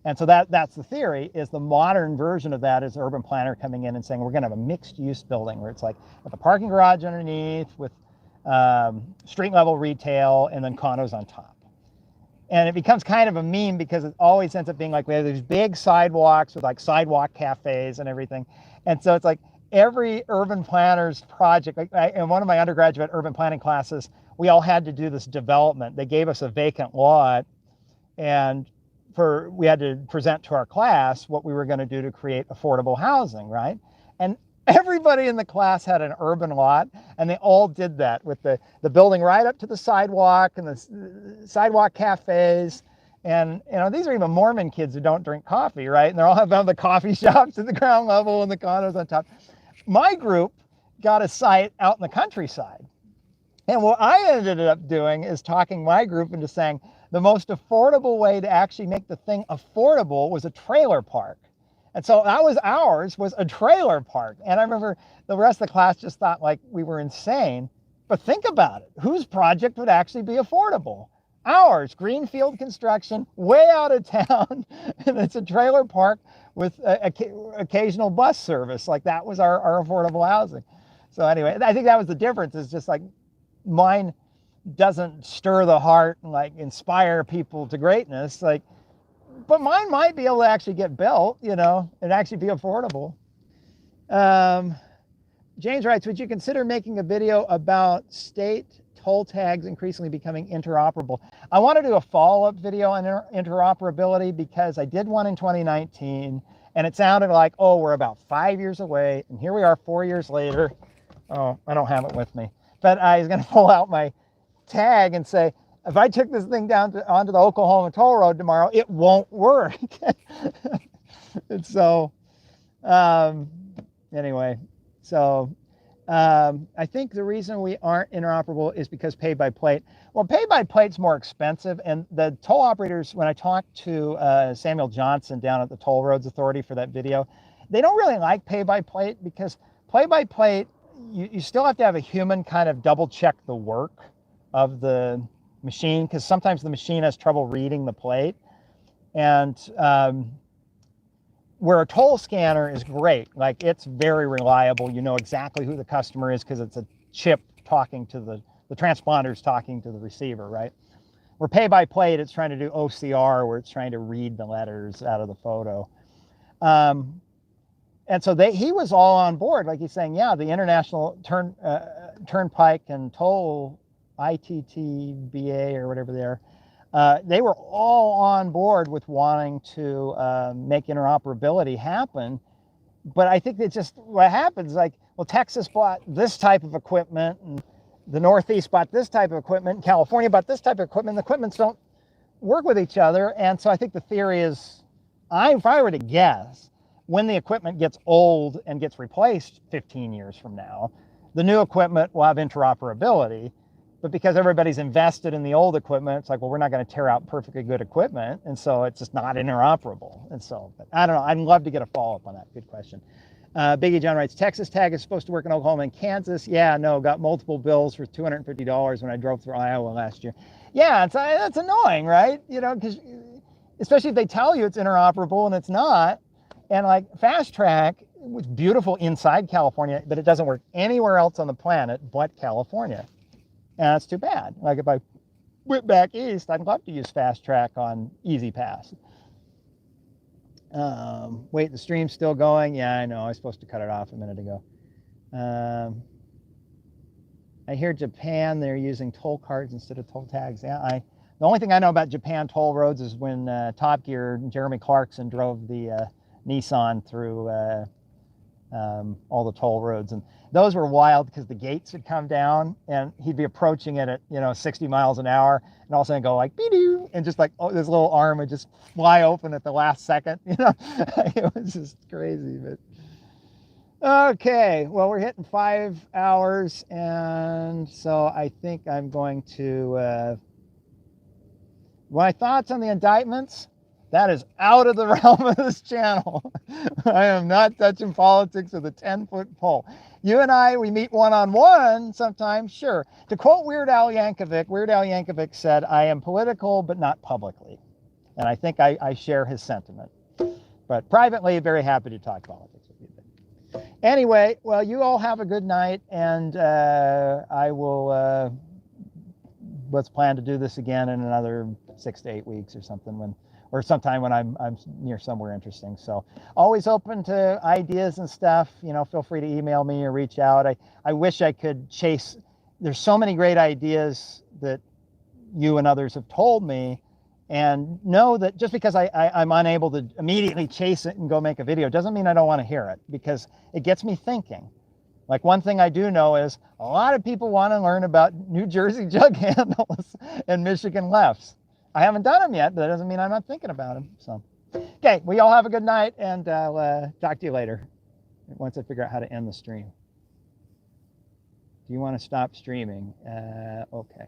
[SPEAKER 2] And so that's the theory. Is the modern version of that is urban planner coming in and saying we're going to have a mixed use building where it's like with a parking garage underneath with street level retail and then condos on top. And it becomes kind of a meme because it always ends up being like we have these big sidewalks with like sidewalk cafes and everything. And so it's like every urban planner's project, like in one of my undergraduate urban planning classes, we all had to do this development. They gave us a vacant lot and we had to present to our class what we were going to do to create affordable housing, right? And everybody in the class had an urban lot, and they all did that with the building right up to the sidewalk and the sidewalk cafes. And, you know, these are even Mormon kids who don't drink coffee, right? And they're all having the coffee shops at the ground level and the condos on top. My group got a site out in the countryside. And what I ended up doing is talking my group into saying, the most affordable way to actually make the thing affordable was a trailer park. And so that was ours, was a trailer park. And I remember the rest of the class just thought like we were insane. But think about it. Whose project would actually be affordable? Ours, greenfield construction, way out of town, and it's a trailer park with occasional bus service. Like that was our affordable housing. So anyway, I think that was the difference. Is just like mine doesn't stir the heart and like inspire people to greatness. Like, but mine might be able to actually get built, you know, and actually be affordable. James writes, would you consider making a video about state toll tags increasingly becoming interoperable? I want to do a follow-up video on interoperability because I did one in 2019 and it sounded like, oh, we're about 5 years away, and here we are 4 years later. Oh, I don't have it with me, but I was going to pull out my tag and say, if I took this thing down onto the Oklahoma toll road tomorrow, it won't work. And so anyway, so I think the reason we aren't interoperable is because pay by plate. Well, pay by plate's more expensive, and the toll operators, when I talked to Samuel Johnson down at the Toll Roads Authority for that video, they don't really like pay by plate because pay by plate, you still have to have a human kind of double check the work of the machine, because sometimes the machine has trouble reading the plate. And where a toll scanner is great, like it's very reliable. You know exactly who the customer is because it's a chip talking to the transponder's talking to the receiver, right? Where pay by plate, it's trying to do OCR, where it's trying to read the letters out of the photo. And so he was all on board, like he's saying, yeah, the International Turnpike and Toll ITTBA or whatever they were all on board with wanting to make interoperability happen. But I think it's just what happens, like, well, Texas bought this type of equipment, and the Northeast bought this type of equipment, and California bought this type of equipment. The equipments don't work with each other. And so I think the theory is, if I were to guess, when the equipment gets old and gets replaced 15 years from now, the new equipment will have interoperability. But because everybody's invested in the old equipment, it's like, well, we're not going to tear out perfectly good equipment. And so it's just not interoperable. And so, but I don't know. I'd love to get a follow-up on that. Good question. Biggie John writes, Texas tag is supposed to work in Oklahoma and Kansas. Yeah, no, got multiple bills for $250 when I drove through Iowa last year. Yeah, that's annoying, right? You know, because especially if they tell you it's interoperable and it's not. And like Fast Track was beautiful inside California, but it doesn't work anywhere else on the planet but California. And that's too bad. Like if I went back east, I'd love to use Fast Track on Easy Pass. Wait, the stream's still going? Yeah, I know. I was supposed to cut it off a minute ago. I hear Japan, they're using toll cards instead of toll tags. Yeah, the only thing I know about Japan toll roads is when Top Gear, Jeremy Clarkson drove the Nissan through all the toll roads, and those were wild because the gates would come down and he'd be approaching it at 60 miles an hour, and all of a sudden go like beep, and just like, oh, this little arm would just fly open at the last second. It was just crazy. But okay, well, we're hitting 5 hours, and so I think I'm going to my thoughts on the indictments. That is out of the realm of this channel. I am not touching politics with a 10-foot pole. You and I, we meet one-on-one sometimes, sure. To quote Weird Al Yankovic said, I am political, but not publicly. And I think I share his sentiment. But privately, very happy to talk politics with you. Anyway, well, you all have a good night, and I will, let's plan to do this again in another 6 to 8 weeks or something, or sometime when I'm near somewhere interesting. So always open to ideas and stuff. Feel free to email me or reach out. I wish I could chase. There's so many great ideas that you and others have told me, and know that just because I'm unable to immediately chase it and go make a video doesn't mean I don't want to hear it, because it gets me thinking. Like, one thing I do know is a lot of people want to learn about New Jersey jug handles and Michigan lefts. I haven't done them yet, but that doesn't mean I'm not thinking about them. So, okay, we all have a good night, and I'll talk to you later once I figure out how to end the stream. Do you want to stop streaming? Okay.